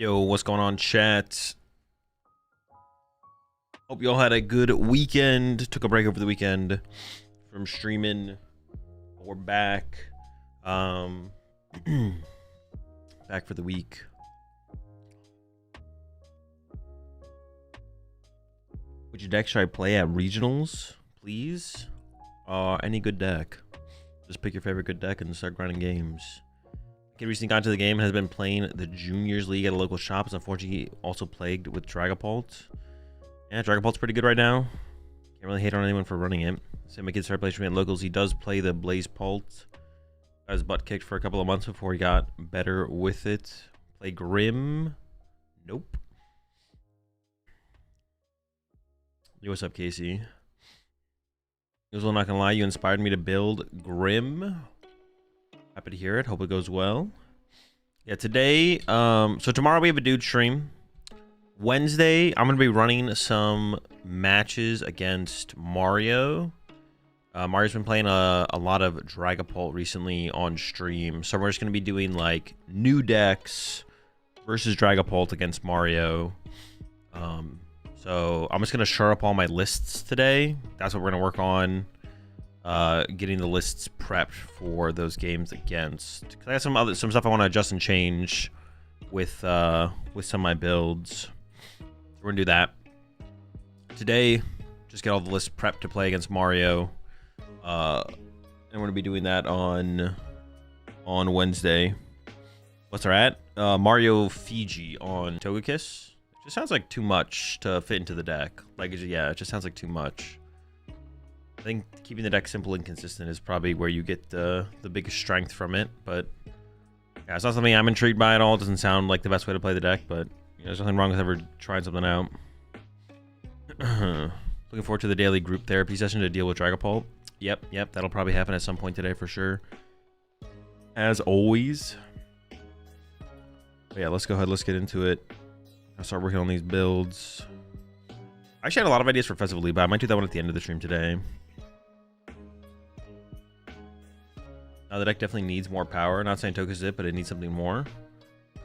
Yo, what's going on, chat? Hope you all had a good weekend. Took a break over the weekend from streaming. We're back. Back for the week. Which deck should I play at regionals, please? Any good deck. Just pick your favorite good deck and start grinding games. Kid recently got into the game and has been playing the Juniors League at a local shop. Is unfortunately also plagued with Dragapult. Yeah, Dragapult's pretty good right now. Can't really hate on anyone for running it. Same my kid started playing streaming at locals. He does play the Blaze Pult. Got his butt kicked for a couple of months before he got better with it. Play Grim. Nope. Yo, what's up, Casey? Azul, not gonna lie, you inspired me to build Grim. Happy to hear it. Hope it goes well. Yeah, today, so tomorrow we have a dude stream. Wednesday, I'm gonna be running some matches against Mario. Mario's been playing a lot of Dragapult recently on stream, so we're just gonna be doing like new decks versus Dragapult against Mario. So I'm just gonna shore up all my lists today. That's what we're gonna work on. Getting the lists prepped for those games against. Cause I got some stuff I want to adjust and change with some of my builds. We're gonna do that today. Just get all the lists prepped to play against Mario. And we're gonna be doing that on Wednesday. What's our at? Mario Fiji on Togekiss. It just sounds like too much to fit into the deck. Like, yeah, it just sounds like too much. I think keeping the deck simple and consistent is probably where you get the biggest strength from it. But yeah, it's not something I'm intrigued by at all. It doesn't sound like the best way to play the deck, but you know, there's nothing wrong with ever trying something out. Looking forward to the daily group therapy session to deal with Dragapult. Yep, that'll probably happen at some point today for sure. As always. But yeah, let's go ahead. Let's get into it. I'll start working on these builds. I actually had a lot of ideas for Festival League, but I might do that one at the end of the stream today. The deck definitely needs more power. Not saying Tokus it, but it needs something more.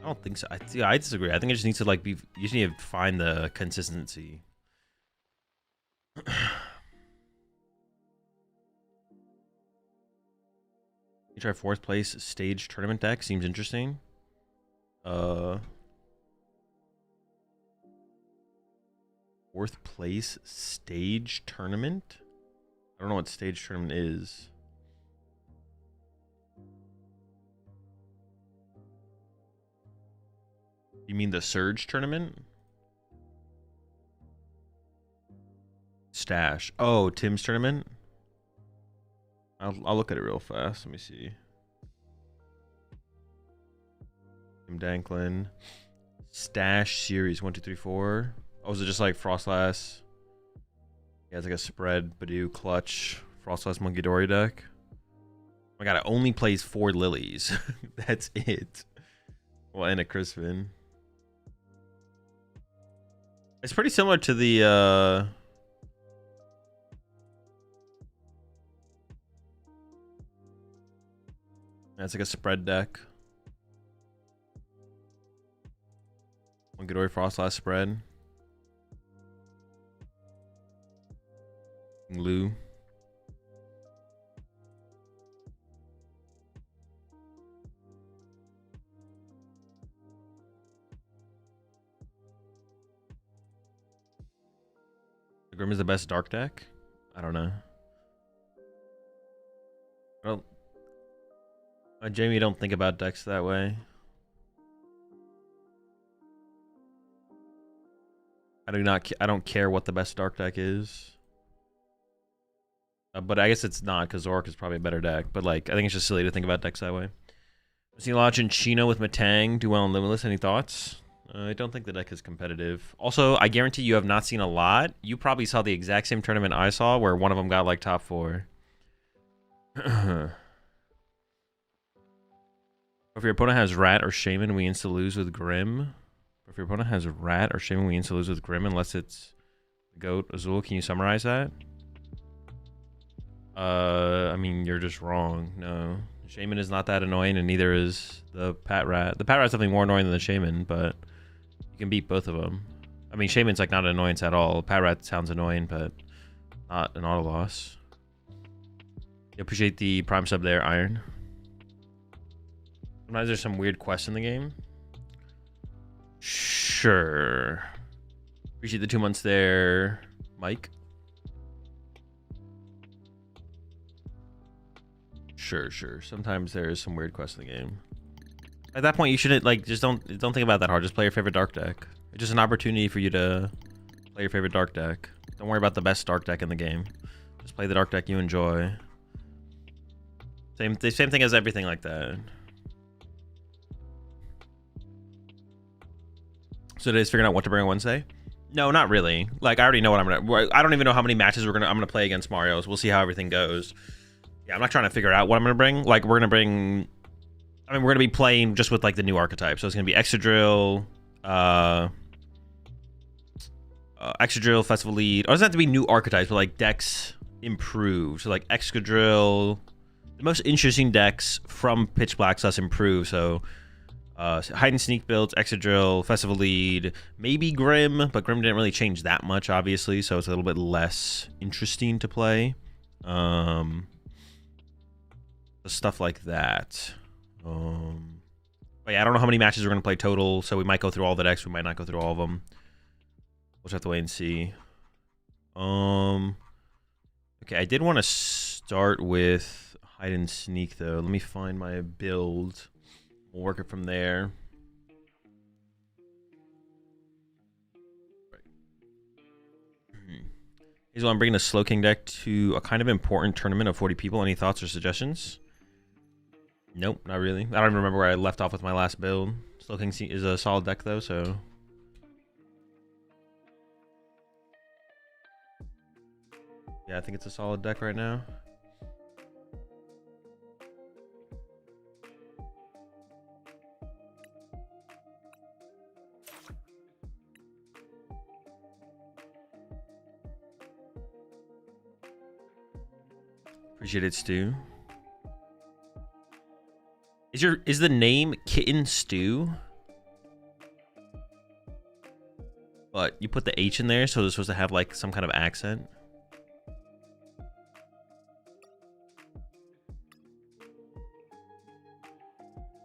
I don't think so. I disagree. I think it just needs to like be. You just need to find the consistency. You try 4th place stage tournament deck. Seems interesting. 4th place stage tournament. I don't know what stage tournament is. You mean the Surge tournament? Stash. Oh, Tim's tournament? I'll look at it real fast. Let me see. Tim Danklin. Stash series 1, 2, 3, 4. Oh, is it just like Frostlass? Yeah, it's like a spread, Badoo, Clutch, Frostlass, Monkey Dory deck. Oh my god, it only plays 4 lilies. That's it. Well, and a Crispin. It's pretty similar to the it's like a spread deck. Monkey Dory, Frostlass spread. Lou. Grim is the best dark deck? I don't know. Well, Jamie, you don't think about decks that way. I don't care what the best dark deck is. But I guess it's not, because Zork is probably a better deck. But like, I think it's just silly to think about decks that way. I've seen Lodge Chino with Matang do well in Limitless. Any thoughts? I don't think the deck is competitive. Also, I guarantee you have not seen a lot. You probably saw the exact same tournament I saw, where one of them got like top 4. If your opponent has Rat or Shaman, we insta lose with Grim. If your opponent has Rat or Shaman, we insta lose with Grim unless it's Goat. Azul, can you summarize that? I mean, you're just wrong. No. Shaman is not that annoying, and neither is the Pat Rat. The Pat Rat's definitely more annoying than the Shaman, but You can beat both of them. I mean, Shaman's like not an annoyance at all. Patrat sounds annoying, but not an auto loss. I appreciate the prime sub there, Iron. Sometimes there's some weird quests in the game. Sure. Appreciate the 2 months there, Mike. Sure. Sometimes there's some weird quests in the game. At that point, you shouldn't like just don't think about that hard. Just play your favorite dark deck. It's just an opportunity for you to play your favorite dark deck. Don't worry about the best dark deck in the game. Just play the dark deck you enjoy. Same thing as everything like that. So today's figuring out what to bring on Wednesday? No, not really. Like I already know what I'm gonna. I don't even know how many matches I'm gonna play against Mario. So we'll see how everything goes. Yeah, I'm not trying to figure out what I'm gonna bring. Like we're gonna bring. I mean, we're gonna be playing just with like the new archetypes. So it's gonna be Exadrill, Exadrill, Festival Lead. Or it doesn't have to be new archetypes, but like decks improved. So like Excadrill, the most interesting decks from Pitch Black + improved. So hide and sneak builds, Excadrill, Festival Lead, maybe Grim, but Grim didn't really change that much, obviously, so it's a little bit less interesting to play. Stuff like that. But yeah, I don't know how many matches we're gonna play total, so we might go through all the decks, we might not go through all of them. We'll just have to wait and see. Okay, I did want to start with hide and sneak though. Let me find my build. We'll work it from there. Hazel, I'm bringing a Slow King deck to a kind of important tournament of 40 people. Any thoughts or suggestions? Nope, not really. I don't even remember where I left off with my last build. Slow King is a solid deck though, so. Yeah, I think it's a solid deck right now. Appreciate it, Stu. Is the name Kitten Stew? But you put the H in there, so it's supposed to have like some kind of accent.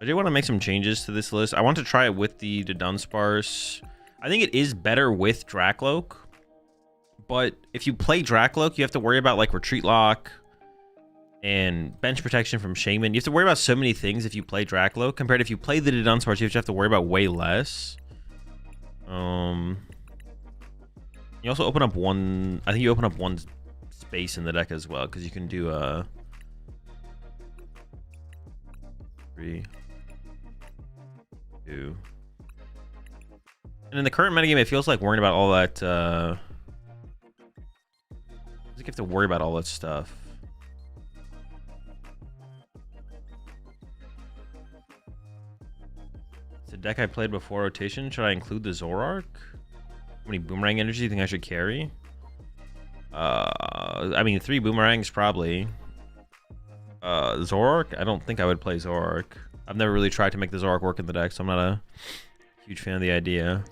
I do want to make some changes to this list. I want to try it with the Dunsparce. I think it is better with Dracloak. But if you play Dracloak, you have to worry about like Retreat Lock and bench protection from Shaman. You have to worry about so many things if you play Dracloak compared to if you play the Dunsparce, you have to worry about way less. You also open up one. I think you open up one space in the deck as well because you can do 3, 2. And in the current metagame, it feels like worrying about all that. I think you have to worry about all that stuff. It's a deck I played before rotation. Should I include the Zoroark? How many Boomerang energy do you think I should carry? I mean, 3 Boomerangs probably. Zoroark? I don't think I would play Zoroark. I've never really tried to make the Zoroark work in the deck, so I'm not a huge fan of the idea.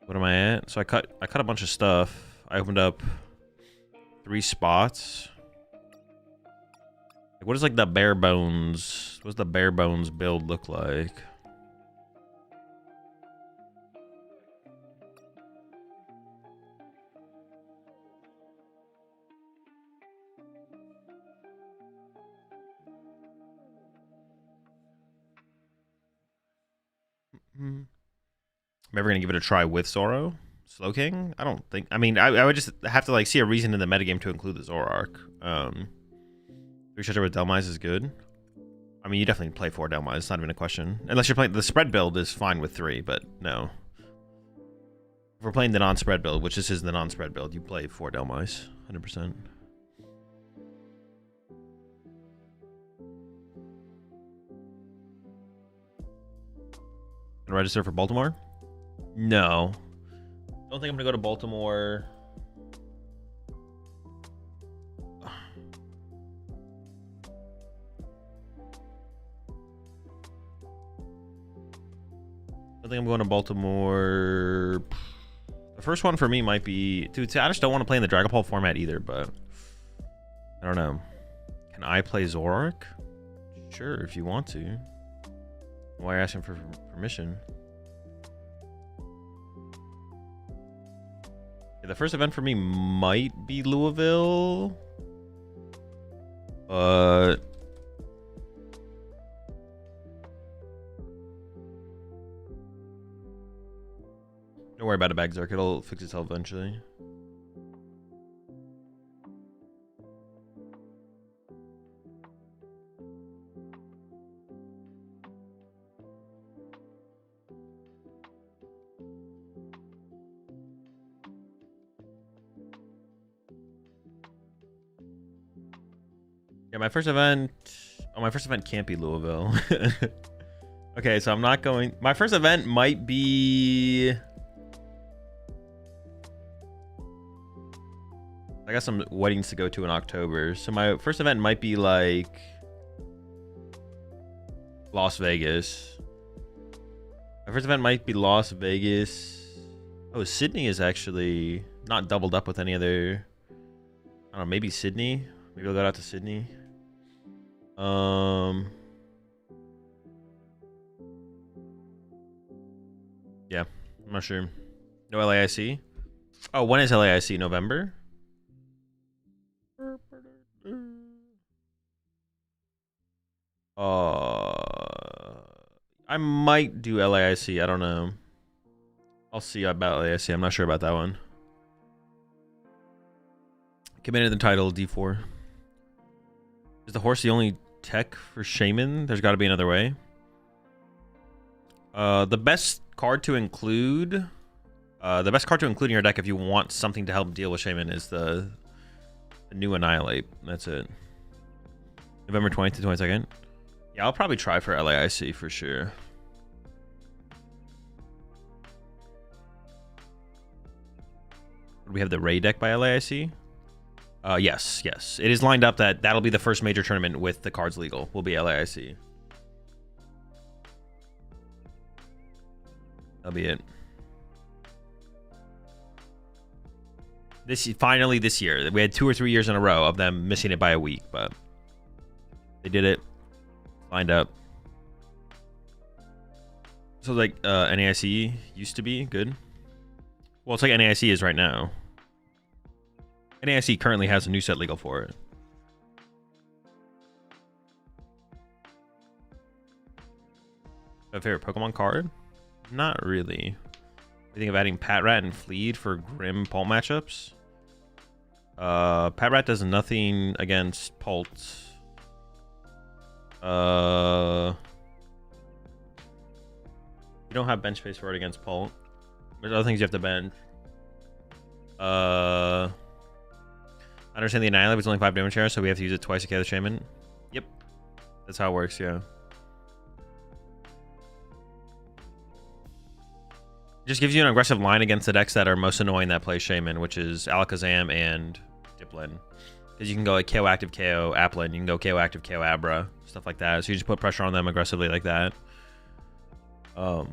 What am I at? So I cut a bunch of stuff. I opened up 3 spots. Like, what is like the bare bones? What does the bare bones build look like? I'm ever gonna give it a try with Zoro? Slow King? I don't think. I mean, I would just have to like see a reason in the metagame to include the Zoroark. 3 Shelter with Delmise is good. I mean, you definitely play 4 Delmise. It's not even a question. Unless you're playing the spread build is fine with 3, but no. If we're playing the non-spread build, which this is the non-spread build, you play 4 Delmise, 100%. Gonna register for Baltimore? No. Don't think I'm gonna go to Baltimore. I think I'm going to Baltimore. The first one for me might be... Dude, see, I just don't want to play in the Dragon Ball format either, but... I don't know. Can I play Zoroark? Sure, if you want to. Why are you asking for permission? Yeah, the first event for me might be Louisville. But... Don't worry about it, Bagzerk. It'll fix itself eventually. Yeah, my first event... Oh, my first event can't be Louisville. Okay, so I'm not going... My first event might be... I got some weddings to go to in October. So my first event might be like... Las Vegas. My first event might be Las Vegas. Oh, Sydney is actually not doubled up with any other... I don't know, maybe Sydney? Maybe I'll go out to Sydney. Yeah, I'm not sure. No LAIC? Oh, when is LAIC? November? I might do LAIC. I don't know. I'll see about LAIC. I'm not sure about that one. Committed the title, D4. Is the horse the only tech for Shaman? There's got to be another way. The best card to include... the best card to include in your deck if you want something to help deal with Shaman is the new Annihilate. That's it. November 20th to 22nd. Yeah, I'll probably try for LAIC for sure. Do we have the Ray deck by LAIC? Yes. It is lined up that that'll be the first major tournament with the cards legal. Will be LAIC. That'll be it. Finally this year. We had 2 or 3 years in a row of them missing it by a week, but they did it. Lined up. So like NAIC used to be good. Well, it's like NAIC is right now. NAIC currently has a new set legal for it. My favorite Pokemon card? Not really. We think of adding Patrat and Fleed for Grim Pult matchups. Patrat does nothing against Pult. You don't have bench space for it against Pult. There's other things you have to bench. I understand the Annihilate was only 5 damage here, so we have to use it twice to kill the Shaman. Yep. That's how it works, yeah. It just gives you an aggressive line against the decks that are most annoying that play Shaman, which is Alakazam and Dipplin. Because you can go like KO active KO Applin, you can go KO active KO Abra, stuff like that. So you just put pressure on them aggressively like that. Or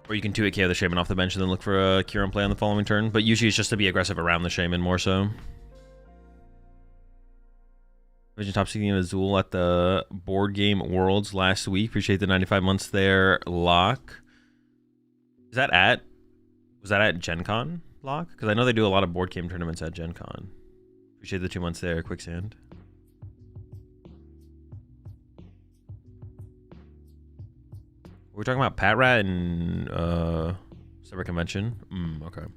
you can 2-hit KO the Shaman off the bench and then look for a Cure and play on the following turn. But usually it's just to be aggressive around the Shaman more so. Vision top seeking of Azul at the Board Game Worlds last week. Appreciate the 95 months there, Lock. Was that at Gen Con, Lock? Because I know they do a lot of board game tournaments at Gen Con. Appreciate the 2 months there, Quicksand. We're talking about Patrat and Cyber Convention. Okay. Yeah,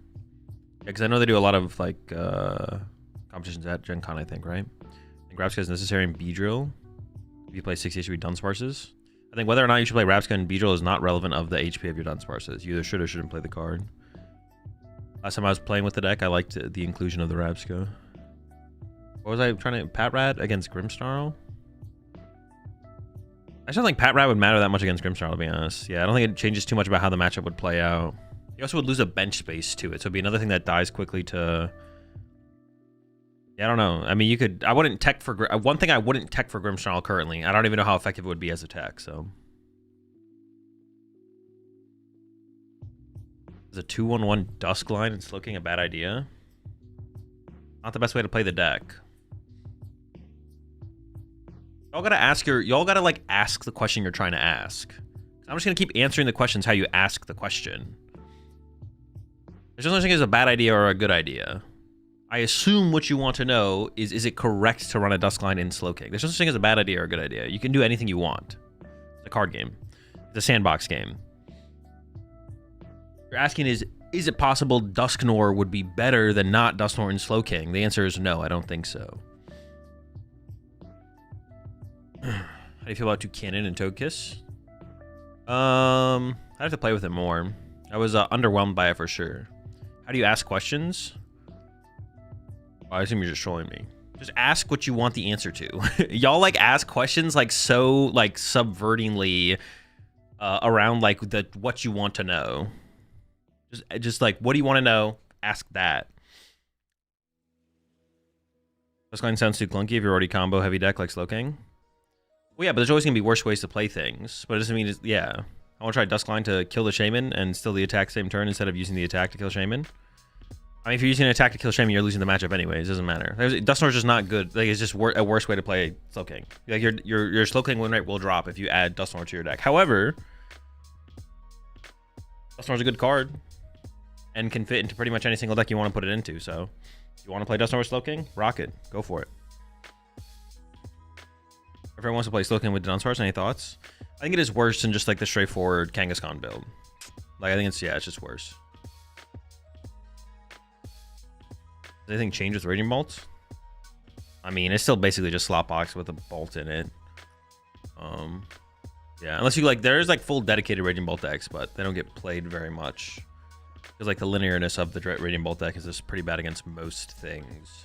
because I know they do a lot of like competitions at Gen Con, I think, right? And Grabska is necessary in Beedrill. If you play 60 HP Dunsparces. I think whether or not you should play Rapska and Beedrill is not relevant of the HP of your Dunsparces. You either should or shouldn't play the card. Last time I was playing with the deck, I liked the inclusion of the Rapska. What was I trying to... Patrat against Grimmsnarl? I just don't think Patrat would matter that much against Grimmsnarl, to be honest. Yeah, I don't think it changes too much about how the matchup would play out. You also would lose a bench space to it, so it'd be another thing that dies quickly to... Yeah, I don't know. I mean, you could... I wouldn't tech for... One thing I wouldn't tech for Grimmsnarl currently. I don't even know how effective it would be as a tech, so... Is a 2/1/1 Duskline and Slowking a bad idea? Not the best way to play the deck. Y'all gotta like ask the question you're trying to ask. I'm just gonna keep answering the questions how you ask the question. There's no such thing as a bad idea or a good idea. I assume what you want to know is it correct to run a Duskline in Slowking? There's no such thing as a bad idea or a good idea. You can do anything you want. It's a card game. It's a sandbox game. You're asking is it possible Dusknor would be better than not Dusknor in Slowking? The answer is no, I don't think so. How do you feel about Toucannon and Toadkiss? I'd have to play with it more. I was underwhelmed by it for sure. How do you ask questions? I assume you're just trolling me. Just ask what you want the answer to. Y'all like ask questions like so like subvertingly around like what you want to know. Just like, what do you want to know? Ask that. Duskline sounds too clunky if you're already combo heavy deck like Slowking. Well, yeah, but there's always going to be worse ways to play things. But it doesn't mean, yeah. I want to try Duskline to kill the Shaman and still the attack same turn instead of using the attack to kill Shaman. I mean, if you're using an attack to kill Shaman, you're losing the matchup anyways. It doesn't matter. Dusknor's just not good. Like, it's just a worse way to play Slowking. Like, your Slowking win rate will drop if you add Dusknor to your deck. However, Dusknor's a good card and can fit into pretty much any single deck you want to put it into. So, if you want to play Dusknor with Slowking, rock it. Go for it. If everyone wants to play Slowking with Dunsparce, any thoughts? I think it is worse than just like the straightforward Kangaskhan build. Like, I think it's just worse. Does anything change with Raging Bolts? I mean, it's still basically just slot box with a bolt in it. Yeah, unless you like, there's like full dedicated Raging Bolt decks, but they don't get played very much. Because like the linearness of the Raging Bolt deck is just pretty bad against most things.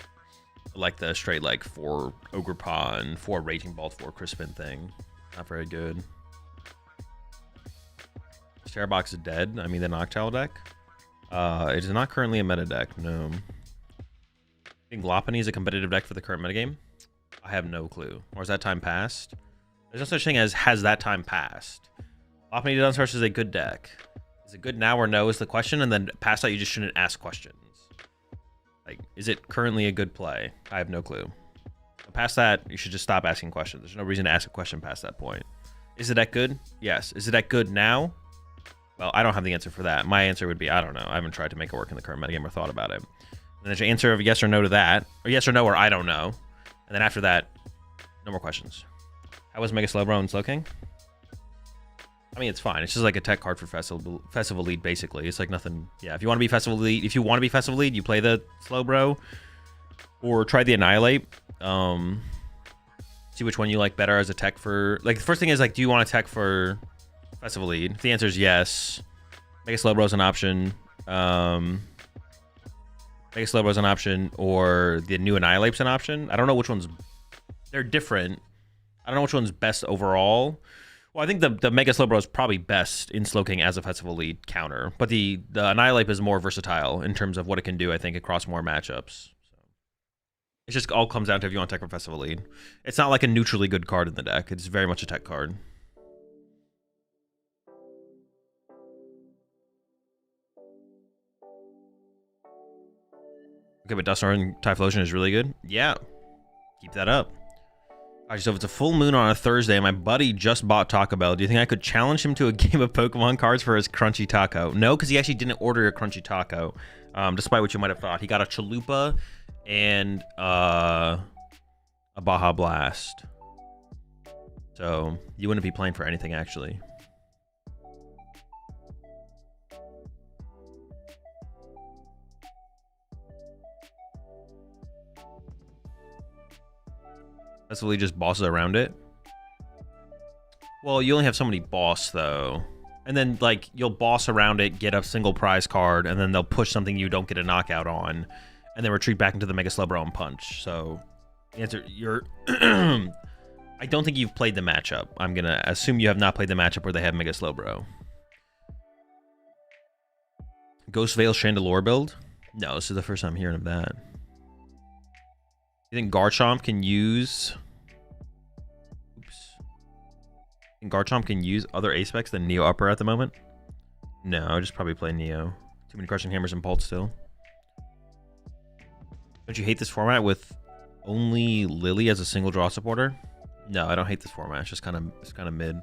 Like the straight like 4 Ogre Paw and 4 Raging Bolt, 4 Crispin thing. Not very good. Starbox is dead. I mean the Noctowl deck. It is not currently a meta deck, no. I think Lopunny is a competitive deck for the current metagame. I have no clue. Or is that time passed? There's no such thing as has that time passed. Lopunny to Dunsparce is a good deck. Is it good now or no is the question, and then past that you just shouldn't ask questions. Like, is it currently a good play? I have no clue. But past that, you should just stop asking questions. There's no reason to ask a question past that point. Is the deck good? Yes. Is the deck good now? Well, I don't have the answer for that. My answer would be, I don't know. I haven't tried to make it work in the current metagame or thought about it. And there's an answer of yes or no to that, or yes or no, or I don't know. And then after that, no more questions. How was Mega Slowbro and Slowking? I mean, it's fine. It's just like a tech card for Festival Lead, basically. It's like nothing. Yeah, if you want to be Festival Lead, you play the Slowbro, or try the Annihilate. See which one you like better as a tech for. Like, the first thing is like, do you want a tech for Festival Lead? If the answer is yes, Mega Slowbro is an option. Mega Slowbro is an option, or the new Annihilate's an option. I don't know which one's. They're different. I don't know which one's best overall. Well, I think the Mega Slowbro is probably best in Slowking as a Festival Lead counter, but the Annihilate is more versatile in terms of what it can do, I think, across more matchups. So it just all comes down to if you want tech for Festival Lead. It's not like a neutrally good card in the deck. It's very much a tech card. Okay, but Dusknor and Typhlosion is really good. Yeah, keep that up. Alright, so if it's a full moon on a Thursday, my buddy just bought Taco Bell. Do you think I could challenge him to a game of Pokemon cards for his Crunchy Taco? No, because he actually didn't order a Crunchy Taco, despite what you might have thought. He got a Chalupa and a Baja Blast. So you wouldn't be playing for anything, actually. That's really just bosses around it. Well, you only have so many boss, though. And then, like, you'll boss around it, get a single prize card, and then they'll push something you don't get a knockout on, and then retreat back into the Mega Slowbro and punch. So, the answer, you're... I don't think you've played the matchup. I'm going to assume you have not played the matchup where they have Mega Slowbro. Ghost Veil Chandelure build? No, this is the first time hearing of that. You think Garchomp can use... Oops. Think Garchomp can use other ace specs than Neo Upper at the moment? No, I'll just probably play Neo. Too many crushing hammers and bolts still. Don't you hate this format with only Lily as a single draw supporter? No, I don't hate this format. It's just kind of mid.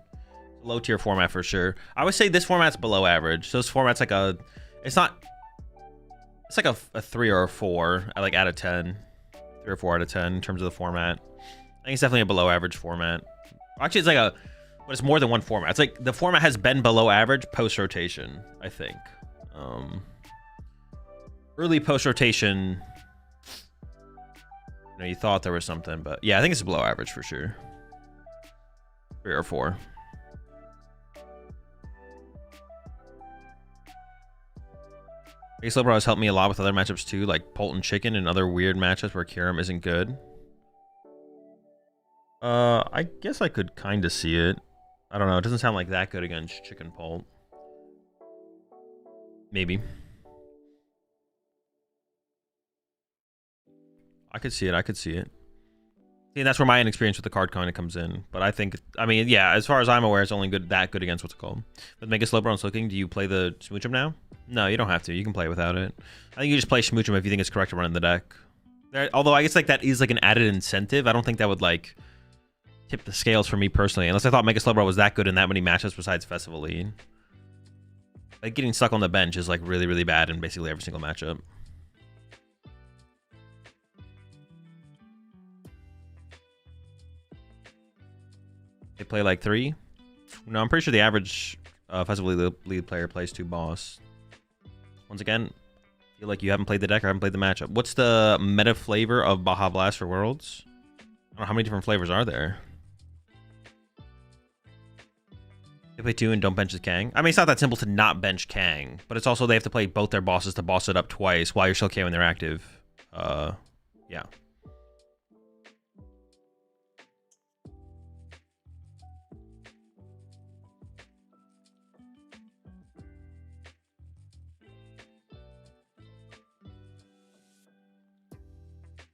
Low tier format for sure. I would say this format's below average. So this format's like a, it's like a 3 or a 4, like out of 10, 3 or 4 out of 10 in terms of the format. I think it's definitely a below average format. Actually, it's like a, but it's more than one format. It's like the format has been below average post rotation, I think. Early post rotation, you know, you thought there was something, but yeah, I think it's below average for sure. 3 or 4. Slowbro has helped me a lot with other matchups too, like Polt and Chicken and other weird matchups where Kyurem isn't good. I guess I could kind of see it. I don't know. It doesn't sound like that good against Chicken Polt. Maybe. I could see it. I could see it. See, and that's where my inexperience with the card kind of comes in. But I think, I mean, yeah, as far as I'm aware, it's only that good against what's it called. With Mega Slowbro and Slowking, do you play the Smoochum now? No, you don't have to. You can play without it. I think you just play Smoochum if you think it's correct to run in the deck. Although I guess like that is like an added incentive. I don't think that would like tip the scales for me personally, unless I thought Mega Slowbro was that good in that many matchups besides Festival Lead. Like getting stuck on the bench is like really, really bad in basically every single matchup. They play like 3. No, I'm pretty sure the average Festival Lead player plays 2 boss. Once again, I feel like you haven't played the deck or haven't played the matchup. What's the meta flavor of Baja Blast for Worlds? I don't know how many different flavors are there. They play 2 and don't bench the Kang. I mean, it's not that simple to not bench Kang, but it's also they have to play both their bosses to boss it up twice while you're still KOing they're active. Yeah.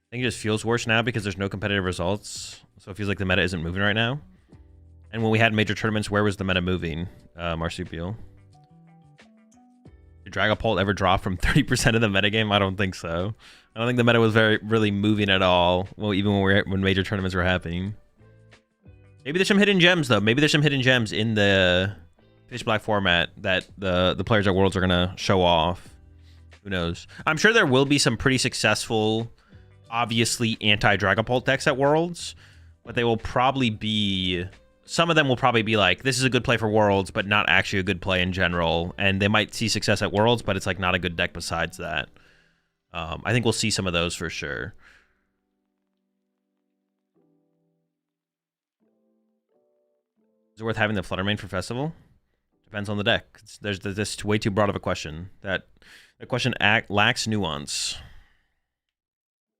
I think it just feels worse now because there's no competitive results. So it feels like the meta isn't moving right now. And when we had major tournaments, where was the meta moving, Marsupial? Did Dragapult ever drop from 30% of the metagame? I don't think so. I don't think the meta was really moving at all. Well, even when major tournaments were happening. Maybe there's some hidden gems though. Maybe there's some hidden gems in the Pitch Black format that the players at Worlds are gonna show off. Who knows? I'm sure there will be some pretty successful, obviously anti-Dragapult decks at Worlds, but they will probably be, some of them will probably be like, this is a good play for Worlds, but not actually a good play in general, and they might see success at Worlds, but it's like not a good deck besides that. I think we'll see some of those for sure. Is it worth having the Fluttermane for Festival? Depends on the deck. There's this way too broad of a question. The question lacks nuance.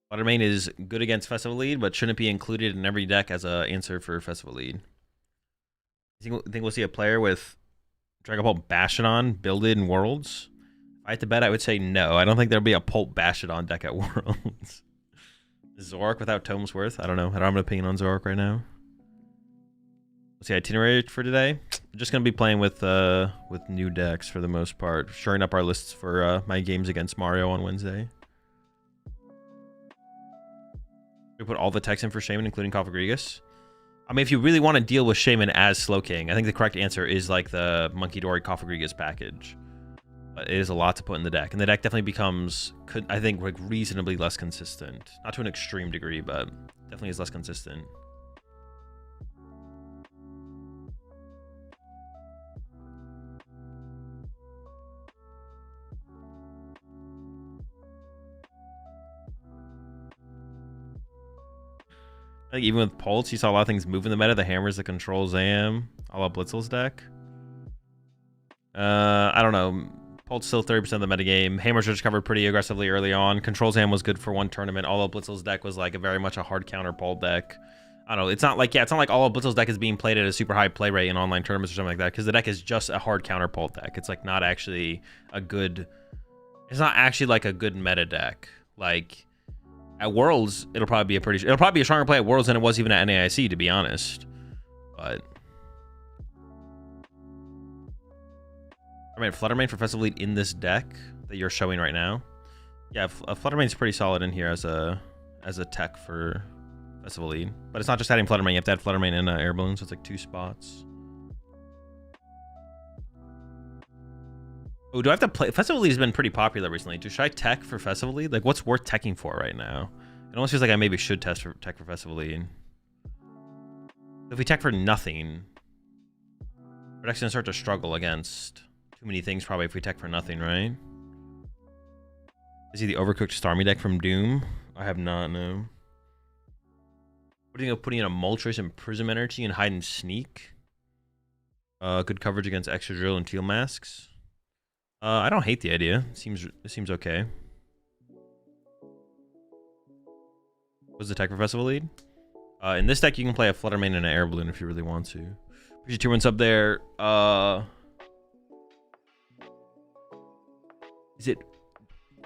Fluttermane is good against Festival Lead, but shouldn't be included in every deck as an answer for Festival Lead. You think we'll see a player with Dragapult Bastiodon builded in Worlds? If I had to bet, I would say no. I don't think there'll be a Pult Bastiodon deck at Worlds. Zoroark without Tome's Worth? I don't know. I don't have an opinion on Zoroark right now. What's the itinerary for today? I'm just going to be playing with new decks for the most part. Shoring up our lists for my games against Mario on Wednesday. We put all the techs in for Shaman, including Cofagrigus. I mean, if you really want to deal with Shaman as Slowking, I think the correct answer is like the Monkey Dory Cofagrigus package. But it is a lot to put in the deck, and the deck definitely becomes, I think, like reasonably less consistent. Not to an extreme degree, but definitely is less consistent. I think even with Pulse, you saw a lot of things move in the meta. The hammers that control Zam, a la Blitzel's deck. I don't know. Pulse still 30% of the metagame. Hammers are covered pretty aggressively early on. Control Zam was good for one tournament. All of Blitzel's deck was like very much a hard counter Pult deck. I don't know. It's not like, yeah, it's not like all of Blitzel's deck is being played at a super high play rate in online tournaments or something like that, because the deck is just a hard counter Pult deck. It's like not actually a good, it's not actually like a good meta deck. Like, at Worlds, it'll probably be a stronger play at Worlds than it was even at NAIC, to be honest. But I mean, Fluttermane for Festival Lead in this deck. that you're showing right now. Yeah, Fluttermane's pretty solid in here as a tech for Festival Lead. But it's not just adding Fluttermane, you have to add Fluttermane and Air Balloon, so it's like 2 spots. Oh, do I have to play? Festival Lead has been pretty popular recently. Should I tech for Festival Lead? Like, what's worth teching for right now? It almost feels like I maybe should tech for Festival Lead. If we tech for nothing, we're actually gonna start to struggle against too many things probably if we tech for nothing, right? Is he the Overcooked Starmie deck from Doom? I have not, no. Putting in a Moltres and Prism Energy and Hide and Sneak. Good coverage against Extra Drill and Teal Masks. I don't hate the idea. It seems okay. What's the tech for Festival Lead? In this deck, you can play a Fluttermane and an Air Balloon if you really want to. Appreciate 2 1 up there. Is it...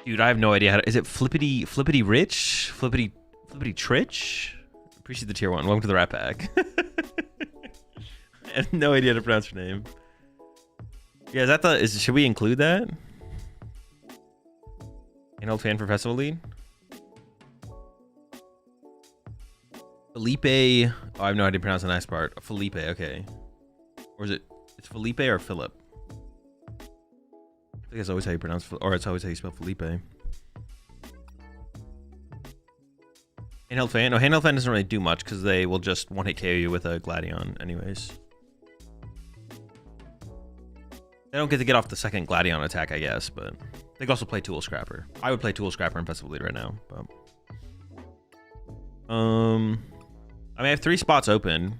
Dude, I have no idea how to... Is it Flippity Rich? Flippity Tritch? Appreciate the tier 1. Welcome to the Rat Pack. I have no idea how to pronounce your name. Yeah, is that the... should we include that? An old fan for Festival Lead? Felipe... Oh, I have no idea how to pronounce the nice part. Felipe, okay. Or is it... It's Felipe or Philip? I think that's always how you pronounce... Or it's always how you spell Felipe. Handheld fan? No, handheld fan doesn't really do much because they will just one-hit KO you with a Gladion anyways. They don't get to get off the second Gladion attack, I guess, but they can also play Tool Scrapper. I would play Tool Scrapper in Festival Lead right now, but... I mean, I have 3 spots open.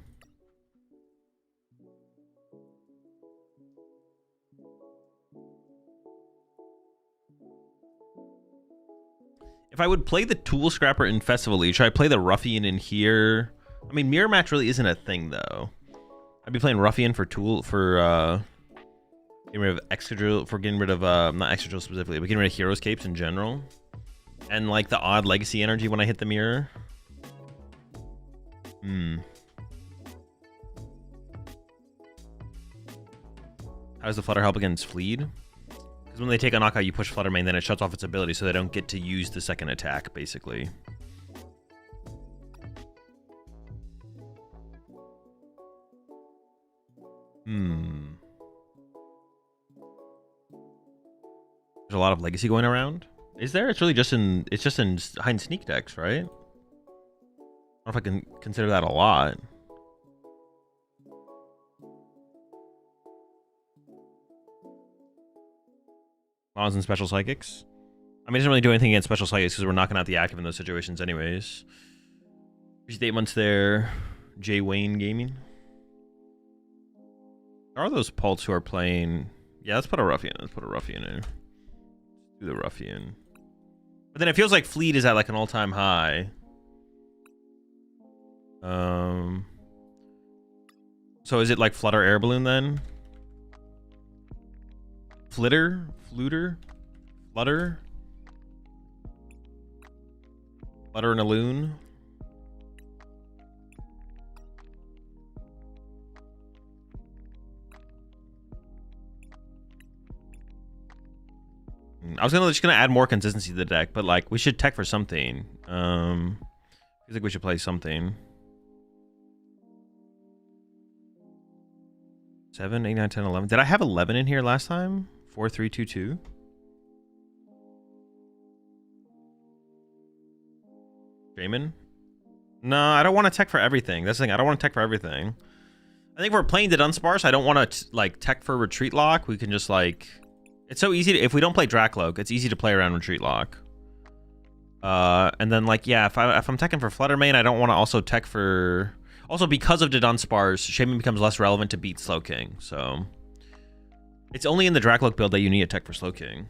If I would play the Tool Scrapper in Festival League, should I play the Ruffian in here? I mean, Mirror Match really isn't a thing, though. I'd be playing Ruffian for getting rid of Extra Drill, for getting rid of, not Extra Drill specifically, but getting rid of Heroes Capes in general. And, like, the odd Legacy energy when I hit the mirror. How does the Flutter help against Fleed? Because when they take a knockout, you push Fluttermane, then it shuts off its ability, so they don't get to use the second attack, basically. There's a lot of Legacy going around. Is there? It's just in hide and sneak decks, right? I don't know if I can consider that a lot. Mons and Special Psychics. I mean, it doesn't really do anything against Special Psychics because we're knocking out the active in those situations anyways. Appreciate 8 months there. J Wayne Gaming. Are those Pults who are playing? Yeah, let's put a Ruffian. Let's put a Ruffian in. Do the Ruffian. But then it feels like Fleet is at like an all-time high. So is it like Flutter Air Balloon then? Flutter? Flutter and a loon? I was just gonna add more consistency to the deck, but like we should tech for something. I think we should play something. 7, 8, 9, 10, 11. Did I have 11 in here last time? 4, 3, 2, 2. Jamin? No, I don't want to tech for everything. That's the thing. I don't want to tech for everything. I think if we're playing the Dunsparce, I don't want to like tech for Retreat Lock. We can just like... It's so easy to, if we don't play Drakloak, it's easy to play around Retreat Lock. And then like, yeah, if I'm teching for Fluttermane, I don't want to also tech for... Also, because of the Dunsparce, Shaman becomes less relevant to beat Slowking, so... It's only in the Drakloak build that you need a tech for Slowking. Did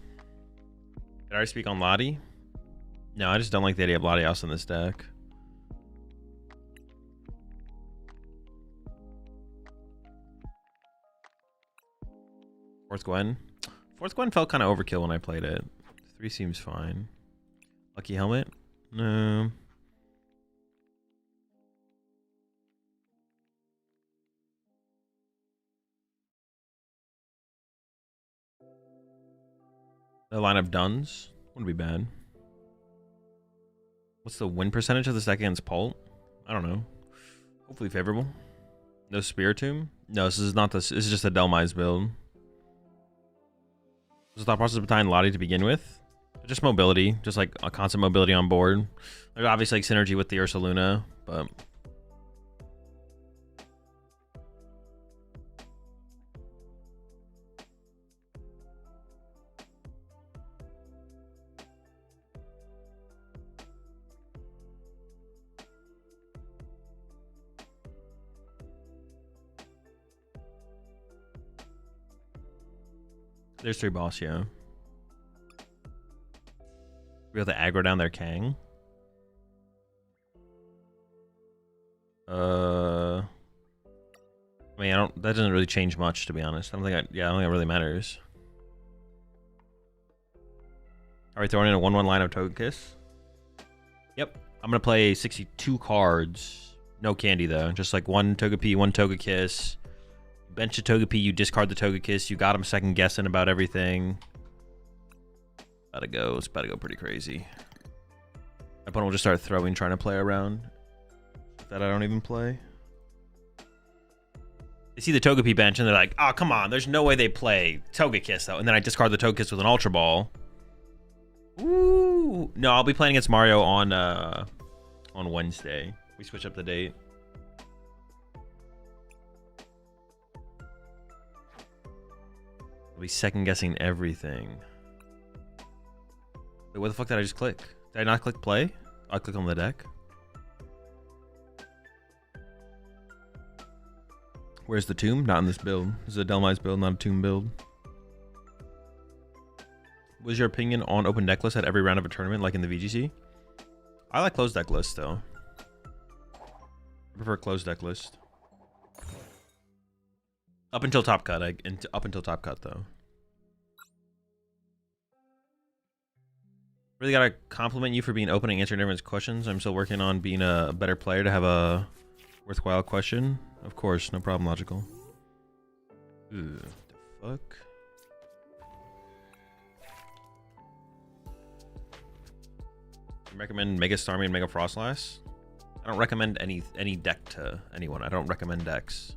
I already speak on Lottie? No, I just don't like the idea of Latios in this deck. Fourth Gwen? Fourth Gwen felt kind of overkill when I played it. 3 seems fine. Lucky Helmet? No. The line of Duns wouldn't be bad. What's the win percentage of this deck against Pult? I don't know. Hopefully favorable. No Spiritomb? No, this is not this. This is just a Delmise build. Was the thought process behind Lottie to begin with? Just mobility, just like a constant mobility on board. There's obviously like synergy with the Ursaluna, but there's 3 boss, yeah. Be able to aggro down their Kang. I mean, that doesn't really change much, to be honest. I don't think it really matters. Are we throwing in a 1/1 line of Togekiss? Yep. I'm gonna play 62 cards. No candy though. Just like 1 Togepi, 1 Togekiss. Bench a Togepi, you discard the Togekiss. You got him second guessing about everything. It's about to go pretty crazy. My opponent will just start throwing, trying to play around that I don't even play. They see the Togepi bench and they're like, oh, come on. There's no way they play Togekiss, though. And then I discard the Togekiss with an Ultra Ball. Ooh. No, I'll be playing against Mario on Wednesday. We switch up the date. I'll be second guessing everything. Wait, what the fuck did I just click? Did I not click play? I click on the deck. Where's the tomb? Not in this build. This is a Delmise build, not a tomb build. What is your opinion on open deck lists at every round of a tournament, like in the VGC? I like closed deck lists, though. I prefer closed deck list. Up until top cut, up until top cut, though. Really gotta compliment you for being open and answering everyone's questions. I'm still working on being a better player to have a worthwhile question. Of course, no problem, Logical. Ooh, the fuck? You recommend Mega Starmie and Mega Frostlass? I don't recommend any deck to anyone. I don't recommend decks.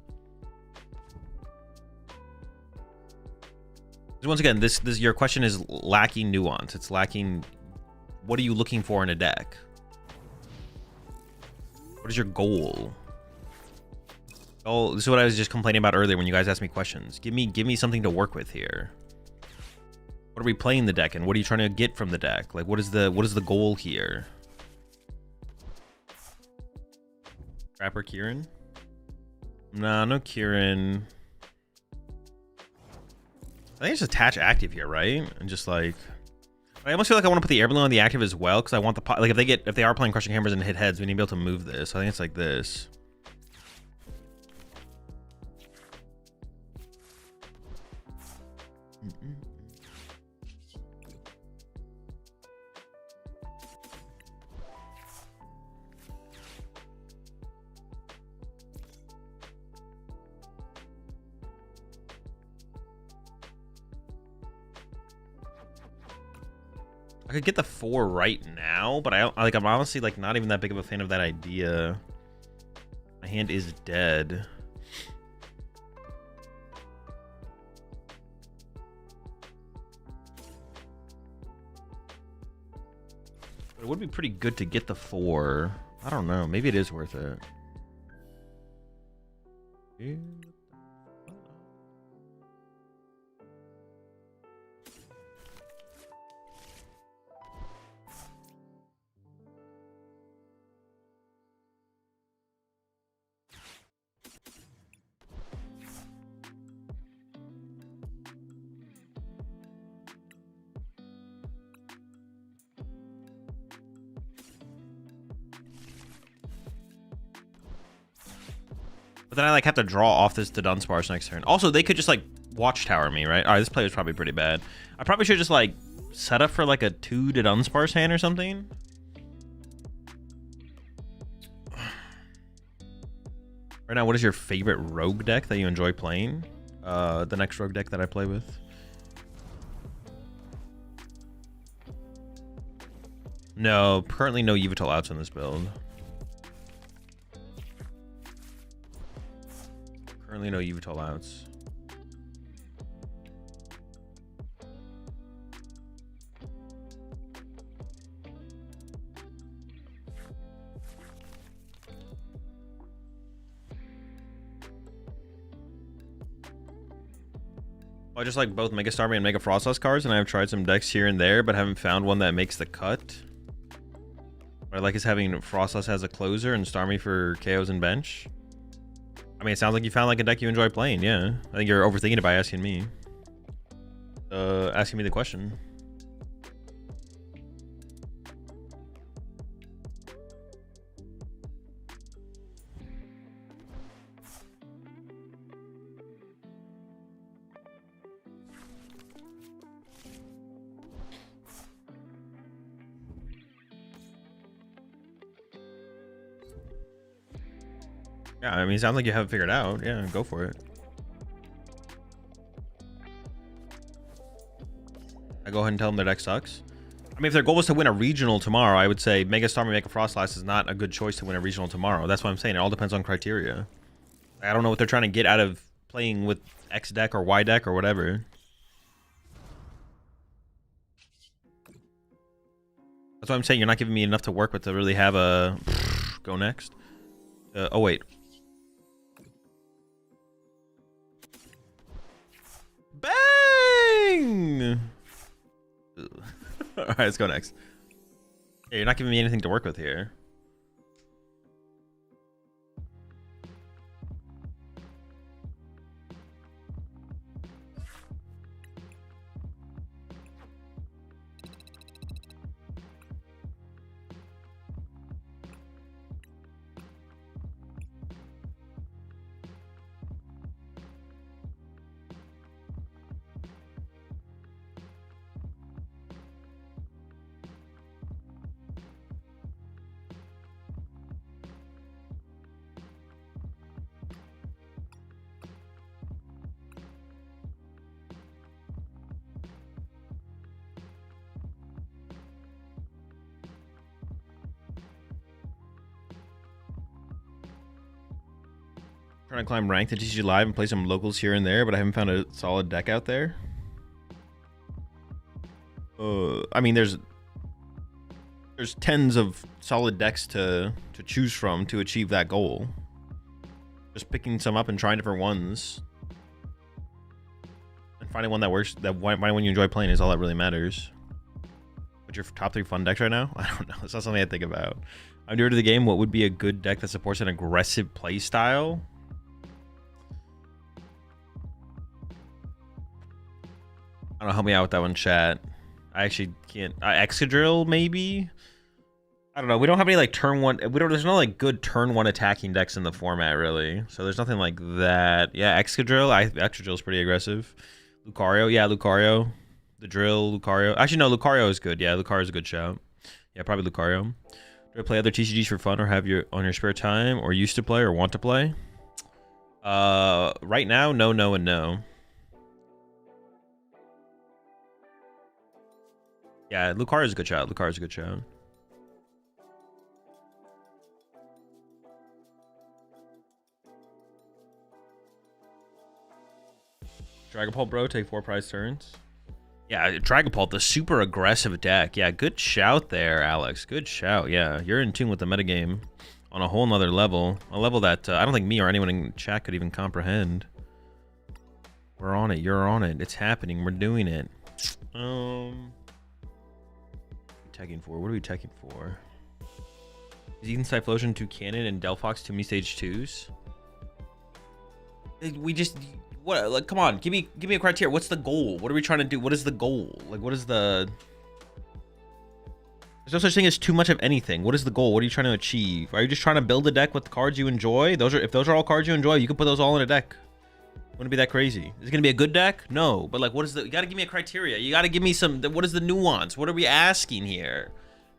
Once again, this your question is lacking nuance. It's lacking. What are you looking for in a deck? What is your goal? Oh, this is what I was just complaining about earlier when you guys asked me questions. Give me something to work with here. What are we playing the deck in? What are you trying to get from the deck? Like, what is the goal here? Trapper Kieran? Nah, no Kieran. I think it's attach active here, right? And just like, I almost feel like I want to put the Airballoon on the active as well, because I want the like if they are playing Crushing Hammers and hit heads, we need to be able to move this. So I think it's like this. I could get the 4 right now, but I'm honestly like not even that big of a fan of that idea. My hand is dead. But it would be pretty good to get the 4. I don't know. Maybe it is worth it. Yeah. But then I like have to draw off this to Dunsparce next turn. Also, they could just like Watchtower me, right? All right, this play is probably pretty bad. I probably should just like set up for like a 2 to Dunsparce hand or something. Right now, what is your favorite rogue deck that you enjoy playing? The next rogue deck that I play with. No, currently no Yveltal outs in this build. Currently no Yveltal outs. I just like both Mega Starmie and Mega Frostlass cards, and I've tried some decks here and there, but haven't found one that makes the cut. What I like is having Frostlass as a closer and Starmie for KOs and bench. I mean, it sounds like you found like a deck you enjoy playing, yeah. I think you're overthinking it by asking me. Asking me the question. Yeah, I mean, it sounds like you have it figured out. Yeah, go for it. I go ahead and tell them their deck sucks. I mean, if their goal was to win a regional tomorrow, I would say Mega Starmie, Mega Frostlass is not a good choice to win a regional tomorrow. That's what I'm saying. It all depends on criteria. I don't know what they're trying to get out of playing with X deck or Y deck or whatever. That's what I'm saying. You're not giving me enough to work with to really have a... Go next. Oh, wait. Bang! All right, let's go next. Yeah, you're not giving me anything to work with here. Trying to climb ranked at TCG Live and play some locals here and there, but I haven't found a solid deck out there. I mean, there's tens of solid decks to choose from to achieve that goal. Just picking some up and trying different ones, and finding one that works, finding one you enjoy playing is all that really matters. What's your top 3 fun decks right now? I don't know. It's not something I think about. I'm newer to the game. What would be a good deck that supports an aggressive play style? I don't know, help me out with that one, chat. I actually can't. Excadrill, maybe? I don't know. We don't have any like turn one. There's no like good turn one attacking decks in the format, really. So there's nothing like that. Yeah, Excadrill. Excadrill's pretty aggressive. Lucario. Yeah, Lucario. The Drill, Lucario. Actually, no, Lucario is good. Yeah, Lucario's a good shout. Yeah, probably Lucario. Do I play other TCGs for fun or have on your spare time or used to play or want to play? Right now, no, no, and no. Yeah, Lucario's a good shout. Lucario's a good shout. Dragapult, bro, take 4 prize turns. Yeah, Dragapult, the super aggressive deck. Yeah, good shout there, Alex. Good shout. Yeah, you're in tune with the metagame on a whole nother level. A level that I don't think me or anyone in chat could even comprehend. We're on it. You're on it. It's happening. We're doing it. Teching for? What are we teching for? Is Eden Typhlosion 2 Cannon and Delphox 2 Me Stage 2s? We just... What? Like, come on, give me a criteria. What's the goal? What are we trying to do? What is the goal? Like, what is the... There's no such thing as too much of anything. What is the goal? What are you trying to achieve? Are you just trying to build a deck with cards you enjoy? If those are all cards you enjoy, you can put those all in a deck. Wouldn't be that crazy. Is it gonna be a good deck? No, but like, what is the? You gotta give me a criteria. You gotta give me some. What is the nuance? What are we asking here?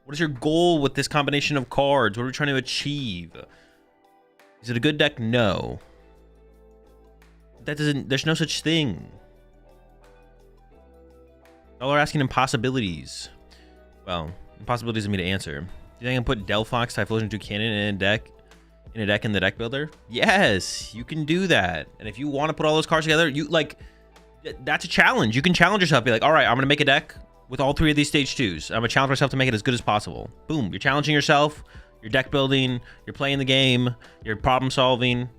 What is your goal with this combination of cards? What are we trying to achieve? Is it a good deck? No. That doesn't. There's no such thing. Y'all are asking impossibilities. Well, Possibilities of me to answer. Do you think I can put Delphox, Typhlosion 2 Cannon in a deck in the deck builder? Yes, you can do that. And if you want to put all those cards together, you like that's a challenge. You can challenge yourself. Be like, all right, I'm gonna make a deck with all 3 of these stage 2s. I'm gonna challenge myself to make it as good as possible. Boom, you're challenging yourself. You're deck building. You're playing the game. You're problem solving.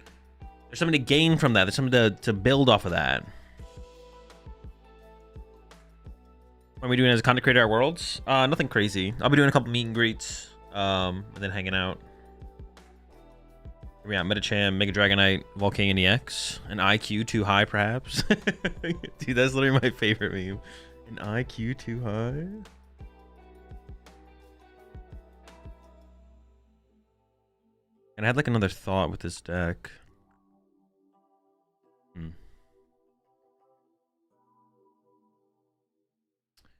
There's something to gain from that. There's something to build off of that. What are we doing as a content creator at Worlds? Nothing crazy. I'll be doing a couple meet and greets, and then hanging out. Here we are, Metacham, Mega Dragonite, Volcanion EX, an IQ too high, perhaps. Dude, that's literally my favorite meme. An IQ too high. And I had like another thought with this deck.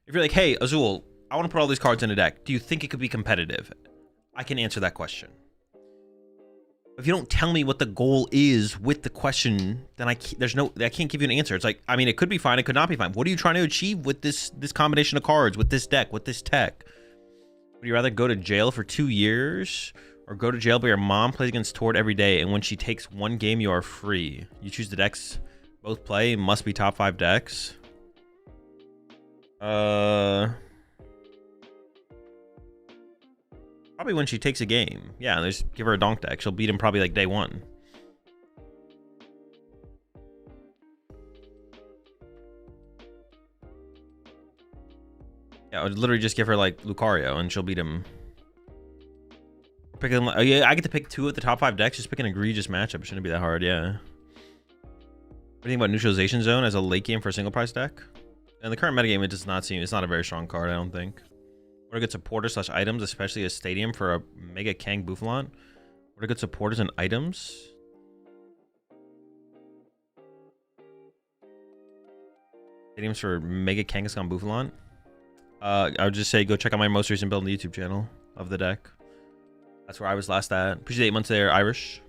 If you're like, hey, Azul, I want to put all these cards in a deck. Do you think it could be competitive? I can answer that question. If you don't tell me what the goal is with the question, then I can't give you an answer. It's like, I mean, it could be fine, it could not be fine. What are you trying to achieve with this combination of cards, with this deck, with this tech? Would you rather go to jail for 2 years or go to jail but your mom plays against Tord every day and when she takes 1 game, you are free? You choose the decks both play, must be top 5 decks. Probably when she takes a game. Yeah, just give her a donk deck. She'll beat him probably like day 1. Yeah, I would literally just give her like Lucario and she'll beat him. Pick them. Oh yeah, I get to pick 2 of the top 5 decks. Just pick an egregious matchup. It shouldn't be that hard. Yeah. What do you think about Neutralization Zone as a late game for a single price deck? In the current metagame, it does not seem, it's not a very strong card, I don't think. What are good supporters / items, especially a stadium for a Mega Kang Boufflant? What are good supporters and items? Stadiums for Mega Kangaskhan Boufflant? I would just say go check out my most recent build on the YouTube channel of the deck. That's where I was last at. Appreciate 8 months there, Irish.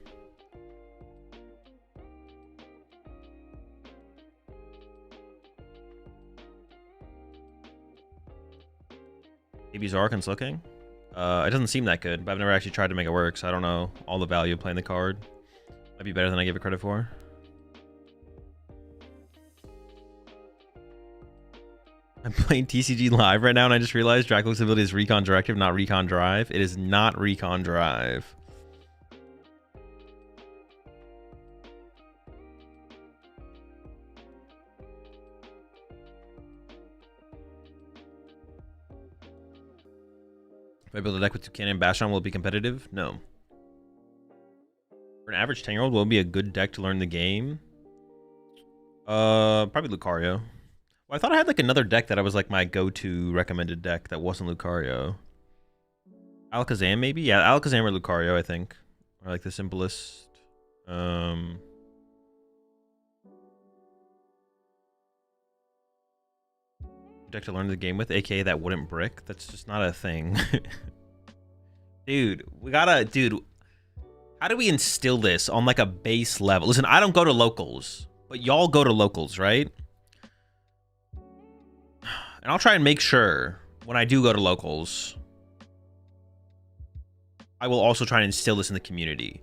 Maybe Zark and Slowking. It doesn't seem that good, but I've never actually tried to make it work, so I don't know all the value of playing the card. Might be better than I give it credit for. I'm playing TCG live right now, and I just realized Dracula's ability is Recon Directive, not Recon Drive. It is not Recon Drive. If I build a deck with 2 Cannon and Bastion, will it be competitive? No. For an average 10-year-old, will it be a good deck to learn the game? Probably Lucario. Well, I thought I had like another deck that I was like my go-to recommended deck that wasn't Lucario. Alakazam, maybe? Yeah, Alakazam or Lucario, I think. Or like the simplest. Deck to learn the game with, aka that wouldn't brick. That's just not a thing. Dude, we gotta, dude, how do we instill this on like a base level? Listen, I don't go to locals, but y'all go to locals, right? And I'll try and make sure when I do go to locals, I will also try and instill this in the community.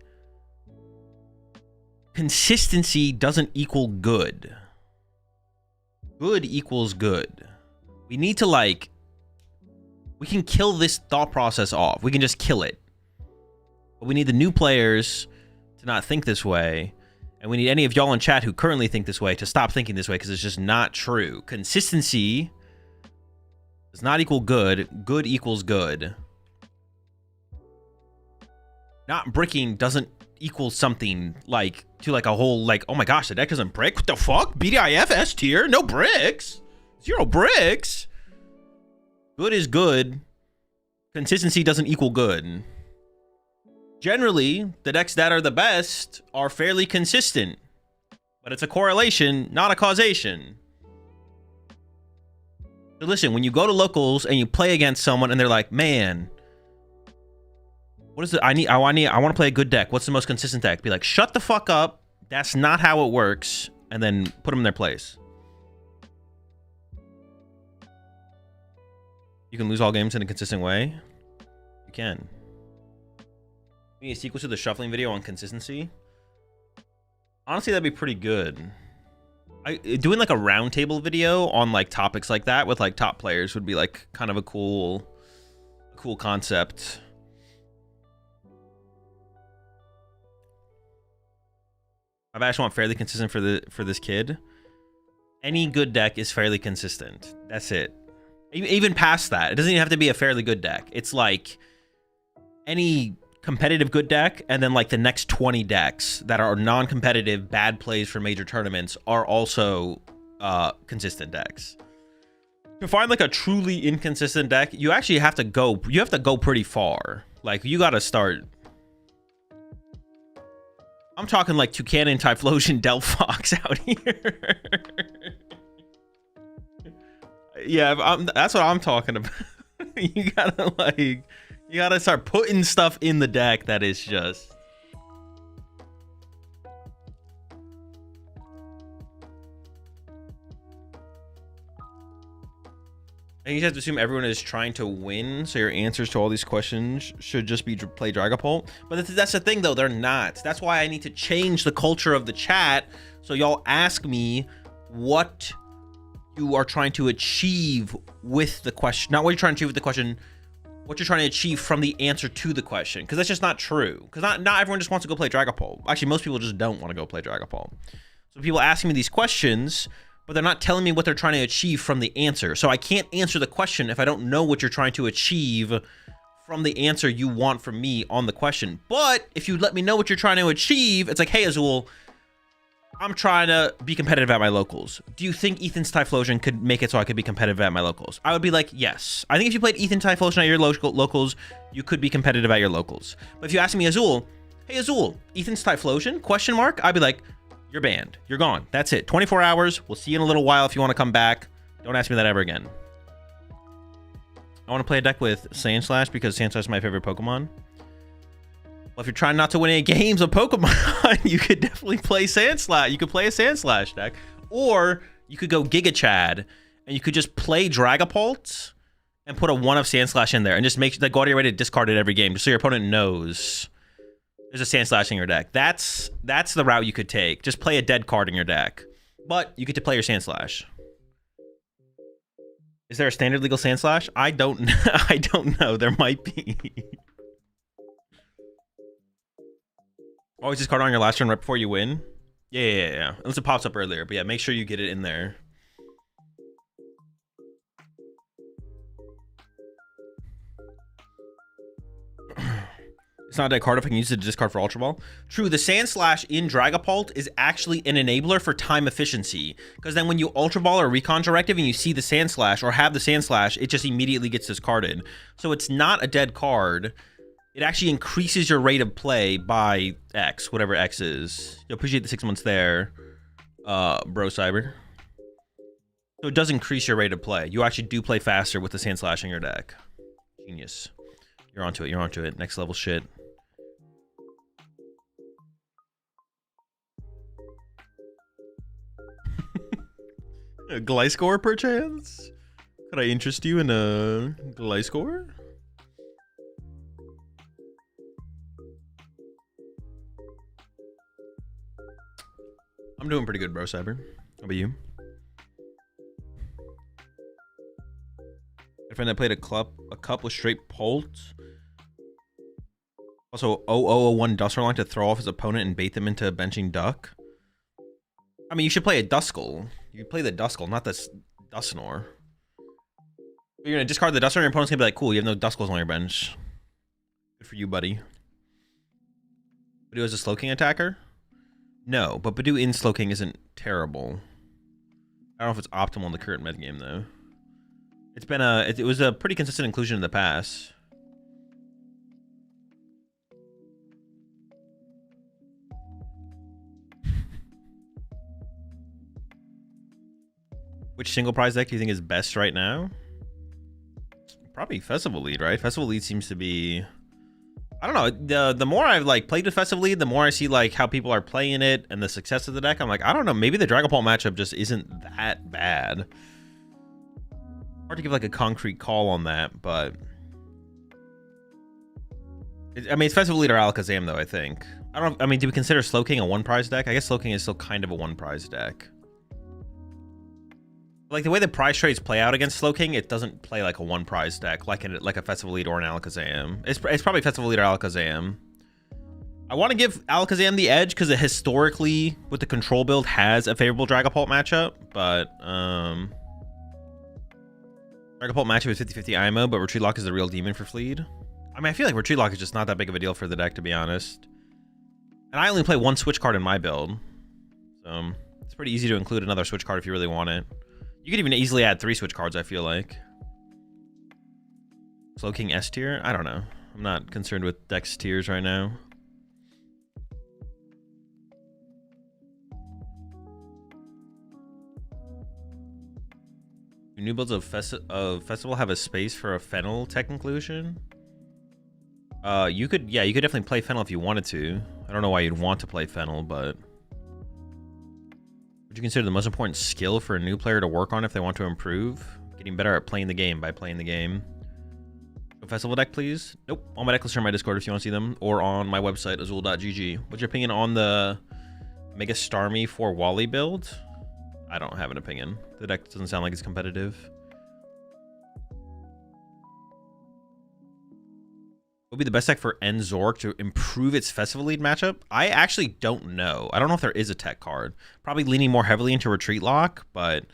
Consistency doesn't equal good. Good equals good. We need to like, we can kill this thought process off. We can just kill it. But we need the new players to not think this way. And we need any of y'all in chat who currently think this way to stop thinking this way, because it's just not true. Consistency does not equal good. Good equals good. Not bricking doesn't equal something like to like a whole like, oh my gosh, the deck doesn't brick? What the fuck? BDIF S tier? No bricks. 0 bricks. Good is good. Consistency doesn't equal good. Generally, the decks that are the best are fairly consistent. But it's a correlation, not a causation. So listen, when you go to locals and you play against someone and they're like, man, what is it? I want to play a good deck. What's the most consistent deck? Be like, shut the fuck up. That's not how it works. And then put them in their place. You can lose all games in a consistent way. You can. You need a sequel to the shuffling video on consistency. Honestly, that'd be pretty good. Doing like a roundtable video on like topics like that with like top players would be like kind of a cool concept. I actually want fairly consistent for this kid. Any good deck is fairly consistent. That's it. Even past that, it doesn't even have to be a fairly good deck. It's like any competitive good deck, and then like the next 20 decks that are non-competitive bad plays for major tournaments are also consistent decks. To find like a truly inconsistent deck, you actually have to go pretty far. Like you gotta start. I'm talking like Toucanon, Typhlosion, Delphox out here. Yeah, that's what I'm talking about. You gotta start putting stuff in the deck that is just. And you have to assume everyone is trying to win, so your answers to all these questions should just be play Dragapult. But that's the thing, though. They're not. That's why I need to change the culture of the chat. So y'all ask me what you are trying to achieve with the question. Not what you're trying to achieve with the question. What you're trying to achieve from the answer to the question. Because that's just not true. Because not everyone just wants to go play Dragapult. Actually, most people just don't want to go play Dragapult. So people asking me these questions, but they're not telling me what they're trying to achieve from the answer. So I can't answer the question if I don't know what you're trying to achieve from the answer you want from me on the question. But if you let me know what you're trying to achieve, it's like, hey, Azul, I'm trying to be competitive at my locals. Do you think Ethan's Typhlosion could make it so I could be competitive at my locals? I would be like, yes. I think if you played Ethan Typhlosion at your locals, you could be competitive at your locals. But if you ask me, Azul, hey, Azul, Ethan's Typhlosion, question mark, I'd be like, you're banned. You're gone. That's it. 24 hours. We'll see you in a little while if you want to come back. Don't ask me that ever again. I want to play a deck with Sandslash because Sandslash is my favorite Pokemon. Well, if you're trying not to win any games of Pokemon, you could definitely play Sandslash. You could play a Sandslash deck. Or you could go Giga Chad and you could just play Dragapult and put a 1 of Sandslash in there and just make like, go out of your way to discard it every game just so your opponent knows there's a Sandslash in your deck. That's the route you could take. Just play a dead card in your deck. But you get to play your Sandslash. Is there a standard legal Sandslash? I don't know. There might be. Always discard on your last turn right before you win. Yeah. Unless it pops up earlier. But yeah, make sure you get it in there. It's not a dead card if I can use it to discard for Ultra Ball. True, the Sandslash in Dragapult is actually an enabler for time efficiency. Because then when you Ultra Ball or Recon Directive and you see the Sandslash or have the Sandslash, it just immediately gets discarded. So it's not a dead card. It actually increases your rate of play by X, whatever X is. You appreciate the 6 months there, Bro Cyber. So it does increase your rate of play. You actually do play faster with the Sandslash in your deck. Genius. You're onto it. You're onto it. Next level shit. A Gliscor, perchance? Could I interest you in a Gliscor? I'm doing pretty good, Bro Cyber. How about you? A friend that played a cup with straight Pult. Also, 0001 Dusknoir to throw off his opponent and bait them into benching Duck. I mean, you should play a Duskull. You play the Duskull, not this Dusknoir. You're gonna discard the Dusknoir, and your opponent's gonna be like, cool, you have no Duskulls on your bench. Good for you, buddy. Badoo is a Slowking attacker? No, but Badoo in Slowking isn't terrible. I don't know if it's optimal in the current metagame, though. It's been it was a pretty consistent inclusion in the past. Which single prize deck do you think is best right now? Probably Festival Lead, right? Festival Lead seems to be, I don't know, the more I've like played with Festival Lead, the more I see like how people are playing it and the success of the deck. I'm like, I don't know, maybe the Dragapult matchup just isn't that bad. Hard to give like a concrete call on that, but I mean, it's Festival Leader Alakazam though. I think. I don't. I mean, do we consider Slowking a one prize deck? I guess Slowking is still kind of a one prize deck. Like the way the prize trades play out against Slowking, it doesn't play like a one prize deck, like a Festival Leader or an Alakazam. It's probably Festival Leader Alakazam. I want to give Alakazam the edge because it historically, with the control build, has a favorable Dragapult matchup, but Dragapult matchup is 50-50 IMO, but Retreat Lock is the real demon for Fleed. I mean, I feel like Retreat Lock is just not that big of a deal for the deck, to be honest. And I only play one switch card in my build, so it's pretty easy to include another switch card if you really want it. You could even easily add 3 switch cards, I feel like. Slowking S tier? I don't know. I'm not concerned with dex tiers right now. Do new builds of Festival have a space for a Fennel tech inclusion? You could definitely play Fennel if you wanted to. I don't know why you'd want to play Fennel, but would you consider the most important skill for a new player to work on if they want to improve? Getting better at playing the game by playing the game. A Festival deck, please? Nope. All my deck lists are in my Discord if you want to see them, or on my website, AzulGG. What's your opinion on the Mega Starmie for Wally build? I don't have an opinion. The deck doesn't sound like it's competitive. What would be the best deck for Enzork to improve its Festival Lead matchup? I actually don't know. I don't know if there is a tech card. Probably leaning more heavily into Retreat Lock, but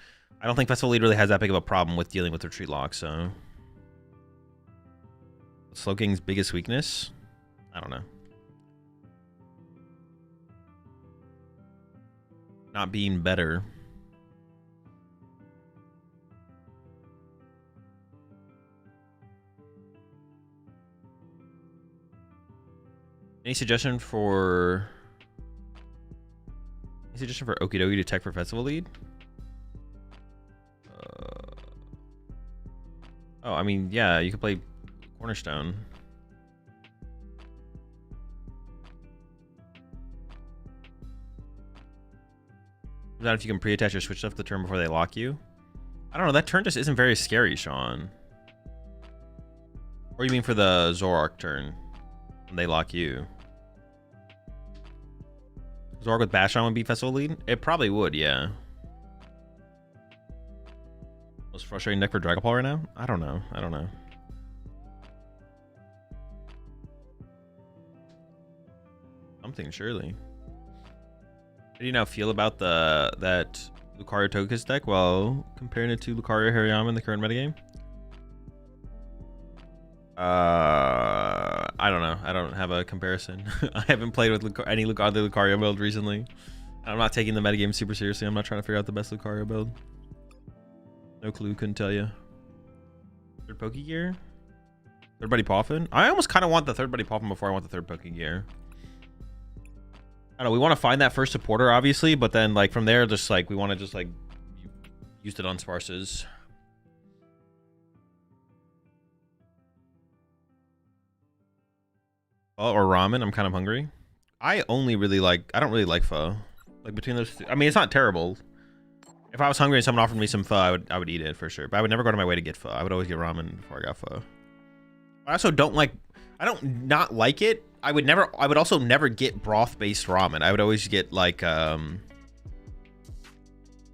I don't think Festival Lead really has that big of a problem with dealing with Retreat Lock, so. Slowking's biggest weakness? I don't know. Not being better. Any suggestion for Okie Dokie to tech for Festival Lead? Oh, I mean, yeah, you could play Cornerstone. Is that if you can pre-attach your switch stuff the turn before they lock you? I don't know, that turn just isn't very scary, Sean. Or you mean for the Zoroark turn when they lock you? Zoroark with Bash on would be Festival Lead? It probably would, yeah. Most frustrating deck for Dragapult right now? I don't know. I don't know. Something, surely. How do you now feel about that Lucario Togekiss deck while comparing it to Lucario Hariyama in the current metagame? I don't know. I don't have a comparison. I haven't played with any other Lucario build recently. I'm not taking the metagame super seriously. I'm not trying to figure out the best Lucario build. No clue. Couldn't tell you. Third Pokegear? Third Buddy Poffin? I almost kind of want the third Buddy Poffin before I want the third Pokegear. I don't know. We want to find that first supporter, obviously, but then like from there, just like we want to just like use it on Sparses. Pho or ramen? I'm kind of hungry. I don't really like pho. Like between those two, I mean, it's not terrible. If I was hungry and someone offered me some pho, I would eat it for sure. But I would never go to my way to get pho. I would always get ramen before I got pho. I also don't like. I don't not like it. I would also never get broth-based ramen. I would always get like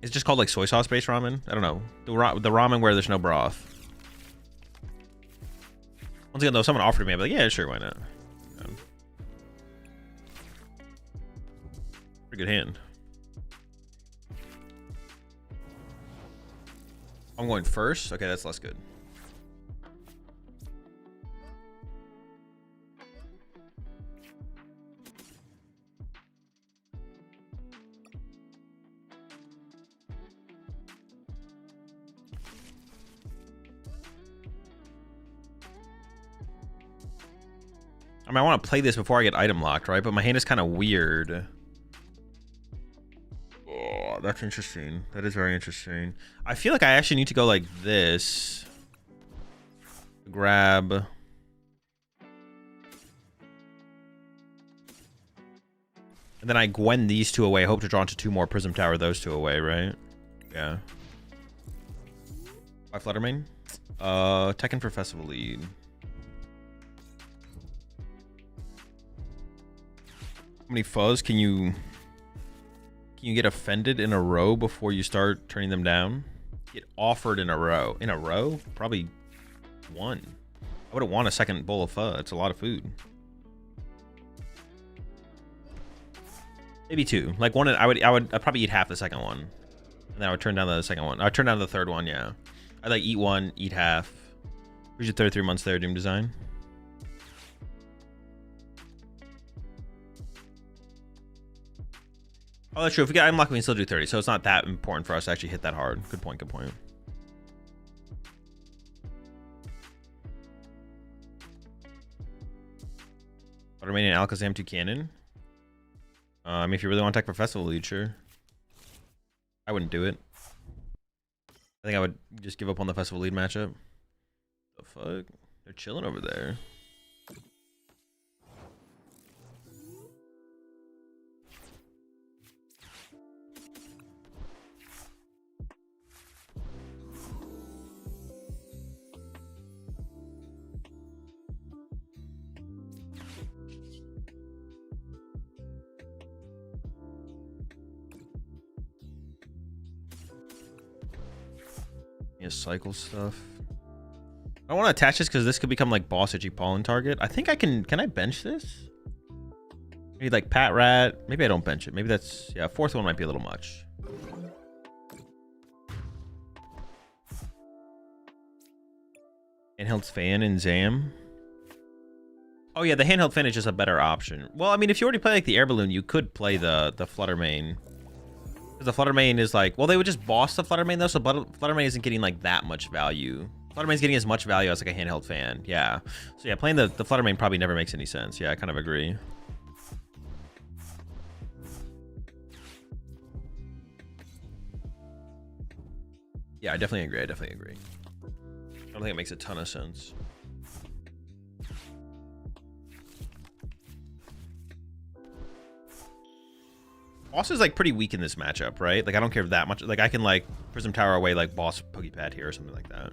it's just called like soy sauce-based ramen. I don't know. The ramen where there's no broth. Once again, though, if someone offered me, I'd be like, yeah, sure, why not? Pretty good hand. I'm going first. Okay, that's less good. I mean, I want to play this before I get item locked, right? But my hand is kind of weird. Oh, that's interesting. That is very interesting. I feel like I actually need to go like this. Grab. And then I Gwen these two away. Hope to draw into 2 more Prism Tower, those 2 away, right? Yeah. Why Fluttermane? Tekken for Festival lead. How many fuzz can you get offended in a row before you start turning them down? Get offered in a row. In a row? Probably one. I wouldn't want a second bowl of fuzz. It's a lot of food. Maybe two. Like one, I'd probably eat half the second one, and then I would turn down the second one. I'd turn down the third one. Yeah, I'd like eat one, eat half. Where's your 33 months there, Doom Design? Oh, that's true. If we get item lock, we can still do 30, so it's not that important for us to actually hit that hard. Good point. Good point. Fluttermane and Alakazam 2 cannon. I mean, if you really want to tech for Festival lead, sure. I wouldn't do it. I think I would just give up on the Festival lead matchup. The fuck? They're chilling over there. Cycle stuff. I want to attach this because this could become like boss itchy pollen target. I think I can I bench this? Maybe like Pat Rat. Maybe I don't bench it. Maybe that's, yeah, fourth one might be a little much. Handheld fan and Zam. Oh yeah, the handheld fan is just a better option. Well, I mean, if you already play like the air balloon, you could play the Fluttermane. Because the Fluttermane is like, well, they would just boss the Fluttermane though, so Fluttermane isn't getting like that much value. Fluttermane's getting as much value as like a handheld fan. Yeah. So yeah, playing the Fluttermane probably never makes any sense. Yeah, I kind of agree. Yeah, I definitely agree. I definitely agree. I don't think it makes a ton of sense. Boss is like pretty weak in this matchup, right? Like I don't care that much. Like I can like Prism Tower away like boss Pokepad here or something like that.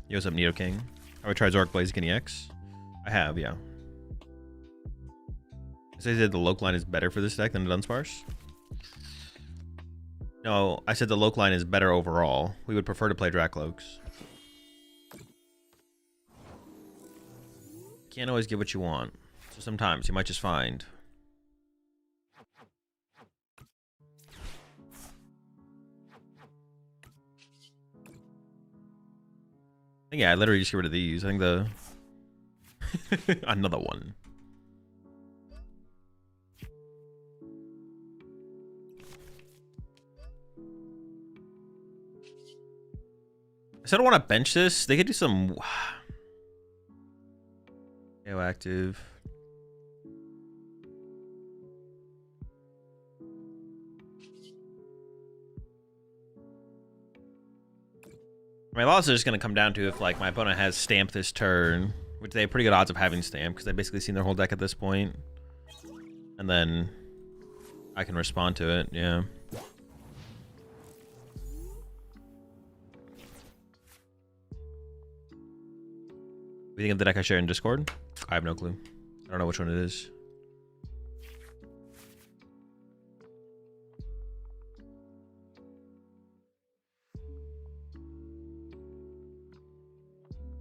Yo, what's up, Nidoking? Have I tried Zork Blaziken EX? I have, yeah. I said that the Loke line is better for this deck than the Dunsparce. No, I said the Loke line is better overall. We would prefer to play Dracloaks. Can't always get what you want, so sometimes you might just find. Yeah, I literally just get rid of these. I think the another one. I still don't want to bench this. They could do some active. I mean, a lot of it's just going to come down to if like my opponent has Stamp this turn, which they have pretty good odds of having Stamp because they've basically seen their whole deck at this point. And then I can respond to it, yeah. What do you think of the deck I share in Discord? I have no clue. I don't know which one it is.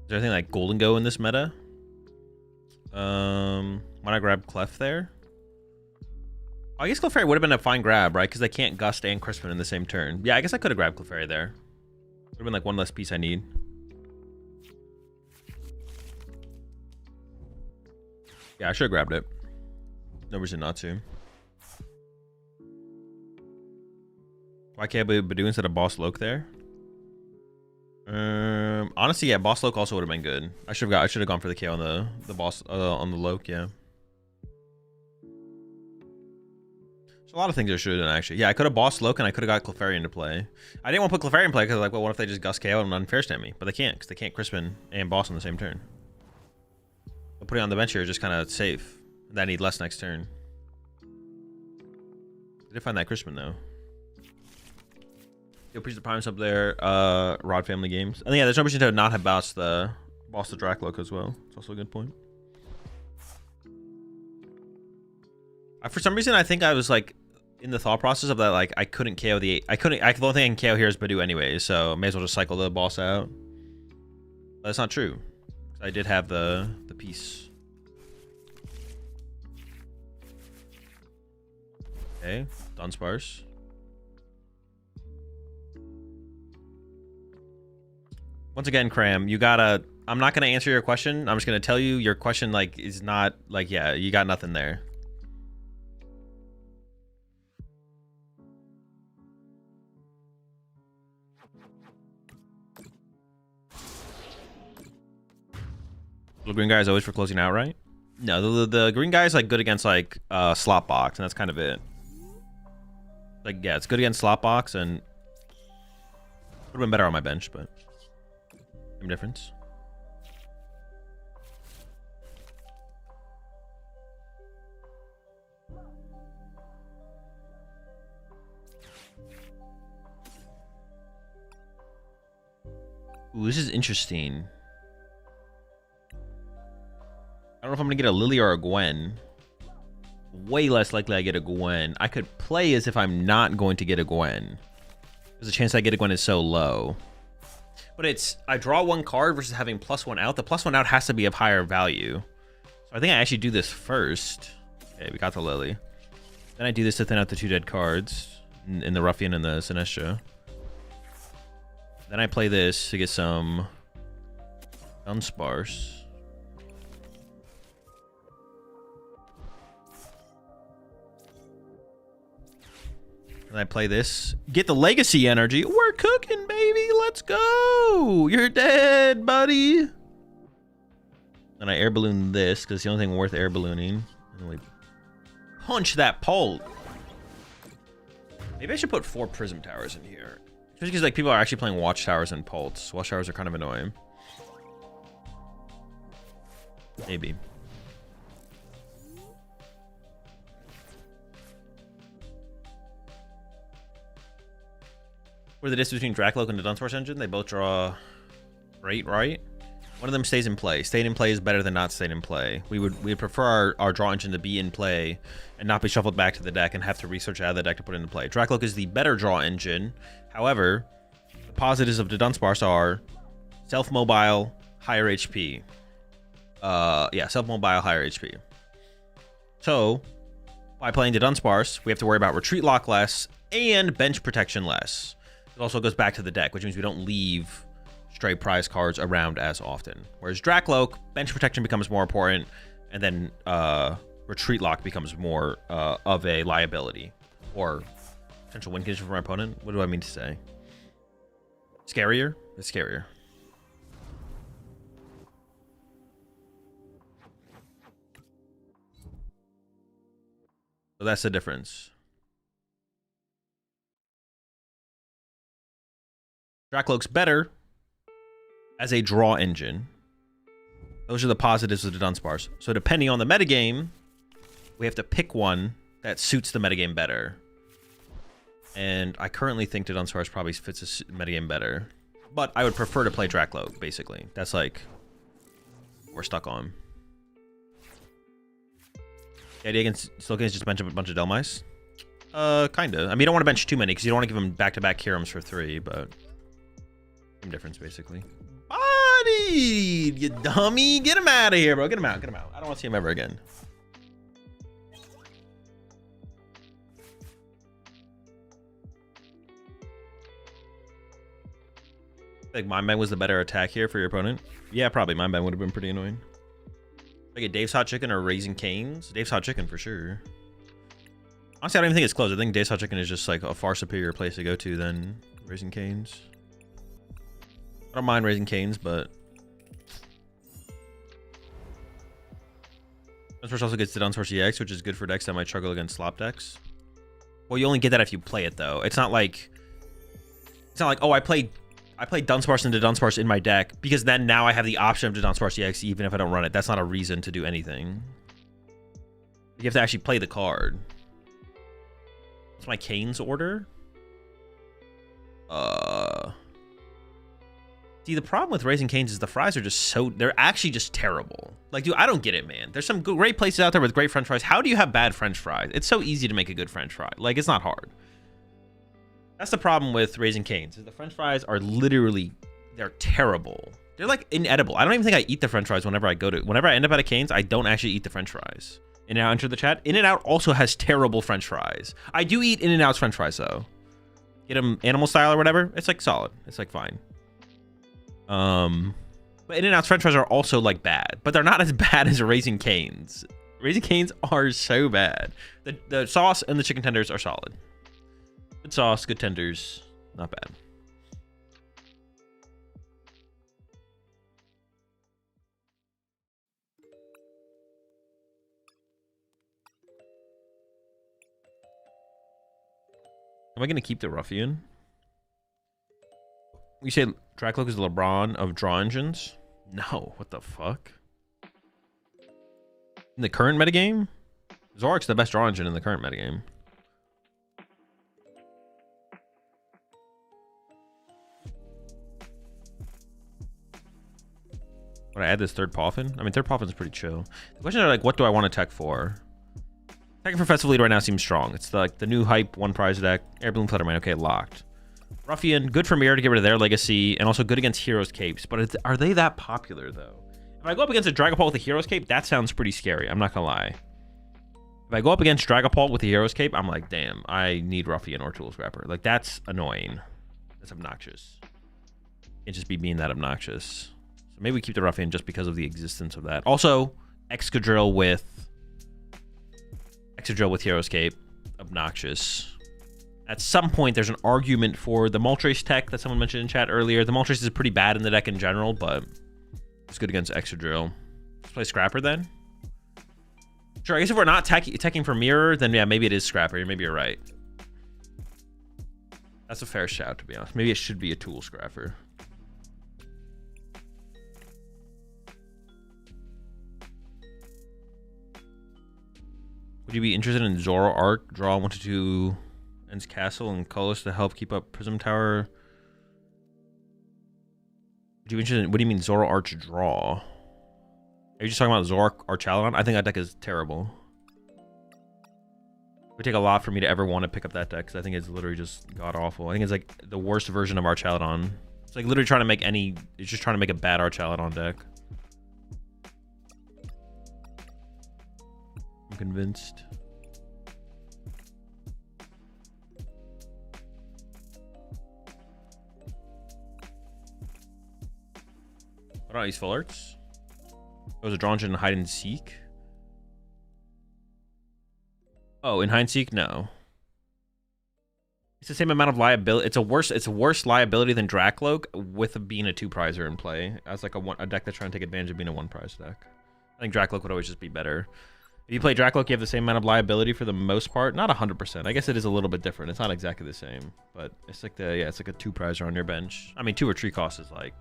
Is there anything like Golden Go in this meta? Why not grab Clef there? Oh, I guess Clefairy would have been a fine grab, right? Because they can't Gust and Crispin in the same turn. Yeah, I guess I could have grabbed Clefairy there. Would have been like one less piece I need. Yeah, I should have grabbed it. No reason not to. Why can't I Badoo instead of Boss Loke there? Honestly, yeah, Boss Loke also would have been good. I should have gone for the KO on the boss on the Loke, yeah. There's a lot of things I should have done actually. Yeah, I could have Boss Loke and I could have got Clefairy into play. I didn't want to put Clefairy in play because like, well, what if they just Gust KO and unfair stand me? But they can't because they can't Crispin and Boss on the same turn. But putting on the bench here is just kind of safe. Then I need less next turn. I did find that Crispin though. Yo, Priest of Primus up there. Rod Family Games. And yeah, there's no reason to not have boss the Dracloak as well. It's also a good point. For some reason, I think I was like in the thought process of that, like I couldn't KO the the only thing I can KO here is Badu anyway, so I may as well just cycle the boss out. But that's not true. I did have the piece. Okay, Dunsparce. Once again, Cram, you gotta. I'm not gonna answer your question. I'm just gonna tell you your question like is not like yeah, you got nothing there. The green guy is always for closing out, right? No, the green guy is like good against like slot box, and that's kind of it. Like yeah, it's good against slot box, and would have been better on my bench, but same difference. Ooh, this is interesting. I don't know if I'm gonna get a Lily or a Gwen. Way less likely I get a Gwen. I could play as if I'm not going to get a Gwen, because the chance I get a Gwen is so low. But it's I draw one card versus having +1 out. The +1 out has to be of higher value. So I think I actually do this first. Okay, we got the Lily. Then I do this to thin out the 2 dead cards in the Ruffian and the Sinestro. Then I play this to get some Dunsparce. And I play this. Get the legacy energy. We're cooking, baby. Let's go. You're dead, buddy. And I air balloon this because it's the only thing worth air ballooning. And we punch that pole. Maybe I should put 4 prism towers in here. Just because like people are actually playing watchtowers and pulse. Watchtowers are kind of annoying. Maybe. Where the distance between Dracloak and the Dunsparce engine, they both draw great, right? One of them stays in play. Staying in play is better than not staying in play. We'd prefer our draw engine to be in play and not be shuffled back to the deck and have to research out of the deck to put it into play. Dracloak is the better draw engine. However, the positives of the Dunsparce are self-mobile, higher HP. Yeah, self-mobile, higher HP. So, by playing the Dunsparce, we have to worry about retreat lock less and bench protection less. It also goes back to the deck, which means we don't leave stray prize cards around as often. Whereas Dracloak, bench protection becomes more important, and then retreat lock becomes more of a liability or potential win condition for my opponent. What do I mean to say? Scarier? It's scarier. So that's the difference. Dracloak's better as a draw engine. Those are the positives of the Dunsparce. So depending on the metagame, we have to pick one that suits the metagame better. And I currently think the Dunsparce probably fits the metagame better. But I would prefer to play Dracloak, basically. That's like what we're stuck on. The idea against Slowking is just bench up a bunch of Delmice? Kinda. I mean, you don't want to bench too many because you don't want to give them back-to-back Kirums for 3, but same difference, basically. Bodied, you dummy! Get him out of here, bro. Get him out. Get him out. I don't want to see him ever again. Like Mind Bang was the better attack here for your opponent. Yeah, probably. Mind Bang would have been pretty annoying. Like a Dave's Hot Chicken or Raising Cane's? Dave's Hot Chicken for sure. Honestly, I don't even think it's close. I think Dave's Hot Chicken is just like a far superior place to go to than Raising Cane's. I don't mind Raising Cane's, but Dunsparce also gets the Dunsparce EX, which is good for decks that might struggle against slop decks. Well, you only get that if you play it, though. It's not like oh, I played Dunsparce into Dunsparce in my deck because then now I have the option of the Dunsparce EX even if I don't run it. That's not a reason to do anything. You have to actually play the card. What's my Canes order? See, the problem with Raising Canes is the fries are just so... They're actually just terrible. Like, dude, I don't get it, man. There's some great places out there with great french fries. How do you have bad french fries? It's so easy to make a good french fry. Like, it's not hard. That's the problem with Raising Canes. Is the french fries are literally... They're terrible. They're, like, inedible. I don't even think I eat the french fries whenever I go to... Whenever I end up at a Canes, I don't actually eat the french fries. In-N-Out entered the chat. In-N-Out also has terrible french fries. I do eat In-N-Out's french fries, though. Get them animal style or whatever. It's, like, solid. It's, like, fine. But In-N-Out's french fries are also like bad, but they're not as bad as Raising Canes. Raising Canes are so bad. The sauce and the chicken tenders are solid. Good sauce, good tenders, not bad. Am I gonna keep the Ruffian? You say Dracloak is the LeBron of draw engines? No, what the fuck? In the current metagame? Zoroark's the best draw engine in the current metagame. Would I add this third Poffin? I mean, third Poffin's pretty chill. The questions are like, what do I want to tech for? Teching for Festival Lead right now seems strong. It's like the new hype one prize deck. Air Balloon Fluttermane, okay, locked. Ruffian, good for Mirror to get rid of their legacy, and also good against Heroes Capes. But are they that popular, though? If I go up against a Dragapult with a Heroes Cape, that sounds pretty scary. I'm not gonna lie. If I go up against Dragapult with a Heroes Cape, I'm like, damn, I need Ruffian or Tool Scrapper. Like, that's annoying. That's obnoxious. Can't just be being that obnoxious. So maybe we keep the Ruffian just because of the existence of that. Also, Excadrill with Heroes Cape. Obnoxious. At some point, there's an argument for the Moltres tech that someone mentioned in chat earlier. The Moltres is pretty bad in the deck in general, but it's good against Excadrill. Let's play Scrapper then. Sure, I guess if we're not teching for Mirror, then yeah, maybe it is Scrapper. Maybe you're right. That's a fair shout, to be honest. Maybe it should be a Tool Scrapper. Would you be interested in Zoroark? Draw 1 to 2... Ends Castle and colors to help keep up Prism Tower. What do you mean Zoroark draw? Are you just talking about Zoroark Archaludon? I think that deck is terrible. It would take a lot for me to ever want to pick up that deck because I think it's literally just god awful. I think it's like the worst version of Archaludon. It's like literally trying to make it's just trying to make a bad Archaludon deck. I'm convinced. What about these full arts? Oh, was a draw engine in hide and seek? Oh, in hide and seek? No. It's the same amount of liability. It's a worse liability than Dracloak with being a 2-prizer in play. As like a deck that's trying to take advantage of being a 1-prize deck. I think Dracloak would always just be better. If you play Dracloak, you have the same amount of liability for the most part. Not 100%. I guess it is a little bit different. It's not exactly the same. But it's like it's like a 2-prizer on your bench. I mean, 2 or 3 cost is like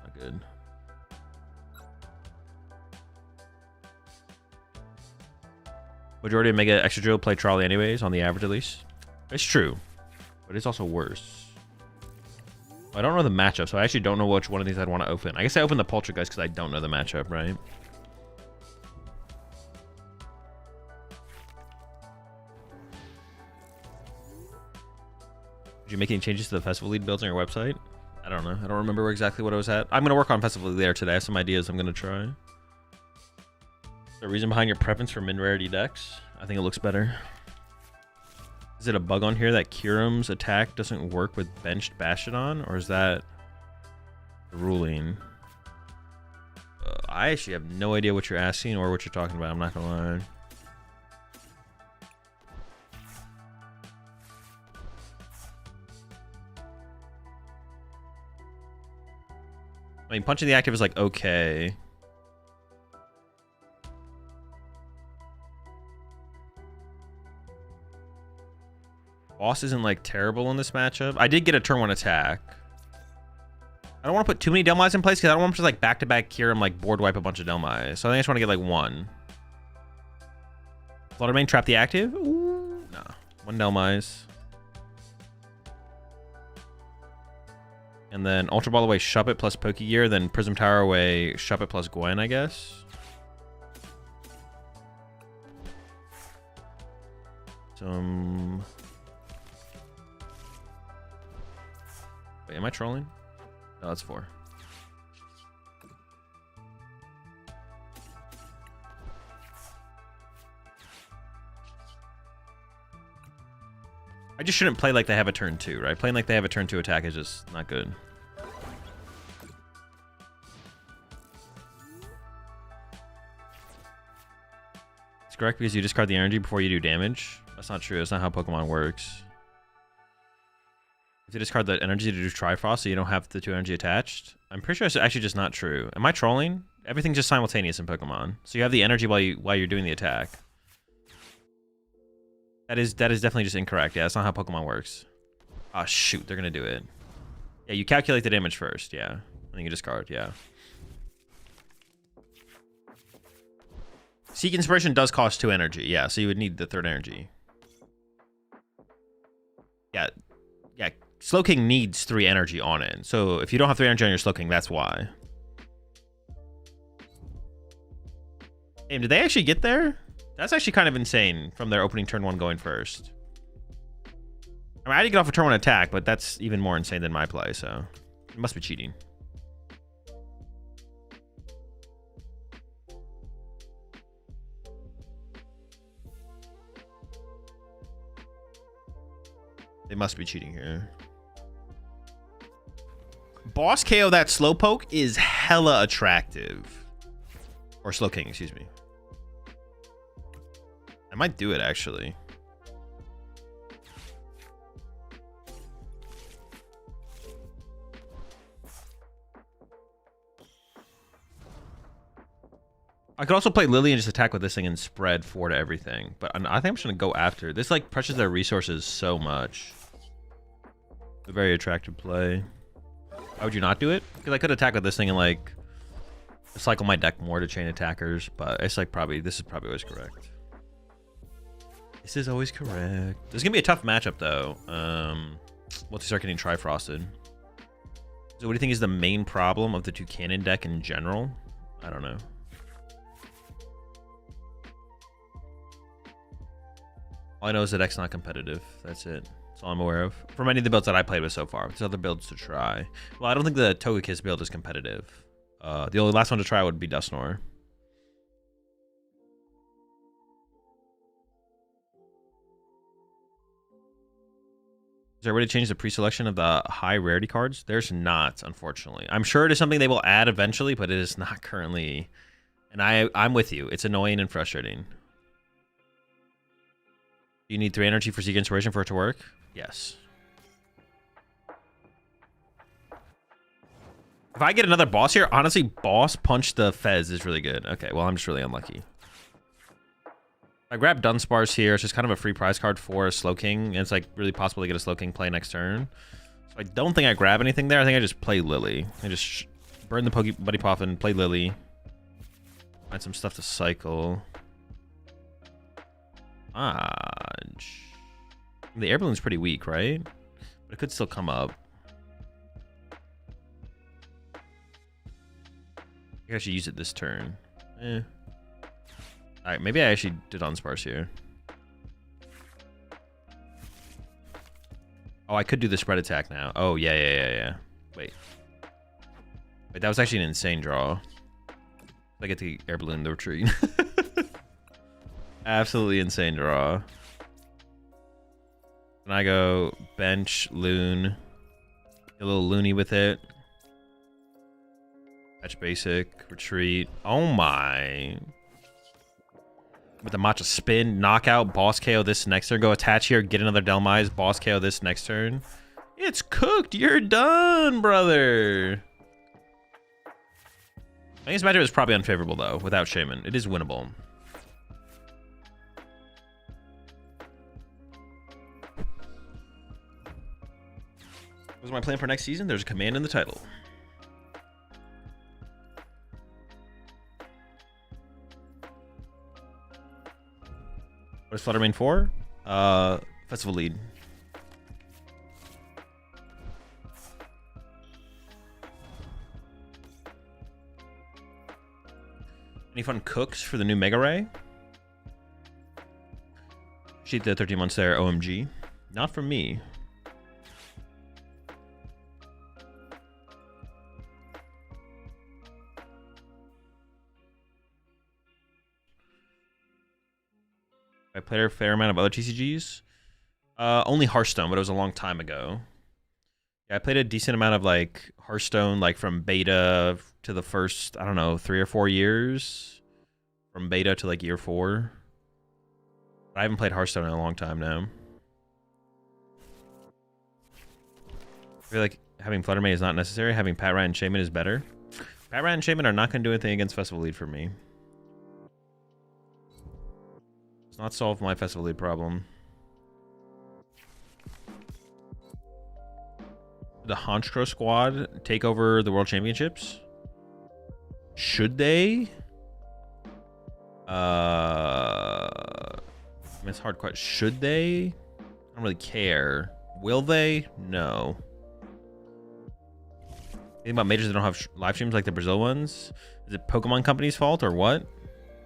not good. Majority of Mega Excadrill play Trolley anyways, on the average at least. It's true, but it's also worse. I don't know the matchup, so I actually don't know which one of these I'd want to open. I guess I open the Poltergeist because I don't know the matchup, right? Did you make any changes to the Festival Lead builds on your website? I don't know. I don't remember exactly what I was at. I'm going to work on Festival Lead there today. I have some ideas I'm going to try. The reason behind your preference for min-rarity decks? I think it looks better. Is it a bug on here that Kyurem's attack doesn't work with benched Bastiodon? Or is that the ruling? I actually have no idea what you're asking or what you're talking about. I'm not going to lie. I mean, punching the active is like, okay. Boss isn't like terrible in this matchup. I did get a turn 1 attack. I don't want to put too many Delmais in place because I don't want to just like back-to-back Kyurem like board wipe a bunch of Delmais. So I think I just want to get like 1. Fluttermane, trap the active? Ooh, nah. 1 Delmise. And then Ultra Ball away, Shuppet plus Pokegear, then Prism Tower away, Shuppet plus Gwen, I guess. Some... Wait, am I trolling? No, that's 4. I just shouldn't play like they have a turn 2, right? Playing like they have a turn 2 attack is just not good. It's correct because you discard the energy before you do damage. That's not true. That's not how Pokemon works. You have to discard the energy to do Trifrost so you don't have the 2 energy attached. I'm pretty sure it's actually just not true. Am I trolling? Everything's just simultaneous in Pokemon. So you have the energy while you're doing the attack. That is definitely just incorrect. Yeah, that's not how Pokemon works. Oh, shoot. They're going to do it. Yeah, you calculate the damage first. Yeah. And then you discard. Yeah. Seek Inspiration does cost 2 energy. Yeah, so you would need the 3rd energy. Yeah. Yeah. Slowking needs 3 energy on it. So if you don't have 3 energy on your Slowking, that's why. Damn, did they actually get there? That's actually kind of insane from their opening turn 1 going first. I mean, I did get off a turn 1 attack, but that's even more insane than my play, so it must be cheating. They must be cheating here. Boss KO that Slowpoke is hella attractive. Or Slowking, excuse me. I might do it, actually. I could also play Lily and just attack with this thing and spread 4 to everything. But I think I'm just going to go after. This, like, pressures their resources so much. A very attractive play. Why would you not do it? Because I could attack with this thing and, like, cycle my deck more to chain attackers. But it's, like, this is probably always correct. This is always correct. This is going to be a tough matchup, though. Once we start getting Trifrosted. So what do you think is the main problem of the Toucannon deck in general? I don't know. All I know is the deck's not competitive. That's it. That's all I'm aware of. From any of the builds that I played with so far. There's other builds to try. Well, I don't think the Togekiss build is competitive. The only last one to try would be Dusknoir. Is there a way to change the pre-selection of the high rarity cards? There's not, unfortunately. I'm sure it is something they will add eventually, but it is not currently. And I'm with you. It's annoying and frustrating. Do you need 3 energy for Seek Inspiration for it to work? Yes. If I get another boss here, honestly, boss punch the Fez is really good. Okay, well, I'm just really unlucky. I grab Dunsparce here. It's just kind of a free prize card for a Slowking. And it's like really possible to get a Slowking play next turn. So I don't think I grab anything there. I think I just play Lily. I just burn the Buddy Poffin, play Lily. Find some stuff to cycle. The Air Balloon's pretty weak, right? But it could still come up. I think I should use it this turn. Alright, maybe I actually did Dunsparce here. Oh, I could do the spread attack now. Oh, yeah. Wait, that was actually an insane draw. I get the Air Balloon the retreat. Absolutely insane draw. And I go bench, loon. Get a little loony with it. Fetch basic, retreat. Oh my. With the Matcha spin, knockout, boss KO this next turn. Go attach here, get another Delmise, boss KO this next turn. It's cooked. You're done, brother. I think this matchup is probably unfavorable, though, without Shaman. It is winnable. What's my plan for next season? There's a command in the title. What is Fluttermane for? Festival lead. Any fun cooks for the new Mega Ray? Sheet the 13 months there, OMG. Not from me. I played a fair amount of other TCGs. Only Hearthstone, but it was a long time ago. Yeah, I played a decent amount of like Hearthstone, like from beta to the first, I don't know, 3 or 4 years. From beta to like year 4. But I haven't played Hearthstone in a long time now. I feel like having Fluttermane is not necessary. Having Pat Rat and Shaman is better. Pat Rat and Shaman are not going to do anything against Festival Lead for me. It's not solve my Festival Lead problem. The Honchkrow squad take over the World Championships? Should they? I mean, it's a hard question. Should they? I don't really care. Will they? No. Think about majors that don't have live streams like the Brazil ones? Is it Pokemon Company's fault or what?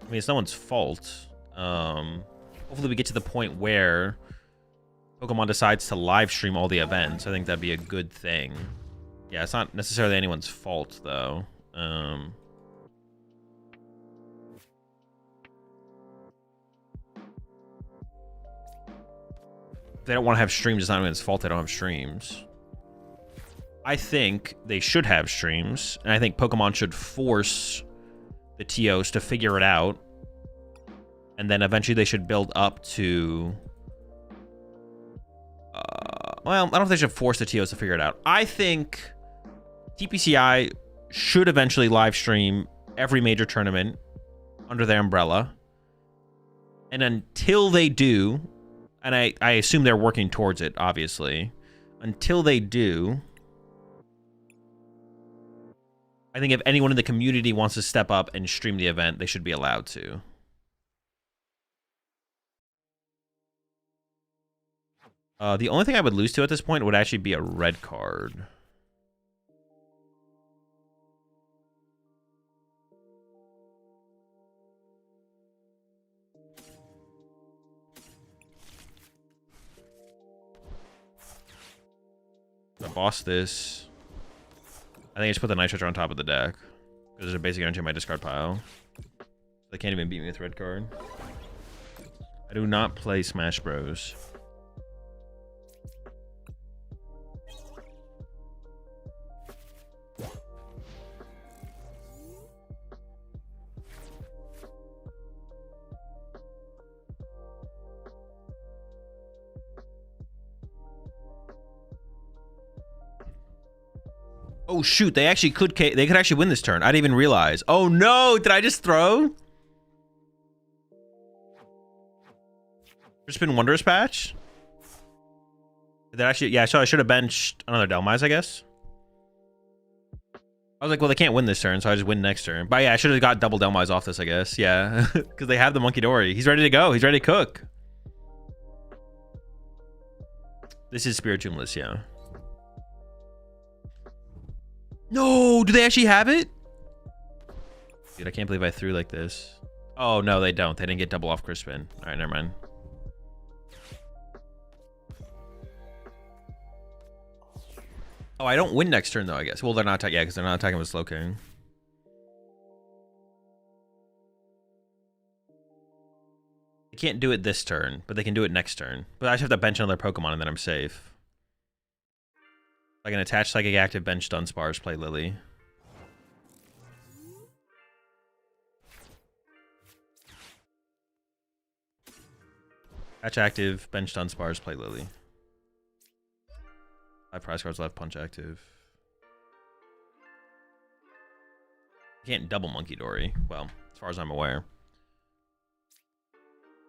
I mean, it's no one's fault. Hopefully we get to the point where Pokemon decides to live stream all the events. I think that'd be a good thing. Yeah, it's not necessarily anyone's fault though. If they don't want to have streams, it's not anyone's fault they don't have streams. I think they should have streams, and I think Pokemon should force the TOs to figure it out, and then eventually they should build up to... well, I don't know if they should force the TOs to figure it out. I think TPCI should eventually live stream every major tournament under their umbrella, and until they do, and I assume they're working towards it, obviously, until they do... I think if anyone in the community wants to step up and stream the event, they should be allowed to. The only thing I would lose to at this point would actually be a red card. I boss this. I think I just put the Night Stretcher on top of the deck. Because there's a basic guarantee in my discard pile. They can't even beat me with red card. I do not play Smash Bros. Oh shoot, they actually could actually win this turn. I didn't even realize. Oh no, did I just throw? Crispin Wondrous patch? Did that actually, yeah, so I should have benched another Delmise, I guess. I was like, well, they can't win this turn, so I just win next turn. But yeah, I should have got double Delmise off this, I guess. Yeah, because they have the Monkey Dory. He's ready to go. He's ready to cook. This is Spiritombless, yeah. No, do they actually have it? Dude, I can't believe I threw like this. Oh, no, they don't. They didn't get double off Crispin. All right, never mind. Oh, I don't win next turn, though, I guess. Well, they're not attacking. Yeah, because they're not attacking with Slowking. They can't do it this turn, but they can do it next turn. But I just have to bench another Pokemon, and then I'm safe. I can attach Psychic Active, bench Dunsparce, play Lily. Attach Active, bench Dunsparce, play Lily. 5 prize cards left, punch active. You can't double Monkey Dory. Well, as far as I'm aware.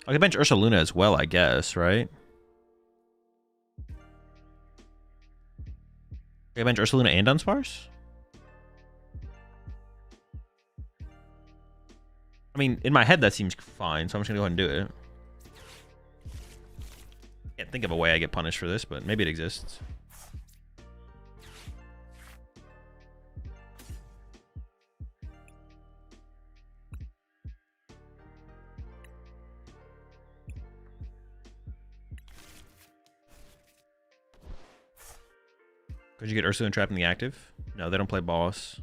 I can bench Ursaluna as well, I guess, right? I bench Ursaluna and Dunsparce? I mean, in my head that seems fine, so I'm just gonna go ahead and do it. Can't think of a way I get punished for this, but maybe it exists. Could you get Ursa and Trap in the active? No, they don't play boss.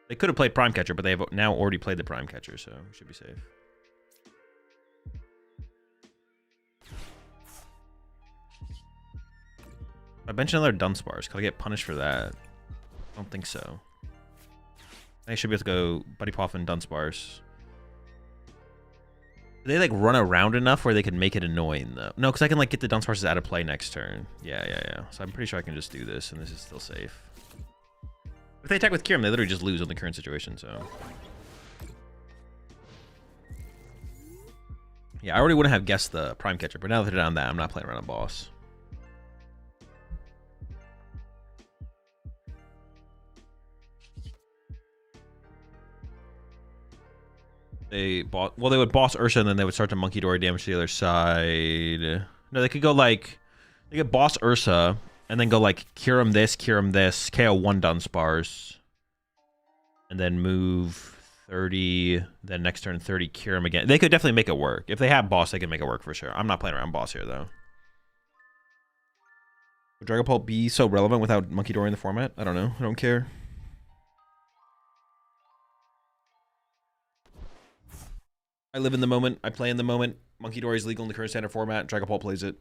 They could have played Prime Catcher, but they have now already played the Prime Catcher, so we should be safe. I bench another Dunsparce. Could I get punished for that? I don't think so. I should be able to go Buddy Puff and Dunsparce. Do they like run around enough where they can make it annoying though? No, because I can like get the Dunsparces out of play next turn. Yeah. So I'm pretty sure I can just do this, and this is still safe. If they attack with Kyurem, they literally just lose on the current situation. So yeah, I already wouldn't have guessed the Prime Catcher, but now that they're down that, I'm not playing around a boss. They would boss Ursa, and then they would start to Monkey Dory damage to the other side. No, they could go like, they could boss Ursa, and then go like Kyurem this, KO 1 Dunsparce, and then move 30, then next turn 30 Kyurem again. They could definitely make it work. If they have boss, they can make it work for sure. I'm not playing around boss here though. Would Dragapult be so relevant without Monkey Dory in the format? I don't know. I don't care. I live in the moment. I play in the moment. Monkey Dory is legal in the current standard format. Dragapult plays it.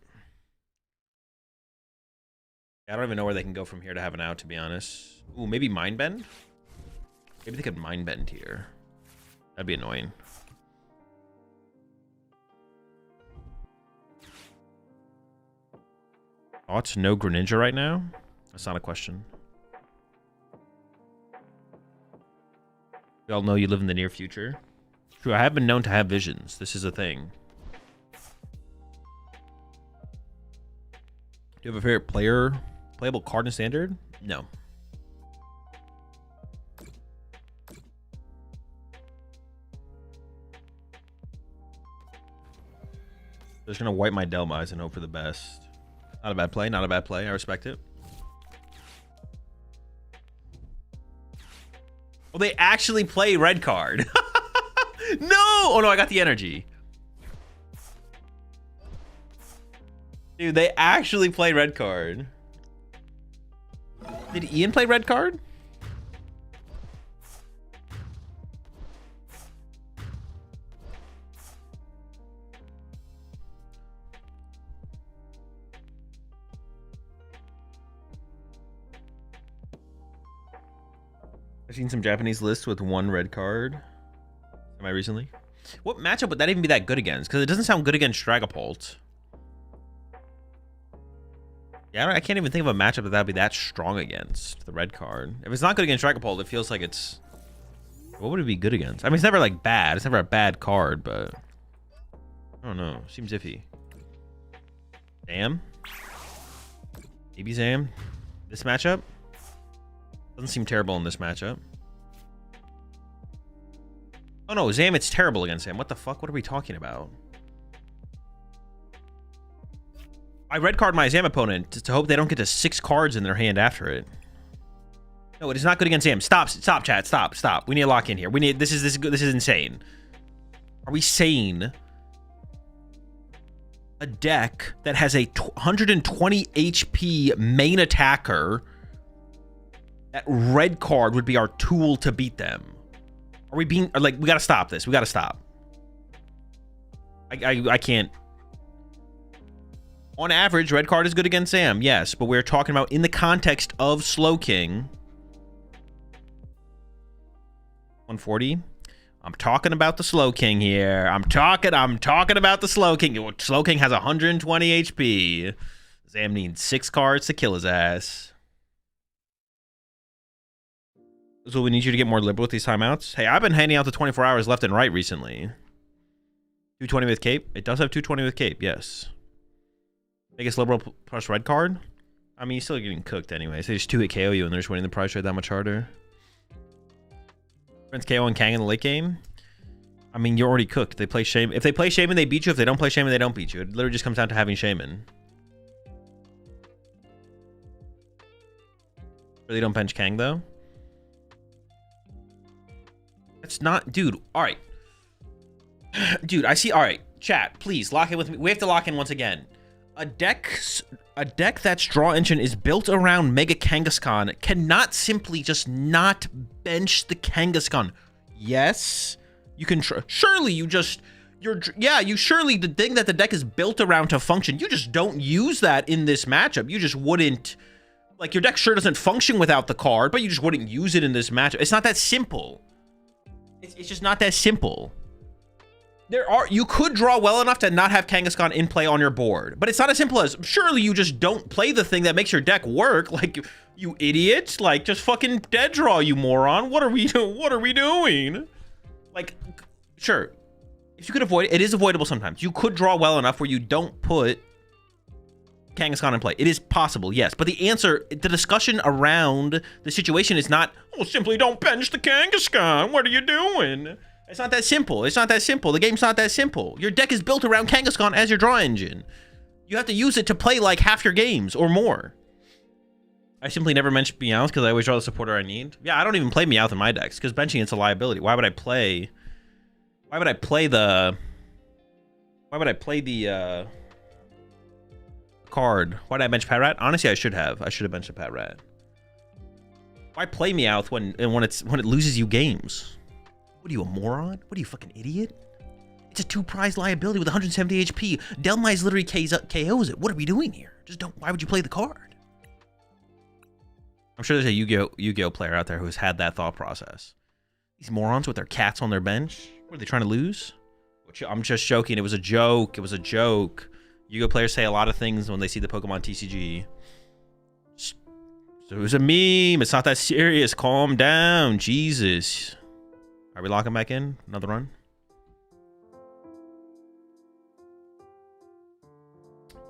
I don't even know where they can go from here to have an out, to be honest. Ooh, maybe Mind Bend? Maybe they could Mind Bend here. That'd be annoying. Thoughts? No Greninja right now? That's not a question. We all know you live in the near future. True, I have been known to have visions. This is a thing. Do you have a favorite playable card in Standard? No. Just gonna wipe my Delmise and hope for the best. Not a bad play, not a bad play. I respect it. Well, they actually play red card. No! Oh no, I got the energy. Dude, they actually play red card. Did Ian play red card? I've seen some Japanese lists with 1 red card. Am I recently? What matchup would that even be that good against? Because it doesn't sound good against Dragapult. Yeah, I can't even think of a matchup that would be that strong against the red card. If it's not good against Dragapult, it feels like it's... What would it be good against? I mean, it's never like bad. It's never a bad card, but... I don't know. Seems iffy. Zam? Maybe Zam? This matchup? Doesn't seem terrible in this matchup. Oh no, Zam, it's terrible against Zam. What the fuck? What are we talking about? I red card my Zam opponent to hope they don't get to 6 cards in their hand after it. No, it is not good against Zam. Stop, chat, stop. We need to lock in here. We need this is insane. Are we sane? A deck that has a 120 HP main attacker, that red card would be our tool to beat them. Are we being like, we gotta stop this. We gotta stop. I can't. On average, red card is good against Zam, yes, but we're talking about in the context of Slowking. 140. I'm talking about the Slowking here. I'm talking about the Slowking. Slowking has 120 HP. Zam needs 6 cards to kill his ass. So we need you to get more liberal with these timeouts. Hey, I've been handing out the 24 hours left and right recently. 220 with cape. It does have 220 with cape, yes. Biggest liberal plus red card. I mean, you're still getting cooked anyway. So they just 2-hit KO you and they're just winning the prize trade that much harder. Prince KO and Kang in the late game. I mean, you're already cooked. They play Shaman. If they play Shaman, they beat you. If they don't play Shaman, they don't beat you. It literally just comes down to having Shaman. Really don't bench Kang though. It's not, dude. All right, dude. I see. All right, chat. Please lock in with me. We have to lock in once again. A deck that's draw engine is built around Mega Kangaskhan cannot simply just not bench the Kangaskhan. Yes, you can. Surely you just. You surely the thing that the deck is built around to function, you just don't use that in this matchup. You just wouldn't, like, your deck sure doesn't function without the card, but you just wouldn't use it in this matchup. It's not that simple. It's just not that simple. You could draw well enough to not have Kangaskhan in play on your board, but it's not as simple as, surely you just don't play the thing that makes your deck work. Like, you idiot. Like, just fucking dead draw, you moron. What are we doing? Like, sure. If you could avoid it, it is avoidable sometimes. You could draw well enough where you don't put Kangaskhan in play. It is possible, yes. But the answer, the discussion around the situation is not, oh, simply don't bench the Kangaskhan. What are you doing? It's not that simple. It's not that simple. The game's not that simple. Your deck is built around Kangaskhan as your draw engine. You have to use it to play like half your games or more. I simply never bench Meowth because I always draw the supporter I need. Yeah, I don't even play Meowth in my decks because benching it's a liability. Why would I play the card? Why did I bench Pat Rat? Honestly, I should have. I should have benched a Pat Rat. Why play Meowth when it loses you games? What are you, a moron? What are you, fucking idiot? It's a 2-prize liability with 170 HP. Delmise literally KOs it. What are we doing here? Just don't. Why would you play the card? I'm sure there's a Yu-Gi-Oh player out there who has had that thought process. These morons with their cats on their bench. What, are they trying to lose? I'm just joking. It was a joke. It was a joke. Yu-Gi-Oh players say a lot of things when they see the PokemonTCG. So it was a meme. It's not that serious. Calm down. Jesus. Are we locking back in? Another run?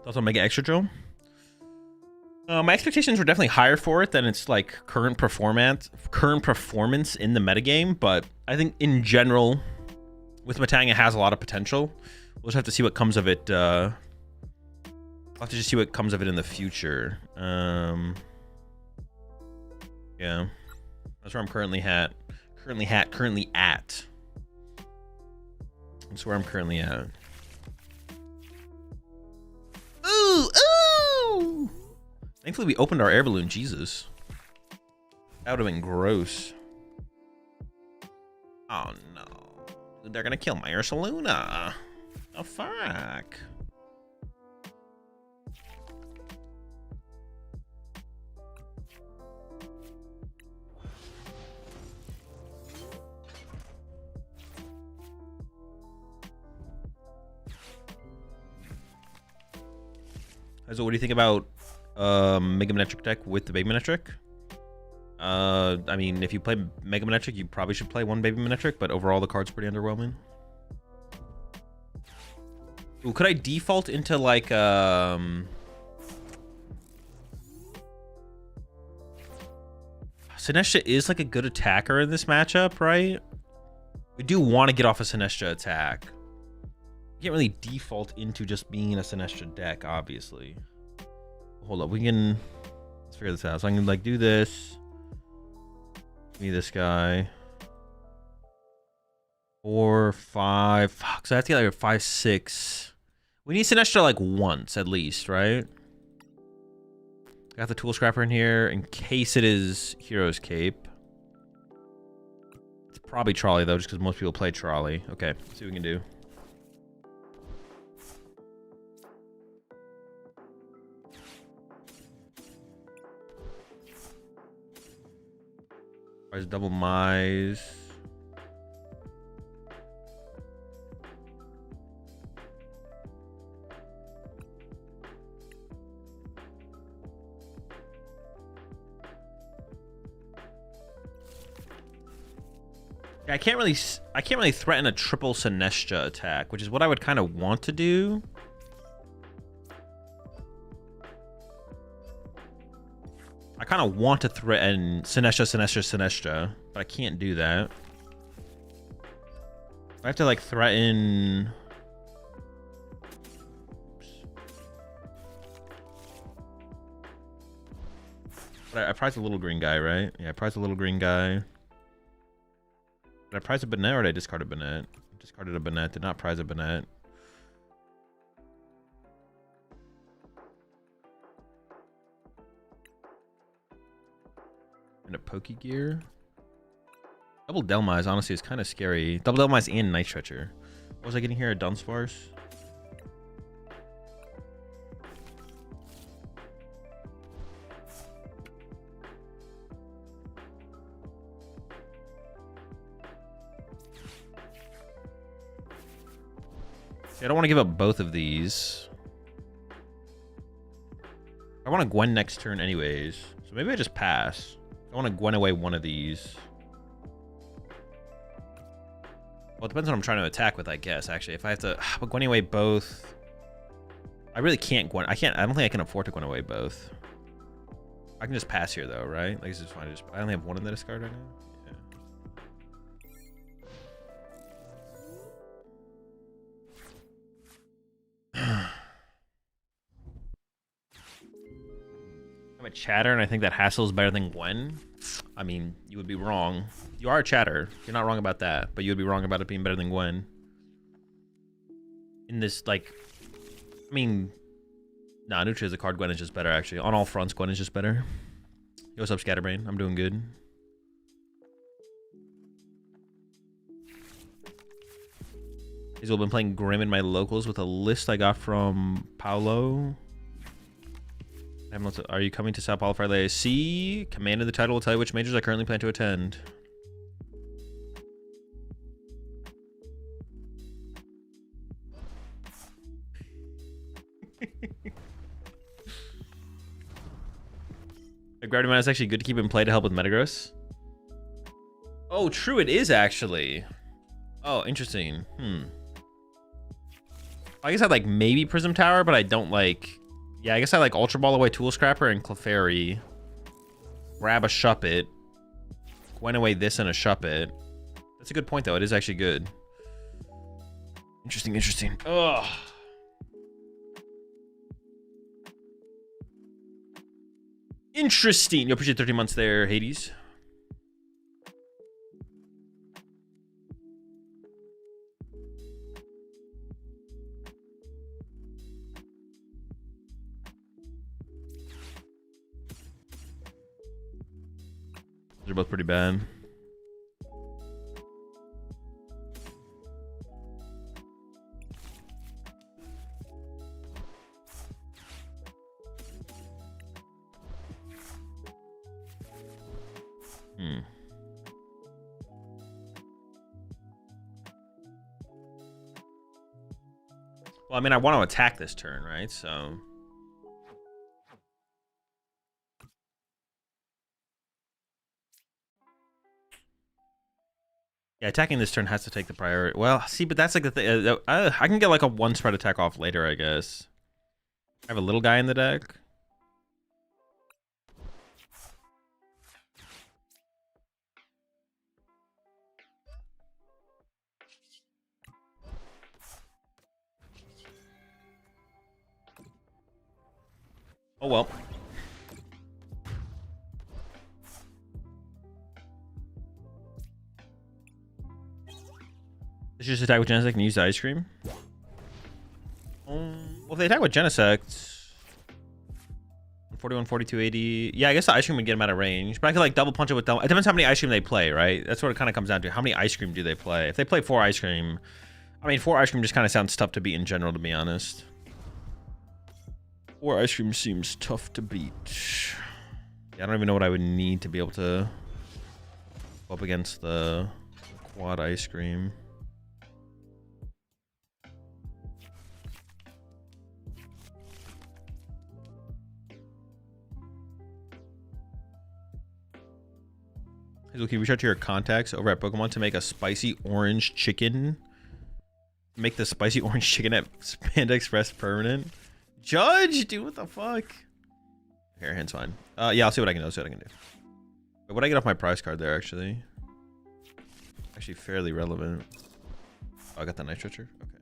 Thoughts on Mega Extra Drill? My expectations were definitely higher for it than its like current performance in the metagame, but I think in general, with Matang, it has a lot of potential. We'll just have to see what comes of it. We'll have to just see what comes of it in the future. Yeah, that's where I'm currently at. That's where I'm currently at. Ooh, ooh! Thankfully, we opened our air balloon. Jesus. That would have been gross. Oh, no. They're gonna kill my Ursaluna. Oh, fuck. So what do you think about Mega Manetric deck with the Baby Manetric? I mean, if you play Mega Manetric, you probably should play one Baby Manetric, but overall the card's pretty underwhelming. Ooh, could I default into like Sinestro is like a good attacker in this matchup, right? We do want to get off a Sinestro attack. You can't really default into just being a Sinestro deck, obviously. Hold up, let's figure this out. So I can like do this. Give me this guy. 4, 5. Fuck, so I have to get like a 5, 6. We need Sinestro like once at least, right? Got the Tool Scrapper in here in case it is Hero's Cape. It's probably Trolley though, just because most people play Trolley. Okay, let's see what we can do. There's double Mize. I can't really threaten a triple Sinestro attack, which is what I would kind of want to do. I kind of want to threaten Sinestro, but I can't do that. I have to like threaten. Oops. But I prized a little green guy, right? Yeah, I prized a little green guy. Did I prize a Banette or did I discard a Banette? Discarded a Banette, did not prize a Banette. And a Pokegear. Double Delmise, honestly, is kind of scary. Double Delmise and Night Stretcher. What was I getting here? A Dunsparce? I don't want to give up both of these. I want to Gwen next turn anyways. So maybe I just pass. I want to Gwen away one of these. Well, it depends on what I'm trying to attack with, I guess, actually. If I have to Gwen away both. I really can't Gwen. I don't think I can afford to Gwen away both. I can just pass here though, right? Like, it's just fine. I only have one in the discard right now. I'm a chatter, and I think that Hassel is better than Gwen. I mean, you would be wrong. You are a chatter. You're not wrong about that, but you would be wrong about it being better than Gwen. In this, like, I mean, nah, neutral is a card. Gwen is just better, actually. On all fronts, Gwen is just better. Yo, what's up, Scatterbrain? I'm doing good. I've been playing Grim in my locals with a list I got from Paolo. Are you coming to Sao Paulo for LAC? Command of the title will tell you which majors I currently plan to attend. A Gravity Mine is actually good to keep in play to help with Metagross. Oh, true, it is actually. Oh, interesting. I guess I like maybe Prism Tower, but I don't like... Yeah, I guess I like Ultra Ball away Tool Scrapper and Clefairy. Grab a Shuppet. Gwen away this and a Shuppet. That's a good point, though. It is actually good. Interesting, interesting. Ugh. Interesting. You appreciate 30 months there, Hades. They're both pretty bad. Well, I mean, I want to attack this turn, right? So... Yeah, attacking this turn has to take the priority. Well, see, but that's like the thing. I can get like a one spread attack off later, I guess. I have a little guy in the deck. Oh, well. Let's just attack with Genesect and use the Ice Cream. Well, if they attack with Genesect... 41, 42, 80... Yeah, I guess the Ice Cream would get them out of range. But I could, like, double punch it with... It depends how many Ice Cream they play, right? That's what it kind of comes down to. How many Ice Cream do they play? If they play 4 Ice Cream... I mean, 4 Ice Cream just kind of sounds tough to beat in general, to be honest. 4 Ice Cream seems tough to beat. Yeah, I don't even know what I would need to be able to... go up against the quad Ice Cream. Can you reach out to your contacts over at Pokemon to make a spicy orange chicken? Make the spicy orange chicken at Panda Express permanent? Judge, dude, what the fuck? Here, hand's fine. Yeah, I'll see what I can do. I'll see what I can do. But what I get off my prize card there, actually? Actually, fairly relevant. Oh, I got the Night Stretcher? Okay.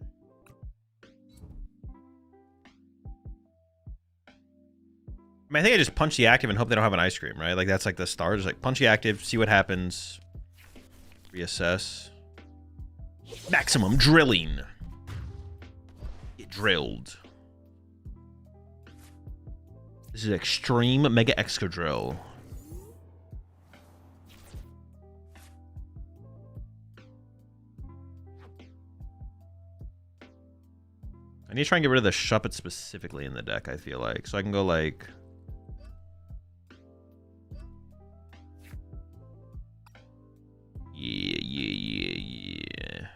I mean, I think I just punch the active and hope they don't have an ice cream, right? Like, that's like the start. Just like punch the active, see what happens. Reassess. Maximum drilling. It drilled. This is extreme mega extra drill. I need to try and get rid of the Shuppet specifically in the deck, I feel like. So I can go like... Yeah.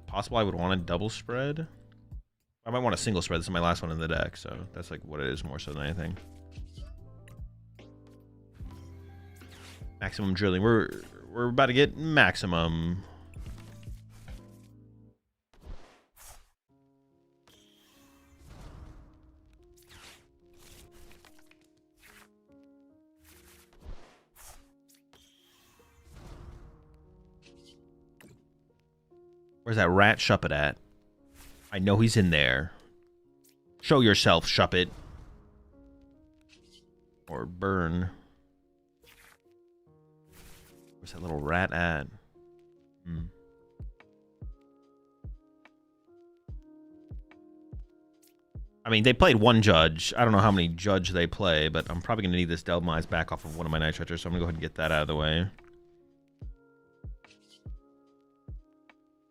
Possible I would want a double spread. I might want a single spread. This is my last one in the deck, so that's like what it is more so than anything. Maximum drilling. We're about to get maximum. Where's that rat Shuppet at? I know he's in there. Show yourself, Shuppet. Or burn. Where's that little rat at? I mean, they played one judge. I don't know how many judge they play, but I'm probably going to need this Delmise back off of one of my Night Stretchers, so I'm going to go ahead and get that out of the way.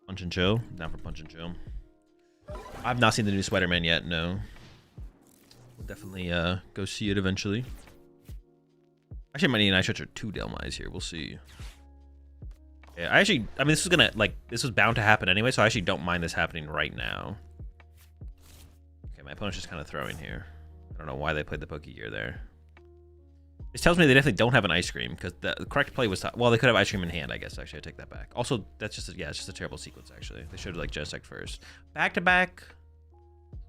Punch and chill? Not for punch and chill. I've not seen the new Spider-Man yet, no. We'll definitely go see it eventually. Actually, I might need an Night Stretcher 2 Delmise here. We'll see. Yeah, I mean, this was gonna, like, this was bound to happen anyway, so I actually don't mind this happening right now. Okay, my opponent's just kind of throwing here. I don't know why they played the Pokegear there. This tells me they definitely don't have an ice cream, because the correct play was... Well, they could have ice cream in hand, I guess. Actually, I take that back. Also, that's just... Yeah, it's just a terrible sequence, actually. They should have, like, Genesect first. Back-to-back...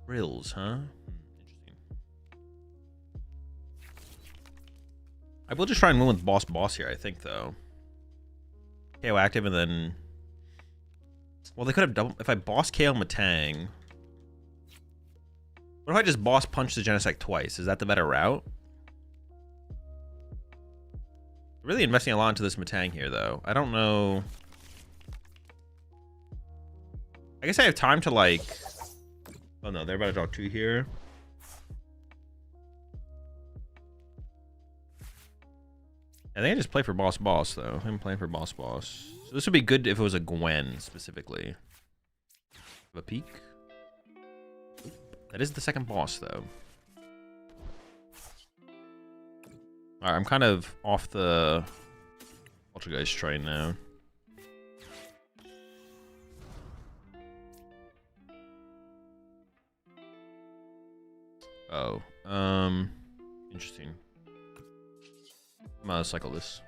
Rills, huh? Interesting. I will just try and win with Boss here, I think, though. KO active, and then... Well, they could have double... If I Boss KO Matang... What if I just Boss Punch the Genesect twice? Is that the better route? Really investing a lot into this Matang here, though. I don't know. I guess I have time to, like... Oh, no. They're about to draw 2 here. I think I just play for Boss, though. I'm playing for Boss. So this would be good if it was a Gwen, specifically. Have a peek. Oop. That is the second boss, though. Alright, I'm kind of off the Poltergeist train now. Oh, interesting. I'm gonna cycle this.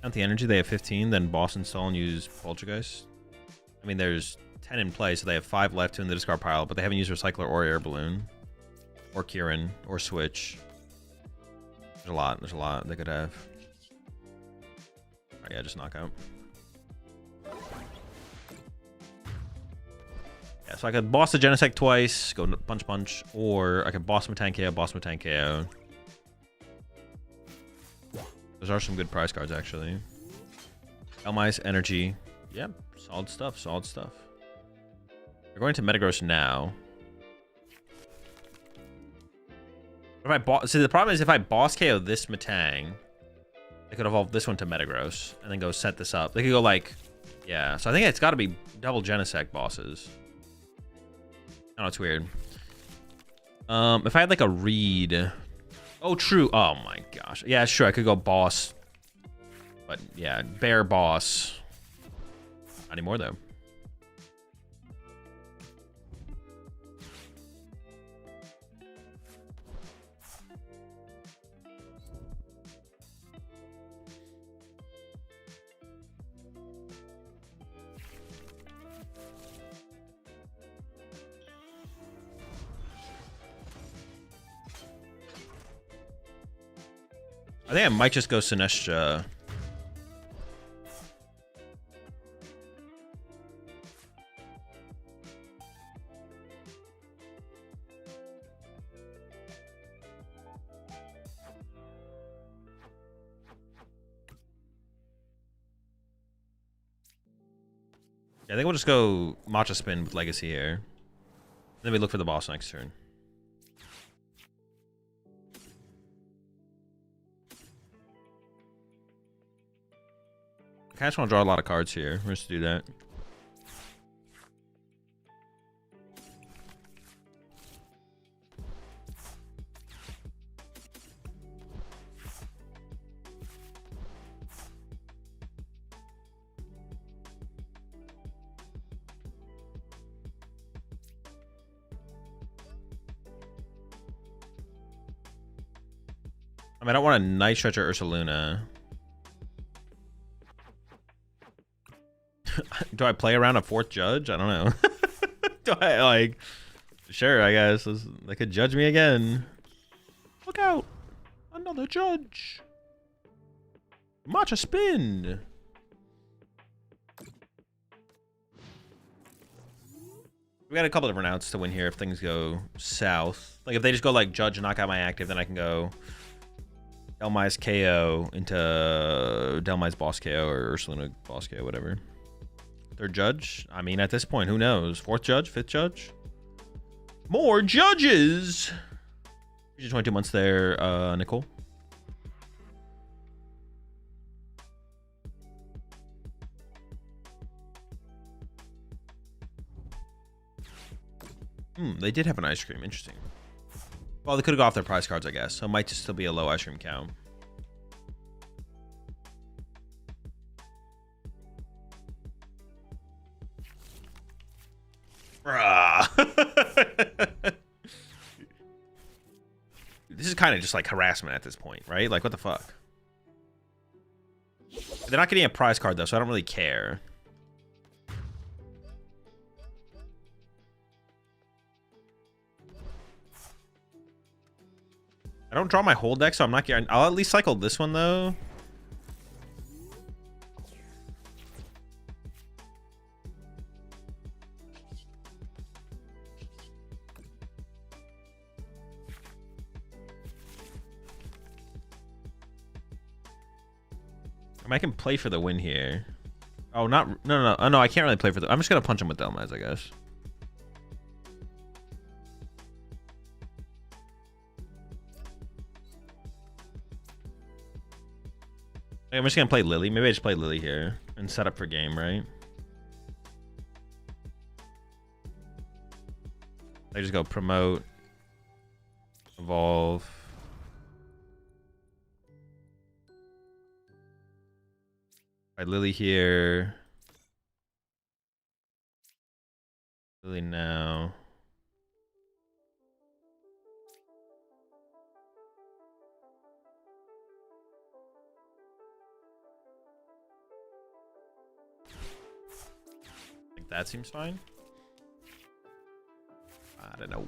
Count the energy, they have 15, then boss install and use Poltergeist. I mean, there's 10 in play, so they have 5 left to in the discard pile, but they haven't used Recycler or Air Balloon. Or Kieran, or Switch. There's a lot they could have. Alright, yeah, just knockout. Yeah, so I could boss the Genesect twice, go punch, or I could boss Matang KO, Those are some good prize cards, actually. Elmise, Energy. Yep, solid stuff, We're going to Metagross now. If I see, the problem is if I boss KO this Matang, they could evolve this one to Metagross and then go set this up. They could go like, yeah. So I think it's got to be double Genesect bosses. I know, it's weird. If I had like a read... Oh, true. Oh my gosh. Yeah, sure. I could go boss. But yeah, bear boss. Not anymore, though. I think I might just go Sinestro. Yeah, I think we'll just go Matcha Spin with Legacy here. Then we look for the boss next turn. I just want to draw a lot of cards here. We're just do that. I mean, I don't want a Night Stretcher Ursaluna. Do I play around a 4th judge? I don't know. Do I, like... Sure, I guess. They could judge me again. Look out! Another judge! Matcha Spin! We got a couple different outs to win here if things go south. Like, if they just go, like, judge and knock out my active, then I can go... Delmai's KO into Delmai's boss KO or Ursaluna boss KO, whatever. 3rd judge? I mean, at this point, who knows? 4th judge? 5th judge? More judges! 22 months there, Nicole. They did have an ice cream. Interesting. Well, they could have got off their prize cards, I guess. So it might just still be a low ice cream count. This is kind of just like harassment at this point, right? Like, what the fuck? They're not getting a prize card, though, so I don't really care. I don't draw my whole deck, so I'm not getting... I'll at least cycle this one, though. I mean, I can play for the win here. Oh, not... No. Oh, no, I can't really play for the... I'm just going to punch him with Delmai's, I guess. I'm just gonna play Lily. Maybe I just play Lily here and set up for game, right? I just go promote, evolve. Play Lily here. Lily now. That seems fine. I don't know.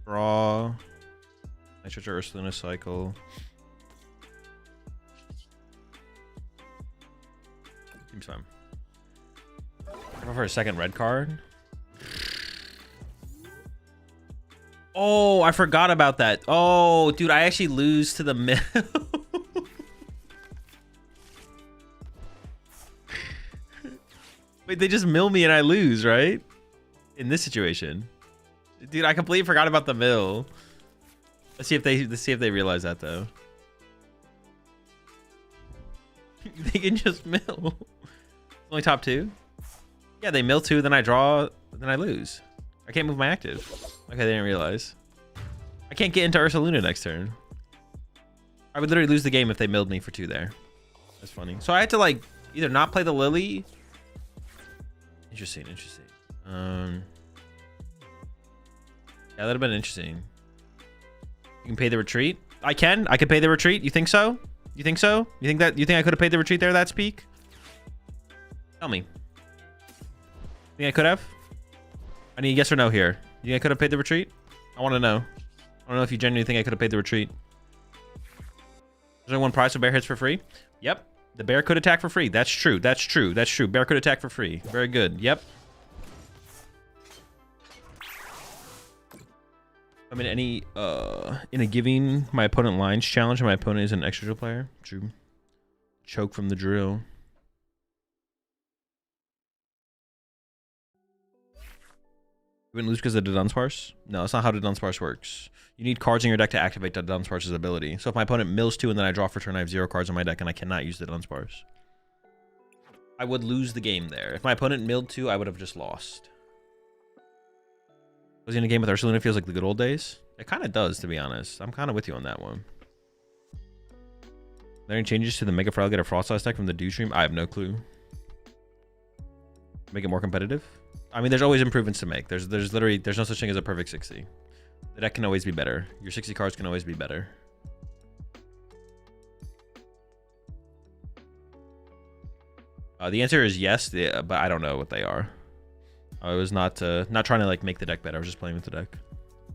Draw. Nitrate Ursaluna cycle. Seems fine. For a second red card. Oh, I forgot about that. Oh, dude, I actually lose to the mill. Wait, they just mill me and I lose, right? In this situation. Dude, I completely forgot about the mill. Let's see if they realize that though. They can just mill. Only top 2? Yeah, they mill 2, then I draw, then I lose. I can't move my active. Okay, they didn't realize. I can't get into Ursaluna next turn. I would literally lose the game if they milled me for 2 there. That's funny. So I had to like either not play the Lily. Interesting. Yeah, that'd have been interesting. You can pay the retreat. I can pay the retreat. You think so? You think I could have paid the retreat there? That's peak. Tell me. Think I could have? I need a yes or no here. You think I could have paid the retreat? I want to know. I don't know if you genuinely think I could have paid the retreat. There's only one prize, so bear hits for free. Yep. The bear could attack for free. That's true. That's true. That's true. Bear could attack for free. Very good. Yep. I mean, in a giving my opponent lines challenge, and my opponent is an extra drill player. True. Choke from the drill. You wouldn't lose because of the Dunsparce? No, that's not how the Dunsparce works. You need cards in your deck to activate the Dunsparce's ability. So if my opponent mills 2 and then I draw for turn, I have 0 cards in my deck and I cannot use the Dunsparce. I would lose the game there. If my opponent milled 2, I would have just lost. Was he in a game with Ursaluna feels like the good old days? It kind of does, to be honest. I'm kind of with you on that one. Are there any changes to the Mega Frog or Frost Ice deck from the Dew Stream? I have no clue. Make it more competitive? I mean, there's always improvements to make. There's no such thing as a perfect 60. The deck can always be better. Your 60 cards can always be better. The answer is yes, but I don't know what they are. I was not trying to like make the deck better. I was just playing with the deck.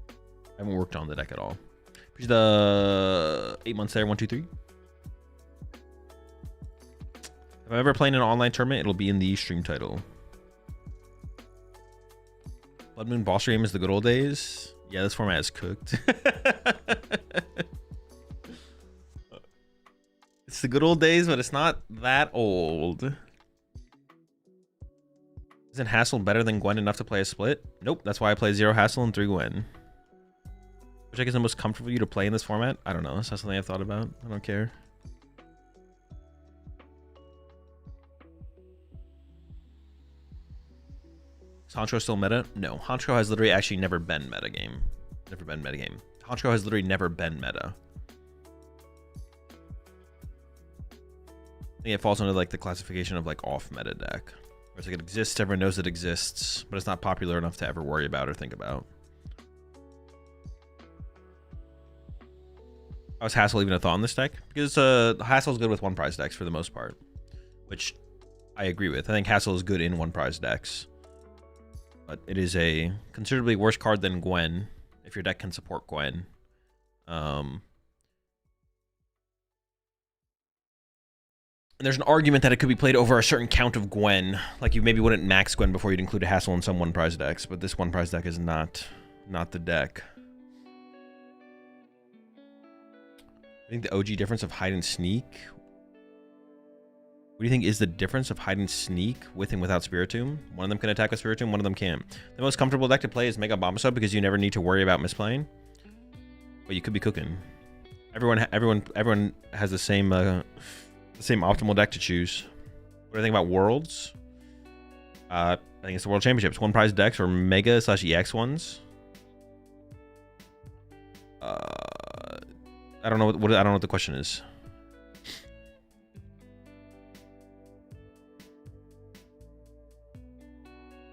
I haven't worked on the deck at all. Appreciate the 8 months there. 1, 2, 3. If I'm ever playing an online tournament, it'll be in the stream title. Blood Moon boss game is the good old days. Yeah, this format is cooked. It's the good old days, but it's not that old. Isn't Hassel better than Gwen enough to play a split? Nope, that's why I play 0 Hassel and 3 Gwen. Which deck is the most comfortable for you to play in this format? I don't know. That's not something I've thought about. I don't care. Is Honchkrow still meta? No. Honchkrow has literally actually never been meta game. Never been meta game. Honchkrow has literally never been meta. I think it falls under like the classification of like off meta deck. Where it's like it exists, everyone knows it exists, but it's not popular enough to ever worry about or think about. How is Hassel even a thought in this deck? Because Hassel's good with one prize decks for the most part. Which I agree with. I think Hassel is good in one prize decks. But it is a considerably worse card than Gwen, if your deck can support Gwen. And there's an argument that it could be played over a certain count of Gwen. Like you maybe wouldn't max Gwen before you'd include a Hassel in some one prize decks, but this one prize deck is not the deck. I think the OG difference of hide and sneak. What do you think is the difference of hide and sneak with and without Spiritomb? One of them can attack with Spiritomb, one of them can't. The most comfortable deck to play is Mega Bombasub because you never need to worry about misplaying. But you could be cooking. Everyone has the same optimal deck to choose. What do you think about Worlds? I think it's the World Championships. One prize decks or Mega / EX ones. I don't know what I don't know what the question is.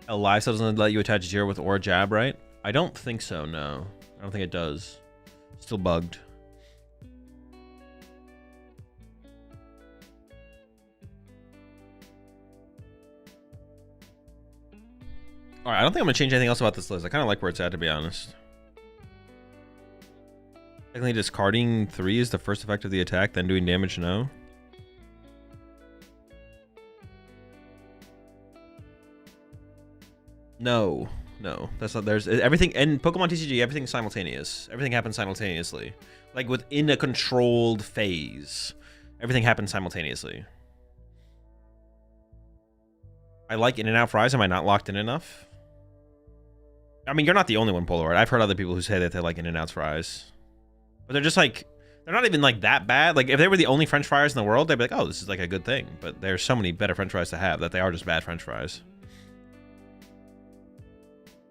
A live set doesn't let you attach 0 with Aura Jab, right? I don't think so, no. I don't think it does. Still bugged. Alright, I don't think I'm going to change anything else about this list. I kind of like where it's at, to be honest. Technically, discarding 3 is the first effect of the attack, then doing damage, no. No, that's not. There's everything in PokemonTCG. Everything's simultaneous. Everything happens simultaneously, like within a controlled phase. Everything happens simultaneously. I like in and out fries. Am I not locked in enough? I mean, you're not the only one, Polaroid. I've heard other people who say that they like in and out fries, but they're just like they're not even like that bad. Like if they were the only French fries in the world, they'd be like, oh, this is like a good thing. But there's so many better French fries to have that they are just bad French fries.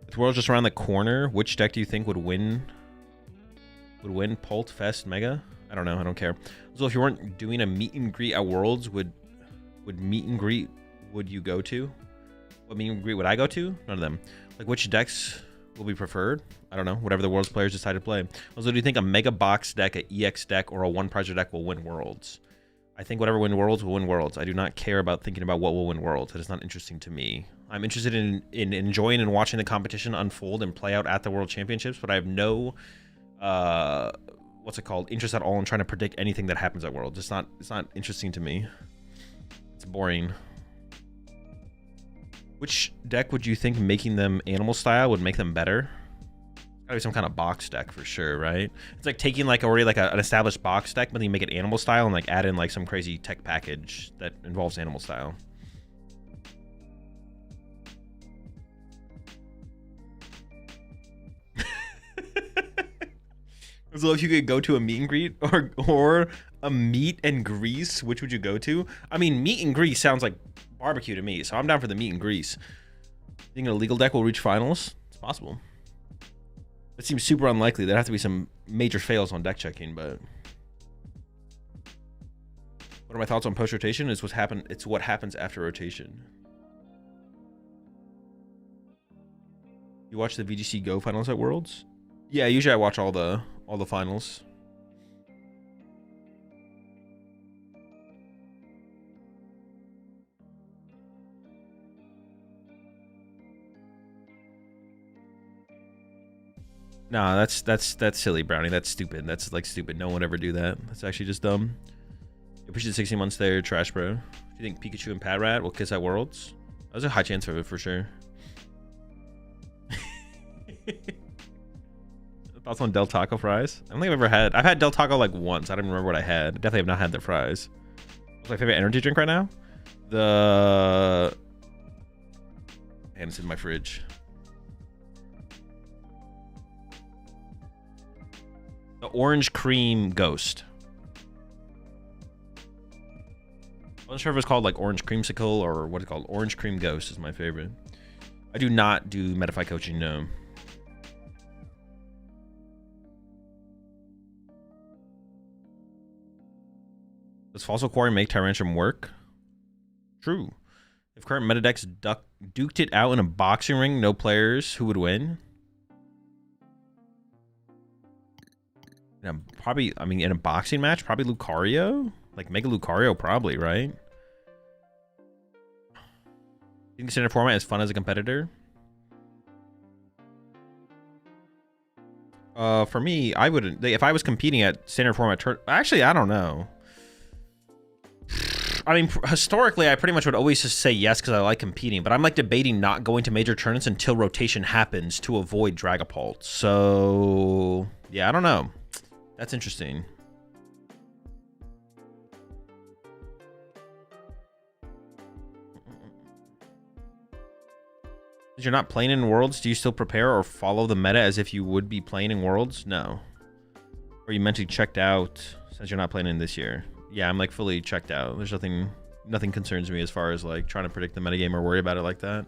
With Worlds just around the corner, which deck do you think would win? Pult, Fest, Mega? I don't know. I don't care. So if you weren't doing a meet and greet at Worlds, would meet and greet would you go to? What meet and greet would I go to? None of them. Like which decks will be preferred? I don't know. Whatever the Worlds players decide to play. Also, do you think a Mega Box deck, an EX deck, or a one prizer deck will win Worlds? I think whatever win Worlds will win Worlds. I do not care about thinking about what will win Worlds. It is not interesting to me. I'm interested in enjoying and watching the competition unfold and play out at the World Championships, but I have no what's it called, interest at all in trying to predict anything that happens at Worlds. It's not interesting to me. It's boring. Which deck would you think making them animal style would make them better? Gotta be some kind of box deck for sure, right? It's like taking like already like an established box deck, but then you make it animal style and like add in like some crazy tech package that involves animal style. So if you could go to a meet and greet or a meet and grease, which would you go to? I mean, meet and grease sounds like barbecue to me, so I'm down for the meet and grease. Think an illegal deck will reach finals? It's possible. It seems super unlikely. There'd have to be some major fails on deck checking, but what are my thoughts on post rotation? It's what happens after rotation. You watch the VGC Go finals at Worlds? Yeah, usually I watch all the finals. Nah, that's silly, Brownie. That's stupid. That's like stupid. No one would ever do that. That's actually just dumb. You appreciate 16 months there, trash bro. Do you think Pikachu and Patrat will kiss at Worlds? That was a high chance of it for sure. Thoughts on Del Taco fries? I don't think I've had Del Taco like once. I don't remember what I had. Definitely have not had their fries. What's my favorite energy drink right now? And it's in my fridge. The orange cream ghost. I'm not sure if it's called like orange creamsicle or what it's called. Orange cream ghost is my favorite. I do not do Medify coaching, no. Does Fossil Quarry make Tyrantrum work? True. If current meta decks duked it out in a boxing ring, no players, who would win? Probably, I mean, in a boxing match, probably Lucario? Like, Mega Lucario, probably, right? You think standard format is fun as a competitor? For me, I wouldn't. If I was competing at standard format, actually, I don't know. I mean, historically, I pretty much would always just say yes because I like competing, but I'm like debating not going to major tournaments until rotation happens to avoid Dragapult. So, yeah, I don't know. That's interesting. If you're not playing in Worlds, do you still prepare or follow the meta as if you would be playing in Worlds? No. Or you mentally checked out since you're not playing in this year? Yeah, I'm like fully checked out. There's nothing concerns me as far as like trying to predict the metagame or worry about it like that.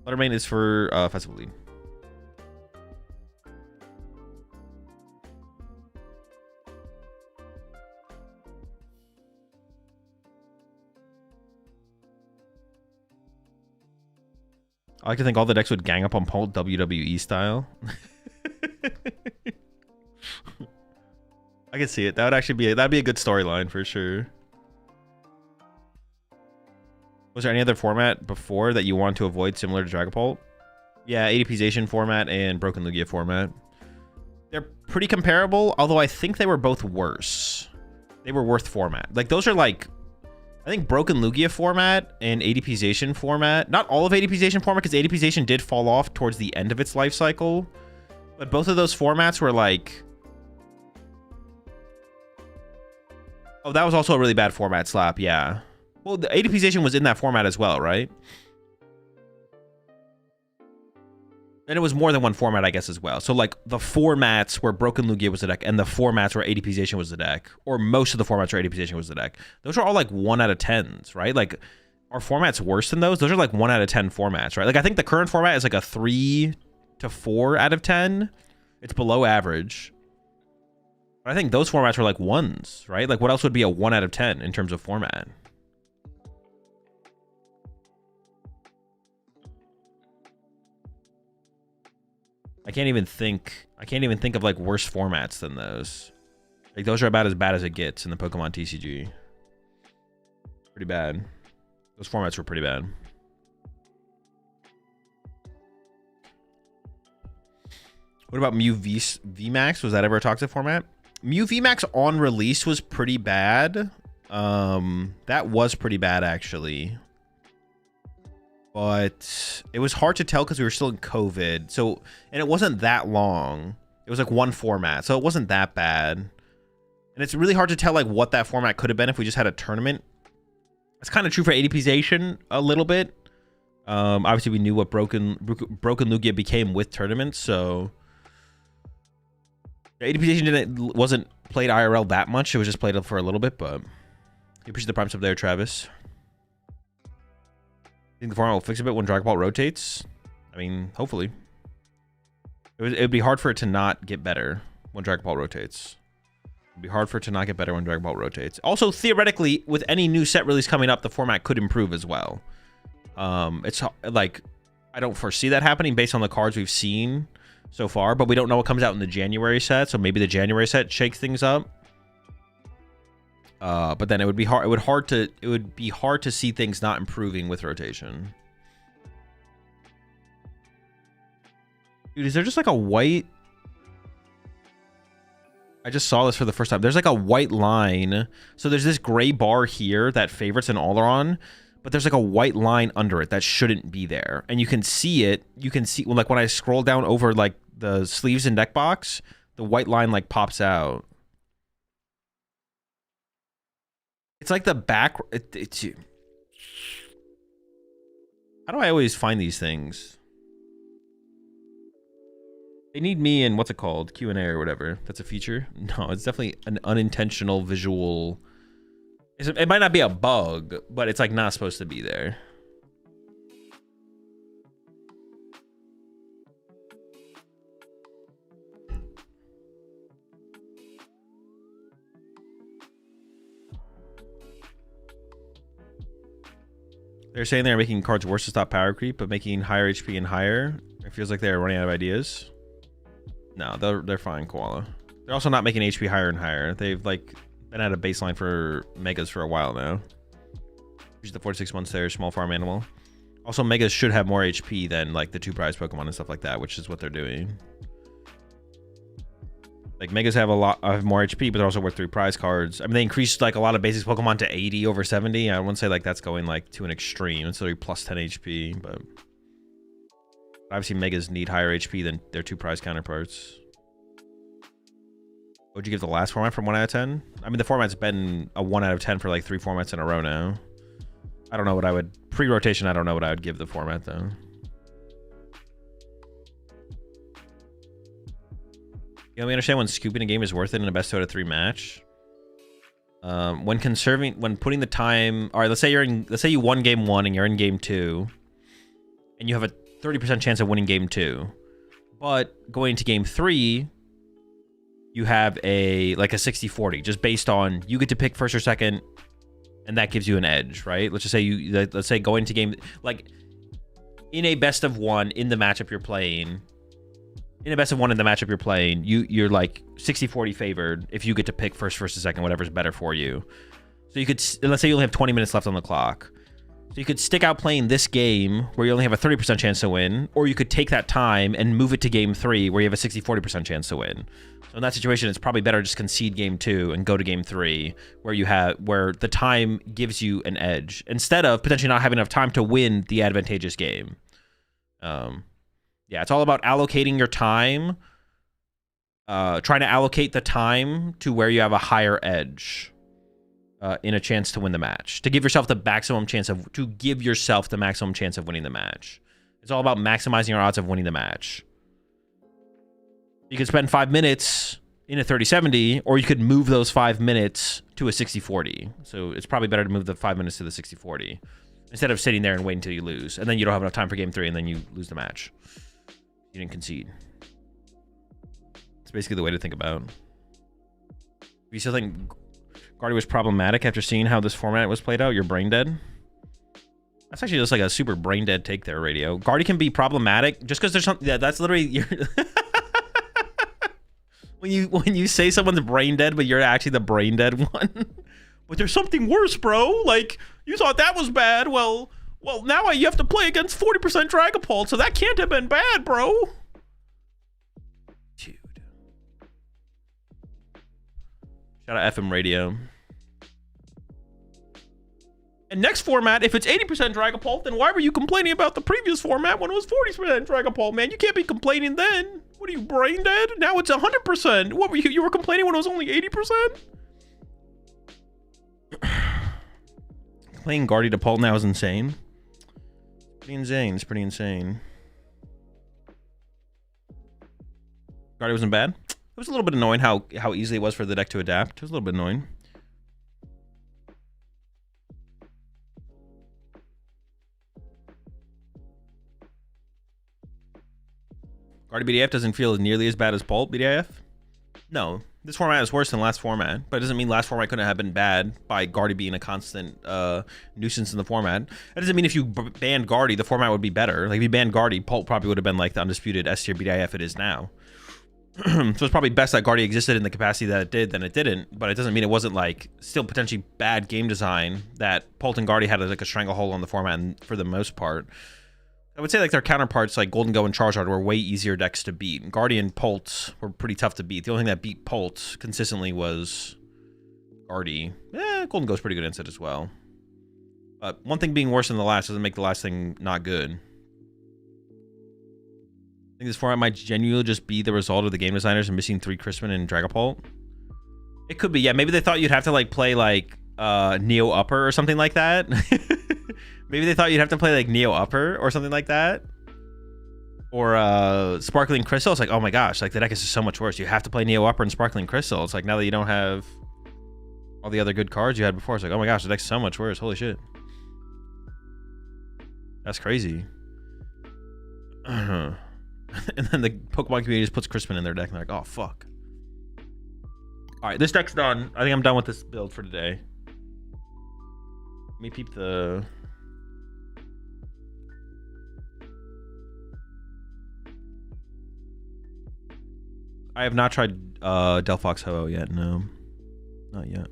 Lettermain is for Festival League. I like to think all the decks would gang up on Paul WWE style. I can see it. That would actually that'd be a good storyline for sure. Was there any other format before that you want to avoid similar to Dragapult? Yeah, ADPization format and Broken Lugia format. They're pretty comparable, although I think they were both worse. They were worth format. Like those are like, I think Broken Lugia format and ADPization format. Not all of ADPization format, because ADPization did fall off towards the end of its life cycle. But both of those formats were like... Oh, that was also a really bad format slap, yeah. Well, the ADPization was in that format as well, right? And it was more than one format, I guess, as well. So, like, the formats where Broken Lugia was the deck and the formats where ADPization was the deck, or most of the formats where ADPization was the deck, those are all, like, 1 out of 10s, right? Like, are formats worse than those? Those are, like, 1 out of 10 formats, right? Like, I think the current format is, like, a 3 to 4 out of 10. It's below average. But I think those formats were, like, 1s, right? Like, what else would be a 1 out of 10 in terms of format? I can't even think of like worse formats than those. Like those are about as bad as it gets in the Pokemon TCG. Pretty bad. Those formats were pretty bad. What about Mew VMAX? Was that ever a toxic format? Mew VMAX on release was pretty bad. That was pretty bad, actually. But it was hard to tell because we were still in COVID. So, and it wasn't that long. It was like one format, so it wasn't that bad. And it's really hard to tell like what that format could have been if we just had a tournament. It's kind of true for ADPization a little bit. Obviously, we knew what Broken Lugia became with tournaments, so ADPization wasn't played IRL that much. It was just played for a little bit, but you appreciate the prime sub there, Travis. Think the format will fix a bit when Dragon Ball rotates? I mean, hopefully. It would be hard for it to not get better when Dragon Ball rotates. It'd be hard for it to not get better when Dragon Ball rotates. Also, theoretically, with any new set release coming up, the format could improve as well. It's like, I don't foresee that happening based on the cards we've seen so far, but we don't know what comes out in the January set, so maybe the January set shakes things up. But then it would be hard. It would be hard to see things not improving with rotation. Dude, is there just like a white? I just saw this for the first time. There's like a white line. So there's this gray bar here that favorites an Oleron, but there's like a white line under it that shouldn't be there. And you can see it. You can see, well, like when I scroll down over like the sleeves and deck box, the white line like pops out. It's like the back. How do I always find these things? They need me in, what's it called? Q&A or whatever. That's a feature? No, it's definitely an unintentional visual. It might not be a bug, but it's like not supposed to be there. They're saying they're making cards worse to stop power creep, but making higher HP and higher. It feels like they're running out of ideas. No, they're fine, Koala. They're also not making HP higher and higher. They've like been at a baseline for megas for a while now. Use the 46 months there, small farm animal. Also, megas should have more HP than like the 2 prize Pokemon and stuff like that, which is what they're doing. Like megas have more HP, but they're also worth 3 prize cards. I mean, they increased like a lot of basic Pokemon to 80 over 70. I wouldn't say like that's going like to an extreme. It's literally plus 10 HP, but obviously megas need higher HP than their 2 prize counterparts. What would you give the last format from 1 out of 10? I mean, the format's been a 1 out of 10 for like 3 formats in a row now. I don't know what I would pre-rotation. I don't know what I would give the format though. You know, we understand when scooping a game is worth it in a best out of 3 match. When putting the time, all right, let's say you won game 1 and you're in game 2, and you have a 30% chance of winning game 2, but going to game 3, you have like a 60-40, just based on you get to pick first or second, and that gives you an edge, right? Let's just say let's say going to game, like in a best of 1 in the matchup you're playing. In a best of 1 in the matchup you're playing, you're like 60-40 favored if you get to pick first versus second, whatever's better for you. So you could, let's say you only have 20 minutes left on the clock. So you could stick out playing this game where you only have a 30% chance to win, or you could take that time and move it to game 3 where you have a 60-40% chance to win. So in that situation, it's probably better to just concede game 2 and go to game 3 where the time gives you an edge instead of potentially not having enough time to win the advantageous game. Yeah, it's all about allocating your time, trying to allocate the time to where you have a higher edge in a chance to win the match, to give yourself the maximum chance of winning the match. It's all about maximizing your odds of winning the match. You could spend 5 minutes in a 30-70, or you could move those 5 minutes to a 60-40. So it's probably better to move the 5 minutes to the 60-40 instead of sitting there and waiting until you lose, and then you don't have enough time for game 3, and then you lose the match. You didn't concede. It's basically the way to think about. You still think Guardy was problematic after seeing how this format was played out? You're brain dead? That's actually just like a super brain dead take there, Radio. Guardy can be problematic just because there's something. Yeah, that's literally your when you say someone's brain dead, but you're actually the brain dead one. But there's something worse, bro. Like, you thought that was bad. Well, now you have to play against 40% Dragapult, so that can't have been bad, bro. Shout out FM radio. And next format, if it's 80% Dragapult, then why were you complaining about the previous format when it was 40% Dragapult, man? You can't be complaining then. What are you, brain dead? Now it's 100%. What were you? You were complaining when it was only 80%? Playing Guardy to Pult now is insane. Pretty insane. It's pretty insane. Guardy wasn't bad. It was a little bit annoying how easy it was for the deck to adapt. It was a little bit annoying. Guardy BDF doesn't feel nearly as bad as Pult BDF. No, this format is worse than last format, but it doesn't mean last format couldn't have been bad by Guardy being a constant nuisance in the format. That doesn't mean if you banned Guardy, the format would be better. Like if you banned Guardy, Pult probably would have been like the undisputed S tier BDF it is now. So it's probably best that Guardy existed in the capacity that it did than it didn't, but it doesn't mean it wasn't like still potentially bad game design that Pult and Guardy had like a stranglehold on the format for the most part. I would say like their counterparts like Golden Go and Charizard were way easier decks to beat. Guardy and Pult were pretty tough to beat. The only thing that beat Pult consistently was Guardy. Golden Go's pretty good instead as well. But one thing being worse than the last doesn't make the last thing not good. I think this format might genuinely just be the result of the game designers missing 3 Crispin and Dragapult. It could be, yeah. Maybe they thought you'd have to like play like Neo Upper or something like that. Maybe they thought you'd have to play like Neo Upper or something like that. Or Sparkling Crystal. It's like, oh my gosh, like the deck is just so much worse. You have to play Neo Upper and Sparkling Crystal. It's like now that you don't have all the other good cards you had before, it's like, oh my gosh, the deck's so much worse. Holy shit. That's crazy. And then the Pokemon community just puts Crispin in their deck and they're like, oh fuck. Alright, this deck's done. I think I'm done with this build for today. Let me peep the... I have not tried Delphox Ho-Oh yet, no. Not yet.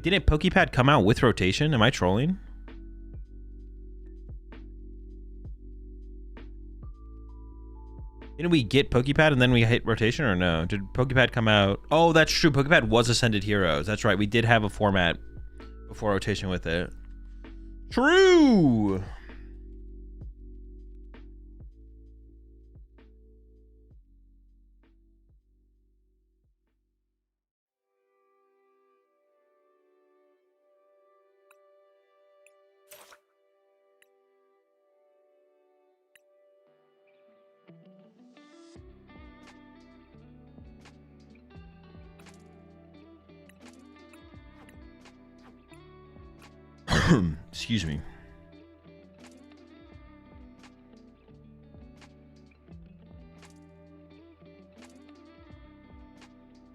Didn't PokePad come out with rotation? Am I trolling? Didn't we get PokePad and then we hit rotation or no? Did PokePad come out? Oh, that's true. PokePad was Ascended Heroes. That's right. We did have a format before rotation with it. True. Excuse me.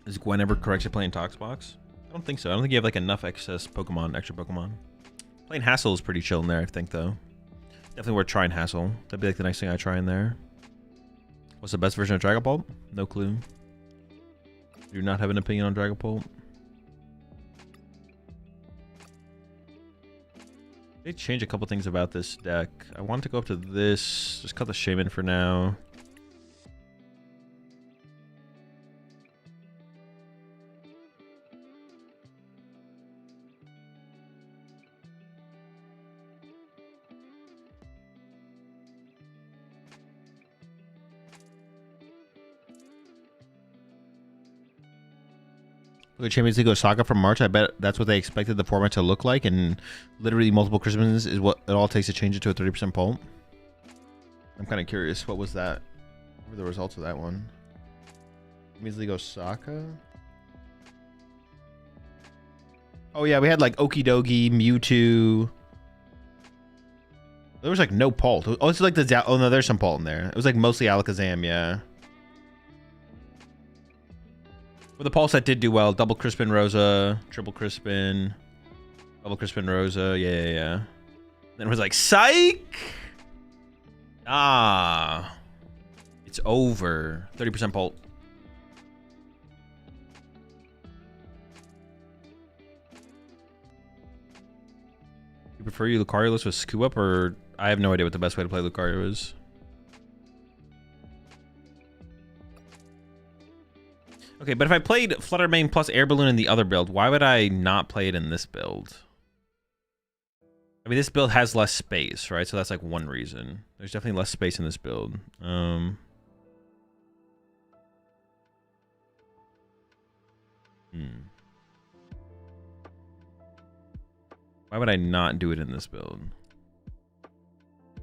Is Gwen ever corrected playing Toxbox? I don't think so. I don't think you have like enough excess Pokemon, extra Pokemon. Playing Hassel is pretty chill in there, I think though. Definitely worth trying Hassel. That'd be like the next thing I try in there. What's the best version of Dragapult? No clue. Do not have an opinion on Dragapult. They changed a couple things about this deck. I want to go up to this. Just cut the Shaman for now. Look at Champions League Osaka from March. I bet that's what they expected the format to look like, and literally multiple Christmases is what it all takes to change it to a 30% Pult. I'm kind of curious. What was that? What were the results of that one? Champions League Osaka? Oh yeah, we had like Okidogi, Mewtwo. There was like no Pult. Oh, it's like the... Oh no, there's some Pult in there. It was like mostly Alakazam, yeah. But the Pulse that did do well. Double Crispin Rosa, triple Crispin, double Crispin Rosa. Yeah. Then it was like, psych! Ah. It's over 30% bolt. You prefer you Lucario list with Scoop Up, or I have no idea what the best way to play Lucario is. Okay, but if I played Flutter Mane plus Air Balloon in the other build, why would I not play it in this build? I mean, this build has less space, right? So that's like one reason. There's definitely less space in this build. Why would I not do it in this build?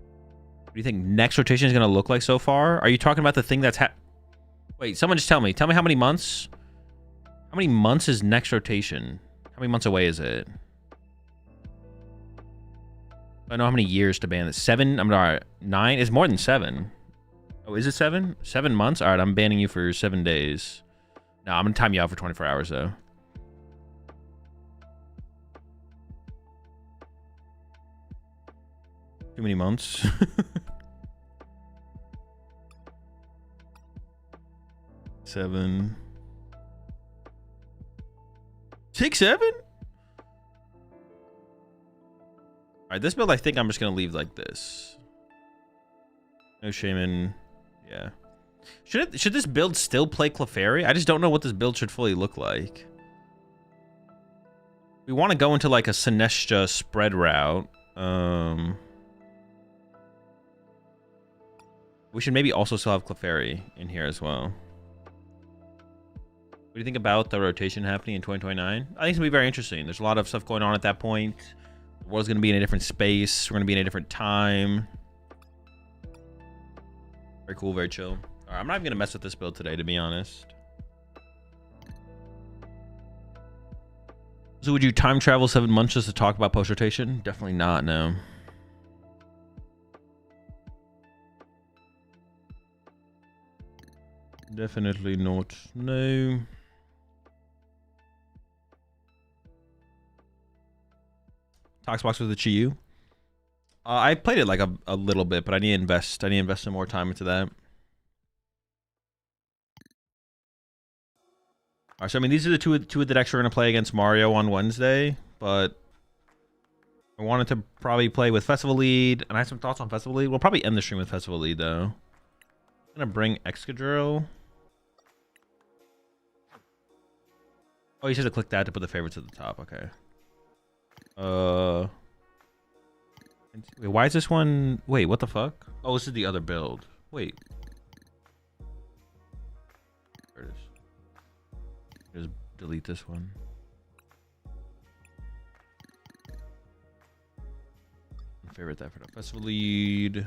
What do you think next rotation is going to look like so far? Are you talking about the thing that's Wait, someone just tell me. Tell me how many months? How many months is next rotation? How many months away is it? I know how many years to ban this. 7? I'm sorry, 9? It's more than 7. Oh, is it 7? 7 months? All right, I'm banning you for 7 days. No, I'm going to time you out for 24 hours, though. Too many months. 7. 6, 7? All right, this build I think I'm just gonna leave like this. No Shaman. Yeah. Should this build still play Clefairy? I just don't know what this build should fully look like. We want to go into like a Sinestro spread route. We should maybe also still have Clefairy in here as well. What do you think about the rotation happening in 2029? I think it's going to be very interesting. There's a lot of stuff going on at that point. The world's going to be in a different space. We're going to be in a different time. Very cool, very chill. All right, I'm not even going to mess with this build today, to be honest. So would you time travel 7 months just to talk about post-rotation? Definitely not, no. Definitely not, no. Toxbox with the Chi-Yu. I played it like a little bit, but I need to invest. I need to invest some more time into that. All right, so I mean, these are the two of the decks we're gonna play against Mario on Wednesday, but I wanted to probably play with Festival Lead, and I have some thoughts on Festival Lead. We'll probably end the stream with Festival Lead though. I'm gonna bring Excadrill. Oh, you should have clicked that to put the favorites at the top. Okay. Wait, why is this one? Wait, what the fuck? Oh, this is the other build. Wait. There it is. Just delete this one. Favorite that for the Festival Lead.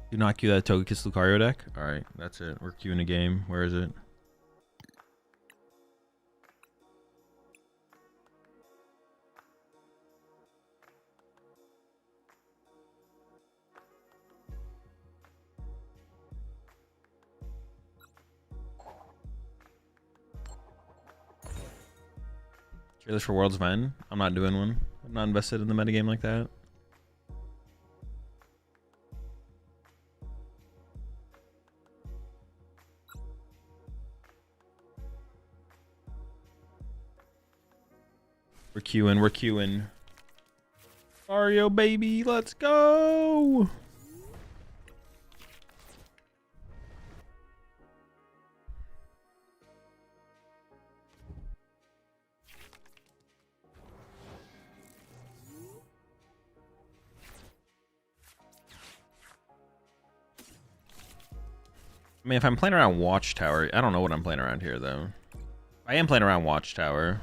Do not queue that Togekiss Lucario deck. Alright, that's it. We're queuing a game. Where is it? Trailers for World's End? I'm not doing one. I'm not invested in the metagame like that. We're queuing, we're queuing. Mario, baby, let's go! I mean, if I'm playing around Watchtower, I don't know what I'm playing around here, though. I am playing around Watchtower.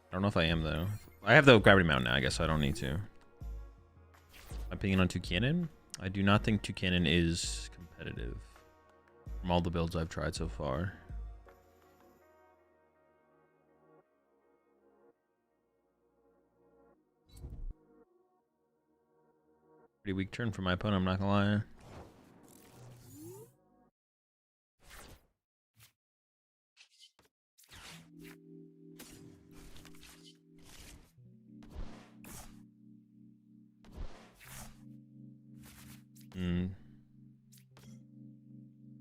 I don't know if I am, though. I have the Gravity Mount now, I guess, so I don't need to. My opinion on Toucannon? I do not think Toucannon is competitive from all the builds I've tried so far. Pretty weak turn for my opponent, I'm not gonna lie.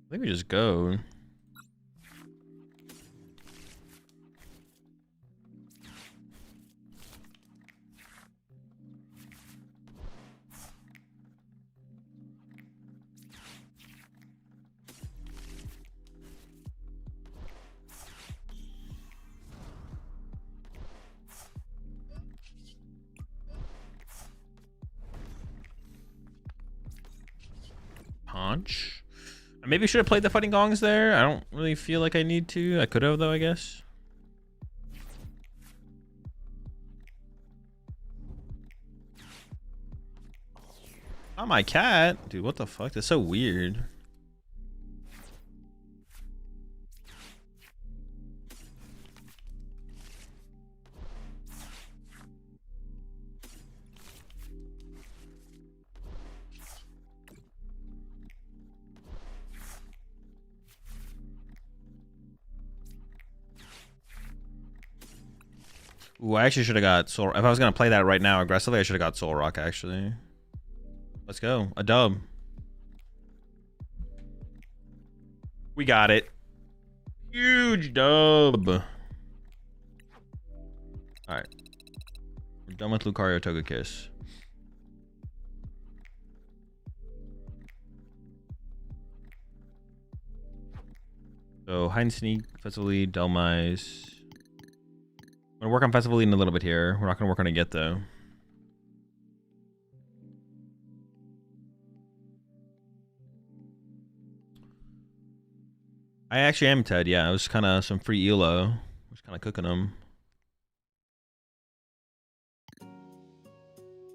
I think we just go. Punch. I maybe should have played the fighting gongs there. I don't really feel like I need to. I could have though, I guess. Not my cat. Dude, what the fuck? That's so weird. Ooh, I actually should have got Soul. If I was gonna play that right now aggressively, I should have got Soul Rock actually. Let's go. A dub. We got it. Huge dub. Alright. We're done with Lucario Togekiss. So hide and sneak, Festival Lead, Delmise. I'm gonna work on Festival Lead in a little bit here. We're not gonna work on a get though. I actually am Ted, yeah. It was kind of some free ELO. I was kind of cooking them.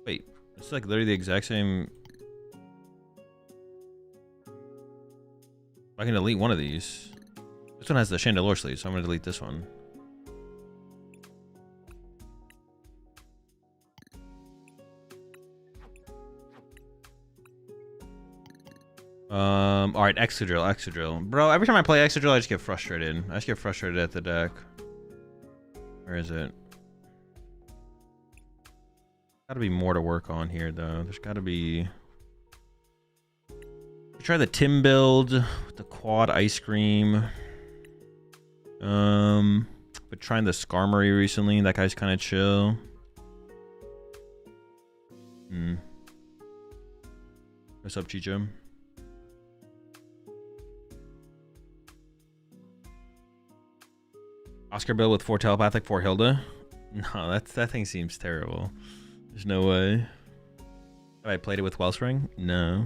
Wait, it's like literally the exact same. I can delete one of these. This one has the Chandelure sleeve, so I'm gonna delete this one. All right, Excadrill. Bro, every time I play Excadrill, I just get frustrated. I just get frustrated at the deck. Where is it? Gotta be more to work on here, though. There's gotta be. Try the Tim build with the quad ice cream. But trying the Skarmory recently. That guy's kind of chill. What's up, Chicho? Oscar build with 4 telepathic, 4 Hilda. No, that thing seems terrible. There's no way. Have I played it with Wellspring? No.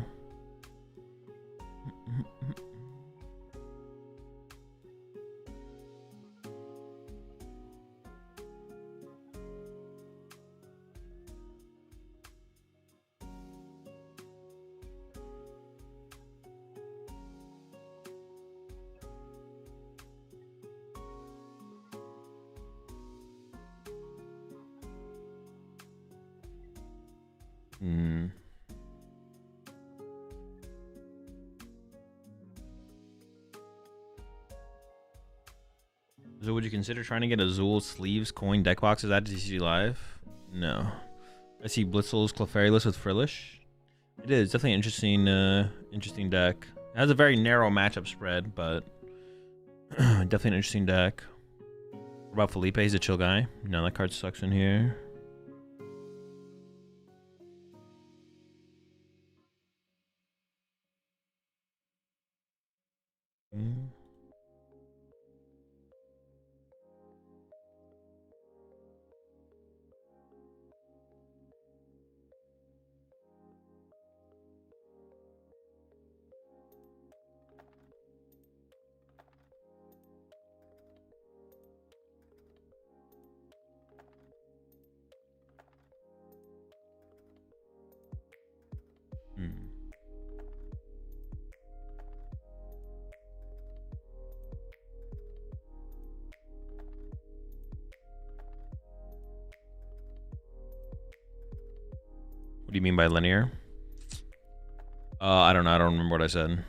So would you consider trying to get Azul sleeves coin deck boxes at TCG Live? No. I see Blitzel's Clefairy with Frillish. It is definitely an interesting, interesting deck. It has a very narrow matchup spread, but definitely an interesting deck. What about Felipe? He's a chill guy. No, that card sucks in here. What do you mean by linear? I don't know. I don't remember what I said. Did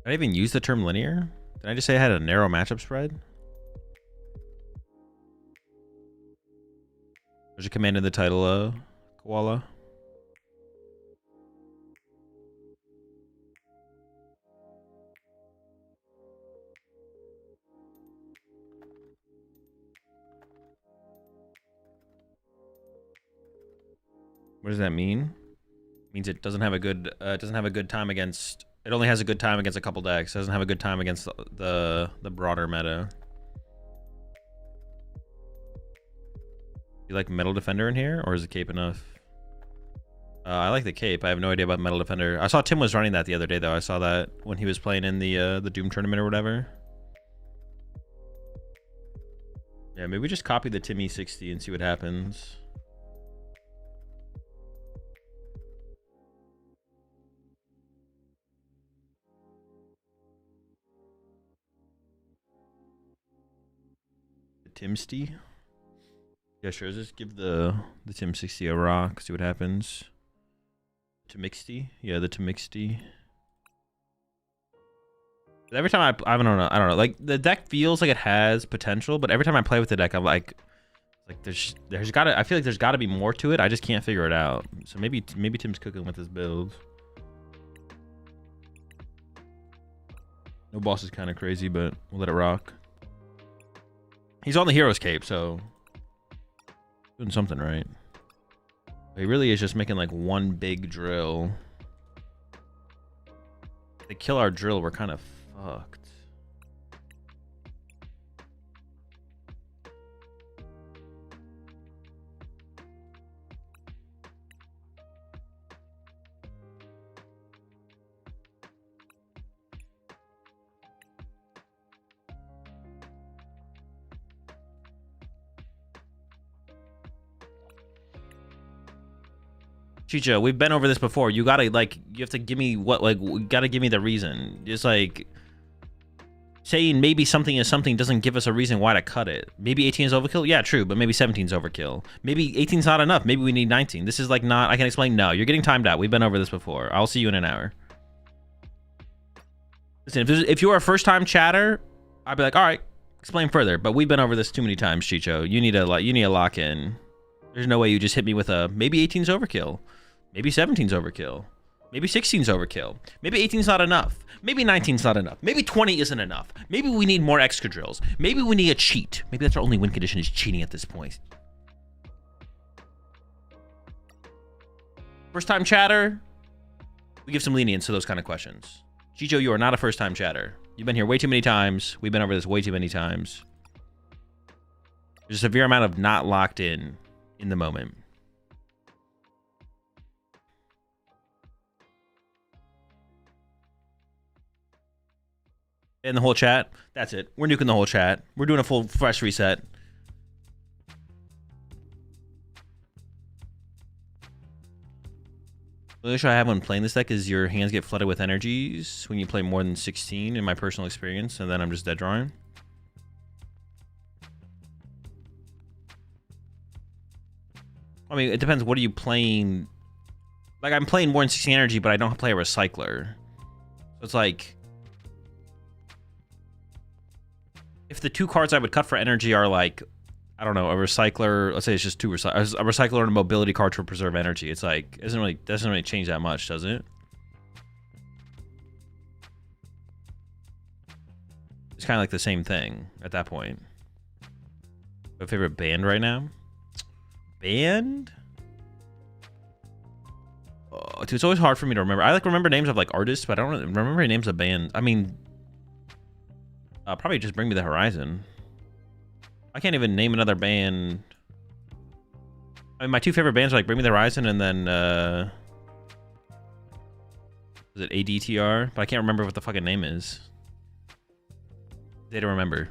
I even use the term linear? Did I just say I had a narrow matchup spread? There's a command in the title, Koala. What does that mean? It means it doesn't have a good time against. It only has a good time against a couple decks. It doesn't have a good time against the broader meta. You like Metal Defender in here, or is the cape enough? I like the cape. I have no idea about Metal Defender. I saw Tim was running that the other day, though. I saw that when he was playing in the Doom tournament or whatever. Yeah, maybe we just copy the Tim E60 and see what happens. The Timsty? Yeah, sure. Just give the Tim60 a rock, see what happens. Timixty? Yeah, the Timixty. Every time I don't know. Like, the deck feels like it has potential, but every time I play with the deck, I'm like there's gotta, I feel like there's gotta be more to it. I just can't figure it out. So maybe Tim's cooking with his build. No boss is kind of crazy, but we'll let it rock. He's on the hero's cape, so doing something right. He really is just making like one big drill. If they kill our drill, we're kind of fucked. Chicho, we've been over this before. You gotta, like, you have to give me what, like, you gotta give me the reason. Just like saying maybe something is something doesn't give us a reason why to cut it. Maybe 18 is overkill. Yeah, true, but maybe 17 is overkill. Maybe 18 is not enough. Maybe we need 19. This is like not, I can explain. No, you're getting timed out. We've been over this before. I'll see you in an hour. Listen, if you're a first time chatter, I'd be like, all right, explain further. But we've been over this too many times, Chicho. You need to lock in. There's no way you just hit me with a maybe 18 is overkill. Maybe 17's overkill. Maybe 16's overkill. Maybe 18's not enough. Maybe 19's not enough. Maybe 20 isn't enough. Maybe we need more extra drills. Maybe we need a cheat. Maybe that's our only win condition is cheating at this point. First time chatter, we give some lenience to those kind of questions. Chicho, you are not a first time chatter. You've been here way too many times. We've been over this way too many times. There's a severe amount of not locked in the moment. In the whole chat. That's it. We're nuking the whole chat. We're doing a full fresh reset. The issue I have when playing this deck is your hands get flooded with energies when you play more than 16 in my personal experience, and then I'm just dead drawing. I mean, it depends. What are you playing? Like, I'm playing more than 16 energy, but I don't play a recycler. So it's like, if the two cards I would cut for energy are like, I don't know, a recycler, let's say it's just a recycler and a mobility card to preserve energy. It's like, it doesn't really change that much, does it? It's kind of like the same thing at that point. My favorite band right now? Band? Oh, dude, it's always hard for me to remember. I like remember names of like artists, but I don't remember names of band. I mean, probably just Bring Me the Horizon. I can't even name another band. I mean, my two favorite bands are like Bring Me the Horizon and then is it ADTR? But I can't remember what the fucking name is. They don't remember.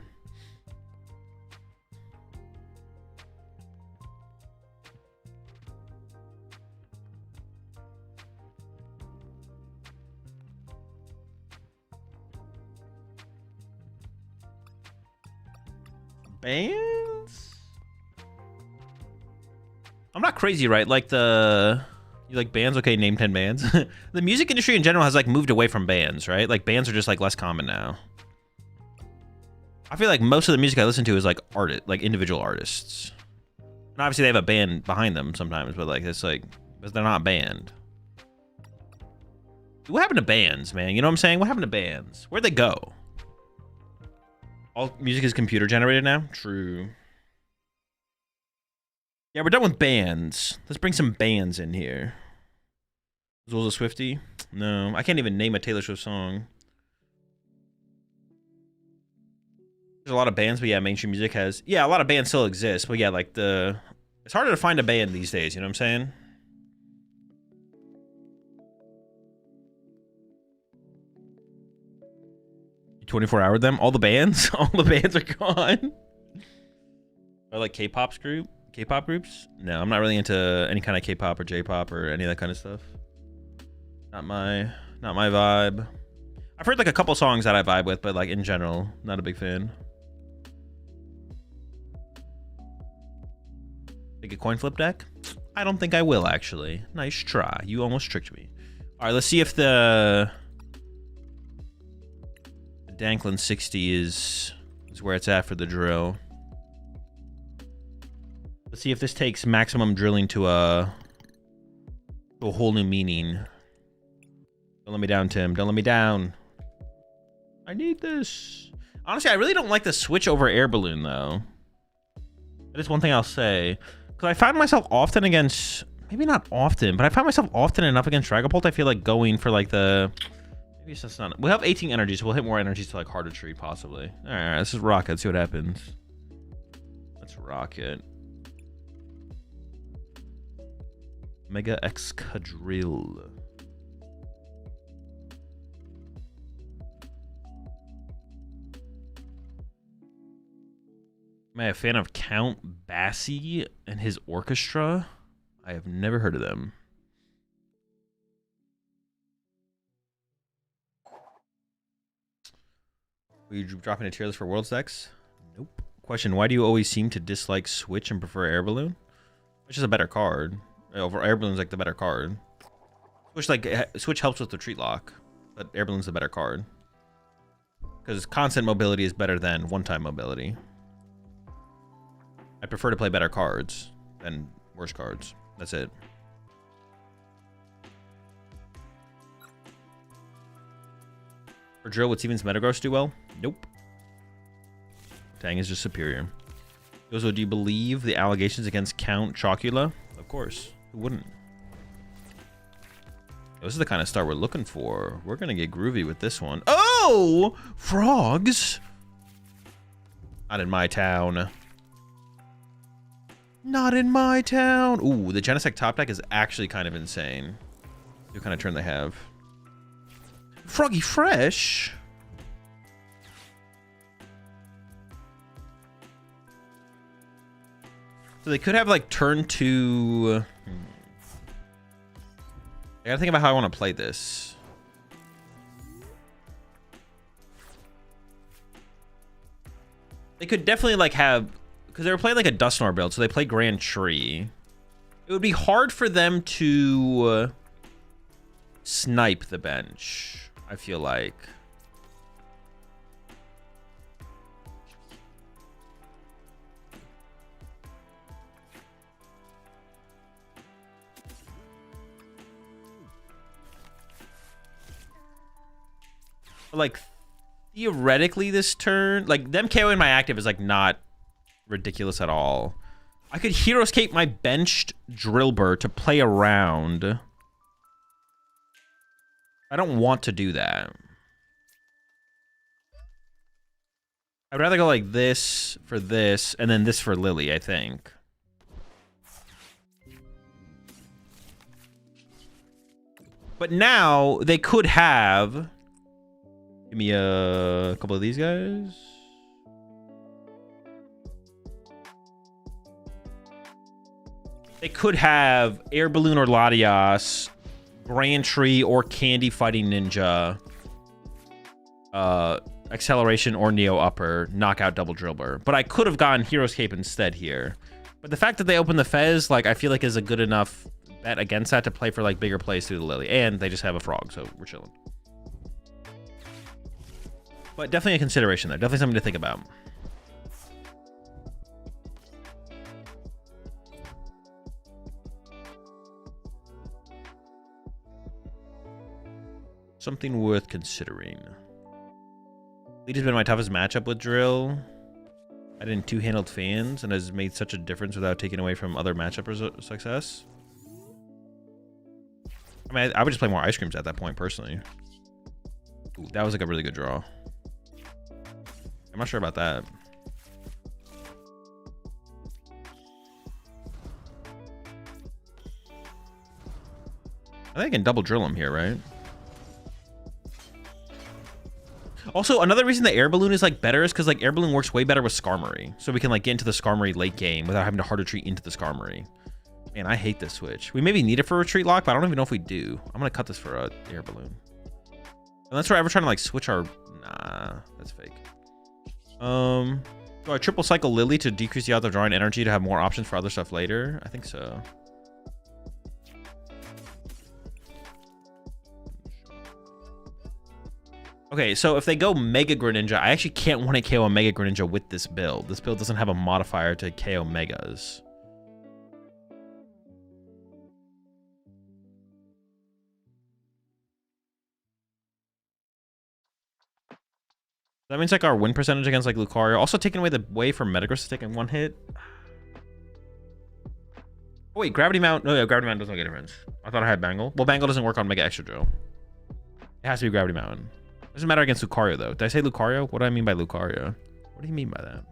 Bands? I'm not crazy, right? Like you like bands? Okay, name 10 bands. The music industry in general has like moved away from bands, right? Like bands are just like less common now. I feel like most of the music I listen to is like like individual artists. And obviously they have a band behind them sometimes, but like it's like, but they're not a band. What happened to bands, man? You know what I'm saying? What happened to bands? Where'd they go? All music is computer generated now? True. Yeah, we're done with bands. Let's bring some bands in here. Azul's a Swiftie? No, I can't even name a Taylor Swift song. There's a lot of bands, but yeah, mainstream music has... Yeah, a lot of bands still exist, but yeah, like the... It's harder to find a band these days, you know what I'm saying? You 24-hour them? All the bands? All the bands are gone? Or like K-pop groups? No, I'm not really into any kind of K-pop or J-pop or any of that kind of stuff. Not my vibe. I've heard like a couple songs that I vibe with, but like in general, not a big fan. Take a coin flip deck? I don't think I will, actually. Nice try. You almost tricked me. All right, let's see if the Danklin 60 is where it's at for the drill. Let's see if this takes maximum drilling to a whole new meaning. Don't let me down, Tim. Don't let me down. I need this. Honestly, I really don't like the switch over air balloon, though. That is one thing I'll say. Because I find myself often against... Maybe not often, but I find myself often enough against Dragapult. I feel like going for like the... Maybe it's just not... We'll have 18 energies. So we'll hit more energies to like harder tree, possibly. All right, let's just rock it. Let's see what happens. Let's rock it. Mega Excadrill. Am I a fan of Count Basie and his orchestra? I have never heard of them. Were you dropping a tier list for Worlds decks? Nope. Question, why do you always seem to dislike Switch and prefer Air Balloon? Which is a better card. Over Air Balloon's like the better card. Switch helps with the Retreat Lock, but Air Balloon's the better card. Because constant mobility is better than one-time mobility. I prefer to play better cards than worse cards. That's it. For drill, would Steven's Metagross do well? Nope. Tang is just superior. Yozo, do you believe the allegations against Count Chocula? Of course. Who wouldn't? This is the kind of start we're looking for. We're going to get groovy with this one. Oh! Frogs! Not in my town. Not in my town. Ooh, the Genesect top deck is actually kind of insane. What kind of turn they have? Froggy Fresh? So they could have like turn 2. I gotta think about how I want to play this. They could definitely like have... Because they were playing like a Dusknoir build, so they play Grand Tree. It would be hard for them to snipe the bench, I feel like. But like, theoretically this turn, like them KOing my active is like not ridiculous at all. I could Heroescape my benched Drillbur to play around. I don't want to do that. I'd rather go like this for this, and then this for Lily, I think. But now, they could have... Give me a couple of these guys. They could have Air Balloon or Latias, Grand Tree or Candy Fighting Ninja, Acceleration or Neo Upper, Knockout Double Drillbur. But I could have gotten Heroescape instead here. But the fact that they open the Fez, like, I feel like is a good enough bet against that to play for, like, bigger plays through the Lily. And they just have a Frog, so we're chilling. But definitely a consideration there. Definitely something to think about. Something worth considering. Lead has been my toughest matchup with Drill. add in two-handled fans and has made such a difference without taking away from other matchup success. I mean, I would just play more ice creams at that point, personally. Ooh, that was like a really good draw. I'm not sure about that. I think I can double drill him here, right? Also, another reason the air balloon is like better is because like air balloon works way better with Skarmory. So we can like get into the Skarmory late game without having to hard retreat into the Skarmory. Man, I hate this switch. We maybe need it for retreat lock, but I don't even know if we do. I'm gonna cut this for a air balloon. Unless we're ever trying to like switch our... Nah, that's fake. Do I triple cycle Lily to decrease the odds of drawing energy to have more options for other stuff later? I think so. Okay, so if they go Mega Greninja, I actually can't want to KO a Mega Greninja with this build. This build doesn't have a modifier to KO Megas. That means like our win percentage against like Lucario. Also taking away the way for Metagross to take in one hit. Oh wait, Gravity Mount. No, yeah, Gravity Mount doesn't make a difference. I thought I had Bangle. Well, Bangle doesn't work on Mega Extra Drill. It has to be Gravity Mountain. Doesn't matter against Lucario though. Did I say Lucario? What do I mean by Lucario? What do you mean by that?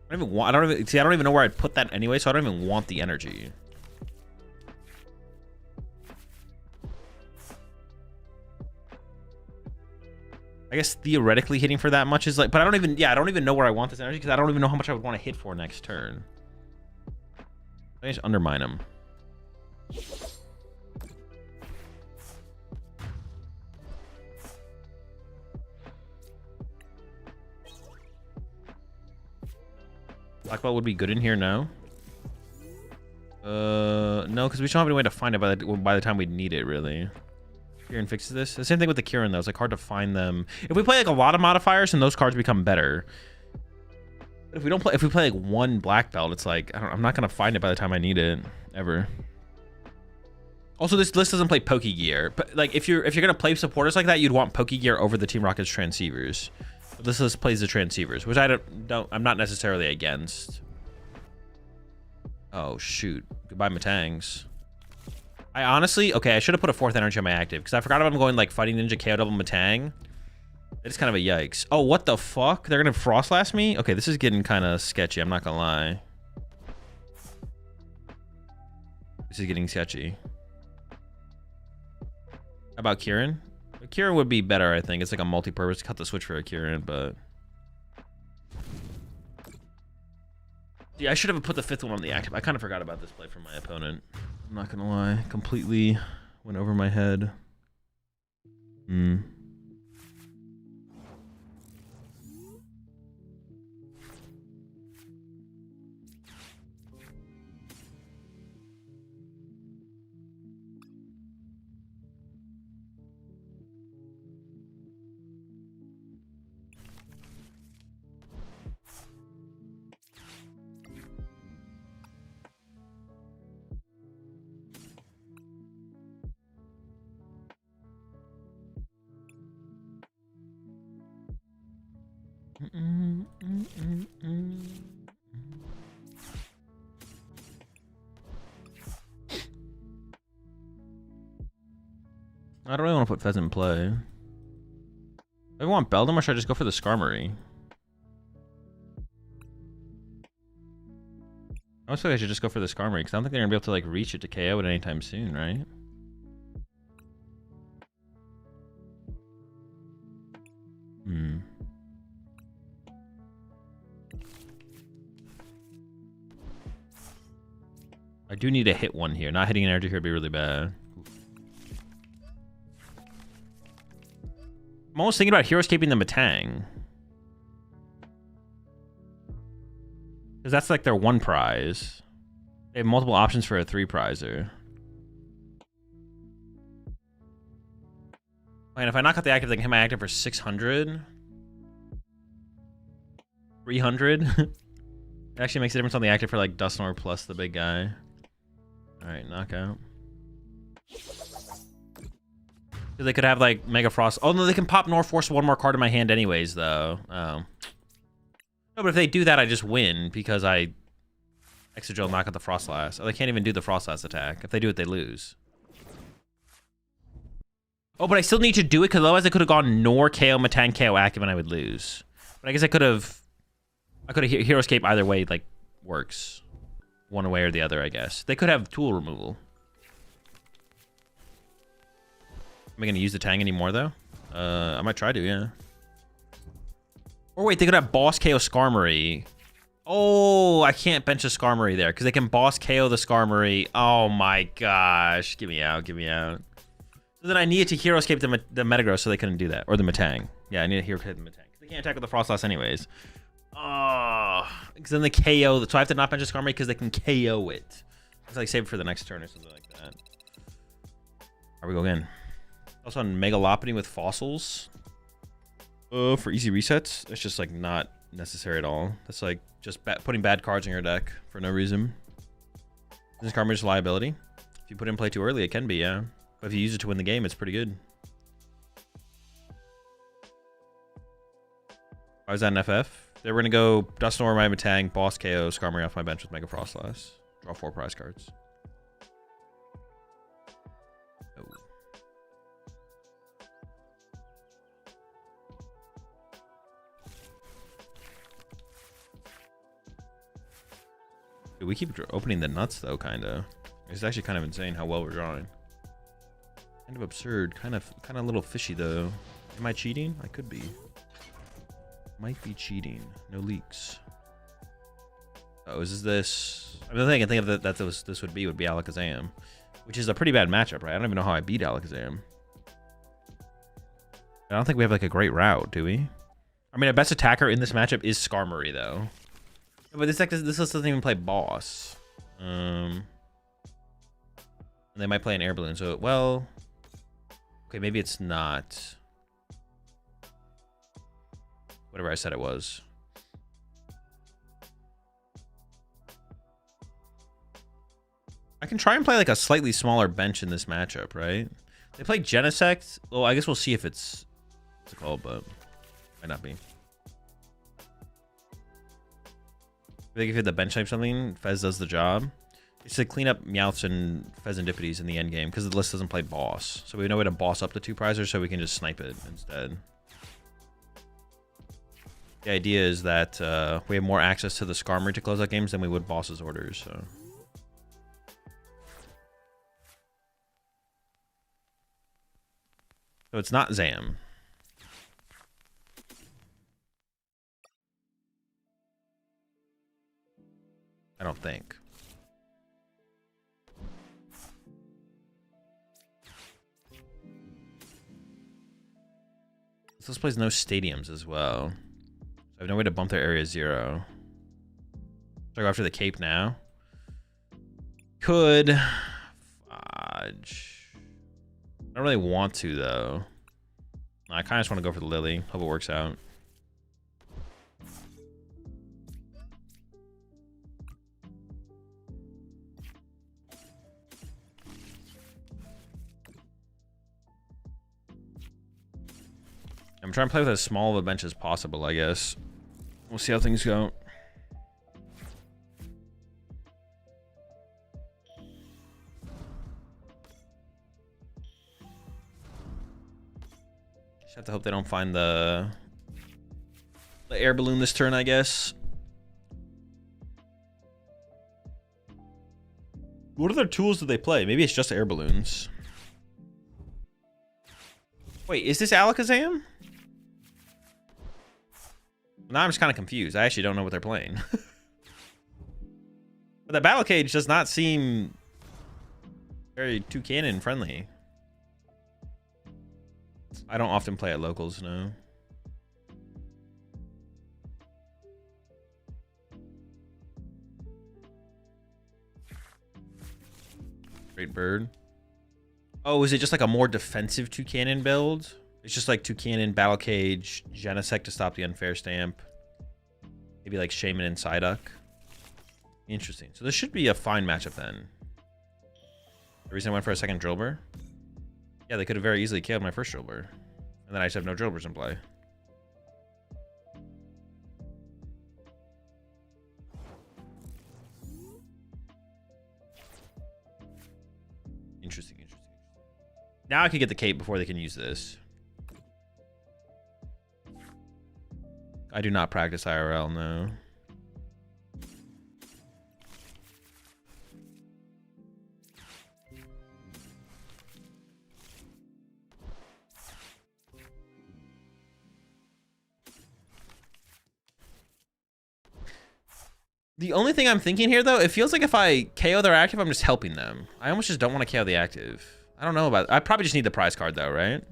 I don't even know where I'd put that anyway, so I don't even want the energy. I guess theoretically hitting for that much is like, but I don't even know where I want this energy because I don't even know how much I would want to hit for next turn. I just undermine him. Black Belt would be good in here now. No, because we don't have any way to find it by the time we need it, really. Kieran fixes this. The same thing with the Kieran, though. It's like hard to find them. If we play like a lot of modifiers, then those cards become better. But if we play like one Black Belt, it's like I'm not gonna find it by the time I need it ever. Also, this list doesn't play Pokegear, but like if you're gonna play supporters like that, you'd want Pokegear over the Team Rocket's Transceivers. This list plays the Transceivers, which I'm not necessarily against. Oh shoot! Goodbye, Matangs. I honestly, okay, I should have put a fourth energy on my active because I forgot about him going like Fighting Ninja KO double Matang. It's kind of a yikes. Oh, what the fuck? They're gonna Frostlast me? Okay, this is getting kind of sketchy. I'm not gonna lie. This is getting sketchy. How about Kieran? Kieran would be better, I think. It's like a multi-purpose. Cut the switch for a Kieran, but... Yeah, I should have put the fifth one on the active. I kind of forgot about this play from my opponent. I'm not gonna lie. Completely went over my head. I don't really want to put Fez in play. Do I want Beldum or should I just go for the Skarmory? I almost feel like I should just go for the Skarmory because I don't think they're gonna be able to like reach it to KO it anytime soon, right? I do need to hit one here. Not hitting an energy here would be really bad. I'm almost thinking about Hero-escaping the Matang. Because that's like their one prize. They have multiple options for a 3-prizer. And if I knock out the active, they can hit my active for 600. 300. It actually makes a difference on the active for like Dusknoir plus the big guy. Alright, knockout. They could have like Mega Frost. Oh no, they can pop Nor Force one more card in my hand anyways, though. Oh. No, but if they do that, I just win because I Exegel knock out the Frostlass. Oh, they can't even do the Frostlass attack. If they do it, they lose. Oh, but I still need to do it because otherwise I could have gone Nor KO Matang KO active and I would lose. But I guess I could have Hero Escape either way, like works. One way or the other, I guess. They could have tool removal. Am I gonna use the Tang anymore though? I might try to, yeah. Or wait, they could have boss KO Skarmory. Oh, I can't bench a Skarmory there because they can boss KO the Skarmory. Oh my gosh, get me out, get me out. So then I needed to Hero Escape the Metagross so they couldn't do that, or the Matang. Yeah, I need to Hero Escape the Matang. They can't attack with the Frostlass anyways. Oh, because then they KO. So I have to not bench a Skarmory because they can KO it. It's like save it for the next turn or something like that. Here we go again. Also on Megalopony with fossils. For easy resets. It's just like not necessary at all. That's like just putting bad cards in your deck for no reason. This card is liability. If you put it in play too early, it can be, yeah. But if you use it to win the game, it's pretty good. Why is that an FF? They were gonna go Dusknoir, my Matang, boss KO, Skarmory off my bench with Mega Frostlass. Draw 4 prize cards. Oh. Dude, we keep opening the nuts though, kinda. It's actually kind of insane how well we're drawing. Kind of absurd, kind of a little fishy though. Am I cheating? I could be. Might be cheating. No leaks. Oh, is this? I mean, the thing I think of that this would be Alakazam, which is a pretty bad matchup, right? I don't even know how I beat Alakazam. I don't think we have like a great route, do we? I mean, our best attacker in this matchup is Skarmory, though. But this deck doesn't even play boss. And they might play an air balloon. So well, okay, maybe it's not. Whatever I said it was. I can try and play like a slightly smaller bench in this matchup, right? They play Genesect. Well, I guess we'll see if what's it called, but might not be. I think if you had the bench type something, Fez does the job. It's to clean up Meowths and Fezandipities in the end game because the list doesn't play boss. So we know where to boss up the 2 prizers so we can just snipe it instead. The idea is that we have more access to the Skarmory to close out games than we would boss's orders. So it's not Zam. I don't think. So this plays no stadiums as well. I have no way to bump their area 0. Should I go after the Cape now? Could. Fudge. I don't really want to, though. I kind of just want to go for the Lily. Hope it works out. I'm trying to play with as small of a bench as possible, I guess. We'll see how things go. Just have to hope they don't find the air balloon this turn, I guess. What other tools do they play? Maybe it's just air balloons. Wait, is this Alakazam? Now I'm just kind of confused. I actually don't know what they're playing. But the Battle Cage does not seem very Toucannon friendly. I don't often play at locals, no. Great Bird. Oh, is it just like a more defensive Toucannon build? It's just like Toucannon, Battle Cage, Genesect to stop the unfair stamp. Maybe like Shaman and Psyduck. Interesting. So this should be a fine matchup then. The reason I went for a second Drillbur? Yeah, they could have very easily killed my first Drillbur. And then I just have no Drillburs in play. Interesting, interesting. Now I can get the cape before they can use this. I do not practice IRL, no. The only thing I'm thinking here, though, it feels like if I KO their active, I'm just helping them. I almost just don't want to KO the active. I don't know about it. I probably just need the prize card, though, right?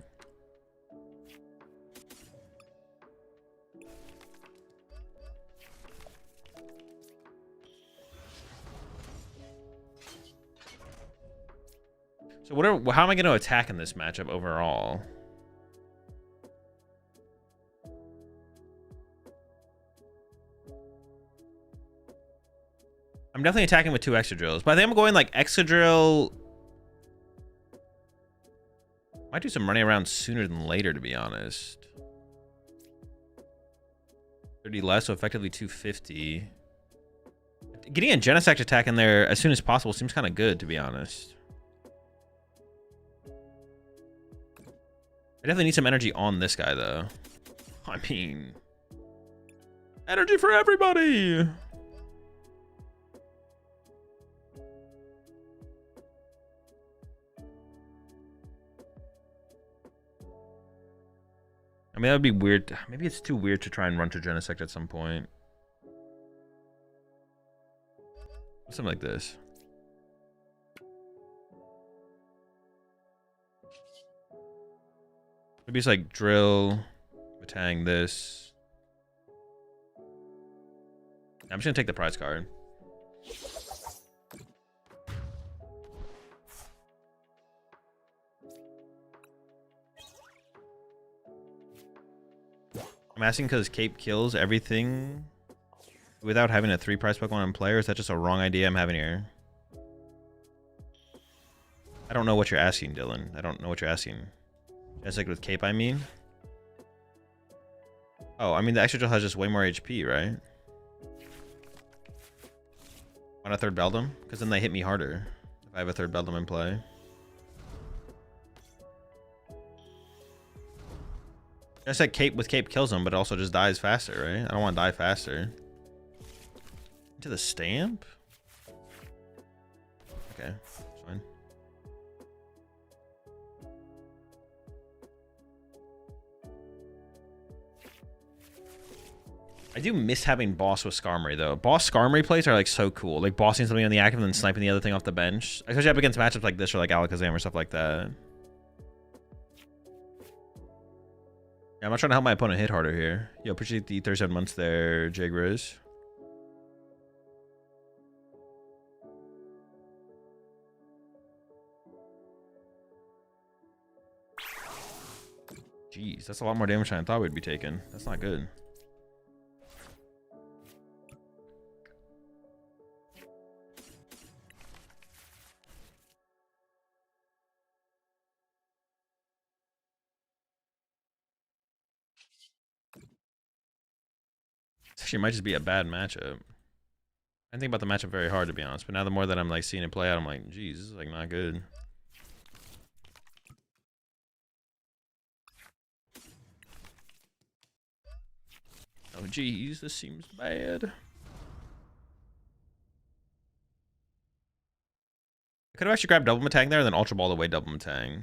So how am I going to attack in this matchup overall? I'm definitely attacking with 2 Excadrills, but I think I'm going like Excadrill. Might do some running around sooner than later, to be honest. 30 less, so effectively 250. Getting a Genesect attack in there as soon as possible seems kind of good, to be honest. I definitely need some energy on this guy, though. I mean, energy for everybody! I mean, that would be weird. Maybe it's too weird to try and run to Genesect at some point. Something like this. Maybe it's like drill, Batang this. I'm just gonna take the prize card. I'm asking because Cape kills everything without having a 3 prize Pokemon in play, or is that just a wrong idea I'm having here? I don't know what you're asking, Dylan. I don't know what you're asking. Just like with Cape, I mean? Oh, I mean, the Excadrill has just way more HP, right? Want a third Beldum? Because then they hit me harder if I have a third Beldum in play. I said Cape with Cape kills him, but it also just dies faster, right? I don't want to die faster. Into the stamp? Okay, that's fine. I do miss having boss with Skarmory, though. Boss Skarmory plays are like so cool. Like bossing something on the active and then sniping the other thing off the bench. Especially up against matchups like this or like Alakazam or stuff like that. Yeah, I'm not trying to help my opponent hit harder here. Yo, appreciate the 37 months there, Jagriz. Jeez, that's a lot more damage than I thought we'd be taking. That's not good. Actually, it might just be a bad matchup. I think about the matchup very hard, to be honest. But now the more that I'm like seeing it play out, I'm like, geez, this is like not good. Oh, geez, this seems bad. I could have actually grabbed Double Matang there and then Ultra Ball away Double Matang.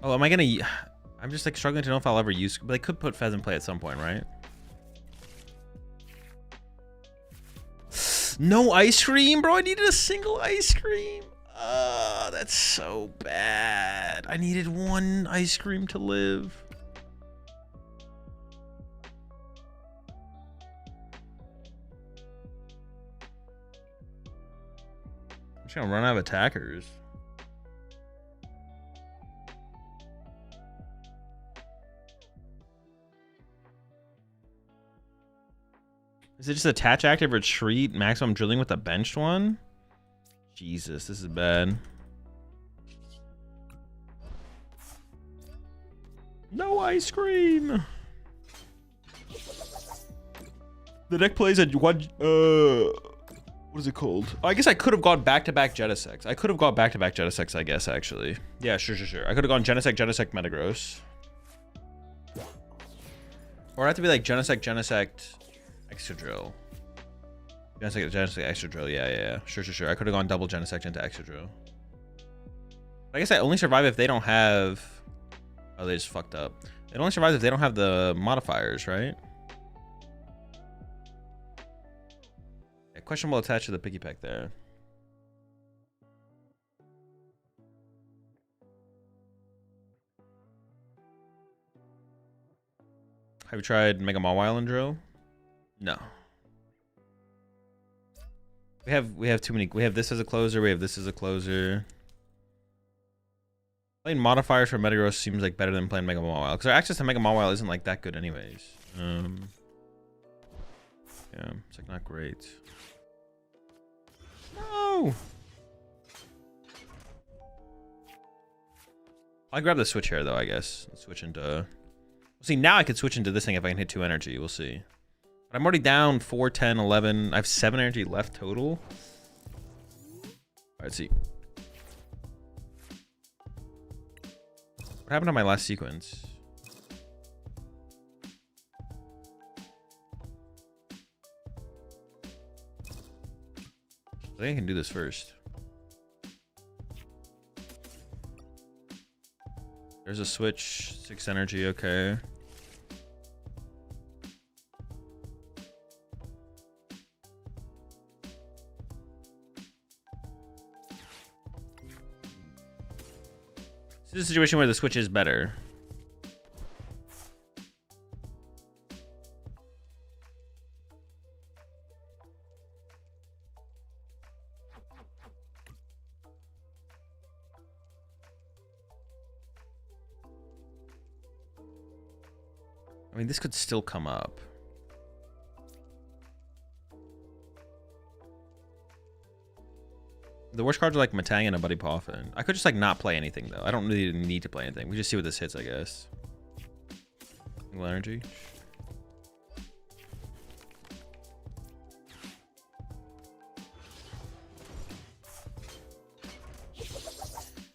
Oh, am I gonna... I'm just like struggling to know if I'll ever use... But they could put Fez in play at some point, right? No ice cream, bro. I needed a single ice cream. That's so bad. I needed 1 ice cream to live. just gonna run out of attackers. Is it just attach active retreat maximum drilling with a benched one? Jesus, this is bad. No ice cream. The deck plays at one. What is it called? Oh, I guess I could have gone back-to-back Genesect. I could have gone back-to-back Genesect, I guess, actually. Yeah, sure. I could have gone Genesect, Metagross. Or it'd have to be like Genesect, Excadrill. Genesect, Excadrill. Yeah. Sure. I could have gone double Genesect into Excadrill. I guess I only survive if they don't have... Oh, they just fucked up. It only survives if they don't have the modifiers, right? Yeah, questionable attached to the piggy pack there. Have you tried Mega Mawile and Drill? No. We have too many. We have this as a closer. We have this as a closer. Playing modifiers for Metagross seems like better than playing Mega Mawile, because our access to Mega Mawile isn't like that good anyways. Yeah, it's like not great. No. I'll grab the switch here though, I guess. Let's switch into... See, now I could switch into this thing if I can hit 2 energy. We'll see. But I'm already down 4, 10, 11. I have 7 energy left total. Alright, let's see. What happened on my last sequence? I think I can do this first. There's a switch, 6 energy, okay. This is a situation where the switch is better. I mean, this could still come up. The worst cards are like Matang and a Buddy Poffin. I could just like not play anything though. I don't really need to play anything. We just see what this hits, I guess. Single energy.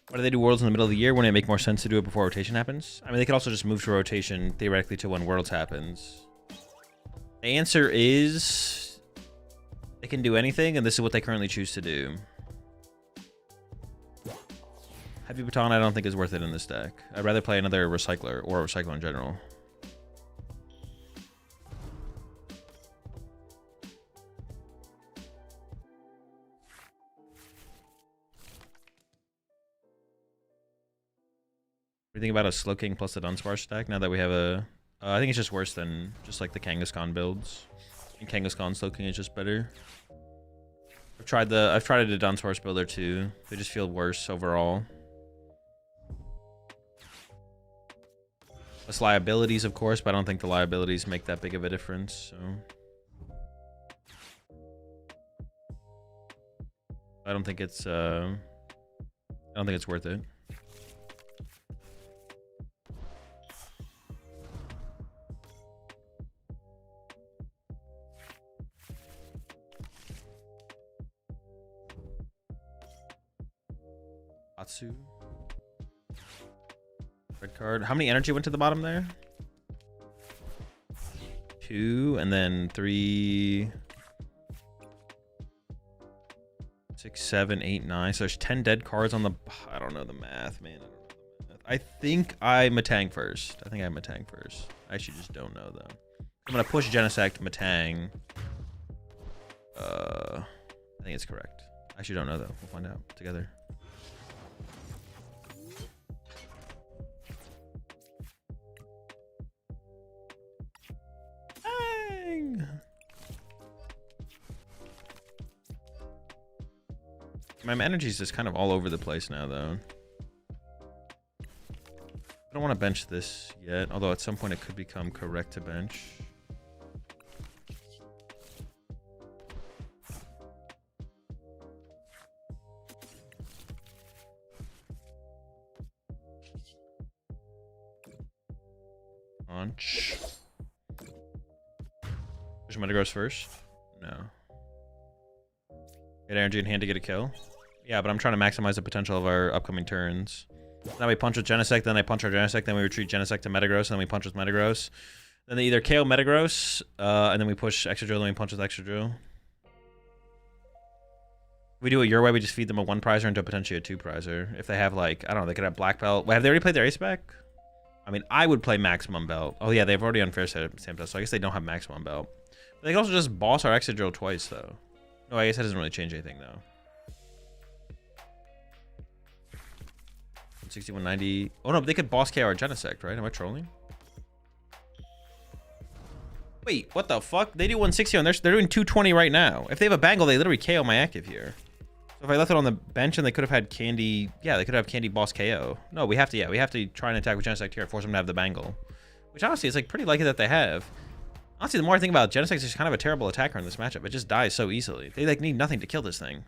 Why do they do Worlds in the middle of the year? Wouldn't it make more sense to do it before rotation happens? I mean, they could also just move to rotation theoretically to when Worlds happens. The answer is they can do anything, and this is what they currently choose to do. Heavy Baton I don't think is worth it in this deck. I'd rather play another Recycler or a Recycler in general. What do you think about a Slowking plus a Dunsparce stack now that we have a... I think it's just worse than just like the Kangaskhan builds. And Kangaskhan Slowking is just better. I've tried a Dunsparce builder too. They just feel worse overall. Less liabilities, of course, but I don't think the liabilities make that big of a difference. So I don't think it's worth it. Atsu. Red card. How many energy went to the bottom there? 2, and then 3, 6, 7, 8, 9. So there's 10 dead cards on the... I don't know the math, man. I think I Matang first. I actually just don't know, though. I'm going to push Genesect Matang. I think it's correct. I actually don't know, though. We'll find out together. My energy's just kind of all over the place now, though. I don't want to bench this yet, although at some point it could become correct to bench. Launch. Push Metagross first? No. Get energy in hand to get a kill? Yeah, but I'm trying to maximize the potential of our upcoming turns. Now we punch with Genesect, then I punch our Genesect, then we retreat Genesect to Metagross, and then we punch with Metagross. Then they either KO Metagross, and then we push Excadrill, then we punch with Excadrill. We do it your way, we just feed them a 1-prizer into potentially a 2-prizer. If they have, like, I don't know, they could have Black Belt. Wait, have they already played their Ace back? I mean, I would play Maximum Belt. Oh yeah, they've already unfair stamped us, so I guess they don't have Maximum Belt. But they can also just boss our Excadrill twice, though. No, I guess that doesn't really change anything, though. 160, 190. Oh no, they could boss KO our Genesect, right? Am I trolling? Wait, what the fuck? They do 160 on they're doing 220 right now. If they have a Bangle, they literally KO my active here. So if I left it on the bench and they could have had Candy, yeah, they could have Candy boss KO. No, we have to, yeah, we have to try and attack with Genesect here, force them to have the Bangle. Which honestly is like pretty likely that they have. Honestly, the more I think about it, Genesect is just kind of a terrible attacker in this matchup. It just dies so easily. They like need nothing to kill this thing.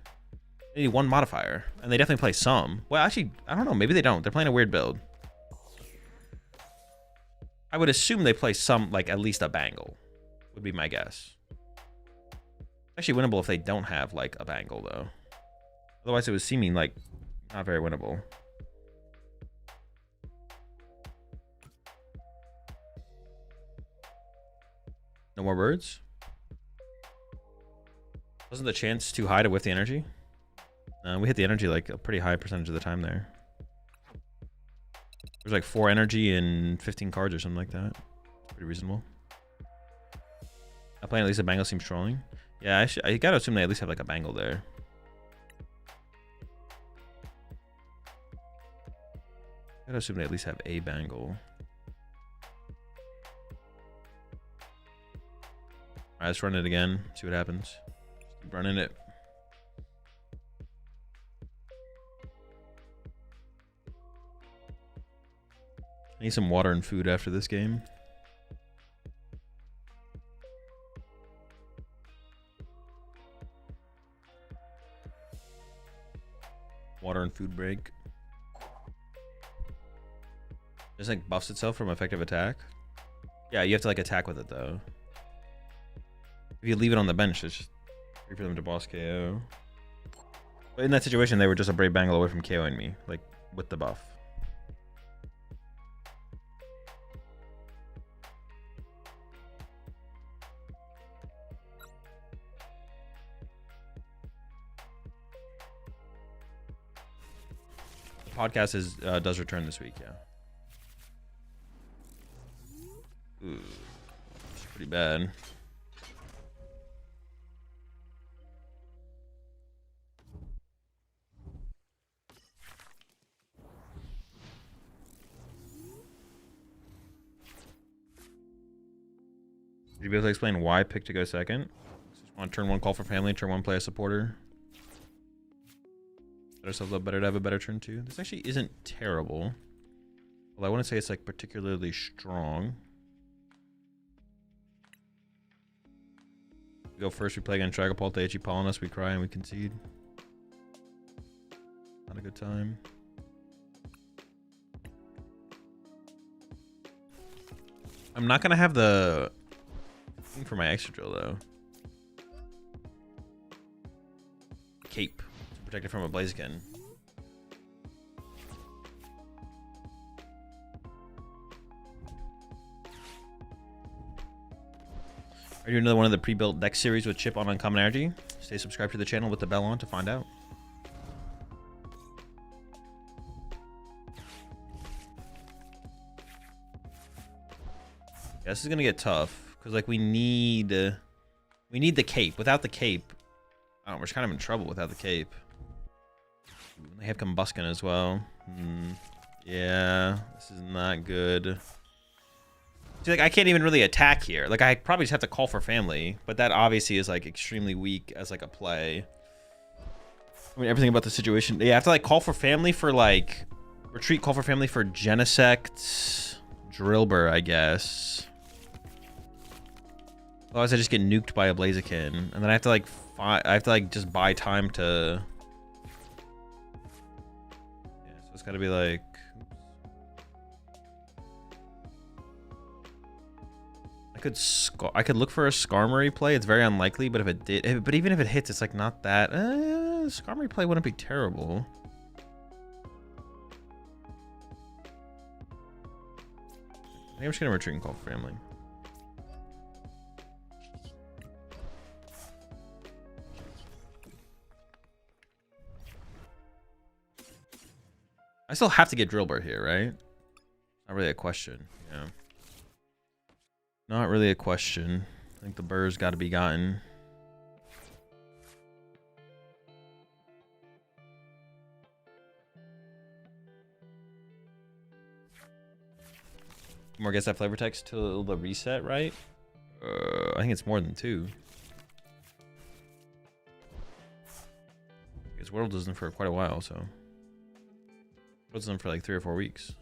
They need 1 modifier, and they definitely play some. Well, actually, I don't know. Maybe they don't. They're playing a weird build. I would assume they play some, like at least a Bangle, would be my guess. Actually winnable if they don't have like a Bangle though. Otherwise, it was seeming like not very winnable. No more birds? Wasn't the chance too high to whiff the energy? We hit the energy like a pretty high percentage of the time there. There's like 4 energy and 15 cards or something like that. Pretty reasonable. I playing at least a Bangle seems trolling. Yeah, I gotta assume they at least have like a Bangle there. I gotta assume they at least have a Bangle. Alright, let's run it again. See what happens. Just keep running it. I need some water and food after this game. Water and food break. Just like buffs itself from effective attack. Yeah, you have to like attack with it though. If you leave it on the bench, it's just free for them to boss KO. But in that situation, they were just a Brave Bangle away from KOing me, like with the buff. Podcast is does return this week, yeah. Ooh, it's pretty bad. Did you be able to explain why pick to go second? Just want to turn 1 call for family, turn 1 play a supporter. Set ourselves up better to have a better turn 2. This actually isn't terrible. Well, I wouldn't say it's like particularly strong. We go first, we play against Dragapult, they itchy pollen us, we cry and we concede. Not a good time. I'm not gonna have the thing for my Excadrill though. Cape to protect it from a Blaziken. Are you doing another one of the pre-built deck series with Chip on Uncommon Energy? Stay subscribed to the channel with the bell on to find out. Yeah, this is gonna get tough because like we need the cape. Without the cape, I don't know, we're just kind of in trouble without the cape. They have Combuskin as well. Yeah, this is not good. See, like I can't even really attack here. Like I probably just have to call for family, but that obviously is like extremely weak as like a play. I mean, everything about the situation. Yeah, I have to like call for family for like retreat. Call for family for Genesect, Drillbur, I guess. Otherwise, I just get nuked by a Blaziken, and then I have to like just buy time to. Yeah, so it's got to be like. I could look for a Skarmory play. It's very unlikely, but if it did, but even if it hits, it's like not that. Skarmory play wouldn't be terrible. I think I'm just gonna retreat and call for family. I still have to get Drillbur here, right? Not really a question. Yeah. Not really a question. I think the burr's got to be gotten. More gets that flavor text till the reset, right? I think it's more than 2. Because World isn't for quite a while, so. World's isn't for like 3 or 4 weeks.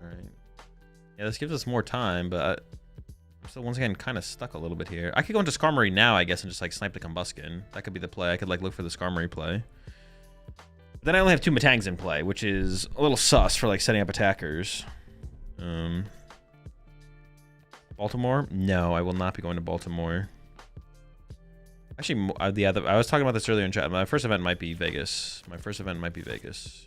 Alright. Yeah, this gives us more time, but I'm still once again kind of stuck a little bit here. I could go into Skarmory now, I guess, and just like snipe the Combuskin. That could be the play. I could like look for the Skarmory play. But then I only have 2 Matangs in play, which is a little sus for like setting up attackers. Baltimore? No, I will not be going to Baltimore. Actually, I was talking about this earlier in chat. My first event might be Vegas. My first event might be Vegas.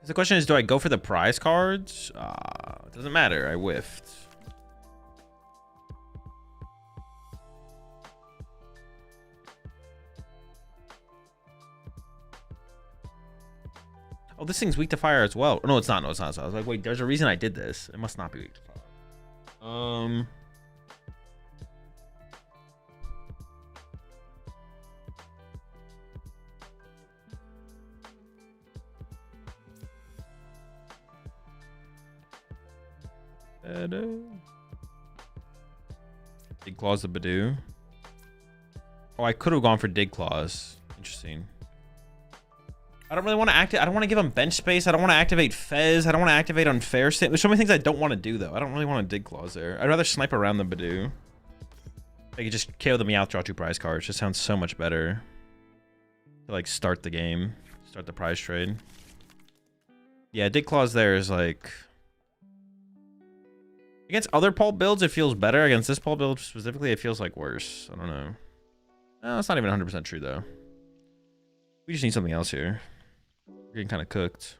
The question is, do I go for the prize cards? It doesn't matter. I whiffed. Oh, this thing's weak to fire as well. No, it's not. No, it's not. So I was like, wait, there's a reason I did this. It must not be weak to fire. Dig Claws the Badoo. Oh, I could have gone for Dig Claws. Interesting. I don't really want to activate. I don't want to give him bench space. I don't want to activate Fez. I don't want to activate Unfair State. There's so many things I don't want to do, though. I don't really want to Dig Claws there. I'd rather snipe around the Badoo. I could just KO the Meowth, draw 2 prize cards. Just sounds so much better. To, like, start the game. Start the prize trade. Yeah, Dig Claws there is, like... Against other pulp builds, it feels better. Against this pulp build specifically, it feels like worse. I don't know. No, it's not even 100% true, though. We just need something else here. We're getting kind of cooked.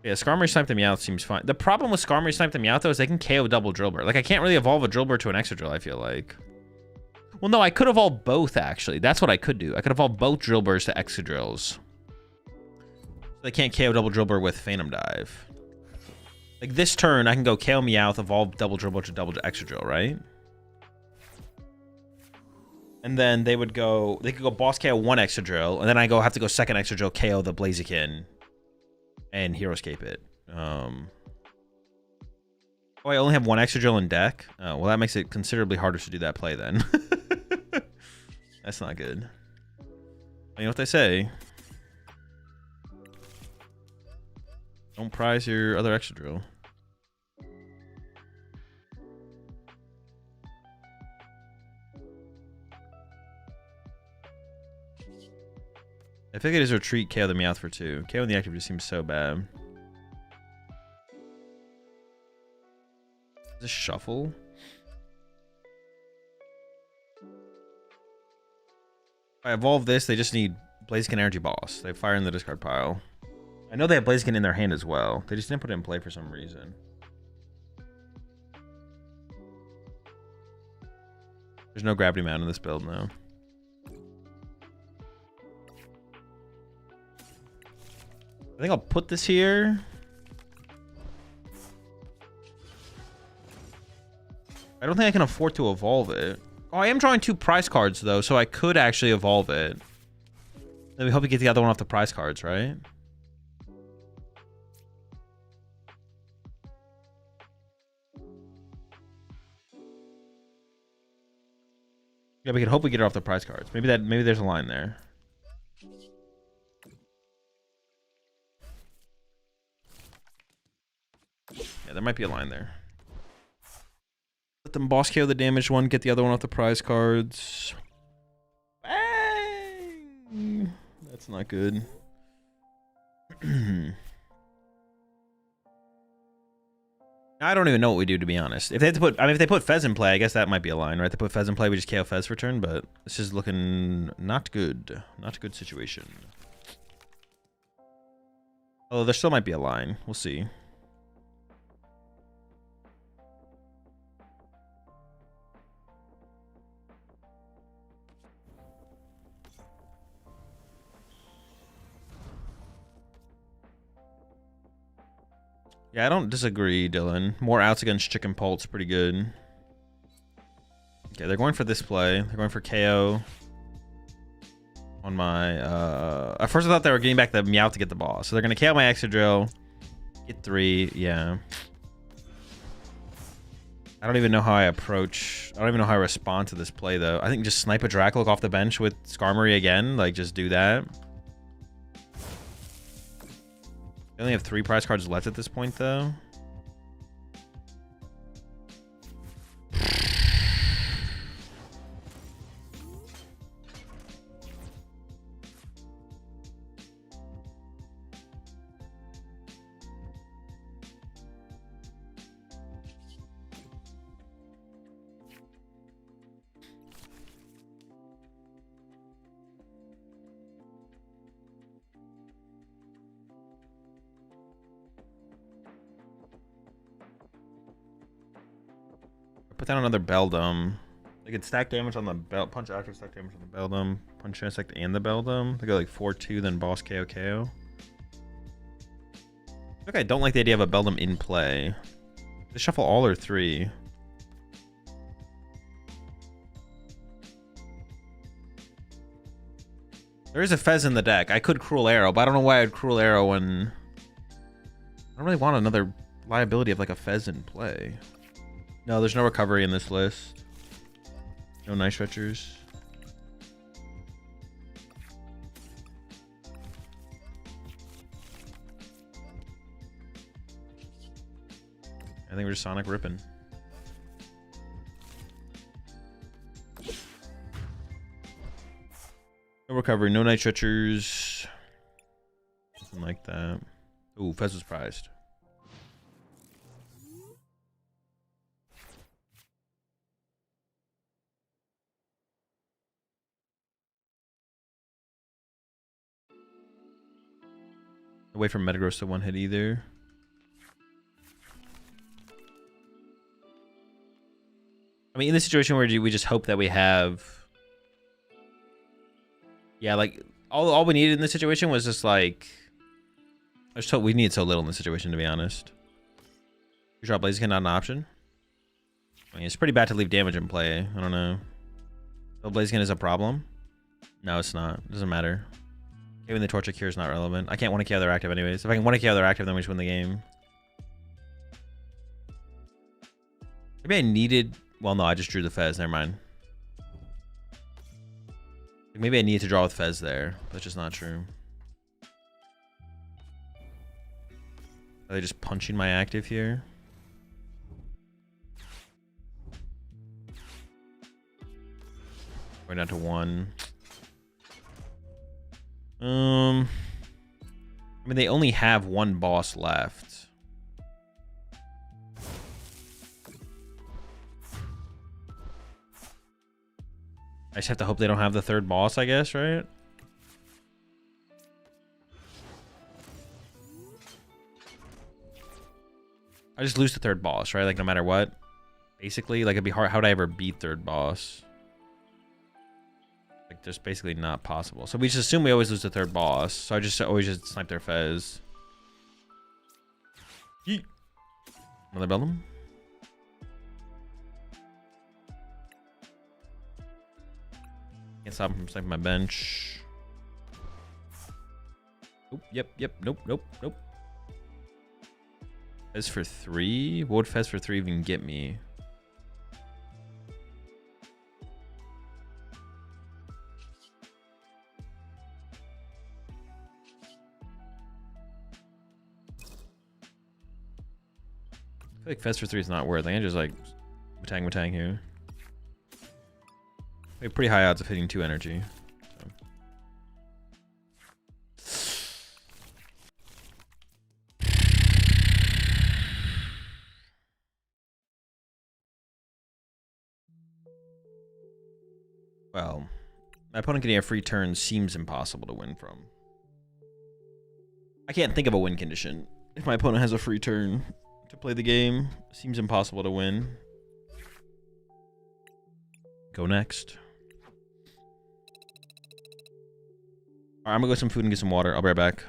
Yeah, Skarmory Snipe the Meowth seems fine. The problem with Skarmory Snipe the Meowth, though, is they can KO double Drillbur. Like, I can't really evolve a Drillbur to an Extra Drill, I feel like. Well, no, I could evolve both, actually. That's what I could do. I could evolve both Drillburs to Extra Drills. They can't KO double Drillbur with Phantom Dive. Like this turn, I can go KO Meowth, evolve double Drillbur to double Extra Drill, right? And then they could go boss KO 1 Extra Drill, and then I have to go second Extra Drill, KO the Blaziken, and Heroescape it. Oh, I only have 1 Extra Drill in deck? Oh, well, that makes it considerably harder to do that play then. That's not good. You know what they say? Don't prize your other Extra Drill. I think it is retreat, KO the Meowth for 2. KO in the active just seems so bad. Is this shuffle? If I evolve this, they just need Blaziken Energy Boss. They have fire in the discard pile. I know they have Blaziken in their hand as well. They just didn't put it in play for some reason. There's no Gravity Mound in this build, no. I think I'll put this here. I don't think I can afford to evolve it. Oh, I am drawing 2 prize cards, though, so I could actually evolve it. Then we hope we get the other one off the prize cards, right? Yeah, we can hope we get it off the prize cards. Maybe there's a line there. Yeah, there might be a line there. Let them boss KO the damaged one, get the other one off the prize cards. Bang! That's not good. I don't even know what we do, to be honest. If they had to put, I mean, if they put Fez in play, I guess that might be a line, right? They put Fez in play, we just KO Fez for turn, but this is looking not good. Not a good situation. Although there still might be a line. We'll see. Yeah, I don't disagree, Dylan. More outs against Chicken Pulse, pretty good. Okay, they're going for this play. They're going for KO on my... At first I thought they were getting back the Meowth to get the boss. So they're going to KO my Excadrill, get 3, yeah. I don't even know how I approach... I don't even know how I respond to this play, though. I think just snipe a Dracolic off the bench with Skarmory again. Like, just do that. I only have 3 prize cards left at this point, though. Put down another Beldum. They could stack damage on the belt, punch active, stack damage on the Beldum, punch intersect and the Beldum. They go like 4-2, then boss KO KO. Okay, I don't like the idea of a Beldum in play. They shuffle all or 3. There is a Fez in the deck. I could Cruel Arrow, but I don't know why I'd Cruel Arrow when I don't really want another liability of like a Fez in play. No, there's no recovery in this list. No Night Stretchers. I think we're just Sonic ripping. No recovery, no Night Stretchers. Something like that. Ooh, Fez was prized. Wait for Metagross to one hit either. I mean, in this situation where we just hope that we have, yeah, like all we needed in this situation was just like, I just hope we need so little in this situation, to be honest. You drop Blaziken, not an option. I mean, it's pretty bad to leave damage in play. I don't know. So Blaziken is a problem. No, it's not. It doesn't matter. Even the Torture Cure is not relevant. I can't want to KO their active anyways. If I can want to KO their active, then we just win the game. Maybe I needed... Well, no, I just drew the Fez. Never mind. Maybe I needed to draw with Fez there. That's just not true. Are they just punching my active here? Going down to 1. I mean, they only have one boss left. I just have to hope they don't have the third boss, I guess, right? I just lose the third boss, right? Like, no matter what. Basically, like, it'd be hard. How would I ever beat third boss? Like, just basically not possible. So we just assume we always lose the third boss. So I just always just snipe their fez. Yeet. Another Bellum. Can't stop him from sniping my bench. Nope, yep, nope. Fez for 3? What would Fez for 3 even get me? I feel like Fez for 3 is not worth it. I can just like Matang here. We have pretty high odds of hitting 2 energy. Well, my opponent getting a free turn seems impossible to win from. I can't think of a win condition. If my opponent has a free turn to play the game, seems impossible to win. Go next. Alright, I'm gonna go get some food and get some water. I'll be right back.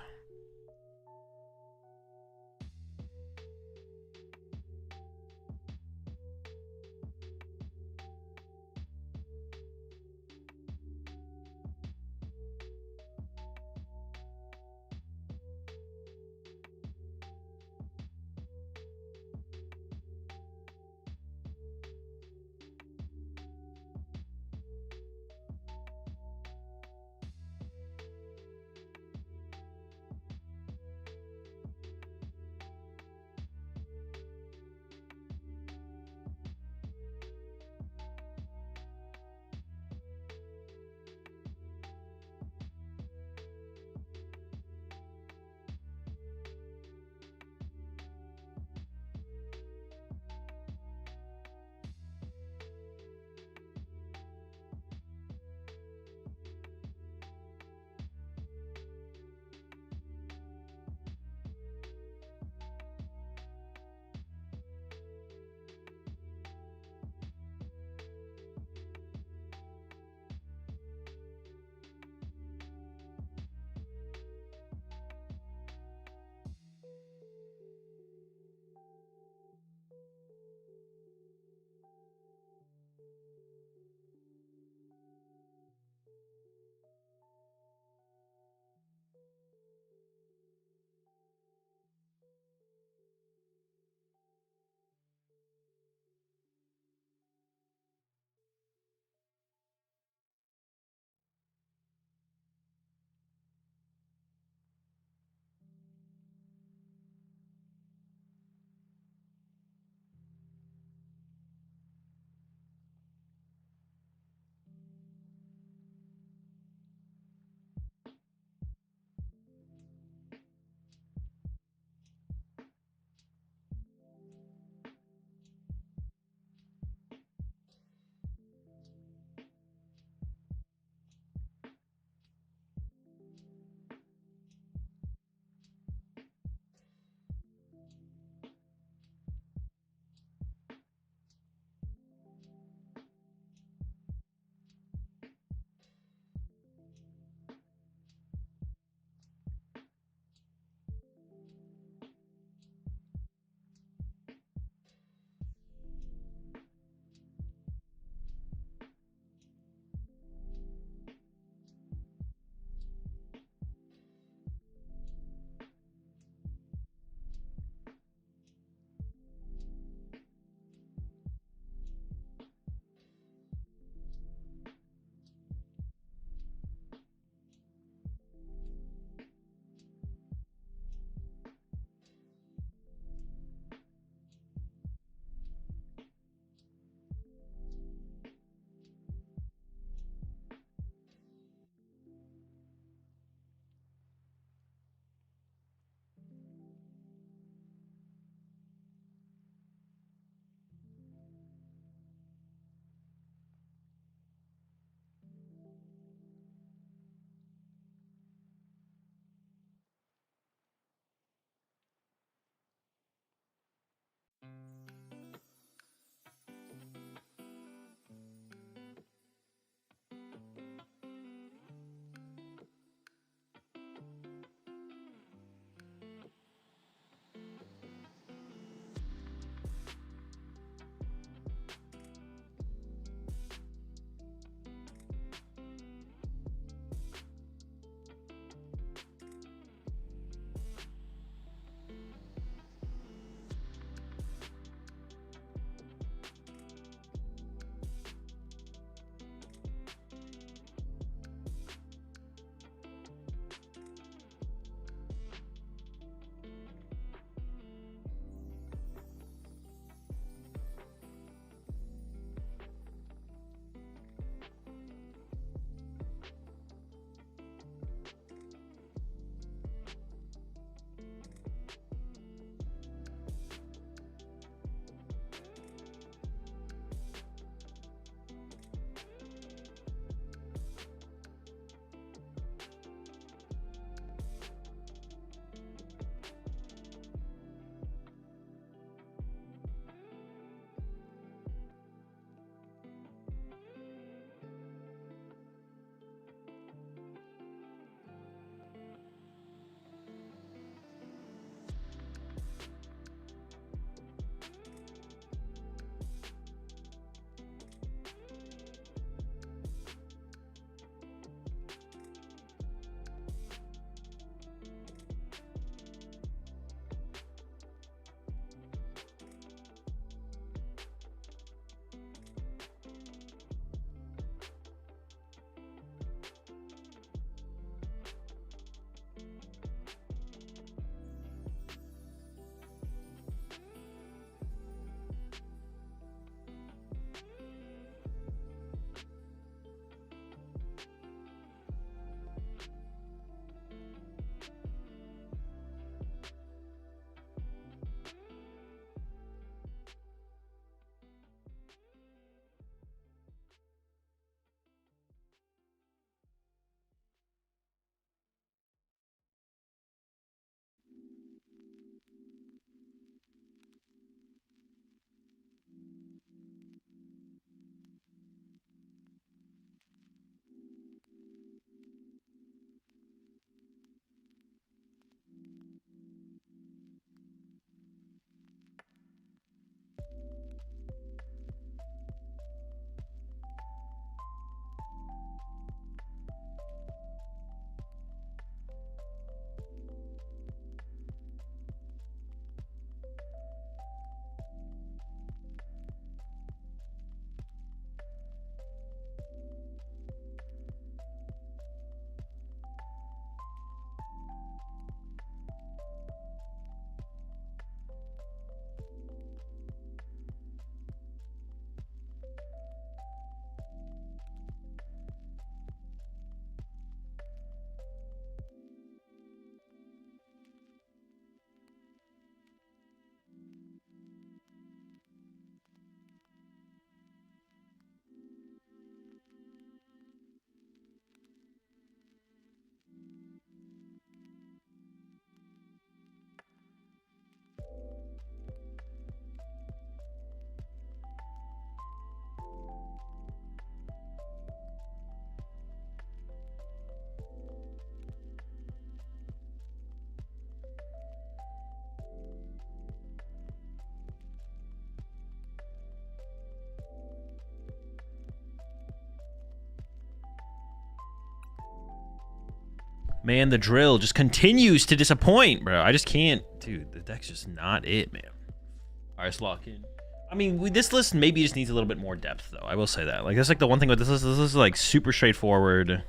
Man, the drill just continues to disappoint, bro. I just can't. Dude, the deck's just not it, man. All right, let's lock in. I mean, this list maybe just needs a little bit more depth, though. I will say that. Like, that's like the one thing with this list. This is like super straightforward.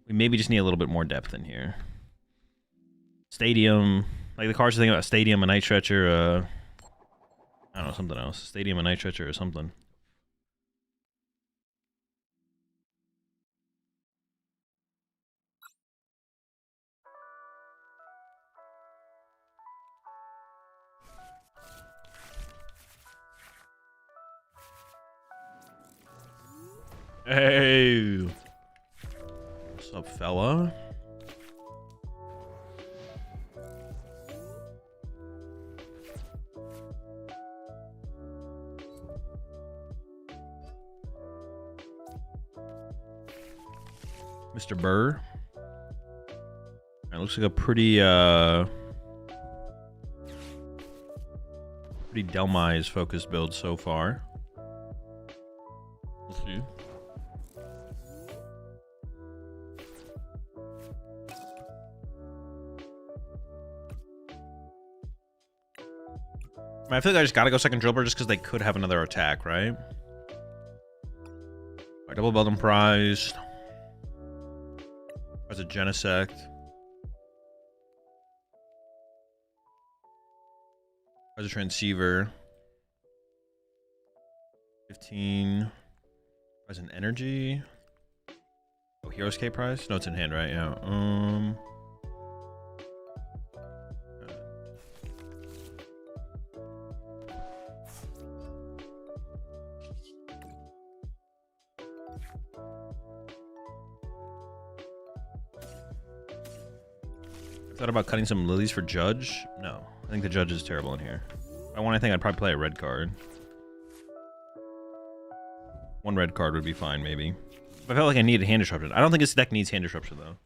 We maybe just need a little bit more depth in here. Stadium. Like, the cards are thinking about Stadium, a Night Stretcher, I don't know, something else. Stadium, a Night Stretcher, or something. Hey. What's up, fella? Mr. Burr. It looks like a pretty Delmise focused build so far. Let's see. I feel like I just gotta go second Drillbur just because they could have another attack, right? All right, double Beldum Prize. As a Genesect. As a Transceiver. 15. As an Energy. Oh, Hero's Cape Prize? No, it's in hand, right? Yeah. Thought about cutting some lilies for Judge? No. I think the Judge is terrible in here. If I want anything, I'd probably play a red card. One red card would be fine, maybe. If I felt like I needed hand disruption. I don't think this deck needs hand disruption, though.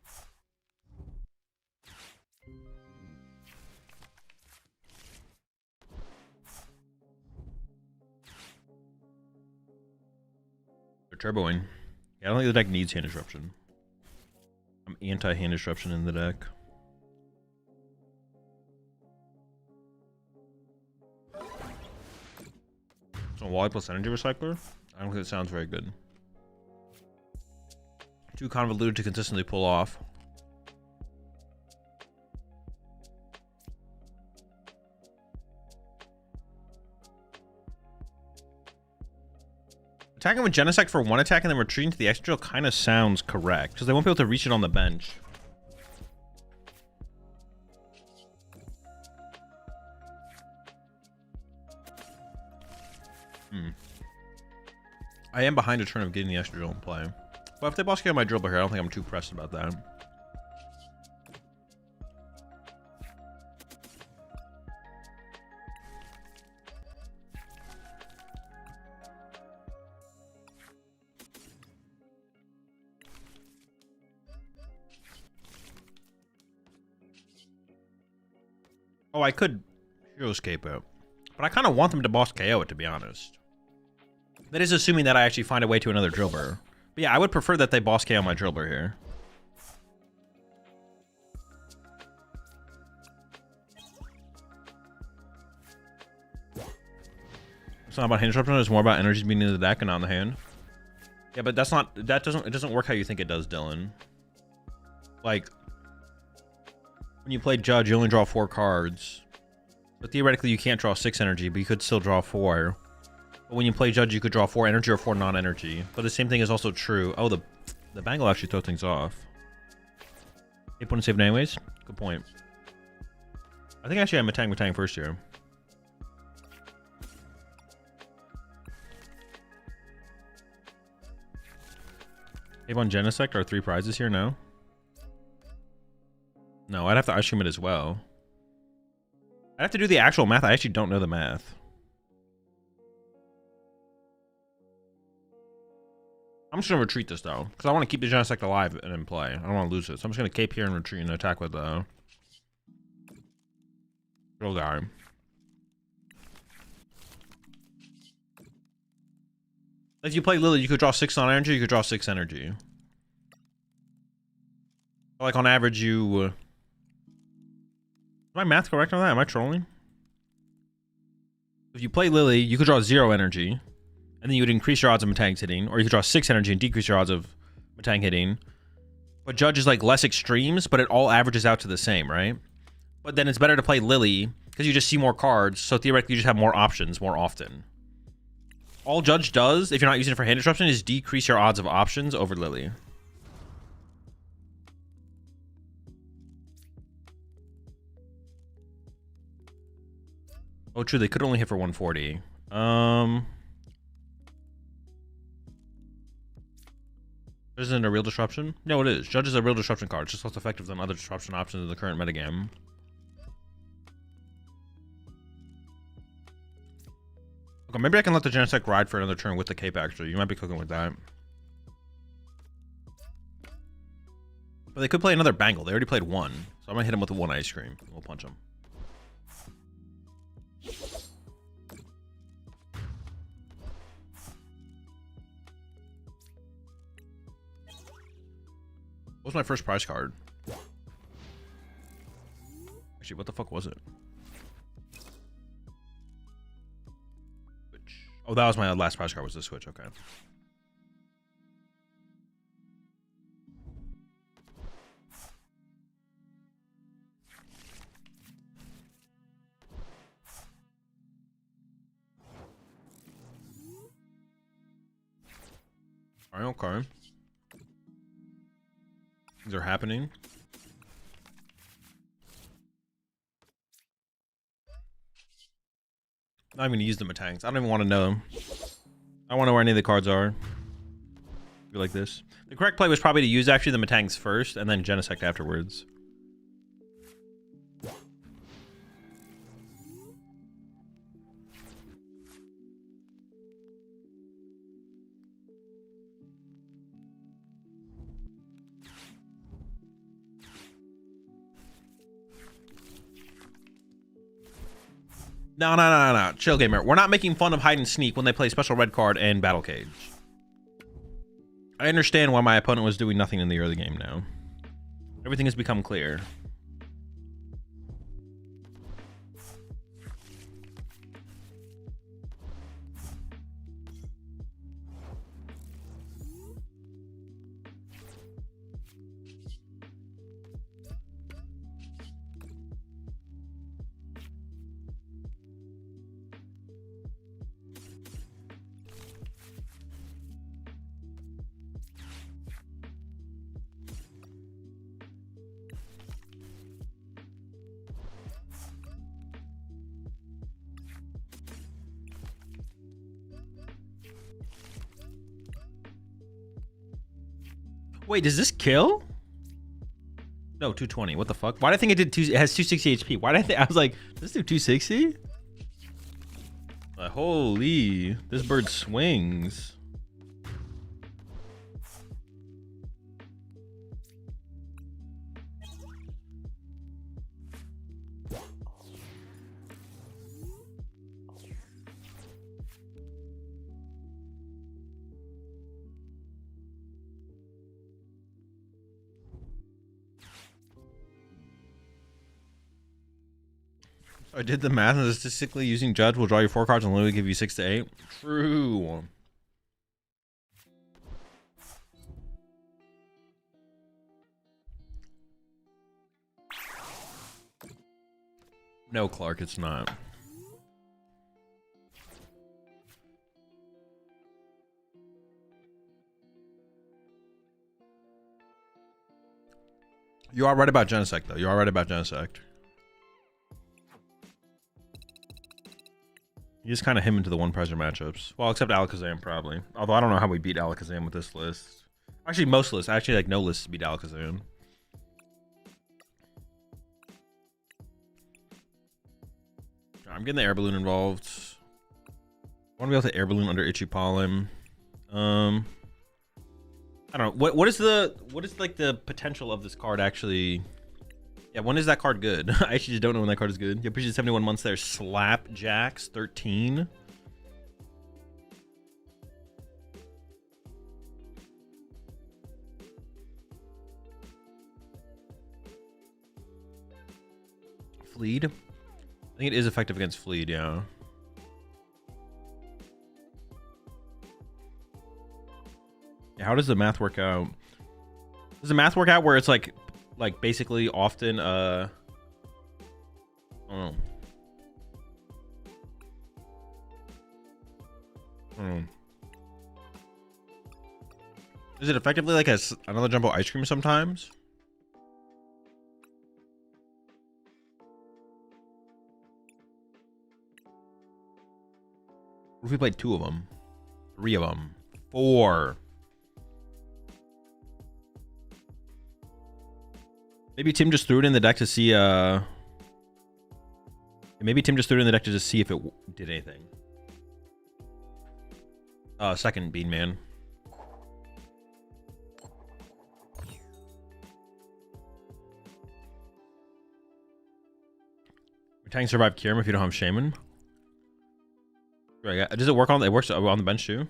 They're turboing. Yeah, I don't think the deck needs hand disruption. I'm anti-hand disruption in the deck. So Wally plus Energy Recycler? I don't think it sounds very good. Too convoluted to consistently pull off. Attacking with Genesect for one attack and then retreating to the extra drill kind of sounds correct, because they won't be able to reach it on the bench. I am behind a turn of getting the extra drill in play. But if they boss kill my drill here, I don't think I'm too pressed about that. Oh, I could Hero's Cape out. But I kind of want them to boss KO it, to be honest. That is assuming that I actually find a way to another Drillbur. But yeah, I would prefer that they boss KO my Drillbur here. It's not about hand disruption, it's more about energies being in the deck and not in the hand. Yeah, but that's not, it doesn't work how you think it does, Dylan. Like, when you play Judge, you only draw 4 cards. But theoretically, you can't draw 6 energy, but you could still draw 4. But when you play Judge, you could draw 4 energy or 4 non-energy. But the same thing is also true. Oh, the bangle actually throw things off. They put in save anyways? Good point. I think actually I'm attacking first here. Avon Genesect are 3 prizes here now. No, I'd have to assume it as well. I'd have to do the actual math. I actually don't know the math. I'm just gonna retreat this though, because I want to keep the Genesect alive and in play. I don't want to lose it, so I'm just gonna cape here and retreat and attack with the drill guy. If you play Lily, you could draw 6 non-energy. You could draw 6 energy. Like on average, you. Is my math correct on that? Am I trolling? If you play Lily, you could draw 0 energy, and then you would increase your odds of Metang hitting, or you could draw 6 energy and decrease your odds of Metang hitting. But Judge is like less extremes, but it all averages out to the same, right? But then it's better to play Lily because you just see more cards, so theoretically you just have more options more often. All Judge does, if you're not using it for hand disruption, is decrease your odds of options over Lily. Oh, true. They could only hit for 140. Isn't it a real disruption? No, it is. Judge is a real disruption card. It's just less effective than other disruption options in the current metagame. Okay, maybe I can let the Genesect ride for another turn with the cape, actually. You might be cooking with that. But they could play another Bangle. They already played 1. So I'm going to hit him with the 1 ice cream. We'll punch him. What was my first prize card? Actually, what the fuck was it? Switch. Oh, that was my last prize card, was the Switch. Okay. Alright, okay. Things are happening. Not even gonna use the Metangs. I don't even want to know them. I don't want to know where any of the cards are. Be like this. The correct play was probably to use actually the Metangs first and then Genesect afterwards. No. Chill, gamer. We're not making fun of hide and sneak when they play special red card and battle cage. I understand why my opponent was doing nothing in the early game now. Everything has become clear. Wait, does this kill? No, 220. What the fuck? Why did I think it did it has 260 HP? Why did I think I was like, does this do 260? Holy, this bird swings. I did the math, and statistically using Judge will draw you 4 cards and literally give you 6 to 8. True. No, Clark, it's not. You are right about Genesect, though. You are right about Genesect. You just kind of him into the one pressure matchups. Well, except Alakazam, probably. Although I don't know how we beat Alakazam with this list. Actually, most lists. Actually, like, no lists beat Alakazam. I'm getting the air balloon involved. I want to be able to air balloon under Itchy Pollen. I don't know. What is like the potential of this card actually? Yeah, when is that card good? I actually just don't know when that card is good. You appreciate 71 months there. Slapjacks 13. Fleed? I think it is effective against Fleed, yeah. Yeah, how does the math work out? Does the math work out where it's like basically often I don't know. Is it effectively like another jumbo ice cream sometimes? What if we played 2 of them? 3 of them? 4? Maybe Tim just threw it in the deck to see, maybe Tim just threw it in the deck to just see if it did anything. Second Bean Man. Tang survive Kirim if you don't have Shaman. Right, does it work on? It works on the bench too.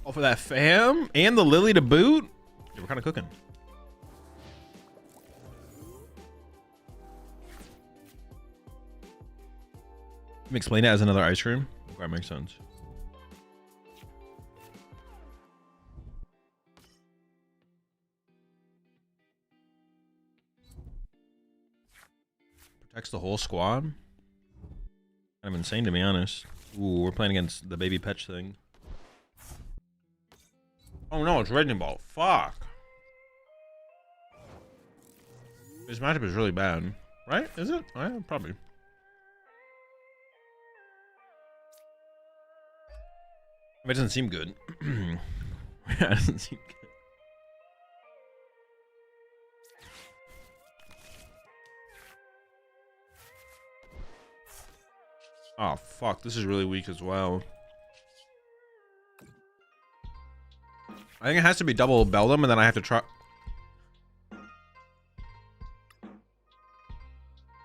Oh, for that fam and the Lily to boot. Yeah, we're kind of cooking. Can you explain it as another ice cream? Okay, that makes sense. Protects the whole squad. Kind of insane, to be honest. Ooh, we're playing against the baby Petch thing. Oh no, it's Raging Ball. Fuck. This matchup is really bad, right? Is it? Oh, yeah, probably. It doesn't seem good. Yeah, it doesn't seem good. Oh fuck, this is really weak as well. I think it has to be double Beldum, and then I have to try.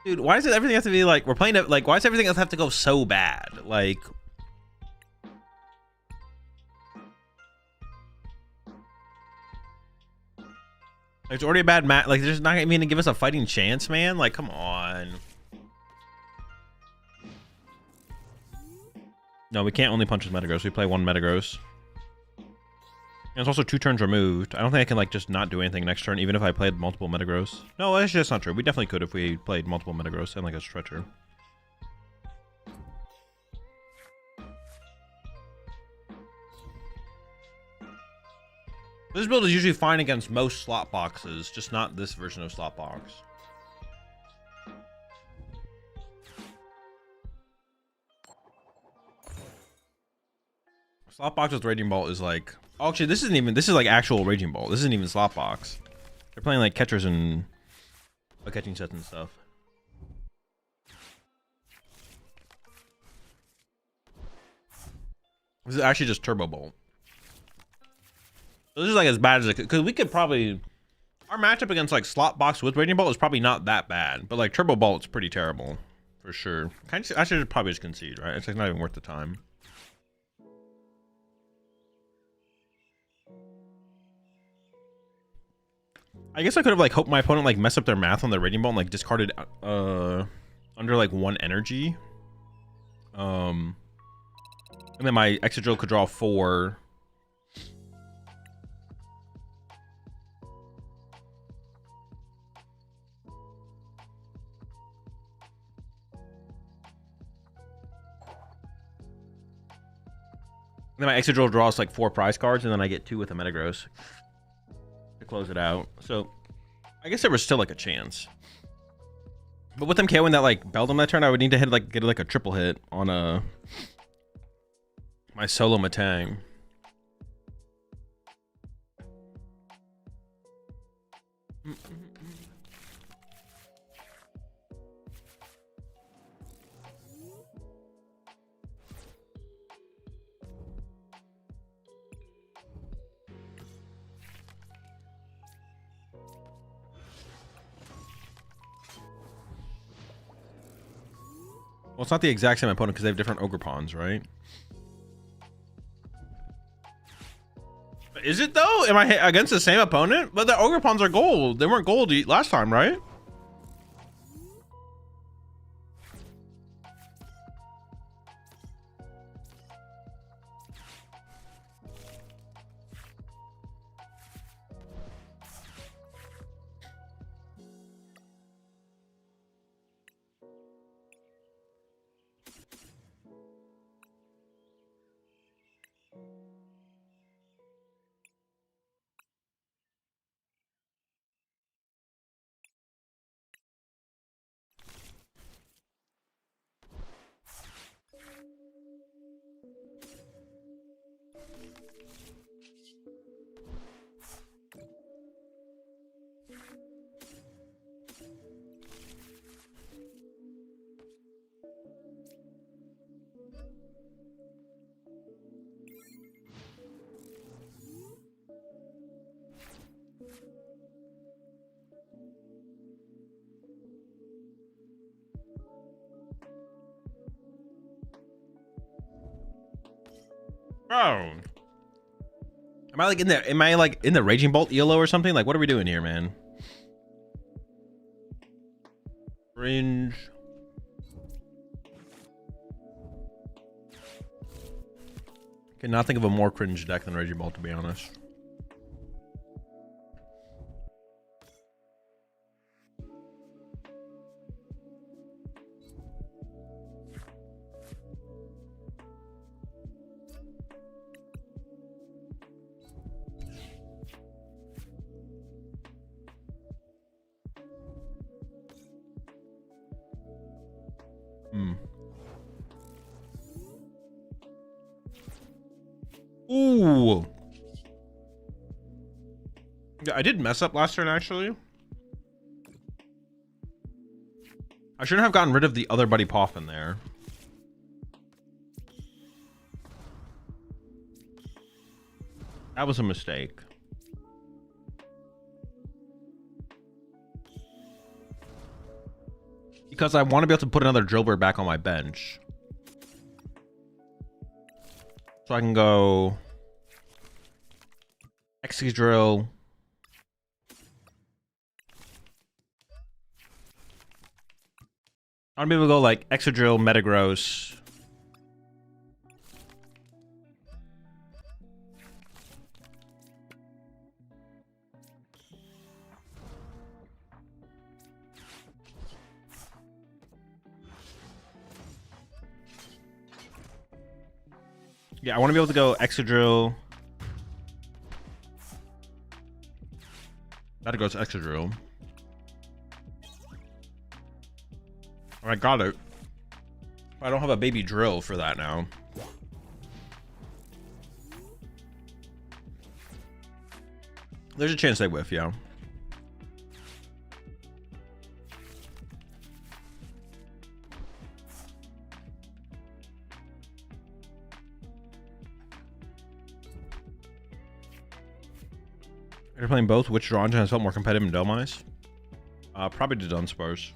Dude, why does everything have to be like we're playing it? Like, why does everything else have to go so bad? Like, it's already a bad match. Like, there's not even to give us a fighting chance, man. Like, come on. No, we can't only punch with Metagross. We play 1 Metagross. And it's also 2 turns removed. I don't think I can, like, just not do anything next turn, even if I played multiple Metagross. No, that's just not true. We definitely could if we played multiple Metagross and, like, a Stretcher. This build is usually fine against most slot boxes, just not this version of slot box. Slot box with Raging Ball is like... Oh, actually, this isn't even... This is like actual Raging Ball. This isn't even slot box. They're playing like catchers and... catching sets and stuff. This is actually just Turbo Bolt. So this is like as bad as it could... Because we could probably... Our matchup against like slot box with Raging Ball is probably not that bad. But like Turbo Bolt's pretty terrible. For sure. I should probably just concede, right? It's like not even worth the time. I guess I could have like hoped my opponent like mess up their math on the Raging Ball and like discarded under like 1 energy. And then my Excadrill could draw 4. And then my Excadrill draws like 4 prize cards, and then I get 2 with a Metagross to close it out. So I guess there was still like a chance. But with them KOing that like Beldum that turn, I would need to hit like get like a triple hit on my solo Matang. Well, it's not the exact same opponent because they have different Ogre Pawns, right? Is it though? Am I against the same opponent? But the ogre pawns are gold. They weren't gold last time, right? Oh. Am I like in the Raging Bolt ELO or something? Like, what are we doing here, man? Cringe. Cannot think of a more cringe deck than Raging Bolt, to be honest. Ooh. Yeah, I did mess up last turn, actually. I shouldn't have gotten rid of the other Buddy Poffin there. That was a mistake. Because I want to be able to put another Drillbird back on my bench. So I can go Excadrill. I'm able to go like Excadrill, Metagross. Yeah, I want to be able to go Excadrill. That goes Excadrill. I got it. I don't have a baby drill for that now. There's a chance they whiff, yeah. You're playing both. Which draw engine has felt more competitive in Dome Ice? Probably the Dunsparce.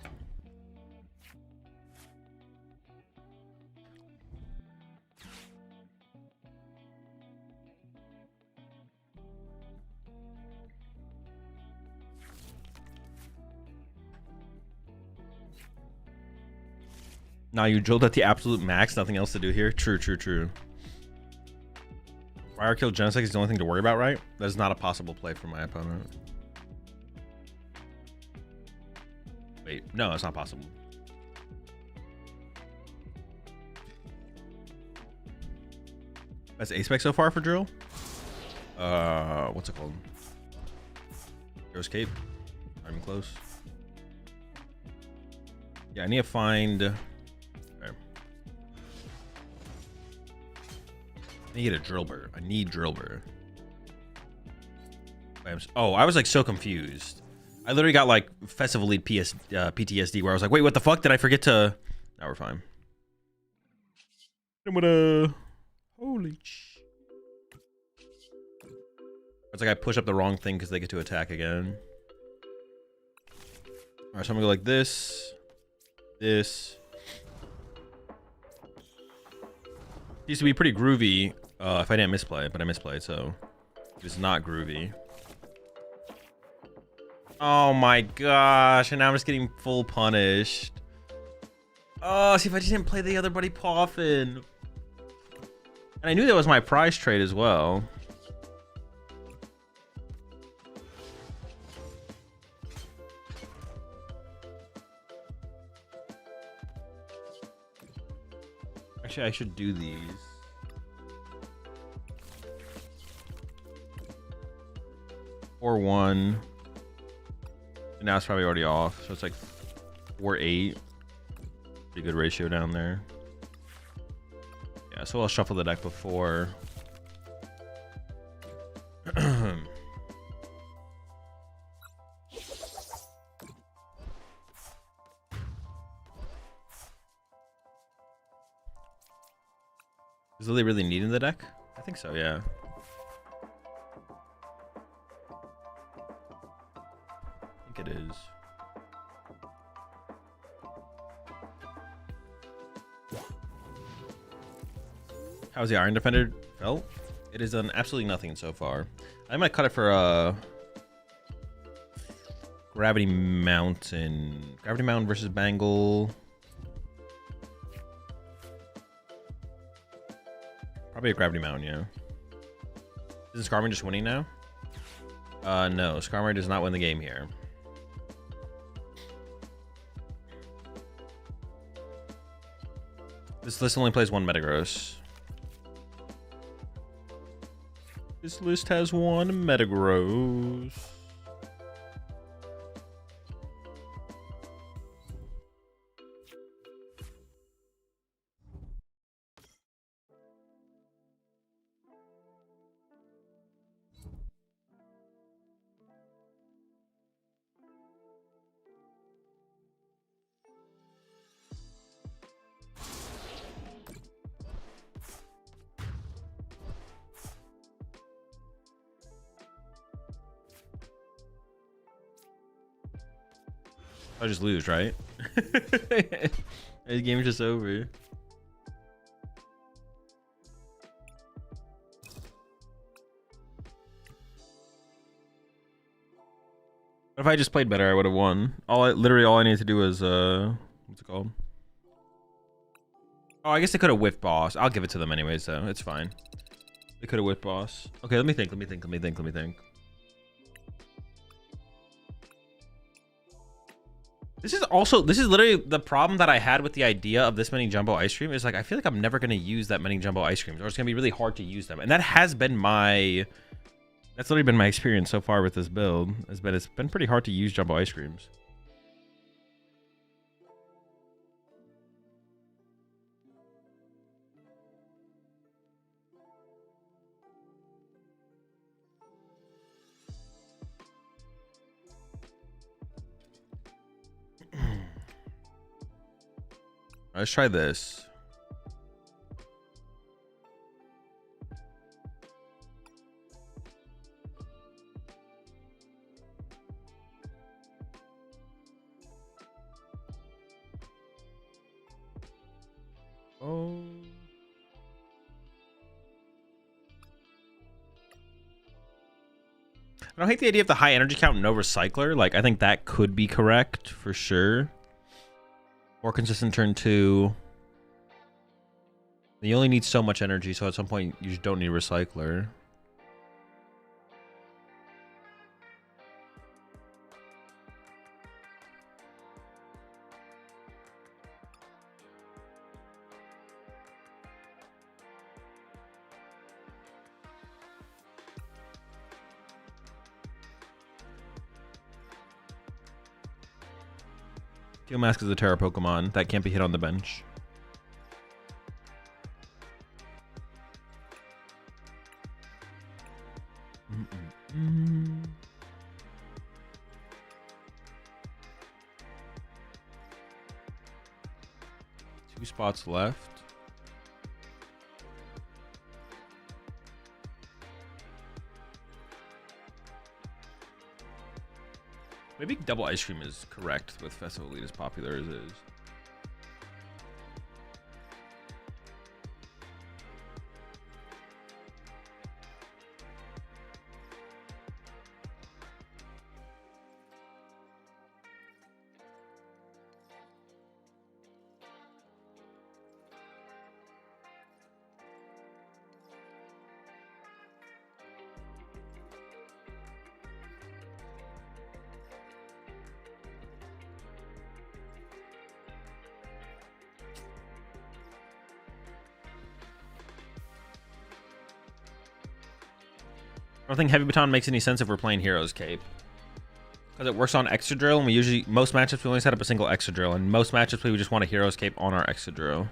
Nah, you drilled at the absolute max. Nothing else to do here. True, true, true. Fire kill Genesect is the only thing to worry about, right? That is not a possible play for my opponent. Wait, no, it's not possible. That's ace spec so far for drill. What's it called? Hero's Cape. I'm close. Yeah, I need to find. Okay. I need to get a Drillbur. I need Drillbur. Oh, I was like so confused. I literally got like Festive Elite PTSD where I was like, wait, what the fuck? Did I forget to? Now we're fine. I'm gonna. Holy sh. It's like I push up the wrong thing because they get to attack again. Alright, so I'm gonna go like this. This. Used to be pretty groovy if I didn't misplay, but I misplayed, so. It's not groovy. Oh my gosh, and now I'm just getting full punished. Oh, see if I just didn't play the other buddy Poffin. And I knew that was my prize trade as well. Actually, I should do these. Or 1. And now it's probably already off. So it's like 4-8. Pretty good ratio down there. Yeah, so I'll shuffle the deck before. Is Lily really needing the deck? I think so, yeah. I think it is. How's the Iron Defender felt? It has done absolutely nothing so far. I might cut it for Gravity Mountain. Gravity Mountain versus Bangle. Probably a Gravity Mountain, yeah. Isn't Skarmory just winning now? No, Skarmory does not win the game here. This list only plays 1 Metagross. This list has 1 Metagross. I just lose, right? The game's just over. But if I just played better, I would have won. Literally all I need to do is what's it called? Oh, I guess they could have whiffed boss. I'll give it to them anyways, though. It's fine. They could have whiffed boss. Okay, let me think. This is literally the problem that I had with the idea of this many jumbo ice cream is like, I feel like I'm never going to use that many jumbo ice creams, or it's going to be really hard to use them. And that's literally been my experience so far with this build. It's been pretty hard to use jumbo ice creams. Let's try this. Oh. I don't hate the idea of the high energy count and no recycler. Like, I think that could be correct for sure. More consistent turn 2. You only need so much energy, so at some point you just don't need a recycler. Steel Mask is a Terra Pokemon that can't be hit on the bench. Two spots left. Maybe double ice cream is correct with Festival Elite as popular as it is. don't think Heavy Baton makes any sense if we're playing Hero's Cape. Because it works on Extra Drill, and we usually, most matchups, we only set up a single Extra Drill, and most matchups, we would just want a Hero's Cape on our Extra Drill.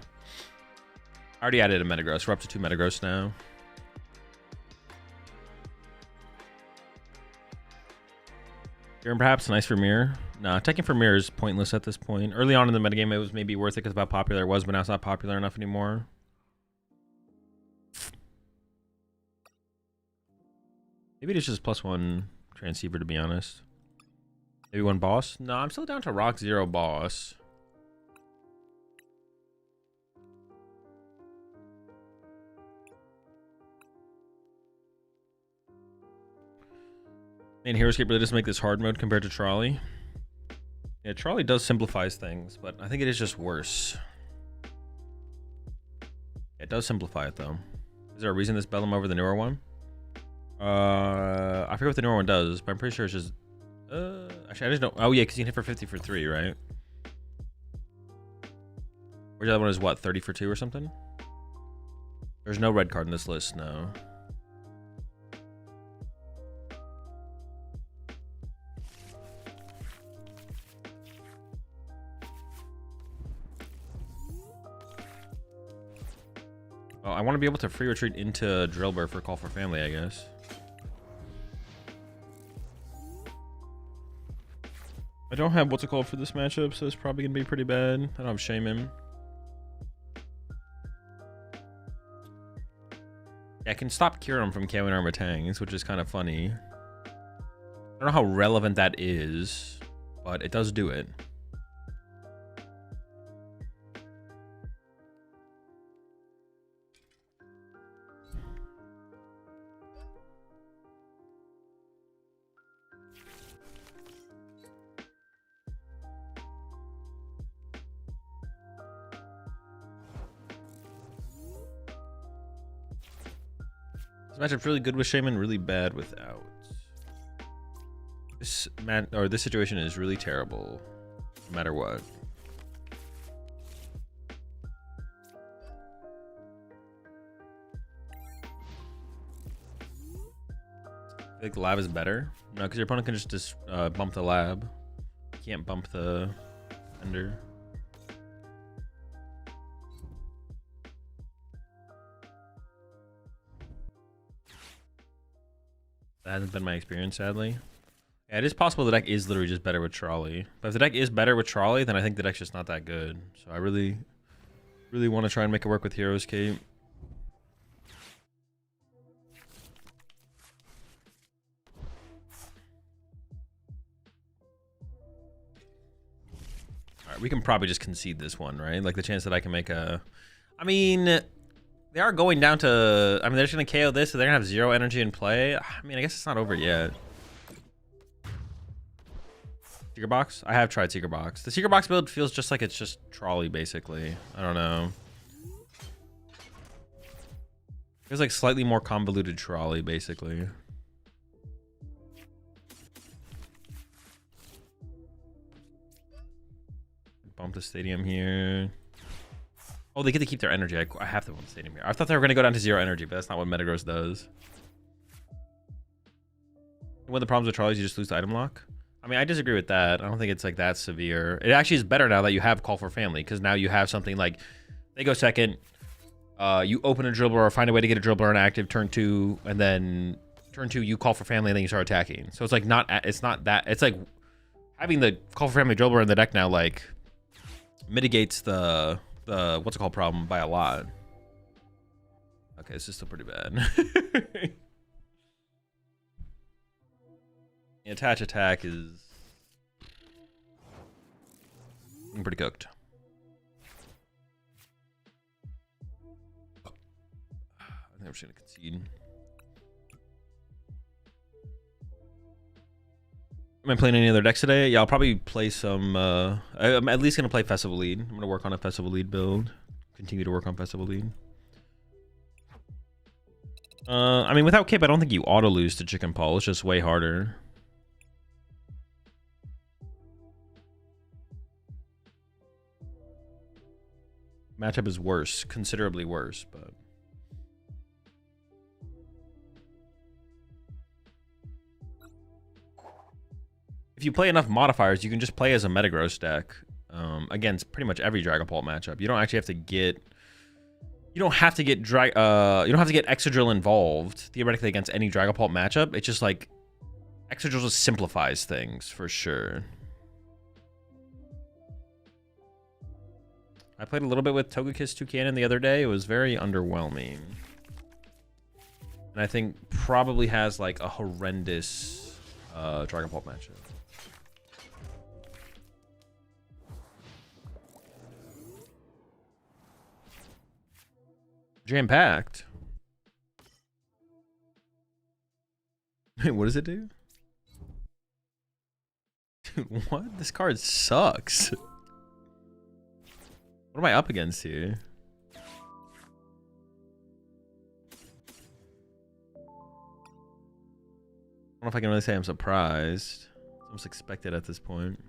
I already added a Metagross. We're up to 2 Metagross now. Here, perhaps nice for Mirror. Nah, taking for Mirror is pointless at this point. Early on in the metagame, it was maybe worth it because of how popular it was, but now it's not popular enough anymore. Maybe it's just +1 Transceiver, to be honest. Maybe 1 boss? No, I'm still down to Rock 0 boss. And Hero's Cape really does make this hard mode compared to Trolley. Yeah, Trolley does simplifies things, but I think it is just worse. It does simplify it, though. Is there a reason this Bellum over the newer one? I forget what the newer one does, but I'm pretty sure it's just... actually, I just don't... Oh, yeah, because you can hit for 50 for 3, right? Where's the other one is, what, 30 for 2 or something? There's no red card in this list, no. Oh, I want to be able to free retreat into Drillbur for Call for Family, I guess. I don't have what's it called for this matchup, so it's probably going to be pretty bad. I don't have Shaman. Yeah, I can stop Kyurem from KOing our Matangs, which is kind of funny. I don't know how relevant that is, but it does do it. This matchup's really good with Shaman, really bad without. This this situation is really terrible, no matter what. I think the lab is better. No, because your opponent can just bump the lab. You can't bump the Ender. That hasn't been my experience, sadly. Yeah, it is possible the deck is literally just better with Trolley. But if the deck is better with Trolley, then I think the deck's just not that good. So I really want to try and make it work with Hero's Cape. Alright, we can probably just concede this one, right? Like the chance that I can make a... I mean... They are going down to... I mean, they're just going to KO this, so they're going to have 0 energy in play. I mean, I guess it's not over yet. Seeker Box? I have tried Seeker Box. The Seeker Box build feels just like it's just Trolley, basically. I don't know. Feels like slightly more convoluted Trolley, basically. Bump the stadium here. Oh, they get to keep their energy. I have to bump the stadium here. I thought they were going to go down to 0 energy, but that's not what Metagross does. One of the problems with Trolley is you just lose the item lock. I mean, I disagree with that. I don't think it's like that severe. It actually is better now that you have Call for Family, because now you have something like they go second, you open a Drillbur or find a way to get a Drillbur inactive turn 2, and then turn 2 you Call for Family and then you start attacking. So it's like it's not that. It's like having the Call for Family Drillbur in the deck now like mitigates the what's it called problem by a lot. Okay, this is still pretty bad. The attach attack is pretty cooked. I think I'm just gonna concede. Am I playing any other decks today? Yeah, I'll probably play some... I'm at least going to play Festival Lead. I'm going to work on a Festival Lead build. Continue to work on Festival Lead. I mean, without Cape, I don't think you auto-lose to Chicken Paul. It's just way harder. Matchup is worse. Considerably worse, but... if you play enough modifiers, you can just play as a Metagross deck against pretty much every Dragapult matchup. You don't actually have to get. You don't have to get Excadrill involved theoretically against any Dragapult matchup. It's just like Excadrill just simplifies things for sure. I played a little bit with Togekiss Toucannon the other day. It was very underwhelming. And I think probably has like a horrendous Dragapult matchup. Jam-packed. Wait, what does it do? Dude, what? This card sucks. What am I up against here? I don't know if I can really say I'm surprised. It's almost expected at this point.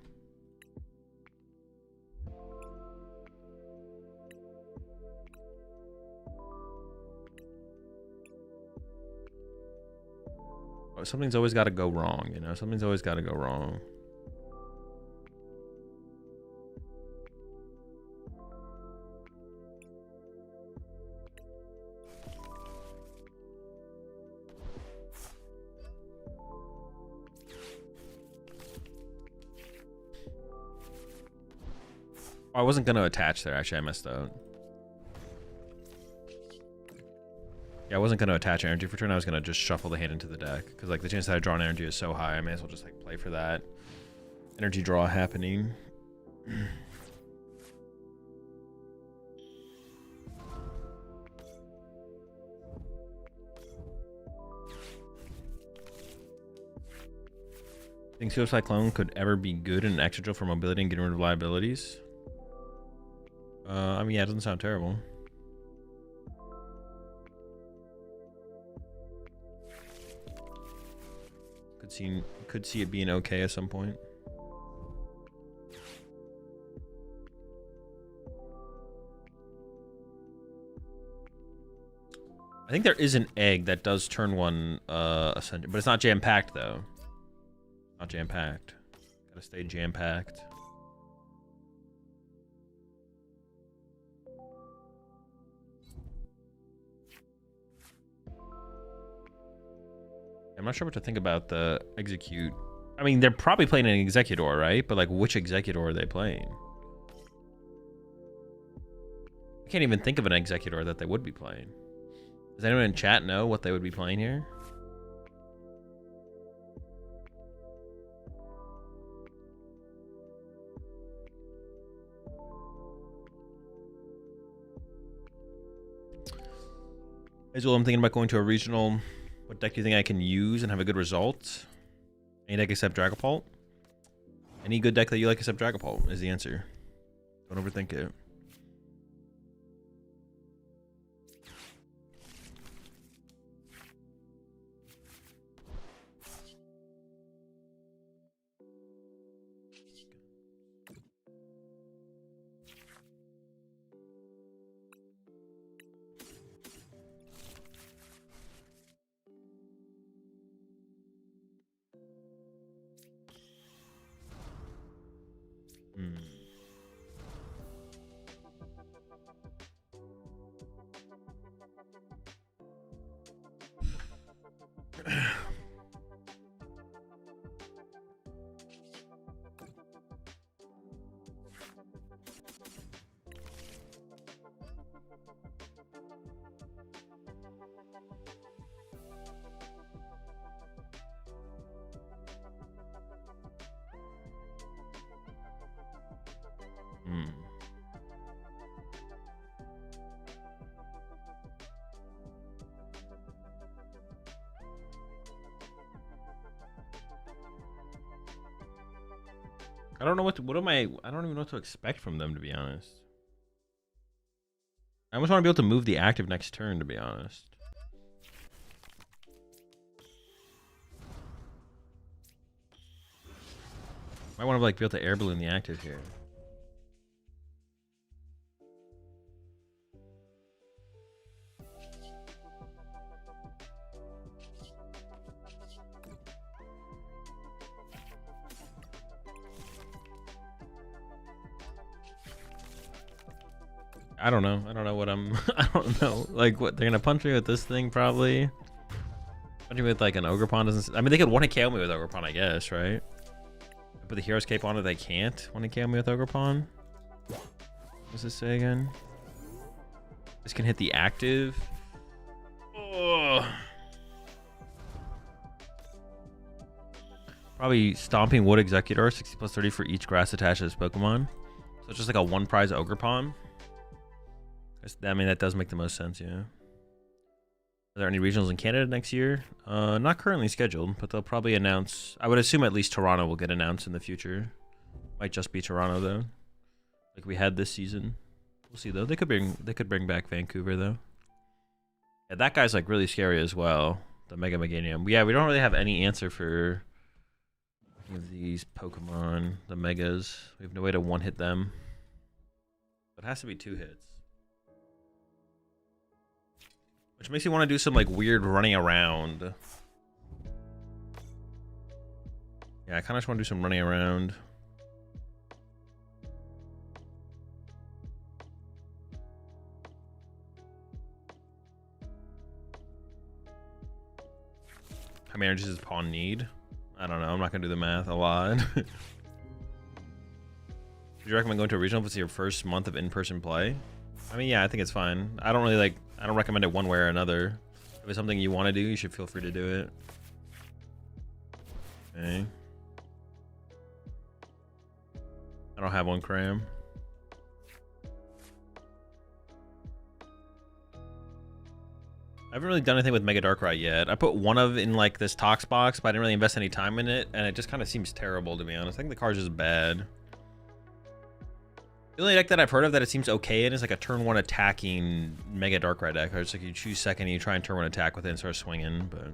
Something's always got to go wrong, you know? Something's always got to go wrong. I wasn't going to attach there. Actually, I messed up. Yeah, I wasn't going to attach energy for turn. I was going to just shuffle the hand into the deck. Because, like, the chance that I draw an energy is so high, I may as well just, like, play for that energy draw happening. Think Suicide Clone could ever be good in an Excadrill for mobility and getting rid of liabilities? I mean, yeah, it doesn't sound terrible. Could see it being okay at some point. I think there is an egg that does turn one Ascension, but it's not jam-packed though. Not jam-packed. Gotta stay jam-packed. I'm not sure what to think about the execute. I mean, they're probably playing an Executor, right? But like, which Executor are they playing? I can't even think of an Executor that they would be playing. Does anyone in chat know what they would be playing here? Azul, I'm thinking about going to a regional. What deck do you think I can use and have a good result? Any deck except Dragapult? Any good deck that you like except Dragapult is the answer. Don't overthink it. I don't know what I don't even know what to expect from them, to be honest. I almost want to be able to move the active next turn, to be honest. I want to like be able to air balloon the active here. I don't know. I don't know what I'm. I don't know. Like what they're gonna punch me with this thing probably. Punch me with like an ogre pawn doesn't. I mean they could want to KO me with ogre pawn, I guess, right? Put the hero's cape on it. They can't want to KO me with ogre pawn. What does this say again? This can hit the active. Oh. Probably Stomping Wood Executor, 60+30 for each grass attached to this Pokemon. So it's just like a one prize ogre pawn. I mean, that does make the most sense, yeah. Are there any regionals in Canada next year? Not currently scheduled, but they'll probably announce. I would assume at least Toronto will get announced in the future. Might just be Toronto though, like we had this season. We'll see though. They could bring back Vancouver though. Yeah, that guy's like really scary as well. The Mega Meganium. Yeah, we don't really have any answer for any of these Pokemon. The Megas. We have no way to one hit them. It has to be 2 hits. Which makes me want to do some like weird running around. Yeah, I kind of just want to do some running around. How many energies does pawn need? I don't know. I'm not going to do the math a lot. Would you recommend going to a regional if it's your first month of in-person play? I mean, yeah, I think it's fine. I don't recommend it one way or another. If it's something you want to do, you should feel free to do it. Okay. I don't have one cram. I haven't really done anything with Mega Darkrai yet. I put one of in like this Tox box, but I didn't really invest any time in it, and it just kind of seems terrible to be honest. I think the card's just bad. The only deck that I've heard of that it seems okay in is like a turn 1 attacking Mega Darkrai deck. Or it's like you choose second and you try and turn 1 attack with it and start swinging, but...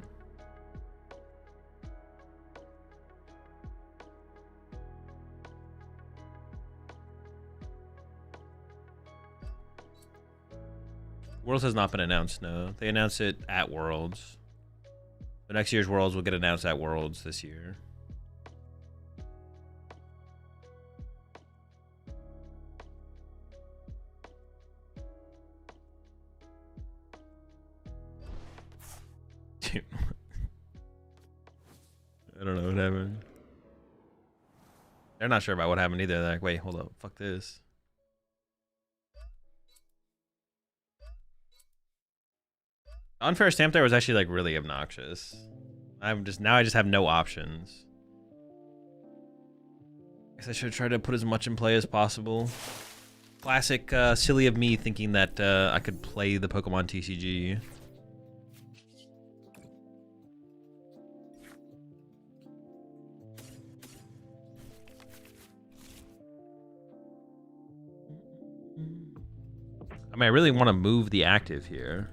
Worlds has not been announced, no. They announced it at Worlds. The next year's Worlds will get announced at Worlds this year. Dude. I don't know what happened. They're not sure about what happened either. They're like, wait, hold up. Fuck this. Unfair stamp there was actually like really obnoxious. I just have no options. Guess I should try to put as much in play as possible. Classic silly of me thinking that I could play the Pokemon TCG. I mean, I really want to move the active here.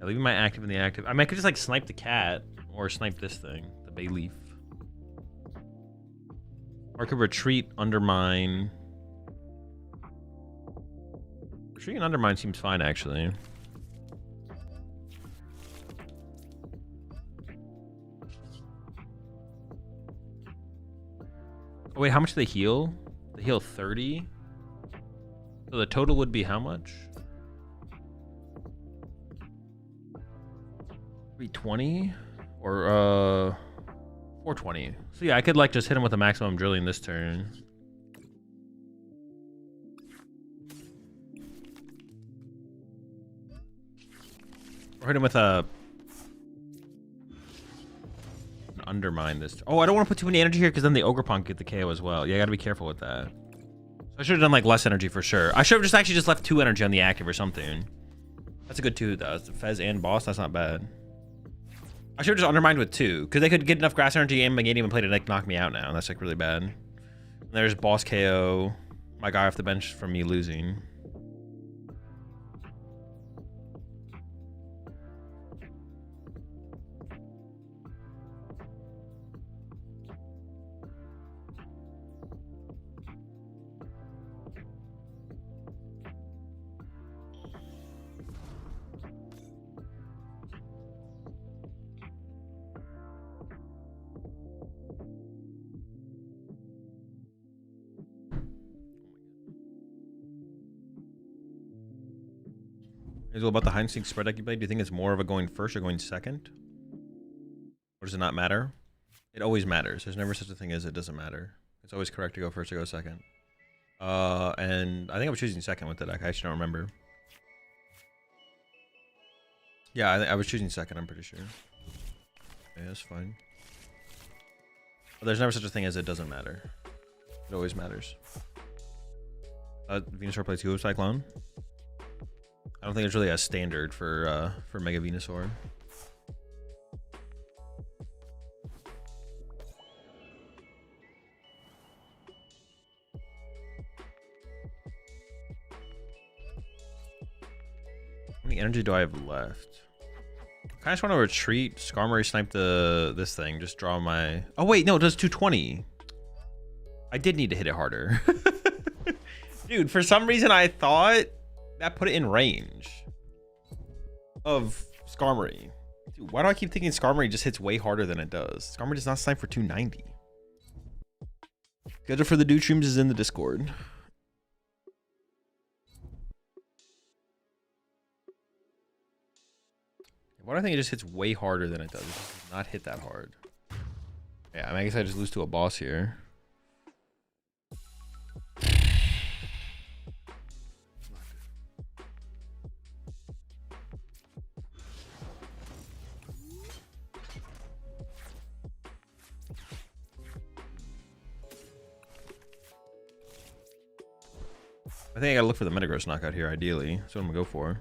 Leaving my active in the active. I mean, I could just like snipe the cat or snipe this thing, the bay leaf. Or I could retreat, undermine. Retreat and undermine seems fine, actually. Oh, wait, how much do they heal? They heal 30? So the total would be how much? 320 or 420. So yeah, I could like just hit him with a maximum drilling this turn. Or hit him with a undermine this. Oh, I don't want to put too many energy here because then the ogre punk get the KO as well. Yeah, I gotta be careful with that. So I should have done like less energy for sure. I should have just left 2 energy on the active or something. That's a good 2 though. Fez and boss, that's not bad. I should have just undermined with 2, because they could get enough grass energy and Meganium and play to like knock me out now. That's like really bad. And there's boss KO, my guy off the bench from me losing. Hazel, about the hide and seek spread deck you played, do you think it's more of a going first or going second? Or does it not matter? It always matters. There's never such a thing as it doesn't matter. It's always correct to go first or go second. And I think I was choosing second with the deck. I actually don't remember. Yeah, I was choosing second, I'm pretty sure. Yeah, that's fine. But there's never such a thing as it doesn't matter. It always matters. Venusaur plays Hula Cyclone. I don't think there's really a standard for Mega Venusaur. How many energy do I have left? I just want to retreat. Skarmory snipe this thing. Just draw my... Oh, wait. No, it does 220. I did need to hit it harder. Dude, for some reason, I thought that put it in range of Skarmory. Dude, why do I keep thinking Skarmory just hits way harder than it does? Skarmory does not snipe for 290. Schedule for the dude streams is in the Discord. Why do I think it just hits way harder than it does? It just does not hit that hard. Yeah, I mean, I guess I just lose to a boss here. I think I gotta look for the Metagross knockout here, ideally. That's what I'm gonna go for.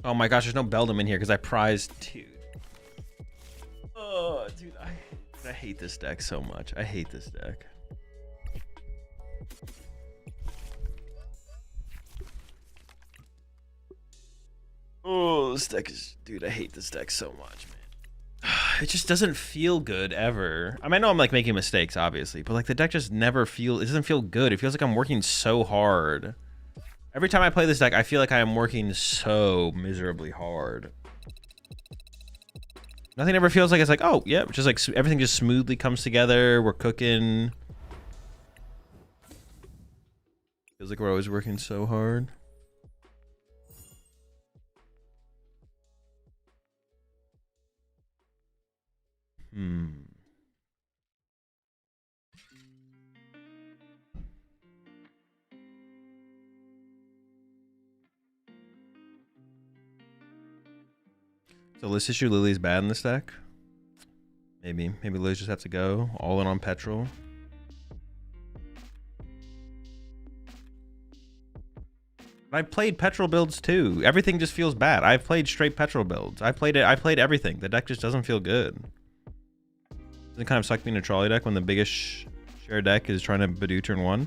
Oh my gosh, there's no Beldum in here because I prized, dude. Oh, dude, I hate this deck so much. I hate this deck. Oh, this deck is, dude, I hate this deck so much, man. It just doesn't feel good ever. I mean, I know I'm like making mistakes, obviously, but like the deck just never it doesn't feel good. It feels like I'm working so hard. Every time I play this deck, I feel like I am working so miserably hard. Nothing ever feels like it's like, oh, yeah, just like everything just smoothly comes together. We're cooking. Feels like we're always working so hard. So let's issue Lily's bad in this deck. Maybe Lily's just have to go all in on Petrol. I played Petrol builds too. Everything just feels bad. I've played straight Petrol builds. I played everything. The deck just doesn't feel good. Doesn't it kind of suck being a trolley deck when the biggest share deck is trying to Badoo turn 1?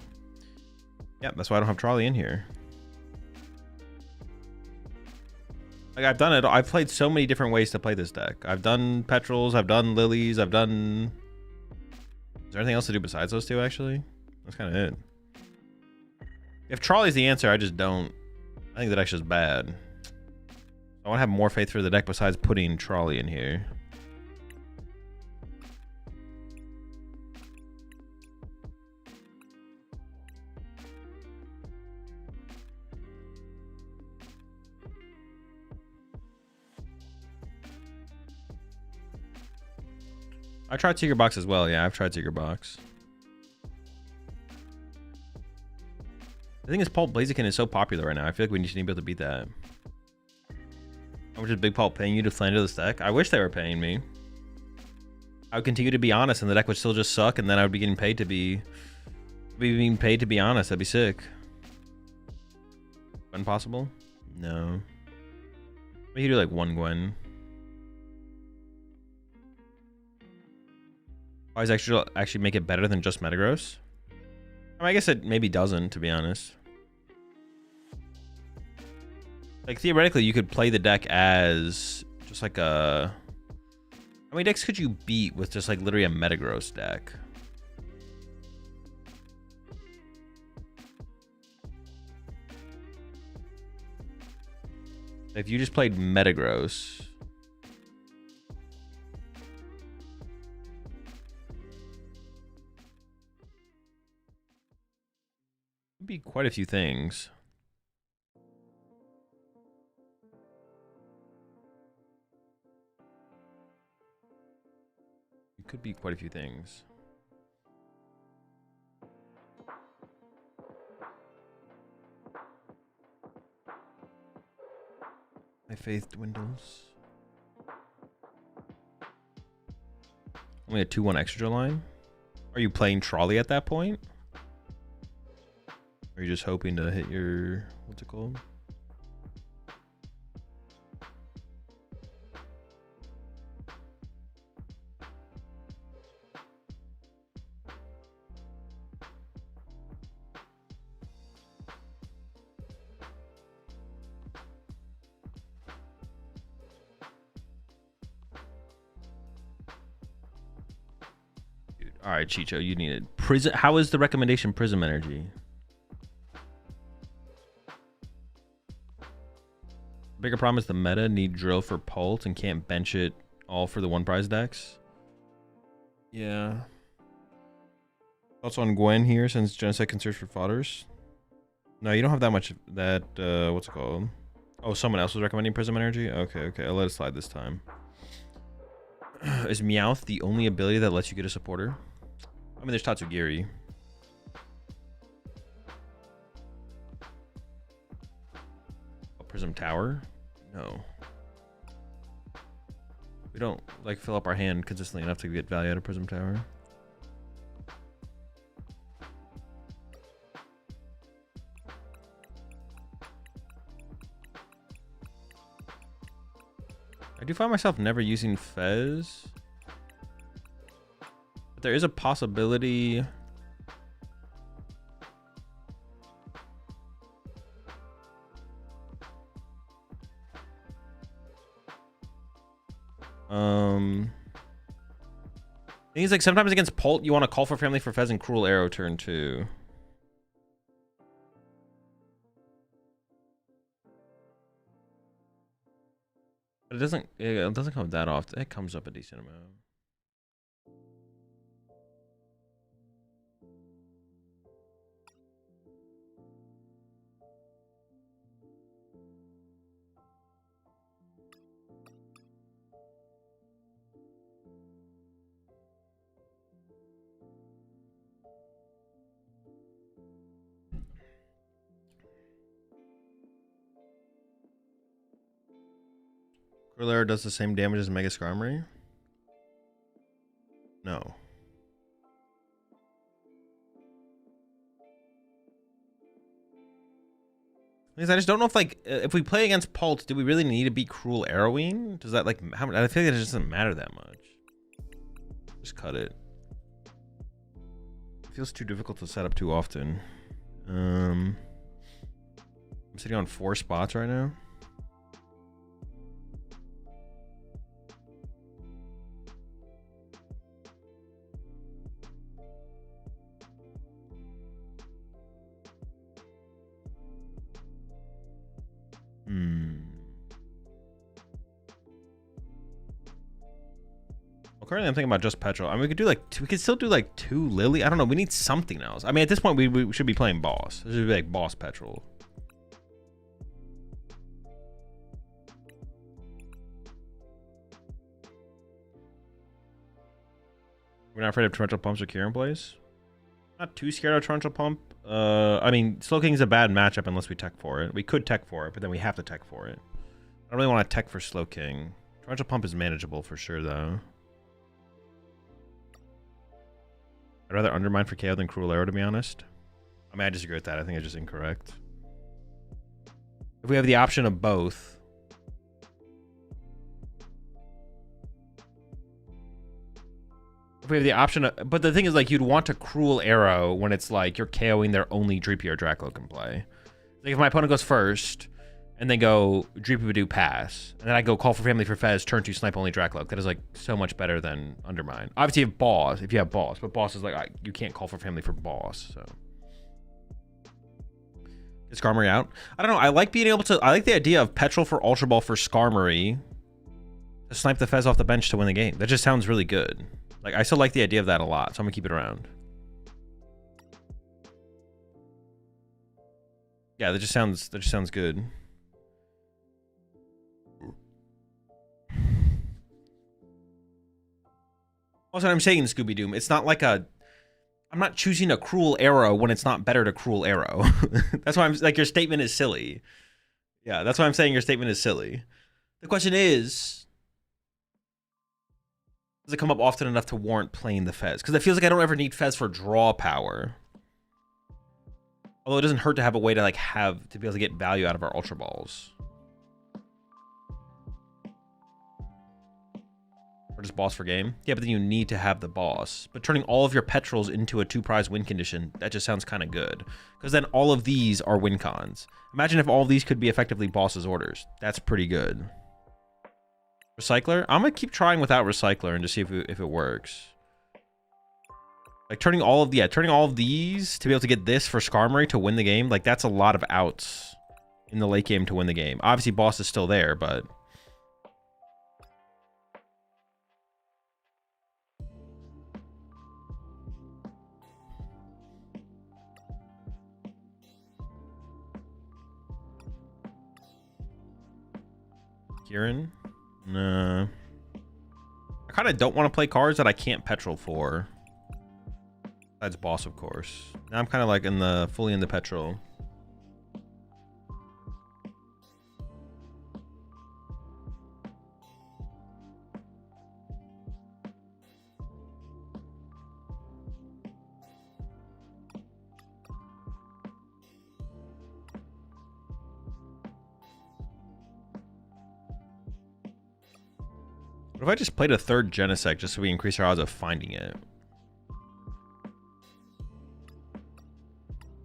Yep, that's why I don't have trolley in here. Like I've done it. I've played so many different ways to play this deck. I've done Petrols, I've done Lilies, I've done... Is there anything else to do besides those two, actually? That's kind of it. If trolley's the answer, I just don't. I think the deck's just bad. I want to have more faith for the deck besides putting trolley in here. I tried Secret Box as well. Yeah, I've tried Secret Box. The thing is, Pulp Blaziken is so popular right now. I feel like we need to be able to beat that. How much is Big Pulp paying you to flander this deck? I wish they were paying me. I would continue to be honest, and the deck would still just suck, and then I would be getting paid to be being paid to be honest. That'd be sick. Gwen possible? No. We could do like one Gwen. Why does actually make it better than just Metagross? I mean, I guess it maybe doesn't, to be honest. Like, theoretically, you could play the deck as just like a... How many decks could you beat with just like literally a Metagross deck? If you just played Metagross... be quite a few things. It could be quite a few things. My faith dwindles. Only a 2/1 extra line. Are you playing trolley at that point? Or are you just hoping to hit your, what's it called? All right, Chicho, you need it. Prism. How is the recommendation Prism Energy? Bigger problem is the meta need drill for Pult and can't bench it all for the one prize decks. Yeah. Thoughts on Gwen here since Genocide can search for fodders? No, you don't have that much. That what's it called? Oh, someone else was recommending Prism Energy. Okay, I'll let it slide this time. Is Meowth the only ability that lets you get a supporter? I mean, there's Tatsugiri. Prism Tower? No. We don't like fill up our hand consistently enough to get value out of Prism Tower. I do find myself never using Fez. But there is a possibility. Things like sometimes against Pult, you want to call for family for Fez and Cruel Arrow turn 2. But it doesn't come that often. It comes up a decent amount. Cruel Arrow does the same damage as Mega Skarmory? No. Because I just don't know if, like, if we play against Pult, do we really need to be Cruel Arrowing? Does that, like, how, I feel like it just doesn't matter that much. Just cut it. It feels too difficult to set up too often. I'm sitting on 4 spots right now. Well, currently I'm thinking about just Petrol. I mean, we could do like we could still do like 2 Lily. I don't know. We need something else. I mean, at this point, we should be playing boss. This should be like boss Petrol. We're not afraid of torrential pumps or Kieran plays. Not too scared of torrential pump. I mean, Slowking's a bad matchup unless we tech for it. We could tech for it, but then we have to tech for it. I don't really want to tech for Slowking. Torrential pump is manageable for sure, though. I'd rather Undermine for KO than Cruel Arrow, to be honest. I mean, I disagree with that. I think it's just incorrect. If we have the option of both. If we have the option of, but the thing is, like, you'd want to Cruel Arrow when it's like you're KOing their only Dreepy or Draclo can play. Like, if my opponent goes first, and then go Dreepy Badoo pass, and then I go Call for Family for Fez, turn 2 Snipe only Dracloak. That is like so much better than Undermine. Obviously, if you have boss, but boss is like you can't Call for Family for boss. So is Skarmory out? I don't know. I like being able to. I like the idea of Petrol for Ultra Ball for Skarmory to snipe the Fez off the bench to win the game. That just sounds really good. Like, I still like the idea of that a lot, so I'm gonna keep it around. Yeah, that just sounds good. Also, I'm saying Scooby Doo, it's not like I'm not choosing a cruel arrow when it's not better to cruel arrow. That's why I'm like, your statement is silly. Yeah, that's why I'm saying your statement is silly. The question is, does it come up often enough to warrant playing the Fez? Because it feels like I don't ever need Fez for draw power. Although it doesn't hurt to have a way to like to be able to get value out of our Ultra Balls. Or just boss for game? Yeah, but then you need to have the boss. But turning all of your petrels into a 2-prize win condition, that just sounds kind of good. Because then all of these are win cons. Imagine if all of these could be effectively boss's orders. That's pretty good. Recycler? I'm going to keep trying without Recycler and just see if it works. Like turning all of these to be able to get this for Skarmory to win the game, like that's a lot of outs in the late game to win the game. Obviously, boss is still there, but... Kieran? No. I kind of don't want to play cards that I can't petrol for. Besides boss, of course. Now I'm kind of like fully in the petrol. What if I just played a third Genesect just so we increase our odds of finding it?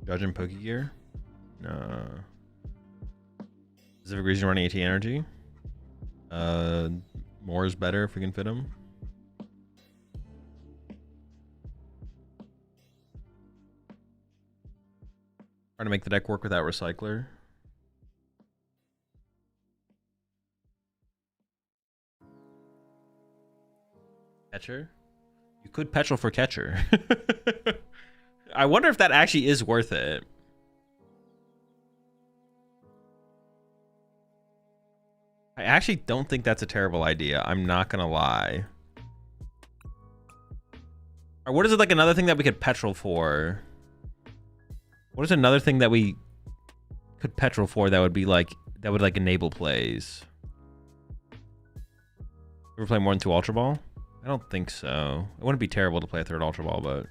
Judge and Pokegear? No. Specific reason running AT energy? More is better if we can fit them. Trying to make the deck work without Recycler. Catcher? You could petrol for Catcher. I wonder if that actually is worth it. I actually don't think that's a terrible idea. I'm not gonna lie. Or what is it, like another thing that we could petrol for? What is another thing that we could petrol for that would be like, that would like enable plays? Ever play more than 2 Ultra Ball? I don't think so. It wouldn't be terrible to play a third Ultra Ball, but...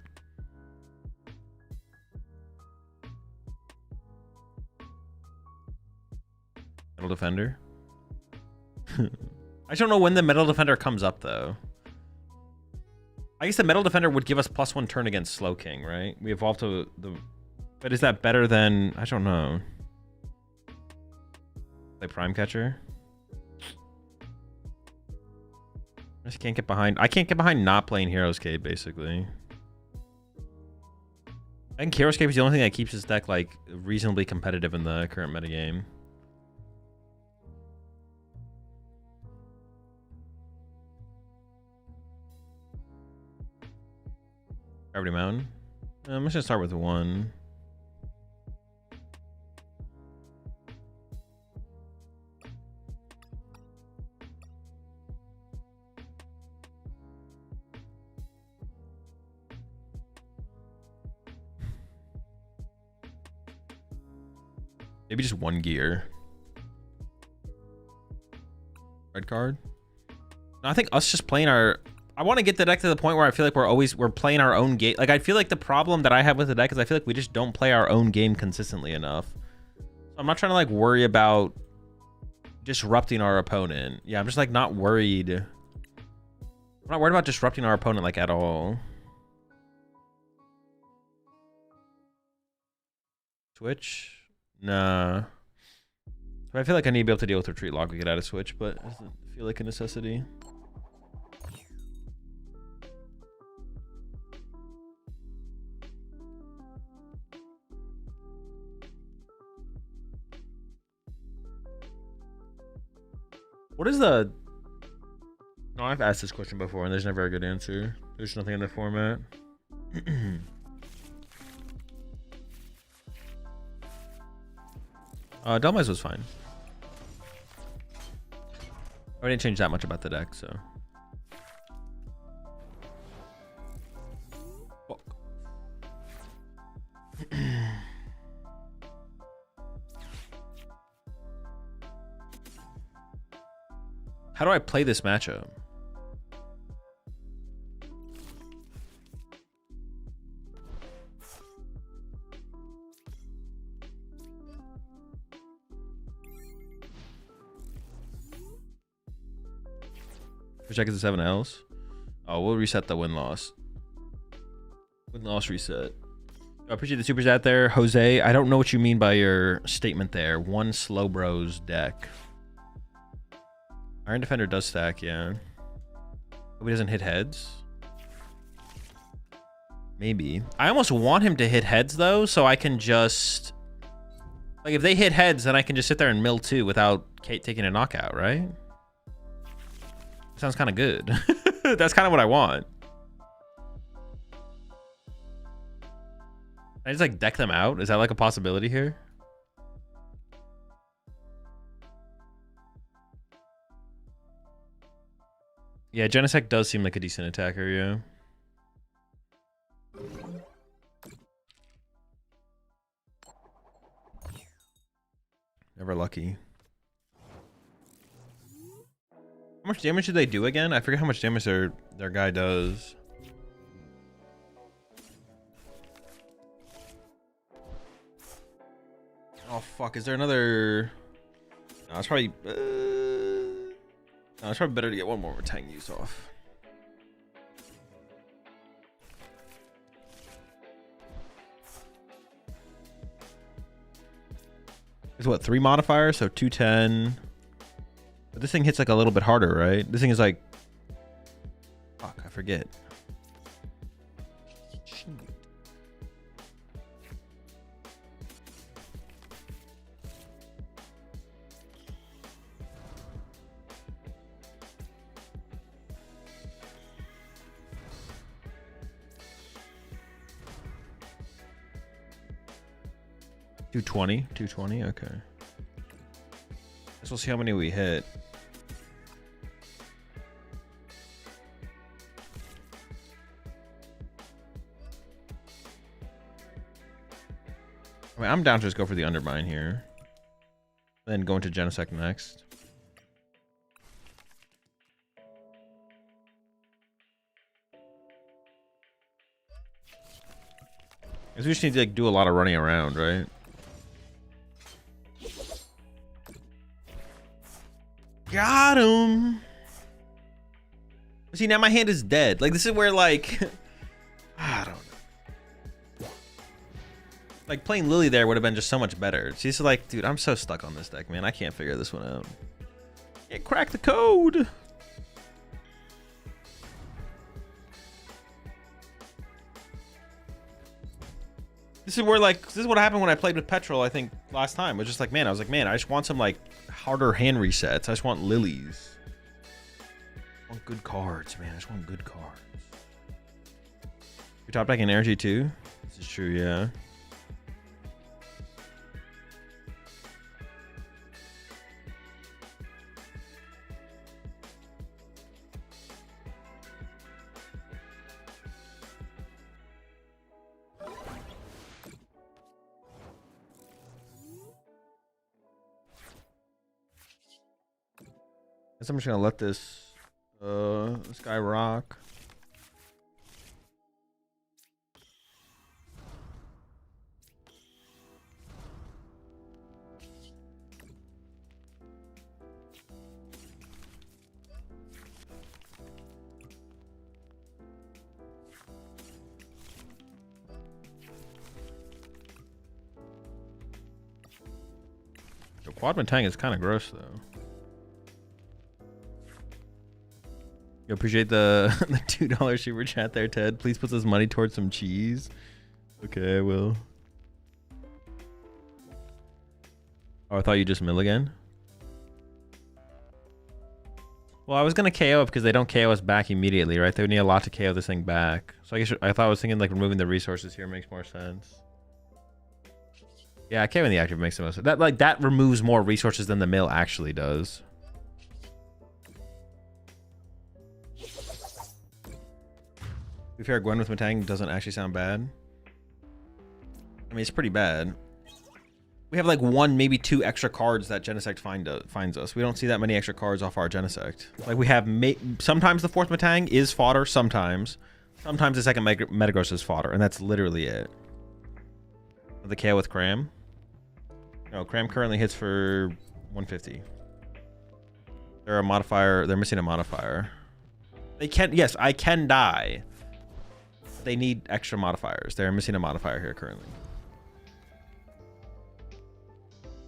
Metal Defender? I just don't know when the Metal Defender comes up, though. I guess the Metal Defender would give us +1 turn against Slowking, right? We evolved to the... But is that better than... I don't know. Play Prime Catcher? I just can't get behind... I can't get behind not playing Heroescape, basically. I think Heroescape is the only thing that keeps this deck, like, reasonably competitive in the current metagame. Gravity Mountain? I'm just gonna start with 1. Maybe just 1 gear. Red card? No, I think us just playing our... I want to get the deck to the point where I feel like we're playing our own game. Like, I feel like the problem that I have with the deck is I feel like we just don't play our own game consistently enough. So I'm not trying to, like, worry about disrupting our opponent. Yeah, I'm just, like, not worried. I'm not worried about disrupting our opponent, like, at all. Switch? Nah. I feel like I need to be able to deal with Retreat Lock. We get out of Switch, but it doesn't feel like a necessity. What is the... No, I've asked this question before, and there's never a good answer. There's nothing in the format. Delmez was fine. I didn't change that much about the deck, so. Fuck. How do I play this matchup? Check is the 7 Ls. Oh, we'll reset the win-loss. Win-loss reset. I appreciate the super chat there, Jose. I don't know what you mean by your statement there. One Slow Bros deck. Iron Defender does stack, yeah. Hope he doesn't hit heads. Maybe. I almost want him to hit heads, though, so I can just... Like, if they hit heads, then I can just sit there and mill 2 without Kate taking a knockout, right? Sounds kind of good. That's kind of what I want. Can I just like deck them out? Is that like a possibility here? Yeah, Genesect does seem like a decent attacker, yeah. Never lucky. How much damage do they do again? I forget how much damage their guy does. Oh fuck! Is there another? No, it's probably. No, it's probably better to get one more Tang use off. It's what, 3 modifiers, so 210. But this thing hits like a little bit harder, right? This thing is like, fuck, I forget. $220, okay. Guess we'll see how many we hit. I mean, I'm down to just go for the Undermine here. Then go into Genesect next. I guess we just need to like do a lot of running around, right? Got him. See, now my hand is dead. Like, this is where, like, I don't know. Like, playing Lily there would have been just so much better. She's like, dude, I'm so stuck on this deck, man. I can't figure this one out. Can't crack the code. This is where, like, this is what happened when I played with Petrol, I think, last time. It was just like, man, I was like, man, I just want some, like, harder hand resets. I just want lilies. I want good cards, man. I just want good cards. You're top decking energy, too? This is true, yeah. I'm just gonna let this guy rock. The Quadman Tang is kind of gross though. You appreciate the the $2 super chat there, Ted. Please put this money towards some cheese. Okay, I will. Oh, I thought you just mill again. Well, I was gonna KO it because they don't KO us back immediately, right? They would need a lot to KO this thing back. So I guess I was thinking like removing the resources here makes more sense. Yeah, KOing the active makes the most. That removes more resources than the mill actually does. To be fair, Gwen with Matang doesn't actually sound bad. I mean, it's pretty bad. We have like 1, maybe 2 extra cards that Genesect finds us. We don't see that many extra cards off our Genesect. Like we have, sometimes the 4th Matang is fodder, sometimes. Sometimes the 2nd Metagross is fodder, and that's literally it. The KO with Cram. No, Cram currently hits for 150. They're a modifier. They're missing a modifier. They can, yes, I can die. They need extra modifiers. They're missing a modifier here currently.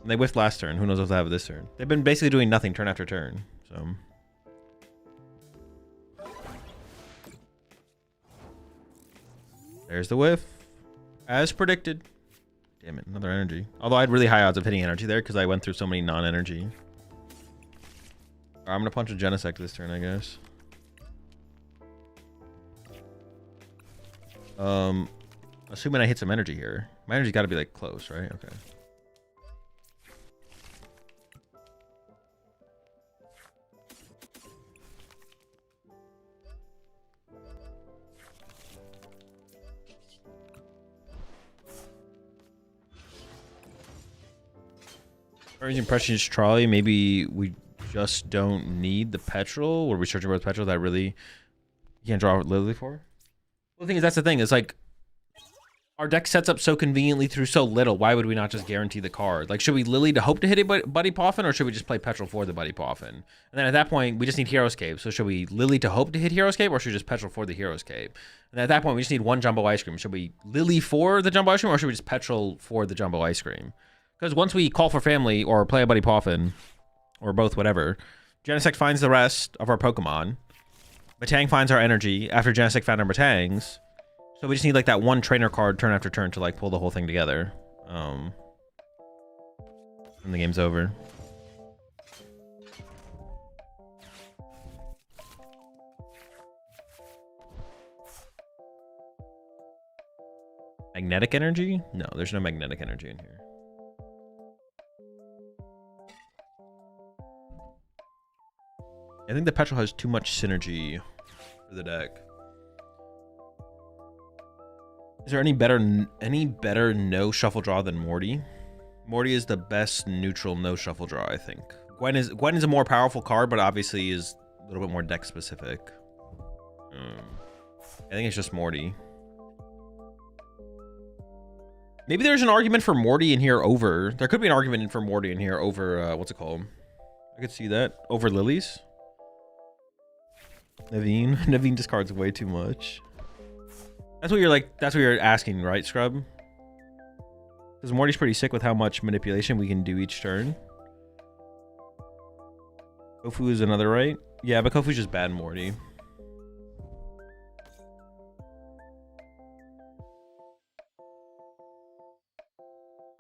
And they whiffed last turn. Who knows what they have this turn? They've been basically doing nothing turn after turn. So there's the whiff, as predicted. Damn it, another energy. Although I had really high odds of hitting energy there because I went through so many non-energy. I'm gonna punch a Genesect this turn, I guess. Assuming I hit some energy here. My energy's got to be like close, right? Okay. First impressions trolley. Maybe we just don't need the petrol. Were we searching for the petrol that really you can't draw Lily for? Well, the thing is, that's the thing. It's like our deck sets up so conveniently through so little. Why would we not just guarantee the card? Like, should we Lily to hope to hit a Buddy Poffin, or should we just play petrol for the Buddy Poffin? And then at that point, we just need Heroescape. So should we Lily to hope to hit Heroescape, or should we just petrol for the Heroescape? And at that point, we just need 1 Jumbo Ice Cream. Should we Lily for the Jumbo Ice Cream, or should we just petrol for the Jumbo Ice Cream? Because once we call for family or play a Buddy Poffin, or both, whatever, Genesect finds the rest of our Pokemon. Matang finds our energy after Genesect found our Matangs. So we just need like that 1 trainer card turn after turn to like pull the whole thing together. And the game's over. Magnetic energy? No, there's no magnetic energy in here. I think the petrol has too much synergy for the deck. Is there any better no shuffle draw than Morty? Morty is the best neutral no shuffle draw, I think. Gwen is a more powerful card, but obviously is a little bit more deck specific. I think it's just Morty. Maybe there's an argument for Morty in here over. There could be an argument for Morty in here over what's it called? I could see that over Lilies. Naveen discards way too much. That's what you're like. That's what you're asking, right, Scrub? Because Morty's pretty sick with how much manipulation we can do each turn. Kofu is another right. Yeah, but Kofu's just bad Morty.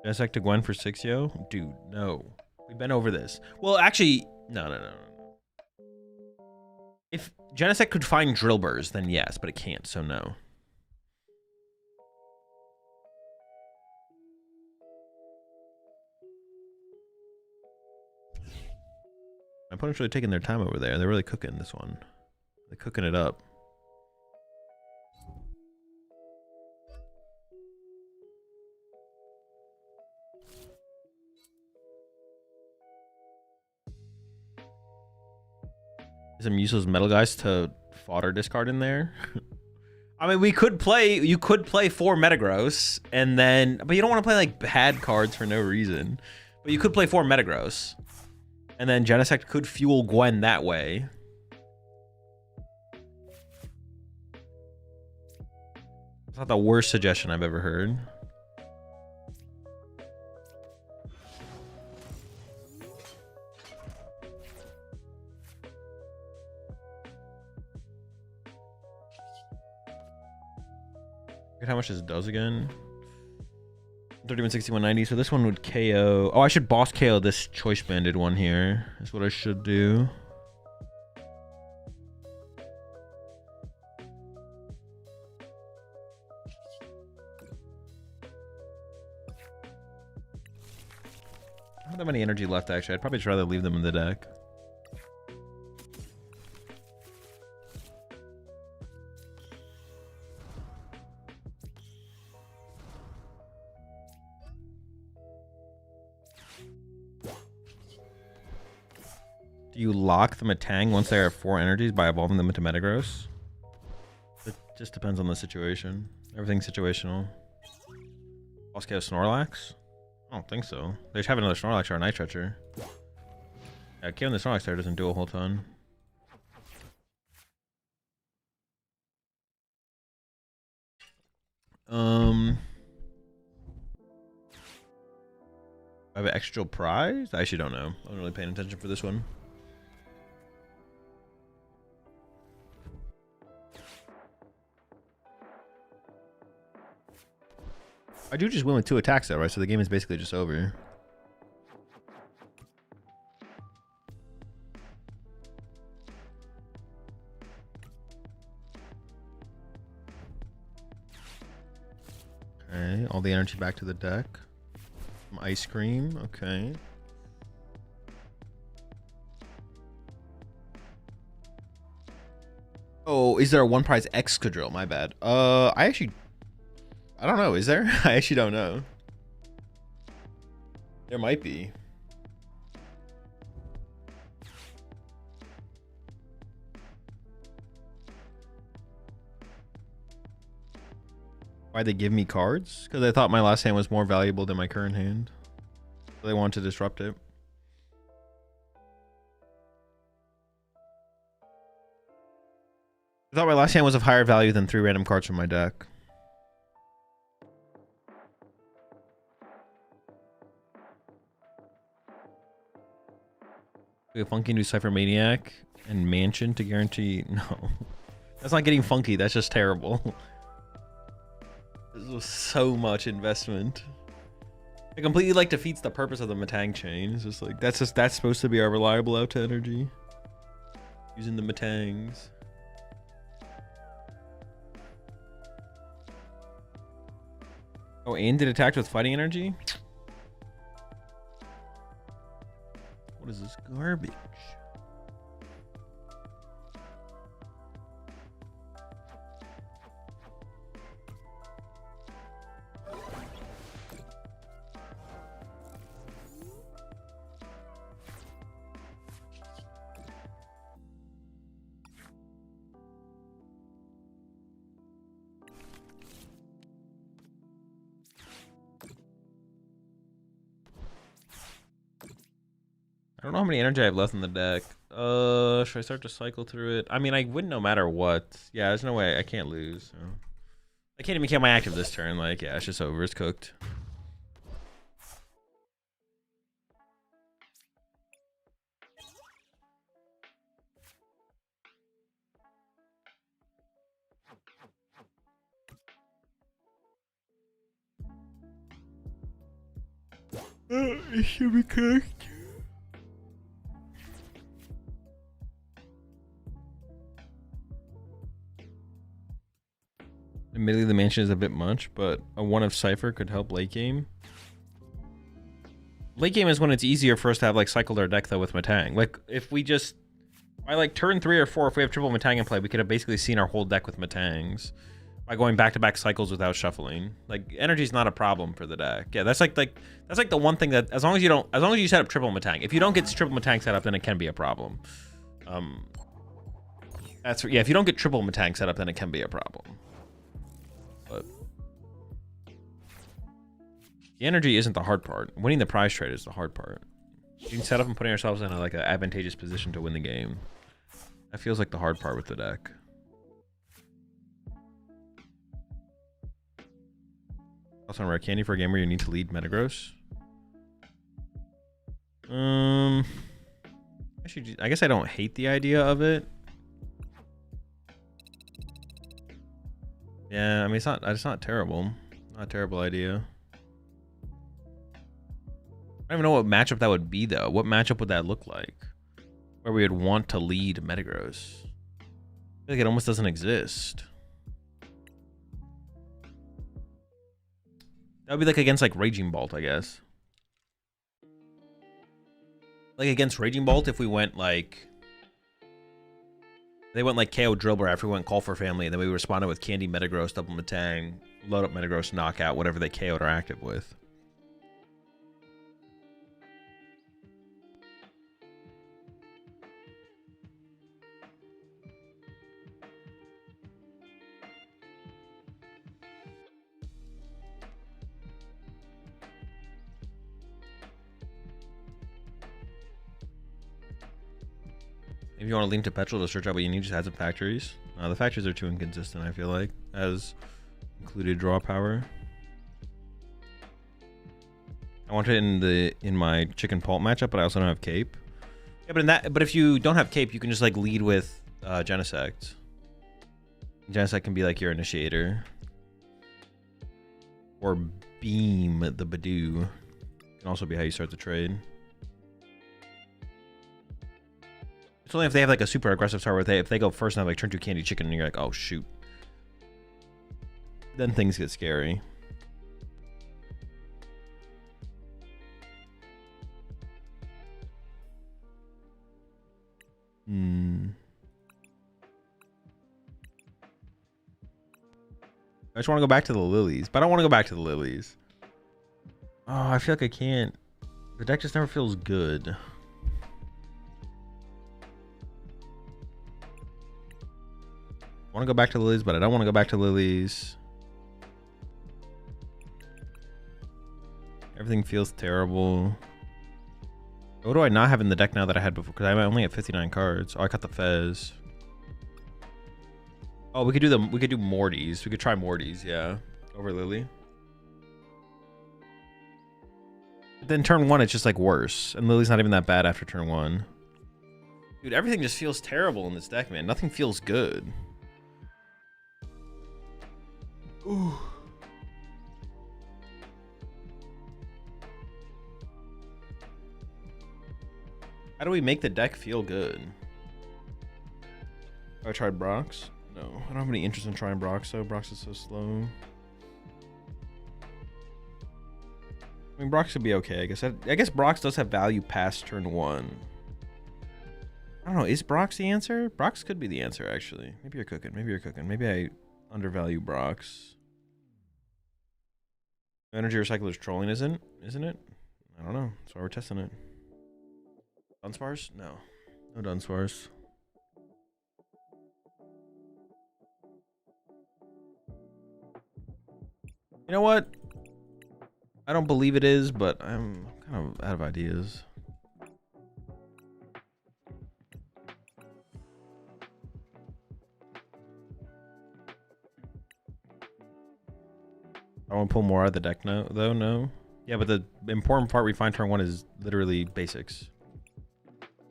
Genesect to Gwen for 6, yo? Dude, no. We've been over this. Well, actually, no. If Genesect could find Drillburs, then yes, but it can't, so no. My opponent's really taking their time over there. They're really cooking this one. They're cooking it up. Some useless metal guys to fodder discard in there. I mean, you could play 4 Metagross and then, but you don't want to play like bad cards for no reason. But you could play 4 Metagross. And then Genesect could fuel Gwen that way. It's not the worst suggestion I've ever heard. Look at how much this does again. 3160, 190. So this one would KO. Oh, I should boss KO this choice banded one here. That's what I should do. don't have that many energy left, actually. I'd probably just rather leave them in the deck. Do you lock the Matang once they have 4 energies by evolving them into Metagross? It just depends on the situation. Everything's situational. Boss KO Snorlax? I don't think so. They just have another Snorlax or a Night Stretcher. Yeah, killing the Snorlax there doesn't do a whole ton. I have an extra prize? I actually don't know. I wasn't really paying attention for this one. I do just win with 2 attacks though, right? So the game is basically just over. Okay, all the energy back to the deck. Some ice cream, okay. Oh, is there a 1 prize Excadrill? My bad. I don't know. Is there? I actually don't know. There might be. Why'd they give me cards? Because I thought my last hand was more valuable than my current hand. So they wanted to disrupt it. I thought my last hand was of higher value than 3 random cards from my deck. We have Funky New Cypher Maniac and Mansion to guarantee. No. That's not getting funky. That's just terrible. This was so much investment. It completely like defeats the purpose of the Matang chain. It's just like that's supposed to be our reliable out to energy. Using the Matangs. Oh, and it attacked with fighting energy? What is this garbage? I don't know how many energy I have left in the deck. Should I start to cycle through it? I mean, I win no matter what. Yeah, there's no way I can't lose. So. I can't even kill my active this turn. Like, yeah, it's just over. It's cooked. It should be cooked. Admittedly, the Mansion is a bit much, but a 1 of Cypher could help late game. Late game is when it's easier for us to have like cycled our deck though with Matang. Like if we just by like turn 3 or 4, if we have triple Matang in play, we could have basically seen our whole deck with Matangs by going back-to-back cycles without shuffling. Like energy's not a problem for the deck. Yeah, that's like the one thing that as long as you set up triple Matang. If you don't get triple Matang set up, then it can be a problem. If you don't get triple Matang set up, then it can be a problem. But the energy isn't the hard part. Winning the prize trade is the hard part. Getting set up and putting ourselves in like an advantageous position to win the game. That feels like the hard part with the deck. Also on rare candy for a game where you need to lead Metagross. Actually, I guess I don't hate the idea of it. Yeah, I mean it's not terrible. Not a terrible idea. I don't even know what matchup that would be though. What matchup would that look like? Where we would want to lead Metagross. I feel like it almost doesn't exist. That would be like against like Raging Bolt, I guess. Like against Raging Bolt, if we went like... They went like KO Drillbur after we went Call for Family, and then we responded with Candy, Metagross, Double Metang, load up Metagross, knockout, whatever they KO'd or active with. If you want to lean to petrol to search out what you need, just add some factories. The factories are too inconsistent, I feel like, as included draw power. I want it in my chicken pulp matchup, but I also don't have cape. Yeah, but if you don't have cape, you can just like lead with Genesect. Genesect can be like your initiator. Or beam the Badoo. Can also be how you start the trade. It's only if they have like a super aggressive start where if they go first and have like turn 2 candy chicken and you're like, oh shoot. Then things get scary. I just want to go back to the lilies, but I don't want to go back to the lilies. Oh, I feel like I can't. The deck just never feels good. I want to go back to lilies, but I don't want to go back to lilies. Everything feels terrible. What do I not have in the deck now that I had before? Because I only have 59 cards. Oh, I cut the Fez. Oh, we could do Mortys. We could try Mortys, yeah. Over Lily. But then turn 1, it's just like worse. And Lily's not even that bad after turn 1. Dude, everything just feels terrible in this deck, man. Nothing feels good. Ooh. How do we make the deck feel good? I tried Brox. No, I don't have any interest in trying Brox, though. Brox is so slow. I mean, Brox could be okay, I guess. I guess Brox does have value past turn 1. I don't know. Is Brox the answer? Brox could be the answer, actually. Maybe you're cooking. Maybe you're cooking. Maybe I undervalue Brox. Energy Recycler's trolling, isn't it? I don't know. That's why we're testing it. Dunsparce? No. No Dunsparce. You know what? I don't believe it is, but I'm kind of out of ideas. I want to pull more out of the deck now, though. No. Yeah, but the important part we find turn 1 is literally basics.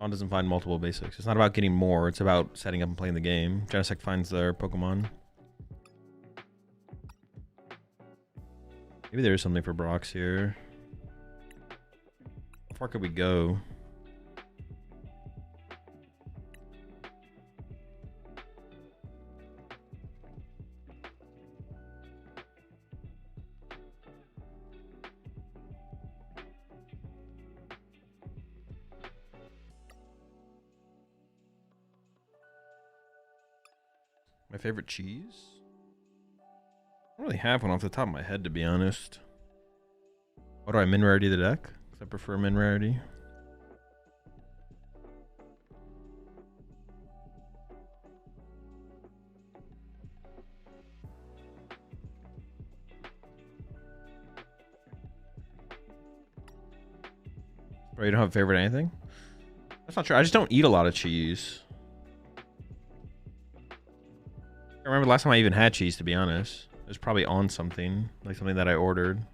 Dawn doesn't find multiple basics. It's not about getting more. It's about setting up and playing the game. Genesect finds their Pokemon. Maybe there is something for Brox here. How far could we go? My favorite cheese? I don't really have one off the top of my head, to be honest. What do I min rarity the deck? Because I prefer min rarity. Bro, you don't have a favorite anything? That's not true. I just don't eat a lot of cheese. I remember the last time I even had cheese, to be honest. It was probably on something, like something that I ordered.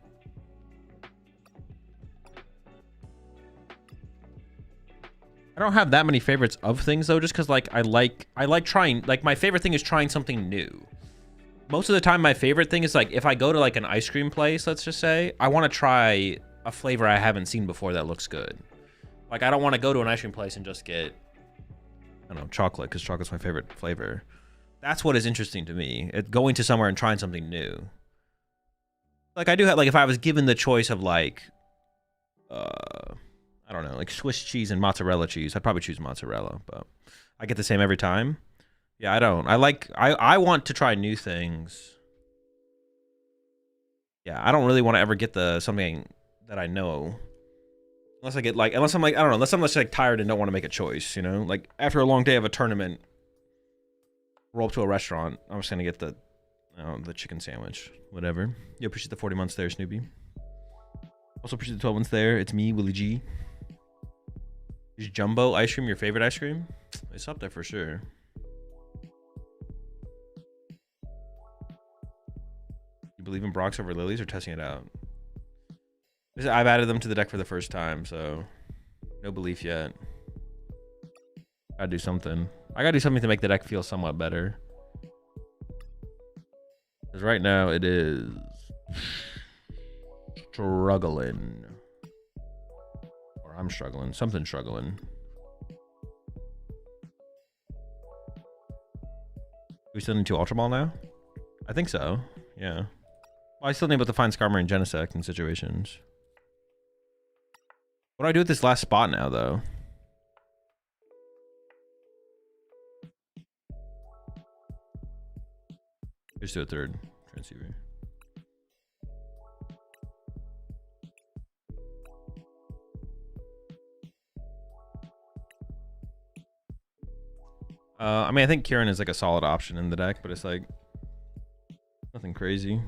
I don't have that many favorites of things though, just because like I like trying, like my favorite thing is trying something new. Most of the time my favorite thing is like if I go to like an ice cream place, let's just say, I want to try a flavor I haven't seen before that looks good. Like I don't want to go to an ice cream place and just get, I don't know, chocolate, because chocolate's my favorite flavor. That's what is interesting to me. Going to somewhere and trying something new. Like I do have, like if I was given the choice of like, I I don't know, like Swiss cheese and mozzarella cheese. I'd probably choose mozzarella, but I get the same every time. Yeah, I don't. I want to try new things. Yeah, I don't really want to ever get something that I know. Unless I get like, unless I'm like, I don't know, unless I'm just like tired and don't want to make a choice, you know? Like after a long day of a tournament, roll up to a restaurant, I'm just gonna get the chicken sandwich, whatever. You appreciate the 40 months there, Snoopy. Also appreciate the 12 months there. It's me, Willie G. Is Jumbo ice cream your favorite ice cream? It's up there for sure. You believe in Brox over Lilies or testing it out? I've added them to the deck for the first time, so no belief yet. Gotta do something. I gotta do something to make the deck feel somewhat better. Because right now it is struggling. Or I'm struggling. Something's struggling. We still need 2 Ultra Ball now? I think so. Yeah. Well, I still need to find Skarmory and Genesect in situations. What do I do with this last spot now, though? Just do a 3rd transceiver. I mean, I think Kieran is like a solid option in the deck, but it's like nothing crazy.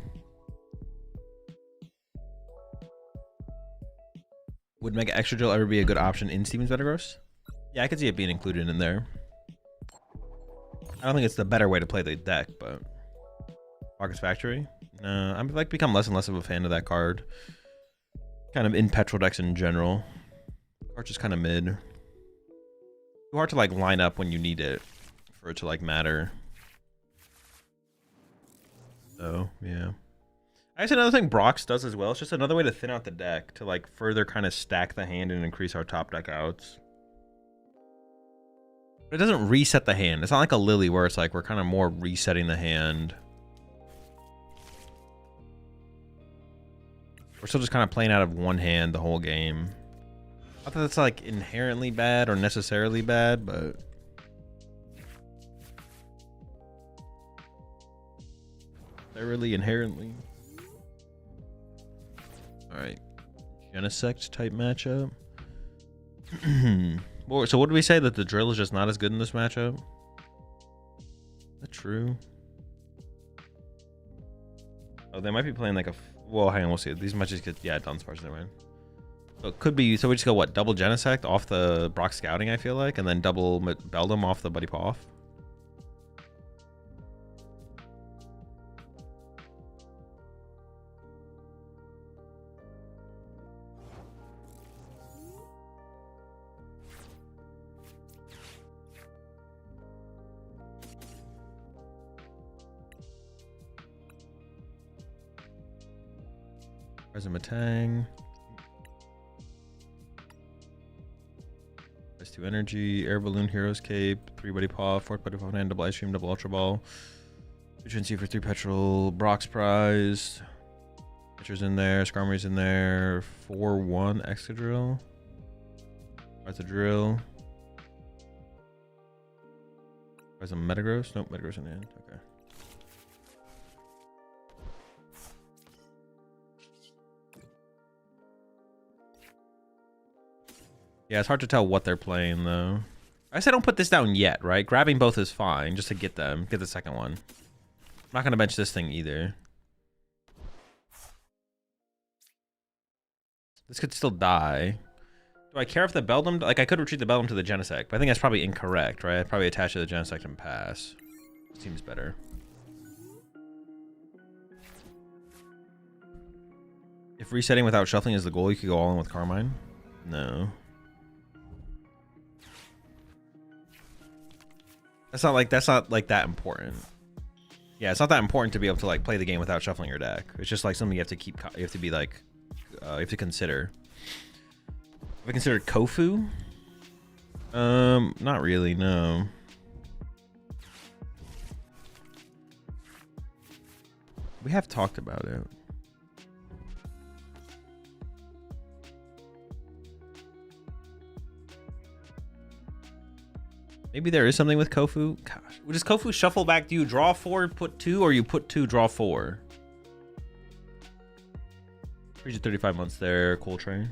Would Mega Extra Drill ever be a good option in Steven's Metagross? Yeah, I could see it being included in there. I don't think it's the better way to play the deck, but Rocket's Factory? No, I've like become less and less of a fan of that card. Kind of in petrol decks in general. Card's just kind of mid. Too hard to like line up when you need it for it to like matter. So yeah. I guess another thing Brox does as well, it's just another way to thin out the deck to like further kind of stack the hand and increase our top deck outs. But it doesn't reset the hand. It's not like a Lily where it's like we're kind of more resetting the hand. We're still just kind of playing out of one hand the whole game. Not that that's like inherently bad or necessarily bad, but they're really inherently. Alright. Genesect type matchup. So what did we say? That the drill is just not as good in this matchup? Is that true? Oh, they might be playing like a... Well, hang on, we'll see. These might just get... Yeah, Dunsparce, never mind. So it could be... So we just go, what? Double Genesect off the Brock Scouting, I feel like? And then double Beldum off the Buddy Paw. Resumatang. S2 Energy, Air Balloon, Hero's Cape, 3 Buddy Paw, 4th Buddy Paw, and double Ice Cream, double Ultra Ball. Efficiency for 3 Petrol, Brock's Prize. Pitcher's in there, Skarmory's in there, 4-1 Excadrill. That's a drill. There's a Metagross? Nope, Metagross in the end. Okay. Yeah, it's hard to tell what they're playing, though. I said don't put this down yet, right? Grabbing both is fine, just to get them. Get the second one. I'm not going to bench this thing either. This could still die. Do I care if the Beldum... Like, I could retreat the Beldum to the Genesect, but I think that's probably incorrect, right? I'd probably attach to the Genesect and pass. Seems better. If resetting without shuffling is the goal, you could go all in with Carmine? No. That's not like that important. Yeah, it's not that important to be able to like play the game without shuffling your deck. It's just like something you have to keep. You have to be like, you have to consider. Have I considered Kofu? Not really. No. We have talked about it. Maybe there is something with Kofu. Gosh, does Kofu shuffle back? Do you draw 4, put 2, or you put 2, draw 4? Appreciate 35 months there, Cool Train.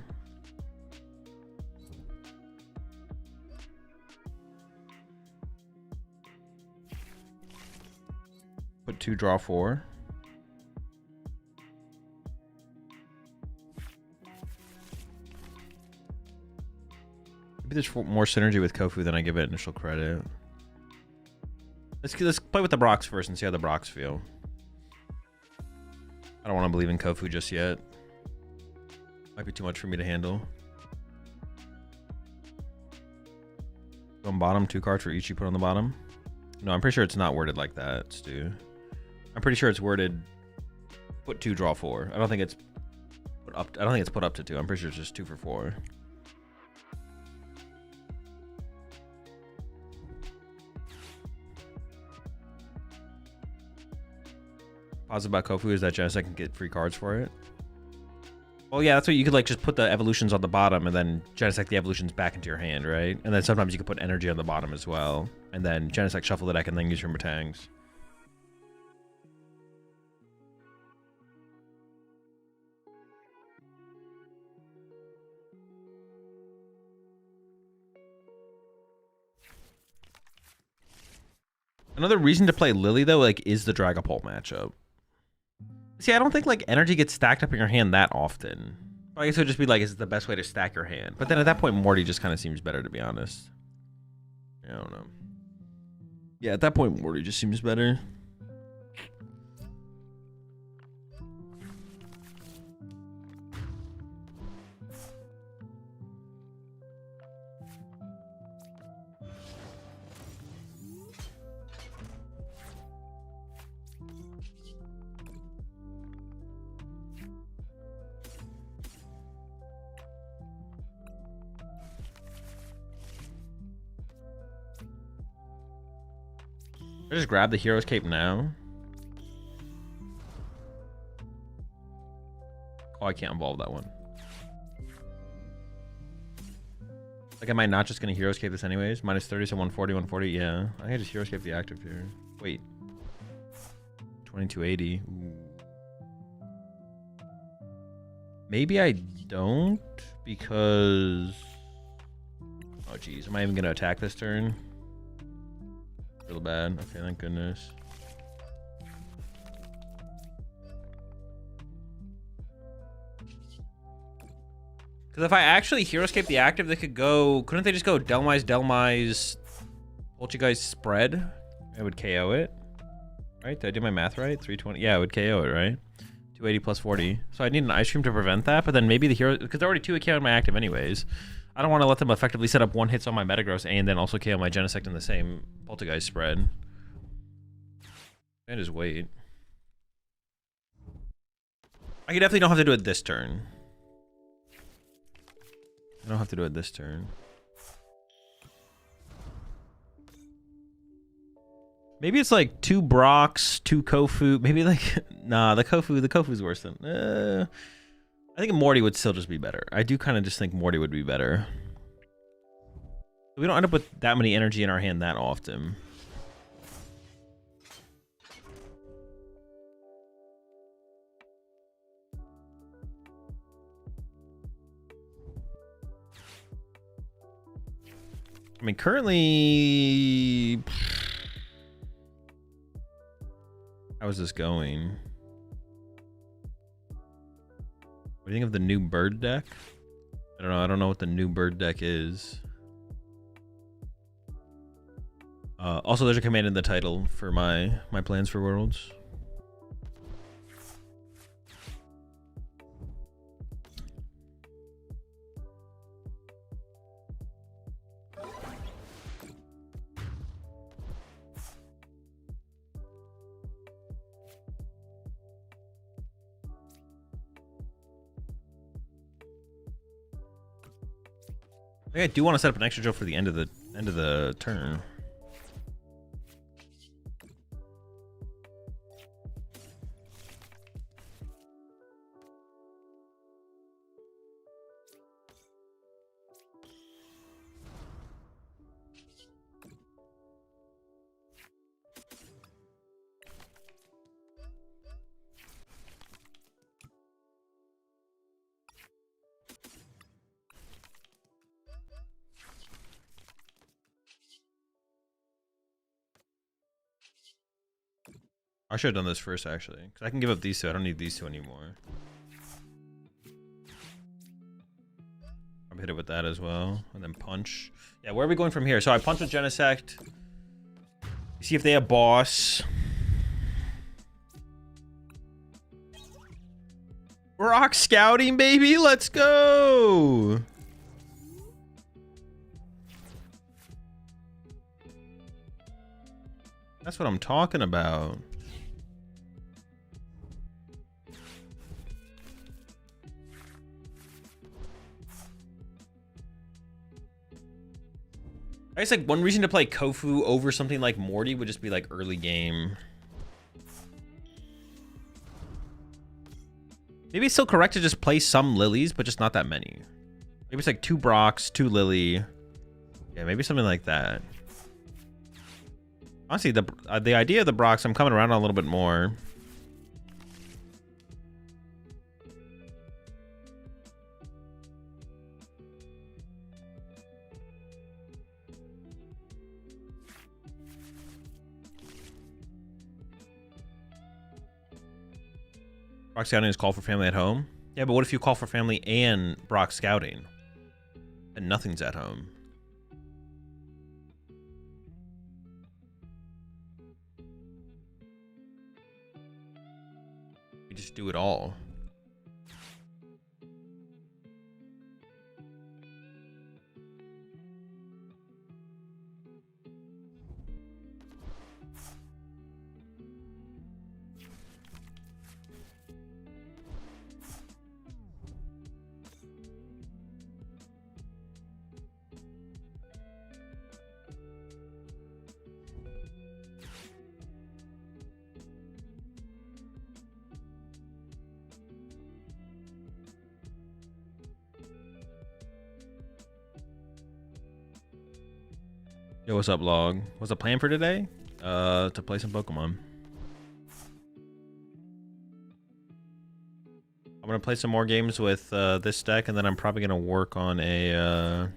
Put 2, draw 4. Maybe there's more synergy with Kofu than I give it initial credit. Let's play with the Brox first and see how the Brox feel. I don't want to believe in Kofu just yet. Might be too much for me to handle. Go on bottom, 2 cards for each you put on the bottom. No, I'm pretty sure it's not worded like that, Stu. I'm pretty sure it's worded put 2, draw 4. I don't think it's put up. I don't think it's put up to 2. I'm pretty sure it's just 2 for 4. Positive about Kofu is that Genesect can get free cards for it. Well, yeah, that's what you could like just put the evolutions on the bottom and then Genesect the evolutions back into your hand, right? And then sometimes you could put energy on the bottom as well. And then Genesect shuffle the deck and then use your Matangs. Another reason to play Lily though, like, is the Dragapult matchup. See, I don't think like energy gets stacked up in your hand that often. I guess it would just be like, is it the best way to stack your hand? But then at that point, Morty just kind of seems better, to be honest. I don't know. Yeah, at that point, Morty just seems better. I just grab the Hero's Cape now. Oh, I can't involve that one. Like, am I not just going to Hero's Cape this anyways? Minus 30, so 140, 140. Yeah, I can just Hero's Cape the active here. Wait. 2280. Ooh. Maybe I don't, because... Oh, geez. Am I even going to attack this turn? Real bad. Okay, thank goodness. Because if I actually Heroescape the active, they could go... Couldn't they just go Delmise, Poltergeist spread? I would KO it. Right? Did I do my math right? 320. Yeah, I would KO it, right? 280 plus 40. So I need an Ice Cream to prevent that, but then maybe the hero... Because they're already 2 KO in my active anyways. I don't want to let them effectively set up 1 hits on my Metagross and then also KO my Genesect in the same Poltergeist spread. And just wait. I definitely don't have to do it this turn. I don't have to do it this turn. Maybe it's like 2 Brox, 2 Kofu. Maybe like... Nah, the Kofu's worse than... I think Morty would still just be better. I do kind of just think Morty would be better. We don't end up with that many energy in our hand that often. I mean, currently... How is this going? What do you think of the new bird deck? I don't know. I don't know what the new bird deck is. Also, there's a command in the title for my plans for Worlds. I think I do want to set up an extra drill for the end of the turn. I should have done this first, actually. Because I can give up these two. I don't need these two anymore. I'll hit it with that as well. And then punch. Yeah, where are we going from here? So I punch with Genesect. See if they have boss. Rock scouting, baby. Let's go. That's what I'm talking about. I guess like one reason to play Kofu over something like Morty would just be like early game. Maybe it's still correct to just play some Lilies, but just not that many. Maybe it's like 2 Brocs, 2 Lily. Yeah, maybe something like that. Honestly, the idea of the Brocs, I'm coming around on a little bit more. Brock Scouting is call for family at home. Yeah, but what if you call for family and Brock Scouting? And nothing's at home. You just do it all. Yo, what's up, Log? What's the plan for today? To play some Pokemon. I'm gonna play some more games with this deck, and then I'm probably gonna work on a.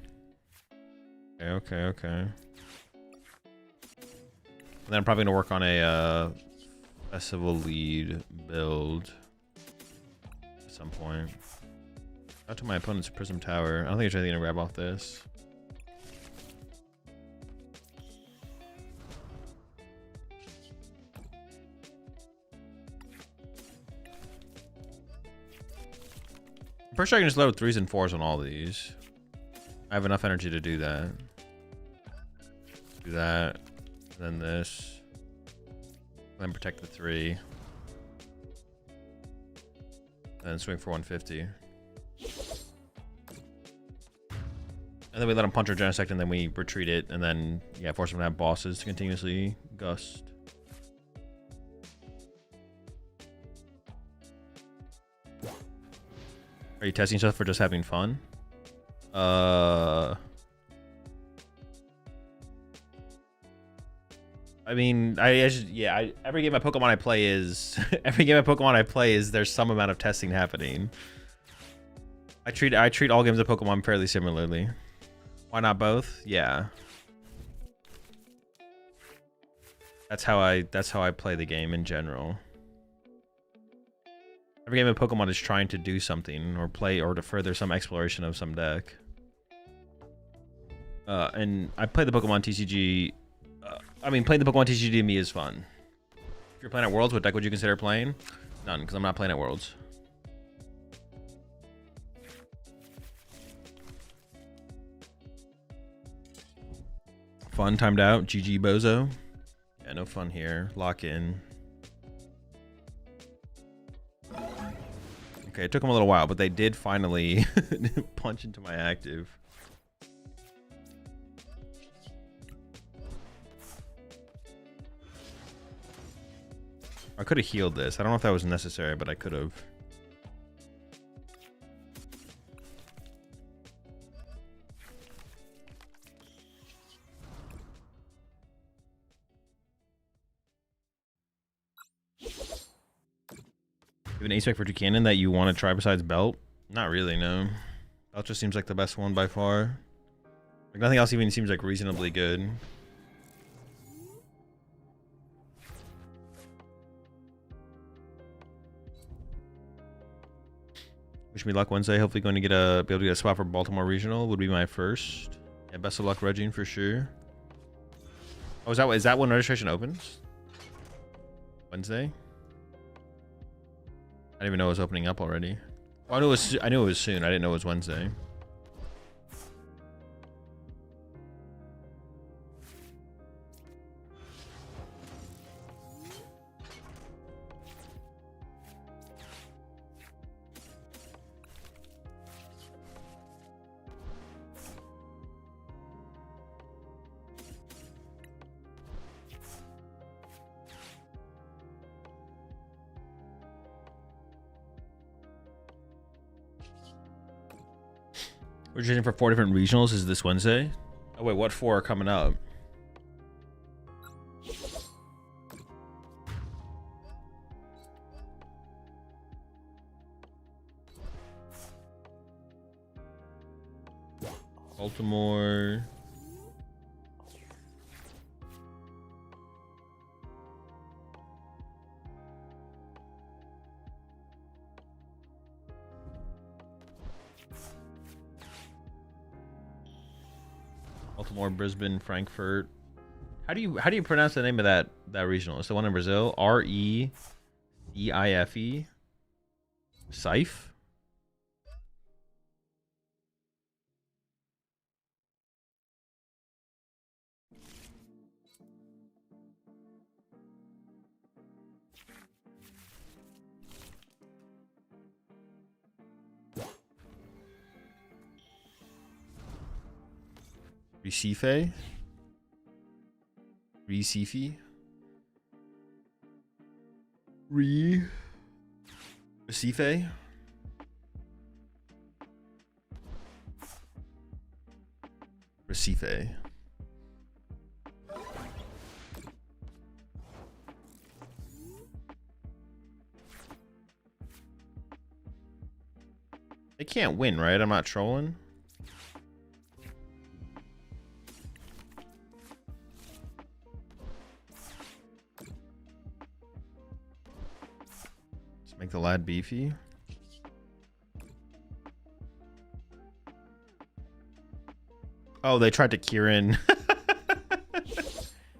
Okay. And then I'm probably gonna work on a festival lead build at some point. Out to my opponent's Prism Tower. I don't think there's anything to grab off this. I'm pretty sure I can just load 3s and 4s on all these. I have enough energy to do that. Do that. Then this. Then protect the 3. Then swing for 150. And then we let him punch our Genesect, and then we retreat it, and then, yeah, force him to have bosses to continuously gust. Are you testing stuff for just having fun? I mean, every game of Pokemon I play is there's some amount of testing happening. I treat all games of Pokemon fairly similarly. Why not both? Yeah. That's how I play the game in general. Every game of Pokemon is trying to do something or to further some exploration of some deck. And I play the Pokemon TCG. Playing the Pokemon TCG to me is fun. If you're playing at Worlds, what deck would you consider playing? None, because I'm not playing at Worlds. Fun, timed out. GG Bozo. Yeah, no fun here. Lock in. Okay, it took them a little while, but they did finally punch into my active. I could have healed this. I don't know if that was necessary, but I could have. You have an ace-spec for Toucannon that you want to try besides Belt? Not really, no. Belt just seems like the best one by far. Like, nothing else even seems like reasonably good. Wish me luck Wednesday. Hopefully going to be able to get a spot for Baltimore Regional. Would be my first. Yeah, best of luck, Regine, for sure. Oh, is that when registration opens? Wednesday? I didn't even know it was opening up already. Oh, I knew it was soon. I didn't know it was Wednesday. We're registering for 4 different regionals. Is this Wednesday? Oh wait, what 4 are coming up? Baltimore. Baltimore, Brisbane, Frankfurt. How do you pronounce the name of that regional? It's the one in Brazil. Receife. Sife. Recife. Recife. Recife. Recife. They can't win, right? I'm not trolling. Make the lad beefy. Oh, they tried to Kieran.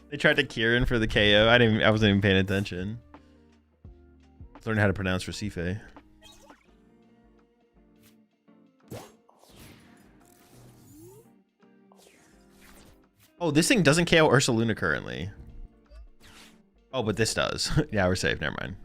They tried to Kieran for the KO. I wasn't even paying attention. Learn how to pronounce Recife. Oh, this thing doesn't KO Ursaluna currently. Oh, but this does. Yeah, we're safe. Never mind.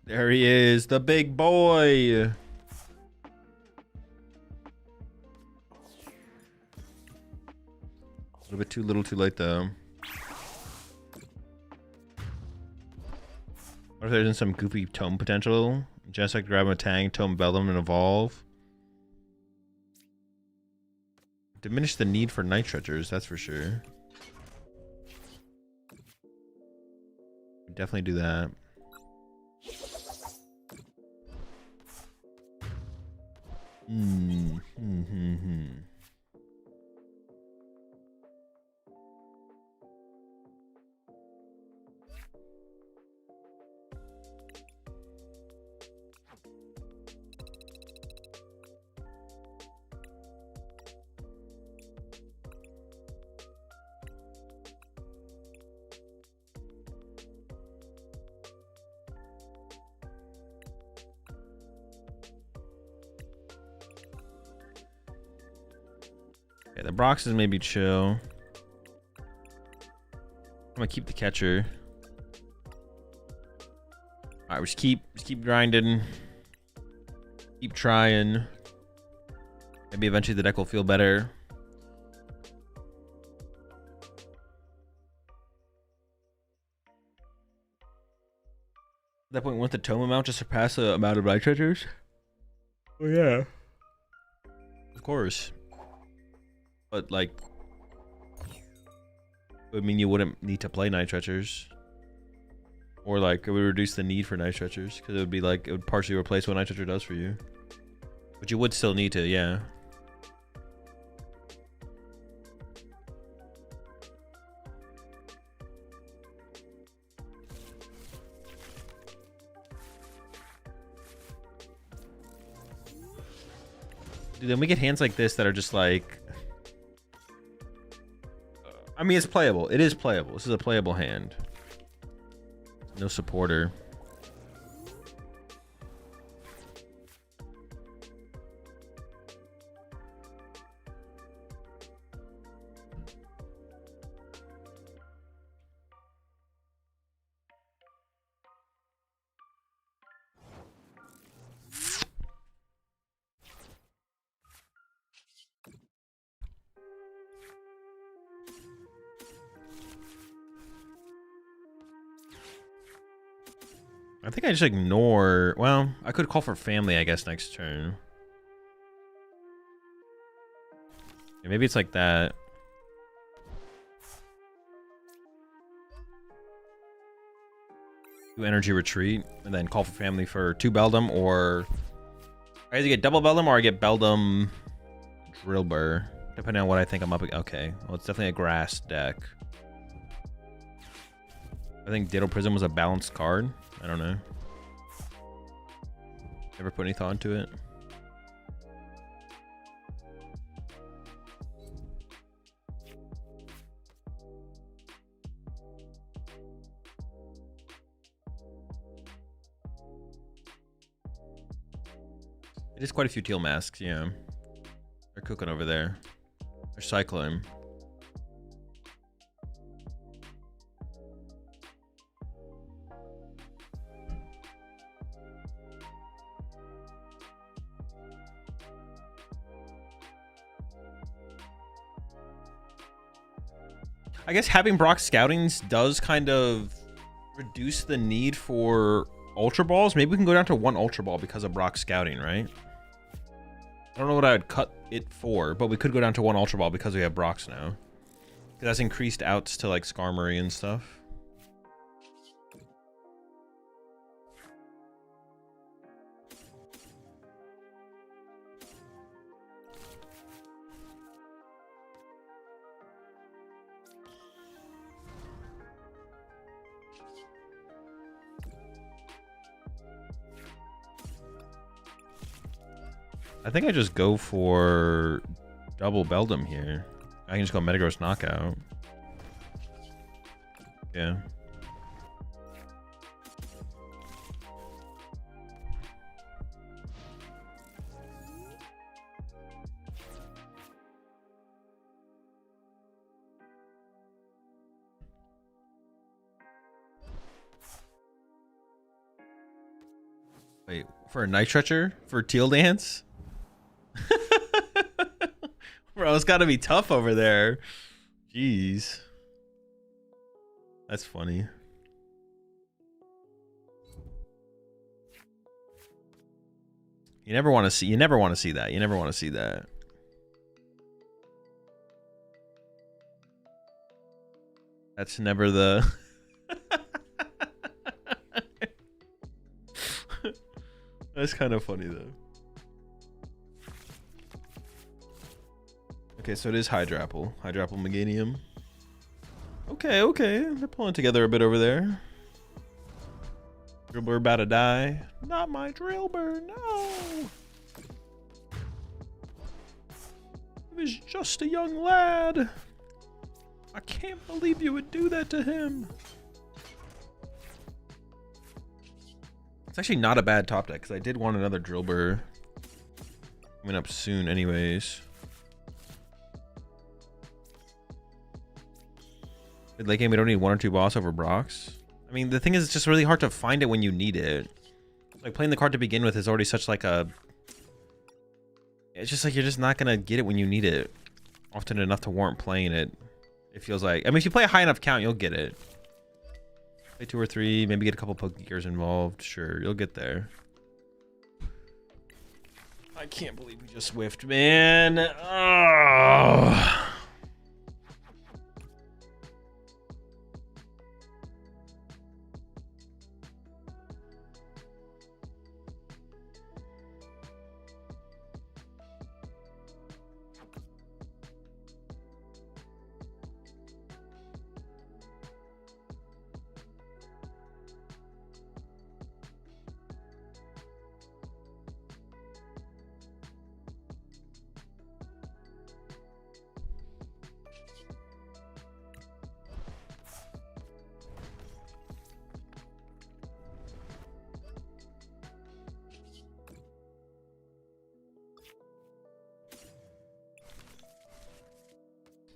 There he is, the big boy. A little bit too little too late though. What if there's some goofy tome potential? Just like grab a tang, tome Bellum, and evolve. Diminish the need for night treasures, that's for sure. Definitely do that. Yeah, the Brox is maybe chill. I'm gonna keep the catcher. Alright, we just keep grinding. Keep trying. Maybe eventually the deck will feel better. that point, won't the tome amount just surpass the amount of night-treasures? Oh yeah. Of course. But like, it would mean you wouldn't need to play night-treasures. Or like, it would reduce the need for night-treasures. Because it would be like, it would partially replace what night-treasure does for you. But you would still need to, yeah. Dude, then we get hands like this that are just like... I mean, it's playable. It is playable. This is a playable hand. No supporter. I think I just ignore... Well, I could call for family, I guess, next turn. Yeah, maybe it's like that. Do energy retreat, and then call for family for 2 Beldum, or... I either get double Beldum, or I get Beldum Drillbur. Depending on what I think I'm up against. Okay, well, it's definitely a grass deck. I think Ditto Prism was a balanced card. I don't know. Never put any thought into it. It is quite a few teal masks, yeah. They're cooking over there. They're cycling. I guess having Brock Scoutings does kind of reduce the need for Ultra Balls. Maybe we can go down to 1 Ultra Ball because of Brock Scouting, right? I don't know what I would cut it for, but we could go down to 1 Ultra Ball because we have Brocks now. Because that's increased outs to like Skarmory and stuff. I think I just go for double Beldum here. I can just go Metagross Knockout. Yeah. Wait, for a Night Stretcher? For Teal Dance? Bro, it's gotta be tough over there. Jeez. That's funny. You never want to see that. You never want to see that. That's never the That's kind of funny though. Okay, so it is Hydrapple. Hydrapple Meganium. Okay, okay. They're pulling together a bit over there. Drillbur about to die. Not my Drillbur, no! He was just a young lad. I can't believe you would do that to him. It's actually not a bad top deck, because I did want another Drillbur coming up soon anyways. Late game, we don't need 1 or 2 boss over Brox. I mean, the thing is, it's just really hard to find it when you need it. Like, playing the card to begin with is already such like a... It's just like, you're just not gonna get it when you need it. Often enough to warrant playing it. It feels like... I mean, if you play a high enough count, you'll get it. Play 2 or 3, maybe get a couple Pokegears involved. Sure, you'll get there. I can't believe we just whiffed, man. Oh.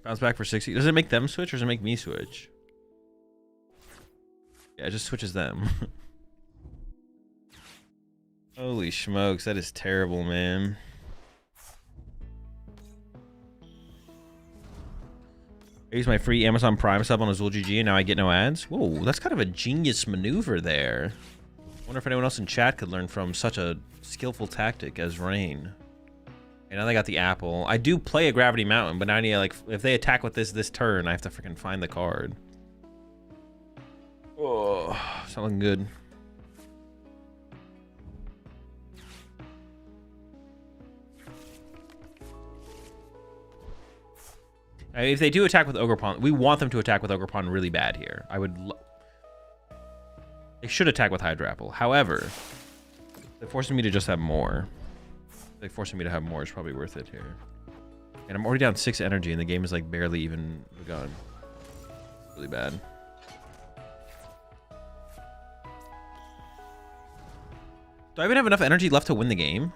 Bounce back for 60. Does it make them switch or does it make me switch? Yeah, it just switches them. Holy smokes, that is terrible, man. I use my free Amazon Prime sub on AzulGG and now I get no ads. Whoa, that's kind of a genius maneuver there. I wonder if anyone else in chat could learn from such a skillful tactic as Rain. And now they got the apple. I do play a Gravity Mountain, but now I need, like, if they attack with this turn, I have to freaking find the card. Oh, it's not looking good. If they do attack with Ogerpon, we want them to attack with Ogerpon really bad here. They should attack with Hydrapple. However, they're forcing me to just have more. Like, forcing me to have more is probably worth it here. And I'm already down 6 energy, and the game is, like, barely even begun. Really bad. Do I even have enough energy left to win the game?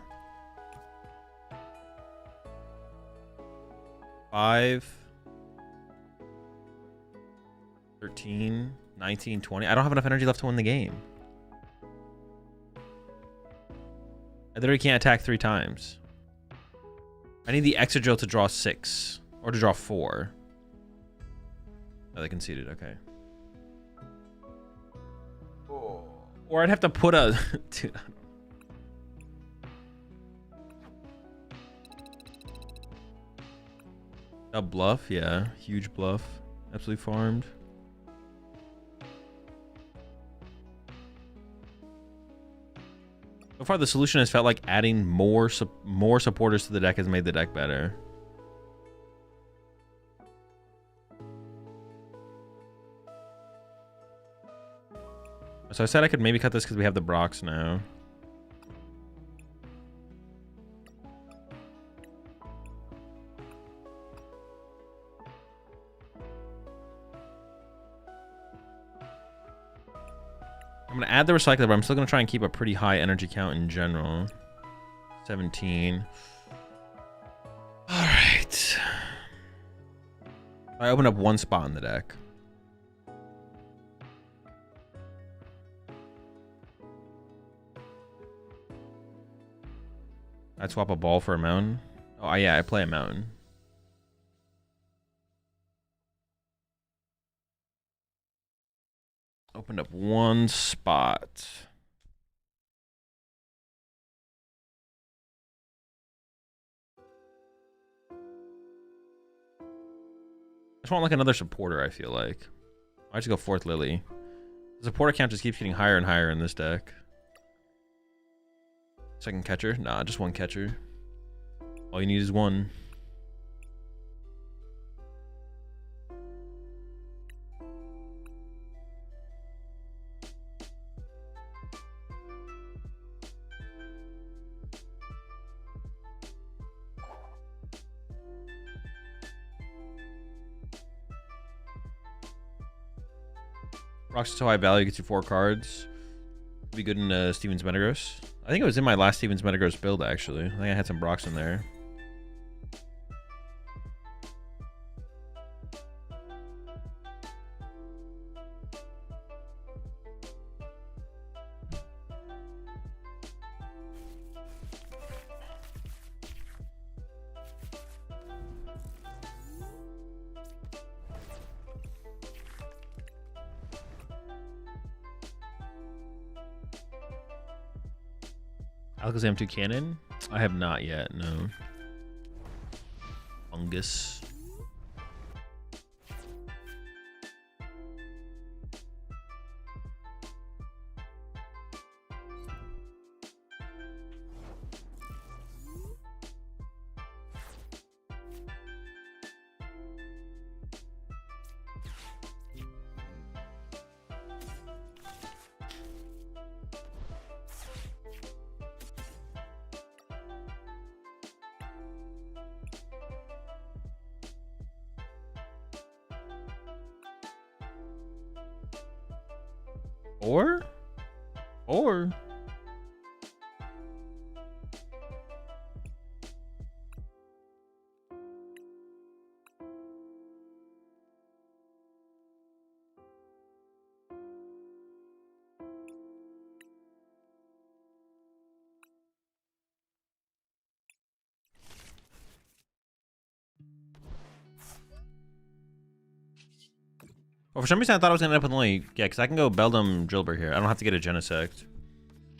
5, 13, 19, 20. I don't have enough energy left to win the game. I literally can't attack 3 times. I need the Exegil to draw 6. Or to draw 4. Oh, they conceded. Okay. Oh. Or I'd have to put a... Dude. A bluff? Yeah. Huge bluff. Absolutely farmed. So far, the solution has felt like adding more supporters to the deck has made the deck better. So I said I could maybe cut this because we have the Brox now. I'm going to add the Recycler, but I'm still going to try and keep a pretty high energy count in general. 17. All right. I opened up 1 spot in the deck. I'd swap a ball for a mountain. Oh, yeah, I play a mountain. Opened up 1 spot. I just want like another supporter, I feel like. I just go 4th Lily. The supporter count just keeps getting higher and higher in this deck. Second catcher? Nah, just 1 catcher. All you need is 1. Rocks so high value gets you 4 cards. Be good in Steven's Metagross. I think it was in my last Steven's Metagross build, actually. I think I had some Brox in there. Alakazam 2 cannon? I have not yet, no. Fungus. Or well, for some reason I thought I was gonna end up with only because I can go Beldum Drillbur here. I don't have to get a Genesect.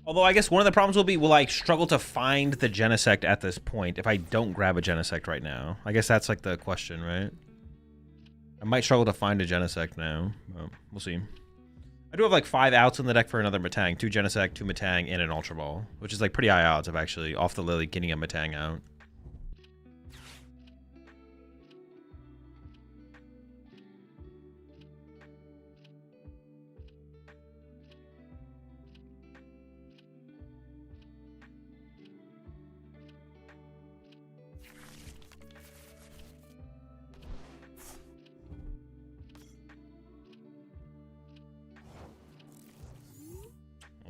Although I guess one of the problems will be, will I struggle to find the Genesect at this point if I don't grab a Genesect right now? I guess that's like the question, right? I might struggle to find a Genesect now. Well, we'll see. I do have like 5 outs in the deck for another Metang. 2 Genesect, 2 Metang, and an Ultra Ball, which is like pretty high odds of actually off the Lily getting a Metang out.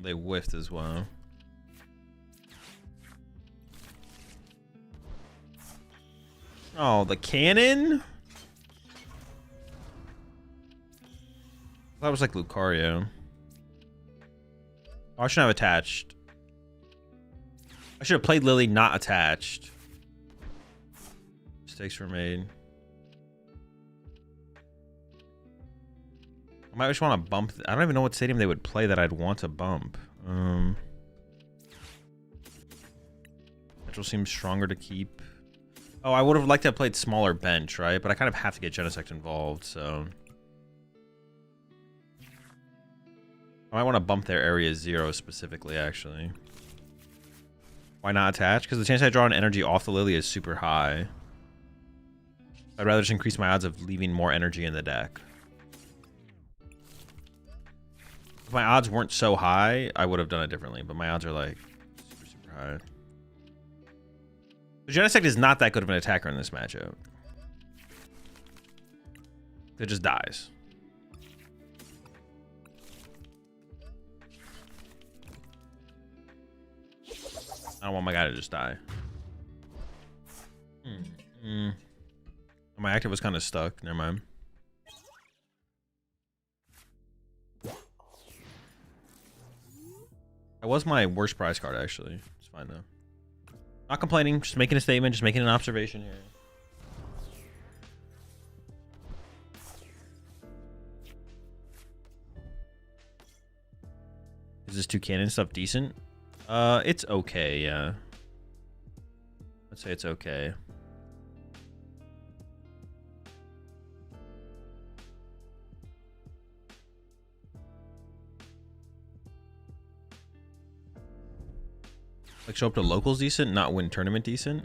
They whiffed as well. Oh, the cannon? That was like Lucario. Oh, I shouldn't have attached. I should have played Lily not attached. Mistakes were made. I might just want to bump. I don't even know what stadium they would play that I'd want to bump. Natural seems stronger to keep. Oh, I would have liked to have played smaller bench, right? But I kind of have to get Genesect involved, so. I might want to bump their area 0 specifically, actually. Why not attach? Because the chance I draw an energy off the Lily is super high. I'd rather just increase my odds of leaving more energy in the deck. If my odds weren't so high, I would have done it differently, but my odds are like super high. The Genesect is not that good of an attacker in this matchup. It just dies. I don't want my guy to just die. My active was kind of stuck. Never mind. That was my worst prize card, actually. It's fine, though. Not complaining, just making a statement, just making an observation here. Is this 2 cannon stuff decent? It's okay, yeah. I'd say it's okay. Like, show up to locals decent, not win tournament decent?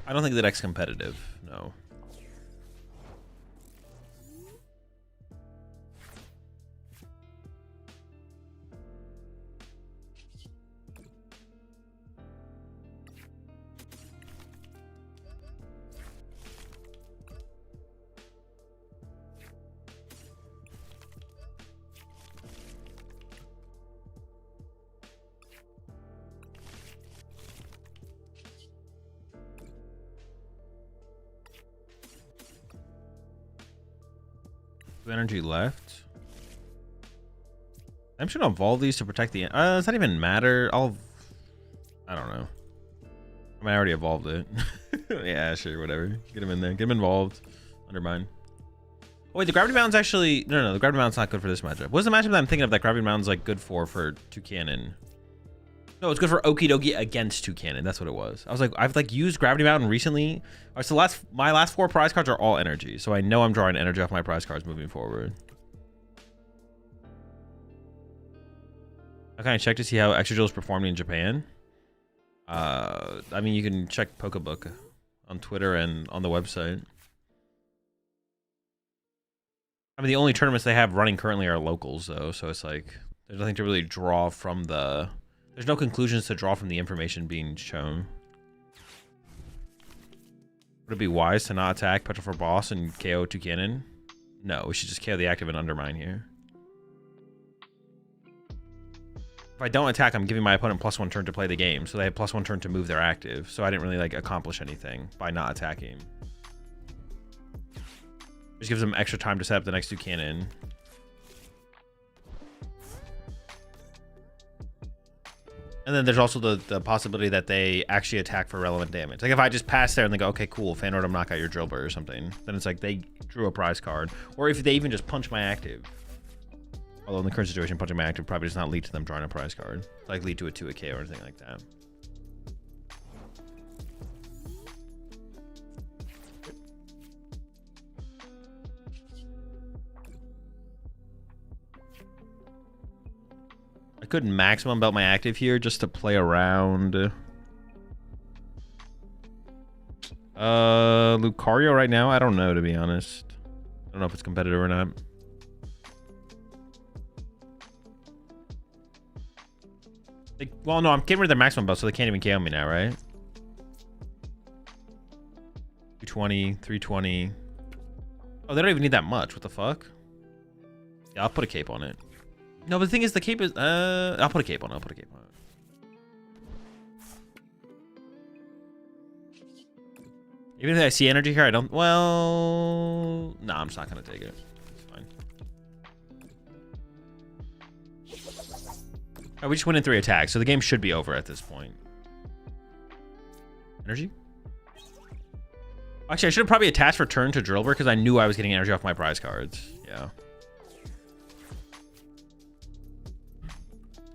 I don't think the deck's competitive, no. Energy left. I'm just gonna evolve these to protect the. Does that even matter? I don't know. I mean, I already evolved it. Yeah, sure, whatever. Get him in there. Get him involved. Undermine. Oh wait, the gravity mound's actually no. The gravity mound's not good for this matchup. What's the matchup that I'm thinking of that gravity mound's like good for 2 cannon? No, it's good for Okie Dokie against Toucannon. That's what it was. I was like, I've like used Gravity Mountain recently. All right, so my last 4 prize cards are all energy, so I know I'm drawing energy off my prize cards moving forward. I kind of check to see how Extra is performing in Japan. I mean, you can check Pokebook on Twitter and on the website. I mean, the only tournaments they have running currently are locals, though, so it's like there's nothing to really draw from the. There's no conclusions to draw from the information being shown. Would it be wise to not attack Petrol for Boss and KO Toucannon? No, we should just KO the active and undermine here. If I don't attack, I'm giving my opponent +1 turn to play the game, so they have +1 turn to move their active. So I didn't really like accomplish anything by not attacking. Just gives them extra time to set up the next Toucannon. And then there's also the possibility that they actually attack for relevant damage. Like if I just pass there and they go, okay, cool, Fanordum knock out your Drillbur or something, then it's like they drew a prize card. Or if they even just punch my active. Although in the current situation, punching my active probably does not lead to them drawing a prize card. It's like lead to a 2k or anything like that. I could maximum belt my active here just to play around. Lucario right now? I don't know, to be honest. I don't know if it's competitive or not. Well, no, I'm getting rid of their maximum belt, so they can't even KO me now, right? 220, 320. Oh, they don't even need that much. What the fuck? Yeah, I'll put a cape on it. No, but the thing is, the cape is... I'll put a cape on it. I'll put a cape on it. Even if I see energy here, I don't... Well... No, I'm just not going to take it. It's fine. Oh, we just went in 3 attacks, so the game should be over at this point. Energy? Actually, I should have probably attached Return to Drillbur because I knew I was getting energy off my prize cards. Yeah.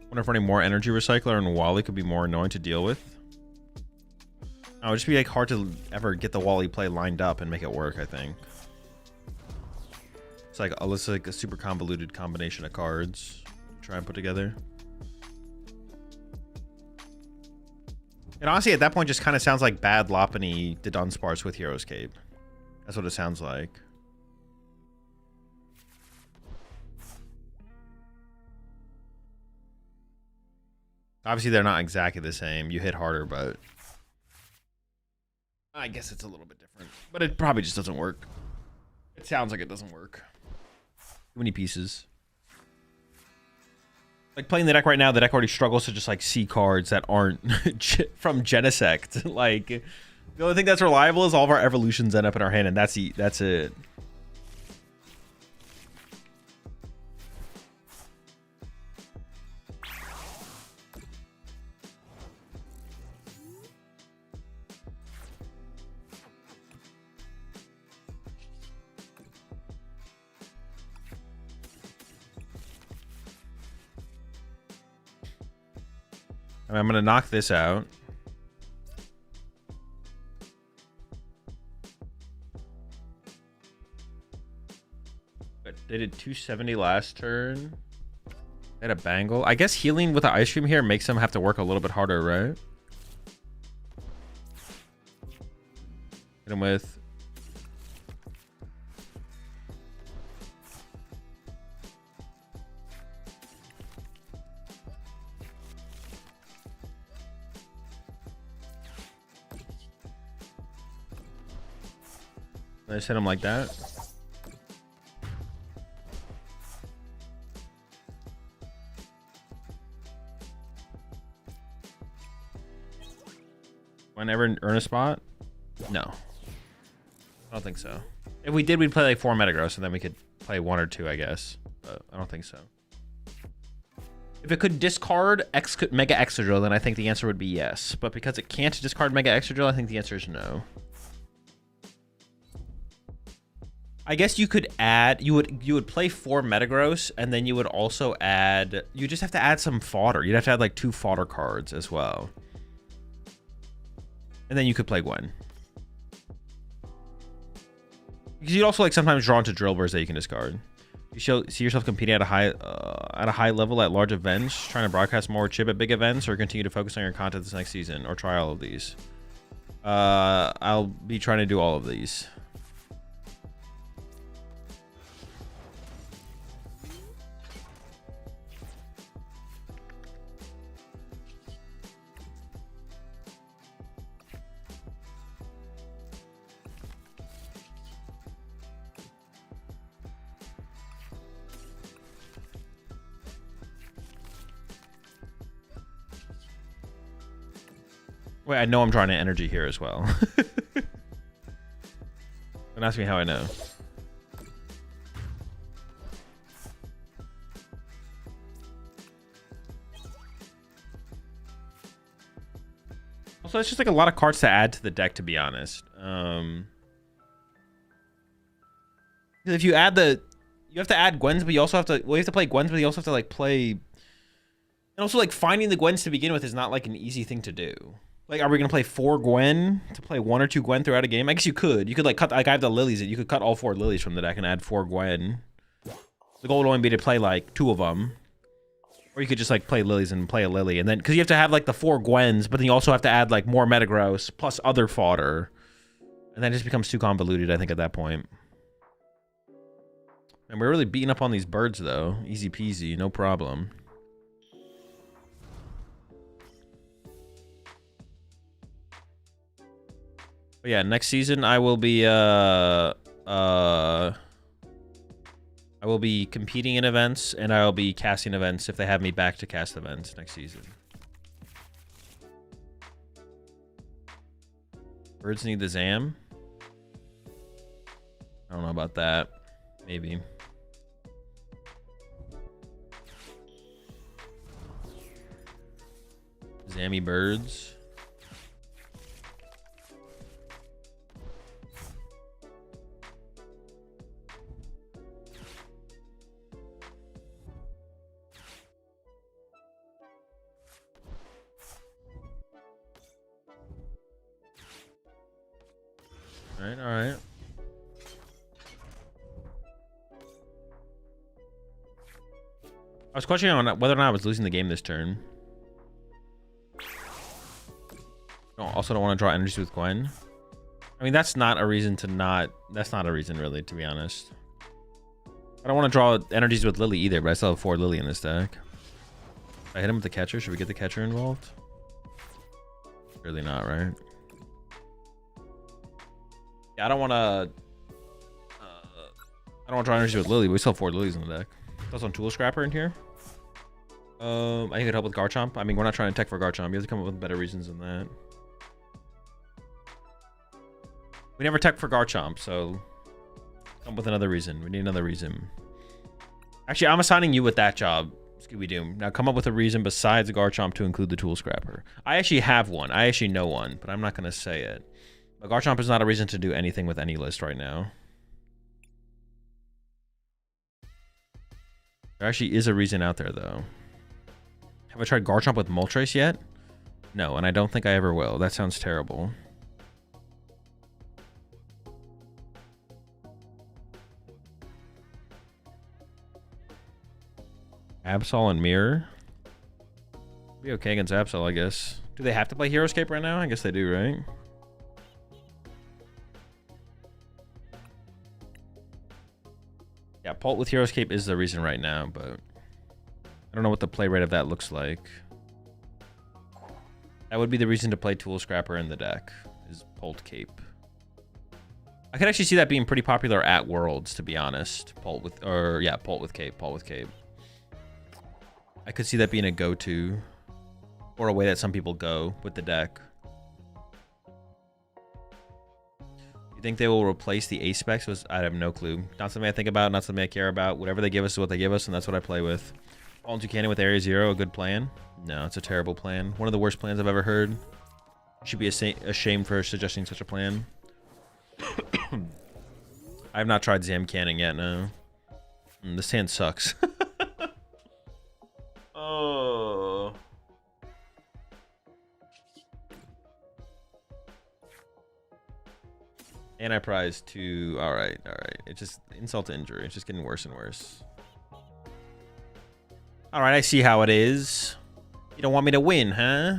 Wonder if running more Energy Recycler and Wally could be more annoying to deal with. Oh, it would just be like hard to ever get the Wally play lined up and make it work, I think. It's like a super convoluted combination of cards to try and put together. And honestly, at that point, just kind of sounds like bad Lopunny did Dunsparce with Hero's Cape. That's what it sounds like. Obviously, they're not exactly the same. You hit harder, but I guess it's a little bit different. But it probably just doesn't work. It sounds like it doesn't work. Too many pieces. Like playing the deck right now, the deck already struggles to just like see cards that aren't from Genesect. Like the only thing that's reliable is all of our evolutions end up in our hand, and that's it. I'm going to knock this out. But they did 270 last turn. They had a bangle. I guess healing with the ice cream here makes them have to work a little bit harder, right? Hit him with... I just hit him like that. Whenever earn a spot? No. I don't think so. If we did, we'd play like 4 Metagross, and then we could play 1 or 2, I guess. But I don't think so. If it could discard Mega Excadrill, then I think the answer would be yes. But because it can't discard Mega Excadrill, I think the answer is no. I guess you could add, you would play 4 Metagross, and then you would also add, you just have to add some fodder. You'd have to add like 2 fodder cards as well. And then you could play Gwen. Because you'd also like sometimes draw into Drillburs that you can discard. You see yourself competing at a high level at large events, trying to broadcast more chip at big events, or continue to focus on your content this next season, or try all of these. I'll be trying to do all of these. Wait, I know I'm drawing an energy here as well. Don't ask me how I know. Also, it's just like a lot of cards to add to the deck, to be honest. If you add you have to add Gwens, but you also have to, well, you have to play Gwens, but you also have to like play, and also like finding the Gwens to begin with is not like an easy thing to do. Like, are we gonna play 4 Gwen to play 1 or 2 Gwen throughout a game? I guess you could. You could like cut, like I have the lilies. You could cut all 4 lilies from the deck and add 4 Gwen. The goal would only be to play like 2 of them, or you could just like play lilies and play a lily, and then because you have to have like the 4 Gwens, but then you also have to add like more Metagross plus other fodder, and that just becomes too convoluted, I think, at that point. And we're really beating up on these birds though. Easy peasy, no problem. But yeah, next season I will be competing in events, and I will be casting events if they have me back to cast events next season. Birds need the Zam. I don't know about that. Maybe. Zammy birds. All right. I was questioning on whether or not I was losing the game this turn. No, also don't want to draw energies with Gwen. I mean, that's not a reason to not... That's not a reason, really, to be honest. I don't want to draw energies with Lily either, but I still have 4 Lily in this deck. If I hit him with the catcher, should we get the catcher involved? Really not, right? Yeah, I don't want to... I don't want to draw energies with Lily, but we still have 4 Lilies in the deck. Plus on Tool Scrapper in here. I think it'd help with Garchomp. I mean, we're not trying to tech for Garchomp. You have to come up with better reasons than that. We never tech for Garchomp, so come up with another reason. We need another reason. Actually, I'm assigning you with that job, Scooby-Doo. Now come up with a reason besides Garchomp to include the Tool Scrapper. I actually have one. I actually know one, but I'm not going to say it. But Garchomp is not a reason to do anything with any list right now. There actually is a reason out there, though. Have I tried Garchomp with Moltres yet? No, and I don't think I ever will. That sounds terrible. Absol and Mirror. Be okay against Absol, I guess. Do they have to play Heroescape right now? I guess they do, right? Yeah, Pult with Heroescape is the reason right now, but I don't know what the play rate of that looks like. That would be the reason to play Tool Scrapper in the deck, is Pult Cape. I could actually see that being pretty popular at Worlds, to be honest. Pult with Cape, Pult with Cape. I could see that being a go-to, or a way that some people go with the deck. You think they will replace the ace specs? I have no clue. Not something I think about, not something I care about. Whatever they give us is what they give us, and that's what I play with. All into Cannon with Area Zero, a good plan? No, it's a terrible plan. One of the worst plans I've ever heard. Should be ashamed for suggesting such a plan. I've not tried Zam canning yet, no. This hand sucks. Oh. Anti-prize to... Alright, alright. It's just insult to injury. It's just getting worse and worse. Alright, I see how it is. You don't want me to win, huh?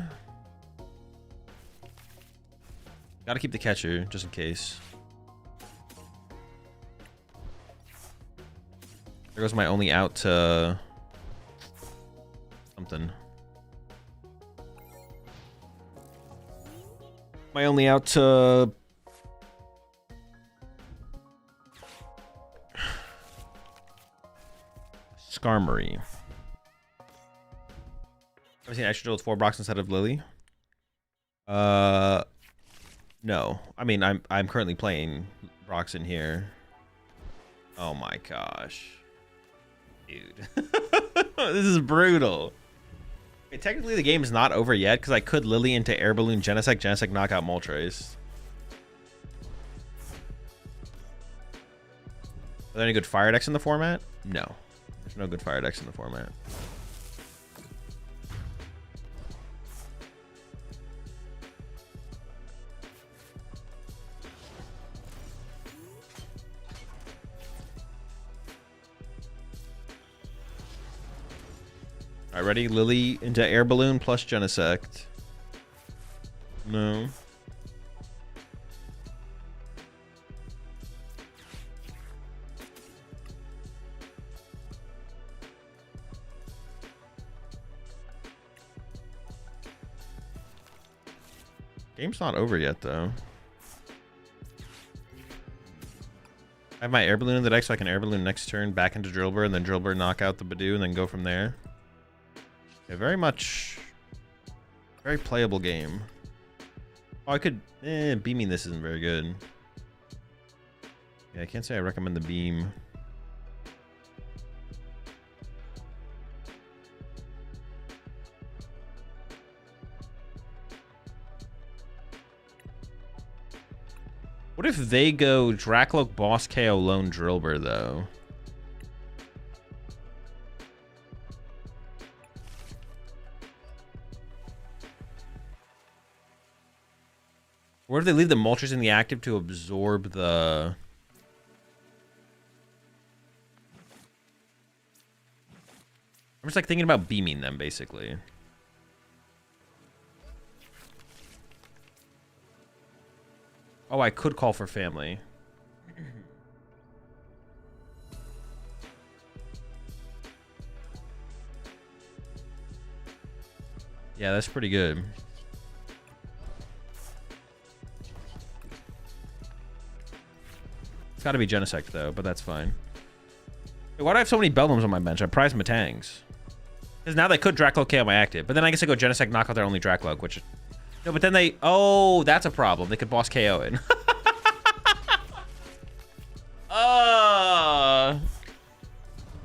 Gotta keep the catcher, just in case. There goes my only out to... something. My only out to... Skarmory. I've seen extra drill with 4 Brox instead of Lily. No. I mean, I'm currently playing Brox in here. Oh my gosh. Dude. This is brutal. Okay, technically the game is not over yet because I could Lily into Air Balloon, Genesect, knockout Moltres. Are there any good fire decks in the format? No. There's no good fire decks in the format. Alright, ready? Lily into Air Balloon plus Genesect. No. Game's not over yet, though. I have my Air Balloon in the deck so I can Air Balloon next turn back into Drillbur and then Drillbur knock out the Badoo and then go from there. Yeah, very much... very playable game. Oh, I could... beaming this isn't very good. Yeah, I can't say I recommend the beam. What if they go Dracloak, Boss KO, Lone Drillbur, though? What if they leave the Moltres in the active to absorb the... I'm just like thinking about beaming them, basically. Oh, I could call for family. Yeah, that's pretty good. It's gotta be Genesect, though, but that's fine. Wait, why do I have so many Bellums on my bench? I prize Matangs. Because now they could Dracloak KO my active, but then I guess I go Genesect, knock out their only Dracloak, which... No, but then they... Oh, that's a problem. They could Boss KO it.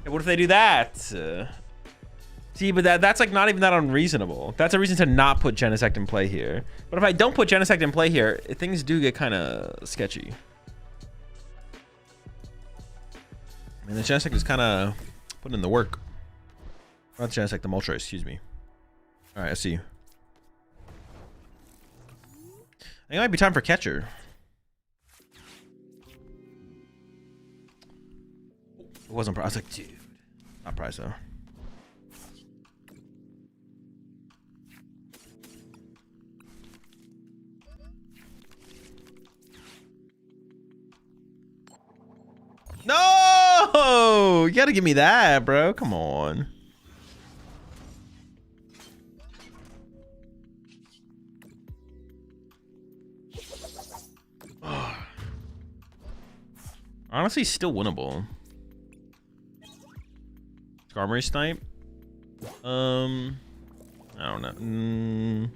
What if they do that? See, but that's like not even that unreasonable. That's a reason to not put Genesect in play here. But if I don't put Genesect in play here, things do get kind of sketchy. I mean, the Genesect is kind of putting in the work. Not the Genesect, the Moltres, excuse me. All right, I see you. I think it might be time for catcher. It wasn't prize. I was like, dude. Not prize, though. No! You gotta give me that, bro. Come on. Honestly, still winnable. Skarmory snipe. I don't know.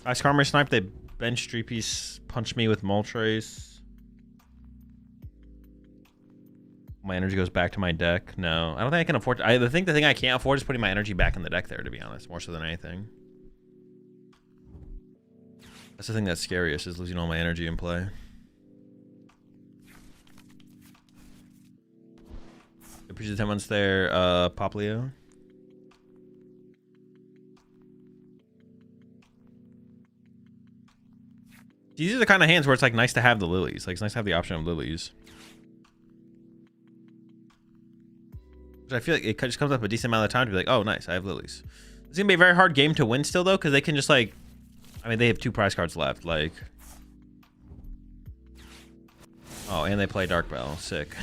I Skarmory snipe. They bench 3-piece punch me with Moltres. My energy goes back to my deck. No, I don't think I can afford. I think the thing I can't afford is putting my energy back in the deck there. To be honest, more so than anything. That's the thing that's scariest is losing all my energy in play. Appreciate the 10 months there, Poplio. These are the kind of hands where it's like nice to have the lilies. Like it's nice to have the option of lilies. Which I feel like it just comes up a decent amount of time to be like, oh, nice, I have lilies. It's gonna be a very hard game to win still though, because they can just like, I mean, they have 2 prize cards left. Like, oh, and they play Dark Bell. Sick.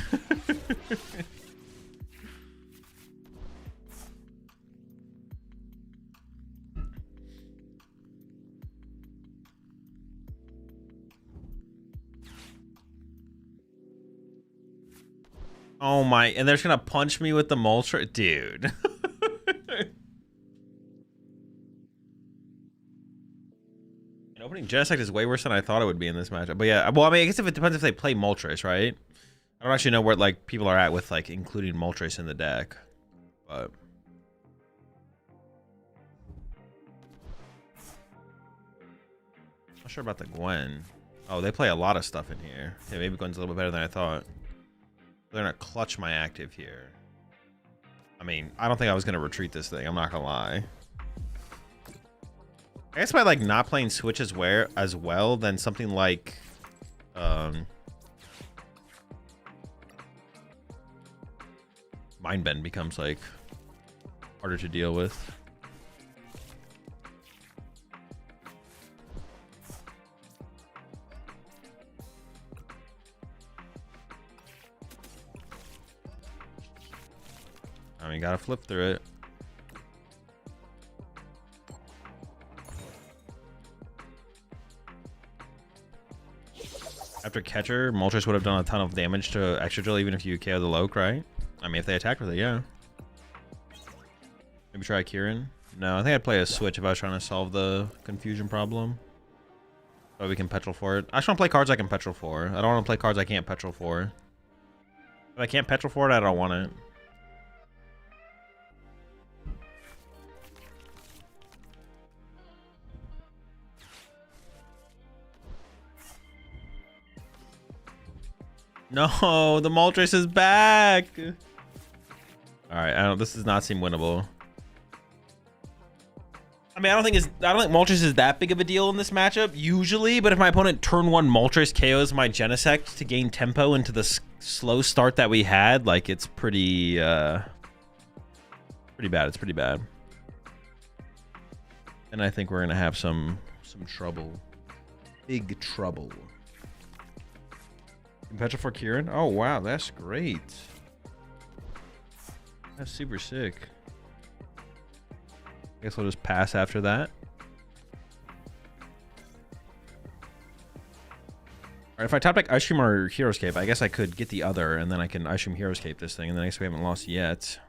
Oh my, and they're just gonna punch me with the Moltres? Dude. And opening Genesect is way worse than I thought it would be in this matchup. But yeah, well, I mean, I guess if it depends if they play Moltres, right? I don't actually know where like people are at with like including Moltres in the deck. But I'm not sure about the Gwen. Oh, they play a lot of stuff in here. Okay, maybe Gwen's a little bit better than I thought. They're gonna clutch my active here. I mean, I don't think I was gonna retreat this thing. I'm not gonna lie. I guess by like not playing Switch as well, then something like Mindbend becomes like harder to deal with. I mean, gotta flip through it. After Catcher, Moltres would have done a ton of damage to Extra Drill even if you KO the Loke, right? I mean, if they attack with it, yeah. Maybe try Kieran. No, I think I'd play a Switch if I was trying to solve the confusion problem. So we can Petrol for it. I just want to play cards I can Petrol for. I don't want to play cards I can't Petrol for. If I can't Petrol for it, I don't want it. No, the Moltres is back. All right, this does not seem winnable. I mean, I don't think Moltres is that big of a deal in this matchup usually, but if my opponent turn 1 Moltres KOs my Genesect to gain tempo into the slow start that we had, like it's pretty bad. It's pretty bad. And I think we're gonna have some trouble, big trouble. Petrol for Kieran? Oh wow, that's great. That's super sick. I guess we'll just pass after that. Alright, if I top deck Ice Cream or Heroescape, I guess I could get the other, and then I can Ice Cream Heroescape this thing, and then I guess we haven't lost yet.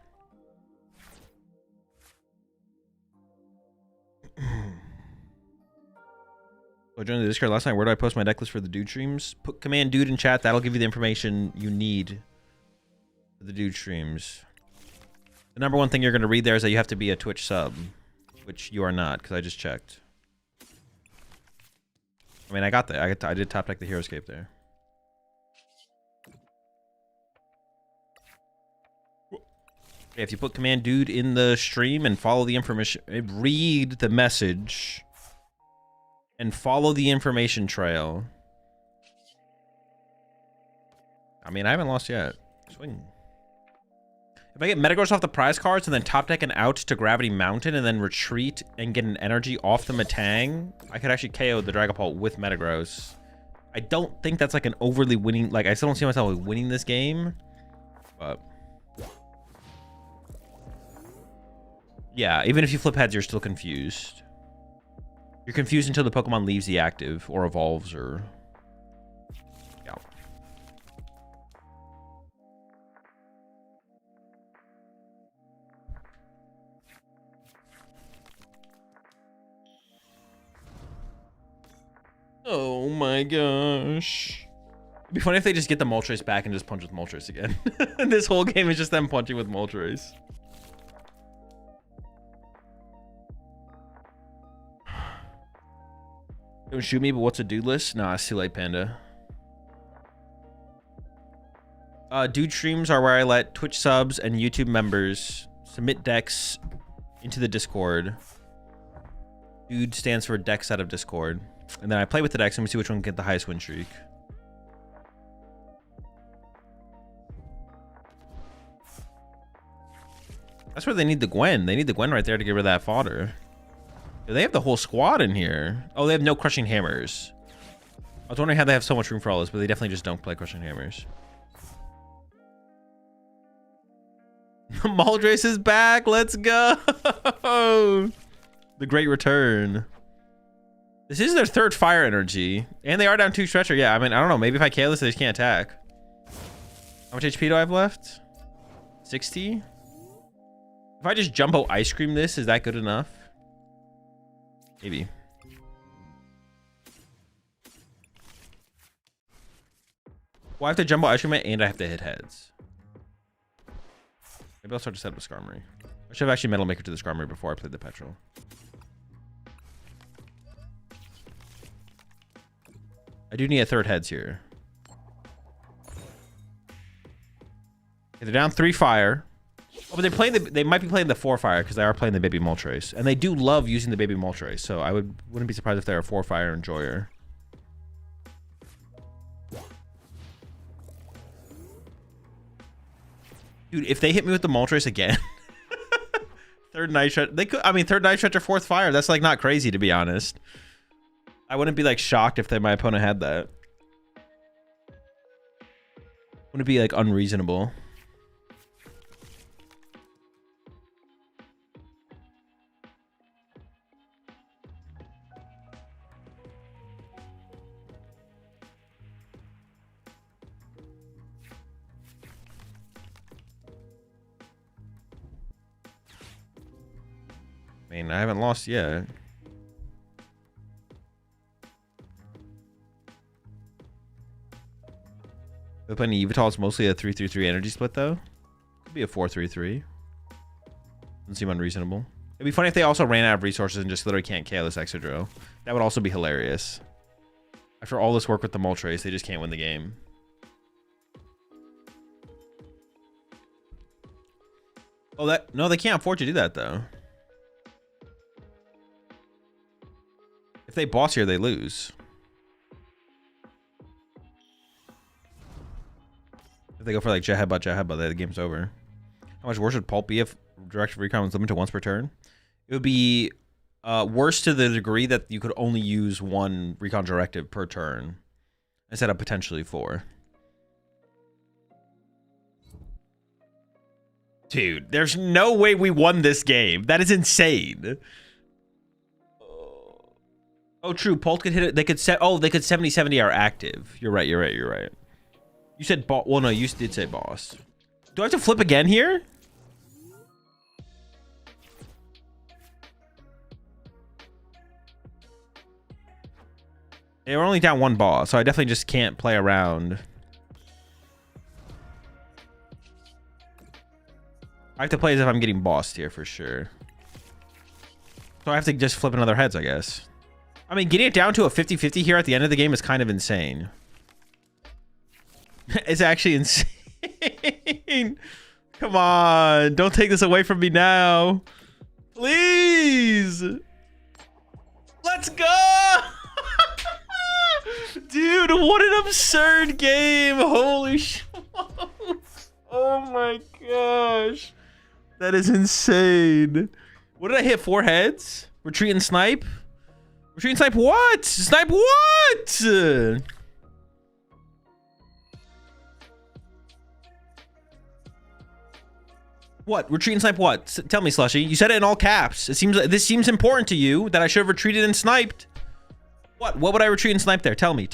I joined the Discord last night. Where do I post my deck list for the dude streams? Put command dude in chat. That'll give you the information you need for the dude streams. The number one thing you're going to read there is that you have to be a Twitch sub, which you are not, because I just checked. I mean, I got that. I did top deck the Heroescape there. If you put command dude in the stream and follow the information, read the message and follow the information trail. I mean, I haven't lost yet. Swing. If I get Metagross off the prize cards and then top deck an out to Gravity Mountain and then retreat and get an energy off the Metang, I could actually KO the Dragapult with Metagross. I don't think that's like an overly winning, like I still don't see myself winning this game, but yeah, even if you flip heads, you're still confused. You're confused until the Pokemon leaves the active or evolves or... Yeah. Oh my gosh. It'd be funny if they just get the Moltres back and just punch with Moltres again. This whole game is just them punching with Moltres. Don't shoot me, but what's a dude list? Nah, it's too late, Panda. Dude streams are where I let Twitch subs and YouTube members submit decks into the Discord. Dude stands for decks out of Discord. And then I play with the decks and we see which one can get the highest win streak. That's where they need the Gwen. They need the Gwen right there to get rid of that fodder. They have the whole squad in here. Oh, they have no crushing hammers. I was wondering how they have so much room for all this, but they definitely just don't play crushing hammers. Maldrace is back. Let's go. The great return. This is their third fire energy. And they are down 2 stretcher. Yeah, I mean, I don't know. Maybe if I KO this, they just can't attack. How much HP do I have left? 60? If I just jumbo ice cream this, is that good enough? Maybe. Well, I have to jumbo ice cream it and I have to hit heads. Maybe I'll start to set up a Skarmory. I should have actually Metal Maker to the Skarmory before I played the Petrol. I do need a third heads here. Okay, they're down 3 fire. Oh, but they're playing they might be playing the 4 fire because they are playing the baby Moltres. And they do love using the baby Moltres, so I wouldn't be surprised if they're a 4 fire enjoyer. Dude, if they hit me with the Moltres again, third Night Stretcher, they could. I mean, third Night Stretcher, 4th fire. That's like not crazy to be honest. I wouldn't be like shocked if my opponent had that. Wouldn't be like unreasonable. I mean, I haven't lost yet. They're playing Yveltal. It's mostly a 3-3-3 energy split, though. Could be a 4-3-3. Doesn't seem unreasonable. It'd be funny if they also ran out of resources and just literally can't KO this Exadrill. That would also be hilarious. After all this work with the Moltres, they just can't win the game. Oh, no, they can't afford to do that, though. If they boss here, they lose. If they go for like Jet Headbutt, the game's over. How much worse would Pulp be if Directive Recon was limited to once per turn? It would be worse to the degree that you could only use 1 Recon Directive per turn instead of potentially 4. Dude, there's no way we won this game. That is insane. Oh, true. Pult could hit it. They could set. Oh, they could 70-70 are active. You're right. You said boss. Well, no, you did say boss. Do I have to flip again here? They were only down 1 boss, so I definitely just can't play around. I have to play as if I'm getting bossed here for sure. So I have to just flip another heads, I guess. I mean, getting it down to a 50-50 here at the end of the game is kind of insane. It's actually insane. Come on. Don't take this away from me now. Please. Let's go. Dude, what an absurd game. Holy shit. Oh my gosh. That is insane. What did I hit? 4 heads? Retreat and snipe? Retreat and snipe what? Snipe what? What? Retreat and snipe what? Tell me, Slushy. You said it in all caps. This seems important to you that I should have retreated and sniped. What would I retreat and snipe there? Tell me.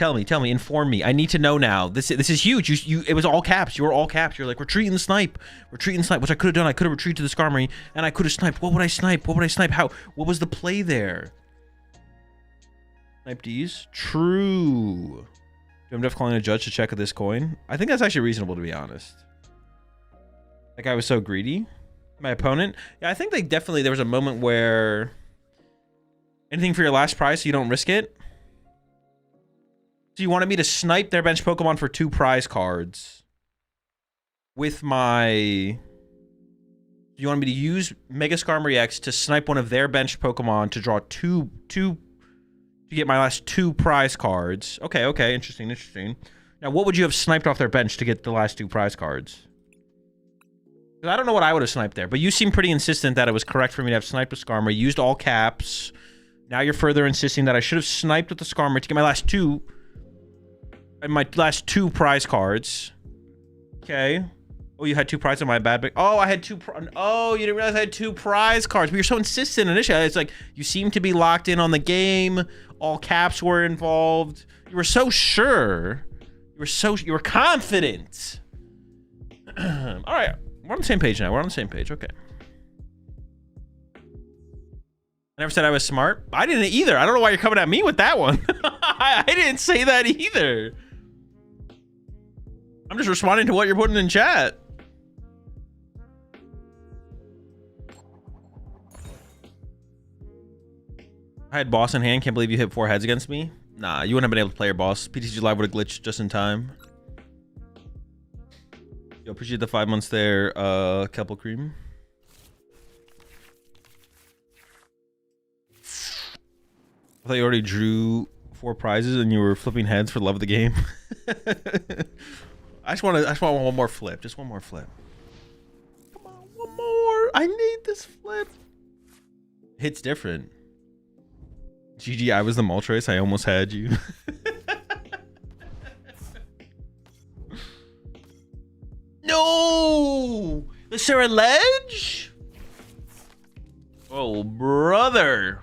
Inform me. I need to know now. This is huge. It was all caps. You were all caps. You're like, retreat and snipe, which I could have done. I could have retreated to the Skarmory and I could have sniped. What would I snipe? How? What was the play there? Snipe D's? True. Do I'm def calling a judge to check this coin? I think that's actually reasonable, to be honest. That guy was so greedy. My opponent? Yeah, I think there was a moment where anything for your last prize so you don't risk it. So you wanted me to snipe their bench Pokemon for 2 prize cards. with my... You want me to use Mega Skarmory X to snipe one of their benched Pokemon to draw two to get my last 2 prize cards. Okay, okay, interesting. Now, what would you have sniped off their bench to get the last 2 prize cards? I don't know what I would have sniped there, but you seem pretty insistent that it was correct for me to have sniped with Skarmory, used all caps. Now you're further insisting that I should have sniped with the Skarmory to get my last 2 prize cards. Okay. Oh, you had 2 prizes on my bad bag. Oh, I had 2. Oh, you didn't realize I had 2 prize cards. But you're so insistent initially. It's like you seem to be locked in on the game. All caps were involved. You were so sure. You were confident. All right, we're on the same page now. We're on the same page. Okay. I never said I was smart. I didn't either. I don't know why you're coming at me with that one. I didn't say that either. I'm just responding to what you're putting in chat. I had boss in hand. Can't believe you hit 4 heads against me. Nah, you wouldn't have been able to play your boss. PTCG Live would have glitched just in time. Yo, appreciate the 5 months there, Kelple Cream. I thought you already drew 4 prizes and you were flipping heads for the love of the game. I just want one more flip. Just one more flip. Come on, one more. I need this flip. Hit's different. GG, I was the Moltres. I almost had you. No! Is there a ledge? Oh, brother.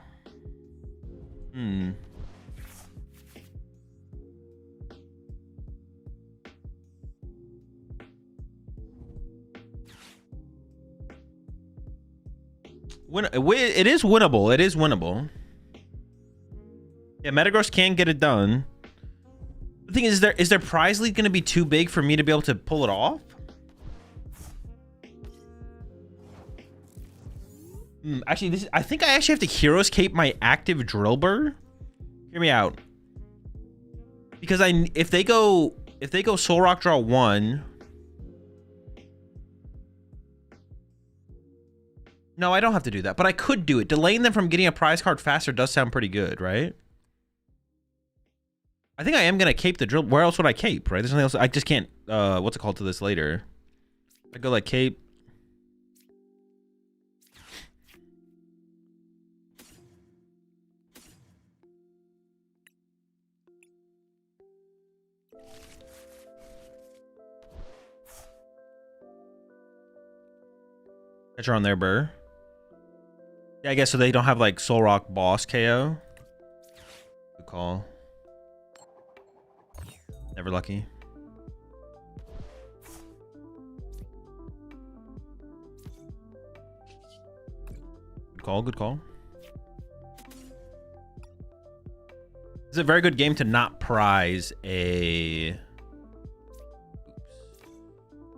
It is winnable. It is winnable. Yeah, Metagross can get it done. The thing is their prize lead going to be too big for me to be able to pull it off? Actually, I think I actually have to Hero's Cape my active Drillbur. Hear me out. Because if they go Soul Rock draw 1. No, I don't have to do that, but I could do it. Delaying them from getting a prize card faster does sound pretty good, right? I think I am gonna cape the drill. Where else would I cape, right? There's nothing else. I just can't, what's it called to this later? I go like cape. Catcher on their burr. Yeah, I guess so they don't have like Soul Rock boss KO. Good call. Never lucky. Good call, good call. It's a very good game to not prize a... Oops.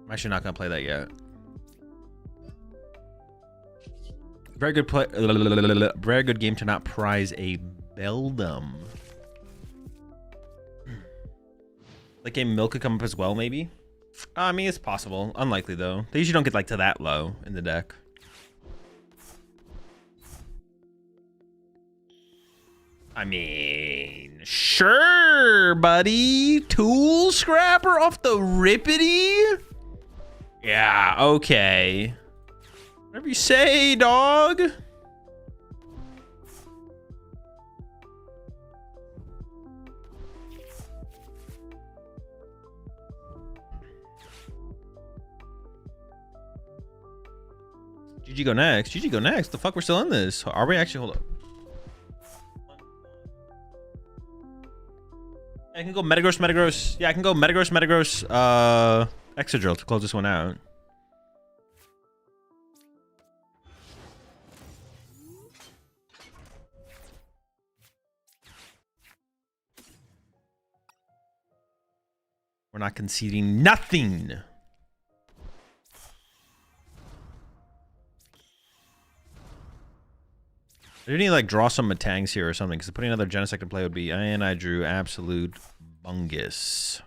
I'm actually not gonna play that yet. Very good play. Very good game to not prize a Beldum. That game Milk could come up as well, maybe. I mean, it's possible. Unlikely though. They usually don't get like to that low in the deck. I mean, sure, buddy. Tool Scrapper off the rippity. Yeah. Okay. Whatever you say, dog. GG go next. GG go next. The fuck, we're still in this. Are we actually? Hold up. I can go Metagross. Yeah, I can go Metagross, Excadrill to close this one out. We're not conceding nothing. I do need to like draw some Matangs here or something, because putting another Genesect in play would be, and I drew absolute bungus.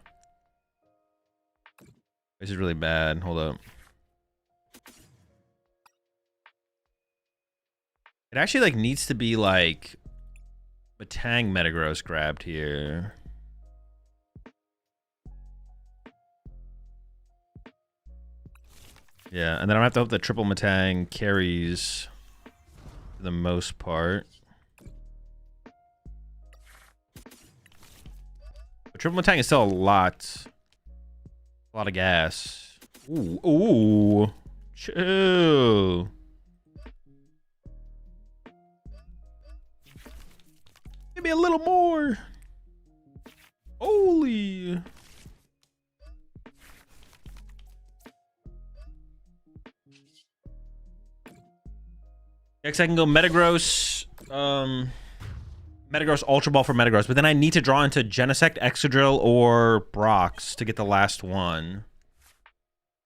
This is really bad. Hold up. It actually like needs to be like Matang Metagross grabbed here. Yeah, and then I have to hope that triple Matang carries for the most part. But triple Matang is still a lot of gas. Ooh, ooh, chill. Maybe a little more. Holy. Next I can go Metagross. Metagross Ultra Ball for Metagross, but then I need to draw into Genesect, Excadrill, or Brox to get the last one.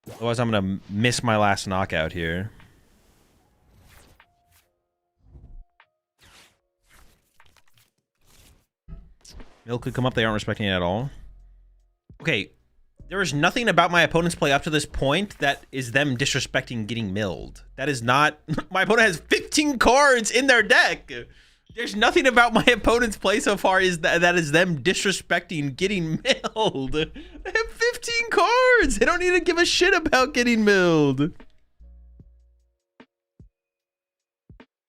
Otherwise I'm gonna miss my last knockout here. Mill could come up, they aren't respecting it at all. Okay, there is nothing about my opponent's play up to this point that is them disrespecting getting milled. That is not... My opponent has 15 cards in their deck! There's nothing about my opponent's play so far that is them disrespecting getting milled. They have 15 cards! They don't need to give a shit about getting milled.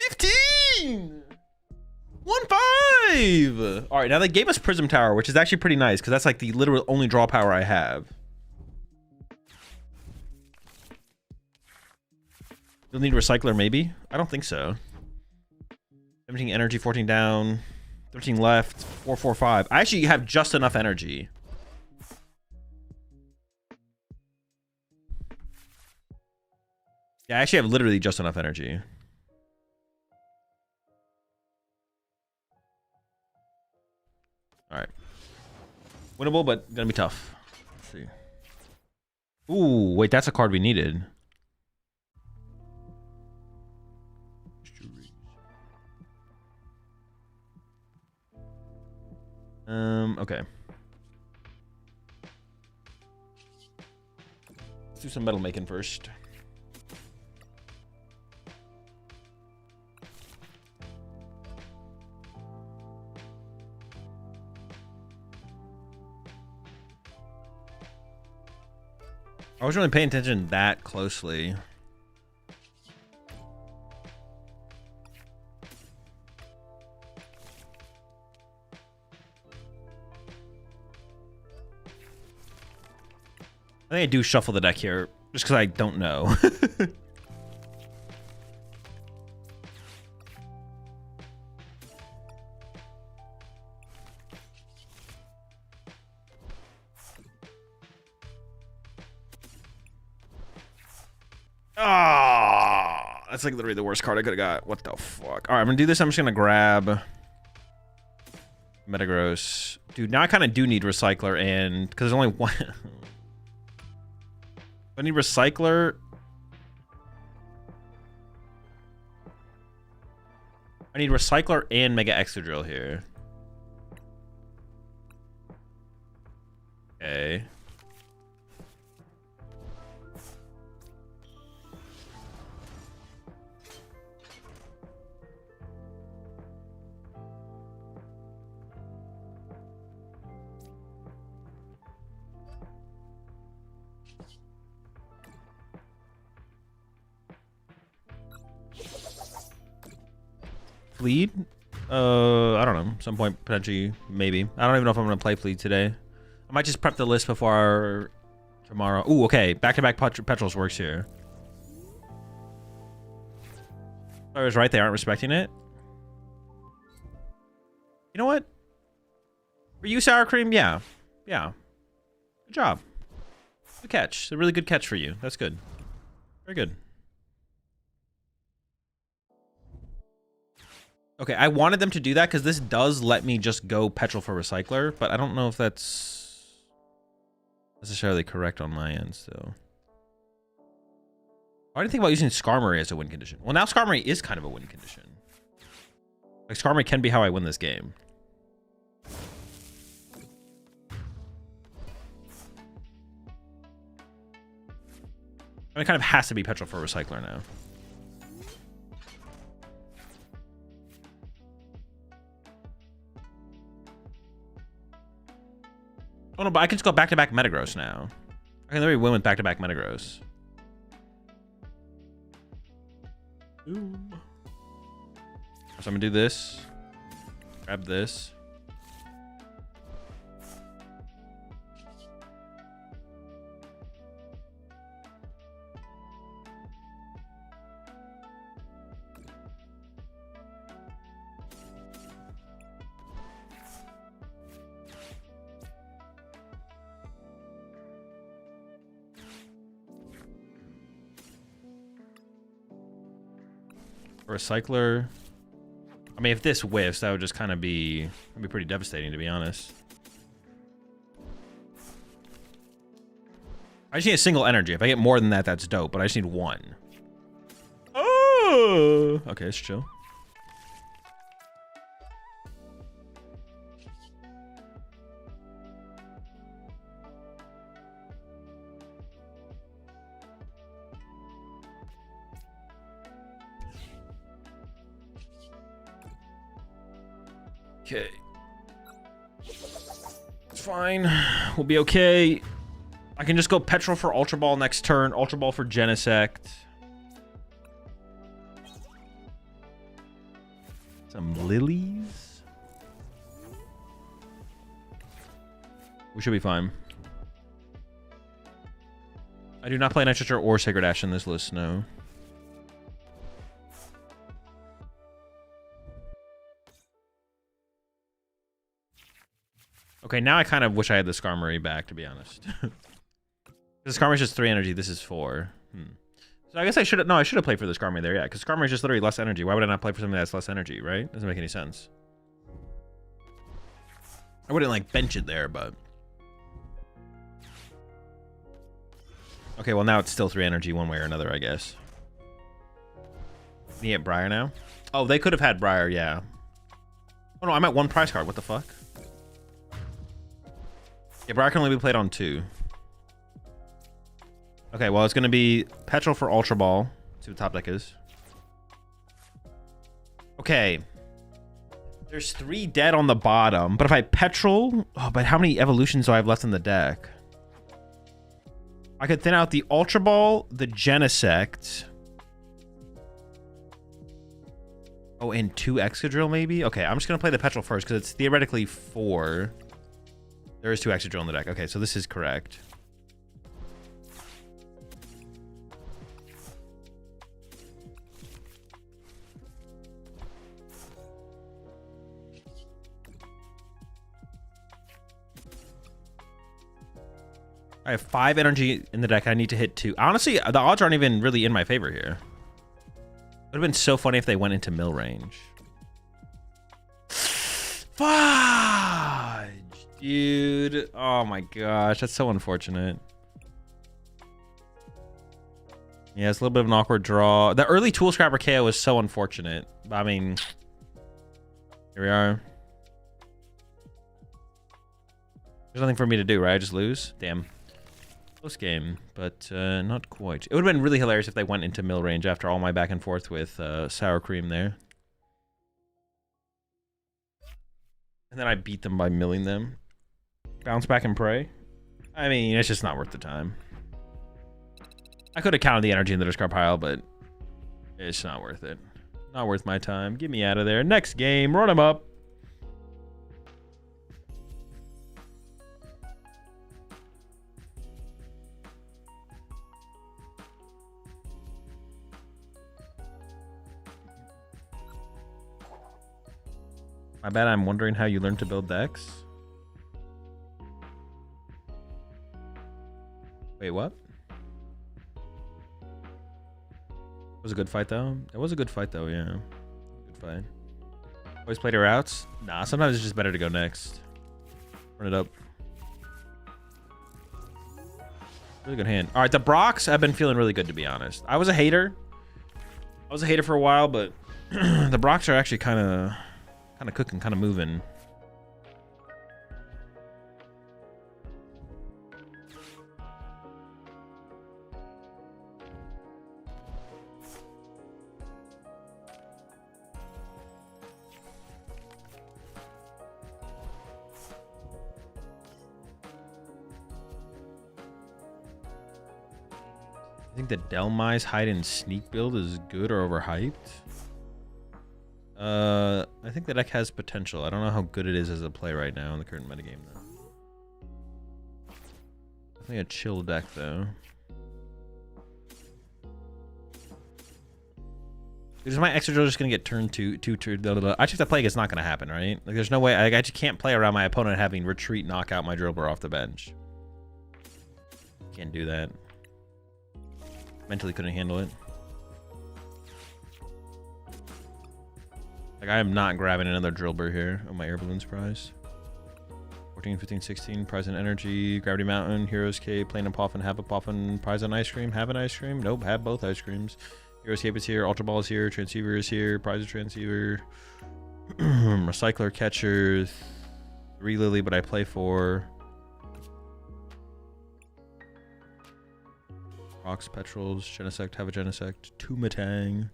15! 1-5! Alright, now they gave us Prism Tower, which is actually pretty nice, because that's like the literal only draw power I have. You'll need Recycler, maybe? I don't think so. 17 energy, 14 down, 13 left, 4, 4, 5. I actually have just enough energy. Yeah, I actually have literally just enough energy. Alright. Winnable, but gonna be tough. Let's see. Ooh, wait, that's a card we needed. Okay. Let's do some metal making first. I wasn't really paying attention that closely. I think I do shuffle the deck here, just because I don't know. Ah, that's like literally the worst card I could have got. What the fuck? All right, I'm gonna do this. I'm just gonna grab Metagross. Dude, now I kind of do need Recycler, and because there's only one. I need Recycler. I need Recycler and Mega Excadrill here. Okay. Fleed? I don't know. Some point, potentially, maybe. I don't even know if I'm going to play Fleed today. I might just prep the list before tomorrow. Ooh, okay. Back-to-back Petrals works here. I was right. They aren't respecting it. You know what? For you, Sour Cream? Yeah. Yeah. Good job. Good catch. It's a really good catch for you. That's good. Very good. Okay, I wanted them to do that because this does let me just go Petrol for Recycler, but I don't know if that's necessarily correct on my end, so. I didn't think about using Skarmory as a win condition. Well, now Skarmory is kind of a win condition. Like, Skarmory can be how I win this game. I mean, it kind of has to be petrol for a recycler now. Oh no, but I can just go back-to-back Metagross now. I can literally win with back-to-back Metagross. Ooh. So I'm gonna do this. Grab this. Recycler. I mean, if this whiffs, that would just kind of be pretty devastating, to be honest. I just need a single energy. If I get more than that, that's dope, but I just need one. Oh! Okay, let's chill. Okay. It's fine. We'll be okay. I can just go Petrol for Ultra Ball next turn. Ultra Ball for Genesect. Some lilies. We should be fine. I do not play Nitroture or Sacred Ash in this list, no. Okay, now I kind of wish I had the Skarmory back, to be honest. The Skarmory's just 3 energy, this is 4. So I guess I should have... No, I should have played for the Skarmory there, yeah. Because Skarmory's just literally less energy. Why would I not play for something that's less energy, right? Doesn't make any sense. I wouldn't, like, bench it there, but... Okay, well, now it's still 3 energy one way or another, I guess. Can you get Briar now? Oh, they could have had Briar, yeah. Oh, no, I'm at 1 prize card. What the fuck? Yeah, Briar can only be played on 2. Okay, well, it's going to be Petrol for Ultra Ball. See what top deck is. Okay. There's 3 dead on the bottom, but if I Petrol... Oh, but how many evolutions do I have left in the deck? I could thin out the Ultra Ball, the Genesect. Oh, and 2 Excadrill, maybe? Okay, I'm just going to play the Petrol first, because it's theoretically 4. There is 2 Excadrill in the deck. Okay, so this is correct. I have 5 energy in the deck. I need to hit 2. Honestly, the odds aren't even really in my favor here. It would have been so funny if they went into mill range. Fudge! Dude. Oh my gosh. That's so unfortunate. Yeah, it's a little bit of an awkward draw. The early Tool Scrapper KO was so unfortunate. I mean, here we are. There's nothing for me to do, right? I just lose? Damn. Close game, but not quite. It would have been really hilarious if they went into mill range after all my back and forth with Sour Cream there. And then I beat them by milling them. Bounce back and pray. I mean, it's just not worth the time. I could have counted the energy in the discard pile, but it's not worth it. Not worth my time. Get me out of there. Next game, run them up. I bet I'm wondering how you learned to build decks. Wait, what? It was a good fight, though. It was a good fight, though, yeah. Good fight. Always played her outs? Nah, sometimes it's just better to go next. Run it up. Really good hand. All right, the Brocks have been feeling really good, to be honest. I was a hater. I was a hater for a while, but the Brocks are actually kind of cooking, kind of moving. think the Delmai's hide and sneak build is good or overhyped. I think the deck has potential. I don't know how good it is as a play right now in the current metagame though. Definitely a chill deck though. Is my extra drill just gonna get turned to I just have to play, it's not gonna happen, right? Like there's no way I just can't play around my opponent having retreat knock out my dribbler off the bench. Can't do that. Mentally couldn't handle it. Like I am not grabbing another drillbur here on my air balloons prize. 14, 15, 16, prize and energy, gravity mountain, heroes cape, plain and poffin, have a poffin, prize and ice cream, have an ice cream. Nope, have both ice creams. Heroes cape is here, ultra ball is here, transceiver is here, prize of transceiver, recycler catcher, 3 lily, but I play 4. Rocks, petrels, genesect, have a genesect, 2 matang.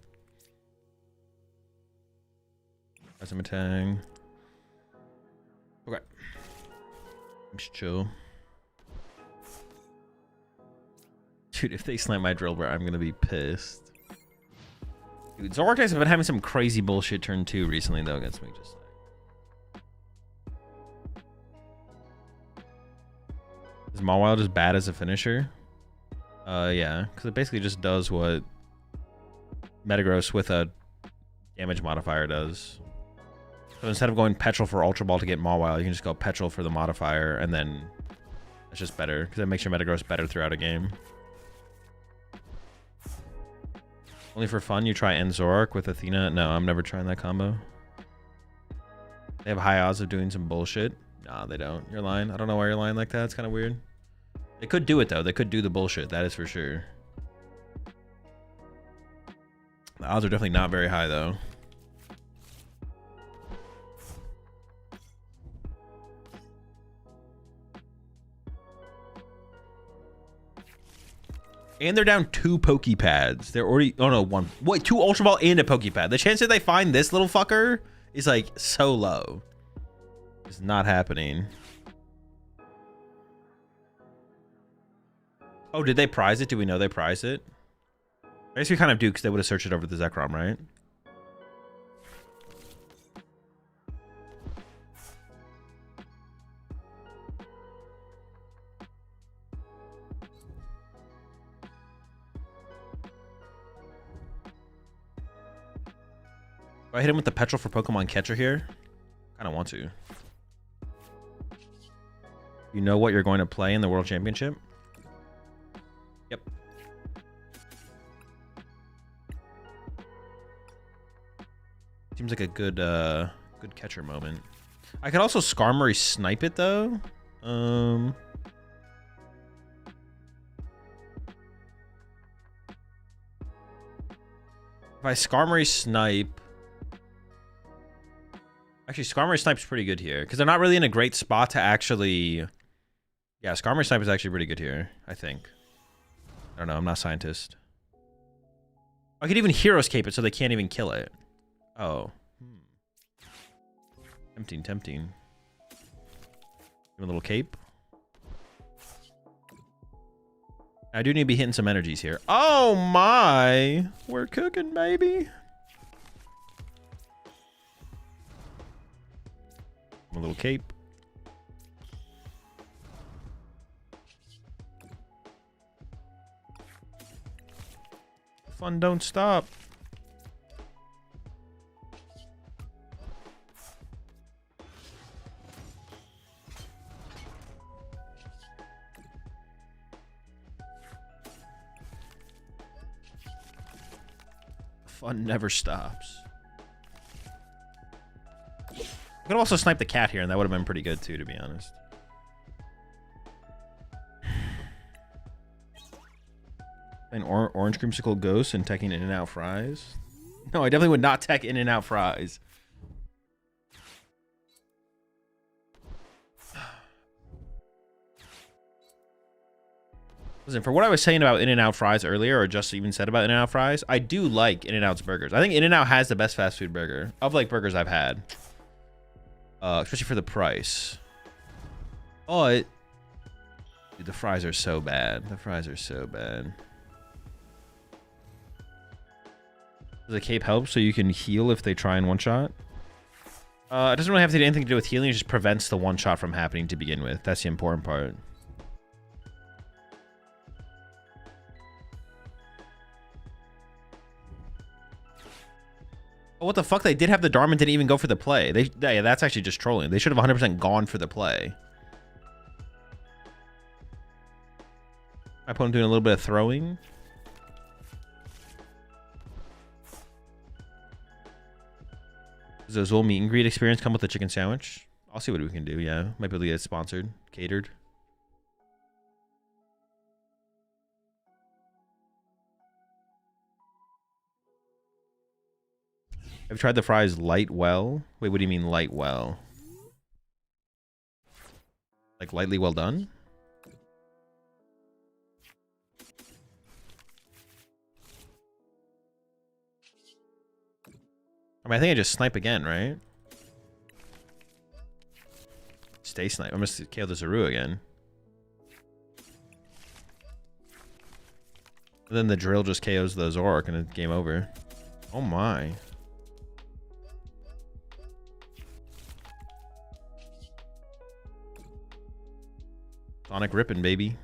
Prize of matang. Okay. Just chill. Dude, if they slam my drillbur, I'm gonna be pissed. Dude, Zoroark guys have been having some crazy bullshit turn 2 recently though against me. Just like, is Mawile just bad as a finisher? Yeah, because it basically just does what Metagross with a damage modifier does. So instead of going Petrol for Ultra Ball to get Mawile, you can just go Petrol for the modifier, and then it's just better because it makes your Metagross better throughout a game. Only for fun, you try End Zoroark with Athena? No, I'm never trying that combo. They have high odds of doing some bullshit. Nah, they don't. You're lying. I don't know why you're lying like that. It's kind of weird. They could do it, though. They could do the bullshit. That is for sure. The odds are definitely not very high, though. And they're down 2 Pokepads. They're already... Oh, no, 1. Wait, 2 Ultra Ball and a Pokepad. The chance that they find this little fucker is, like, so low. It's not happening. Oh, did they prize it? Do we know they prized it? I guess we kind of do because they would have searched it over the Zekrom, right? Do I hit him with the Petrol for Pokemon Catcher here? Kind of want to. You know what you're going to play in the World Championship? Yep. Seems like a good good catcher moment. I could also Skarmory snipe it though. If I Skarmory snipe, actually Skarmory snipe's pretty good here because they're not really in a great spot to actually. Yeah, Skarmory snipe is actually pretty good here, I think. I don't know, I'm not a scientist. I could even Heroes Cape it so they can't even kill it. Oh. Tempting, tempting. Give him a little cape. I do need to be hitting some energies here. Oh my! We're cooking, baby. A little cape. Fun don't stop. Fun never stops. I could also snipe the cat here, and that would have been pretty good too, to be honest. An orange creamsicle ghost and teching In-N-Out fries. No, I definitely would not tech In-N-Out fries. Listen, for what I was saying about In-N-Out fries earlier, or just even said about In-N-Out fries, I do like In-N-Out's burgers. I think In-N-Out has the best fast food burger of like burgers I've had, especially for the price. But dude, the fries are so bad. The fries are so bad. Does the cape help so you can heal if they try and one-shot? It doesn't really have anything to do with healing. It just prevents the one-shot from happening to begin with. That's the important part. Oh, what the fuck? They did have the Dharma and didn't even go for the play. Yeah, that's actually just trolling. They should have 100% gone for the play. My opponent doing a little bit of throwing. Does the Azul meet and greet experience come with a chicken sandwich? I'll see what we can do, yeah. Might be able to get sponsored, catered. Have you tried the fries light well? Wait, what do you mean light well? Like lightly well done? I mean, I think I just snipe again, right? Stay snipe. I'm gonna KO the Zaru again. And then the drill just KOs the Zoroark and it's game over. Oh my. Sonic ripping, baby.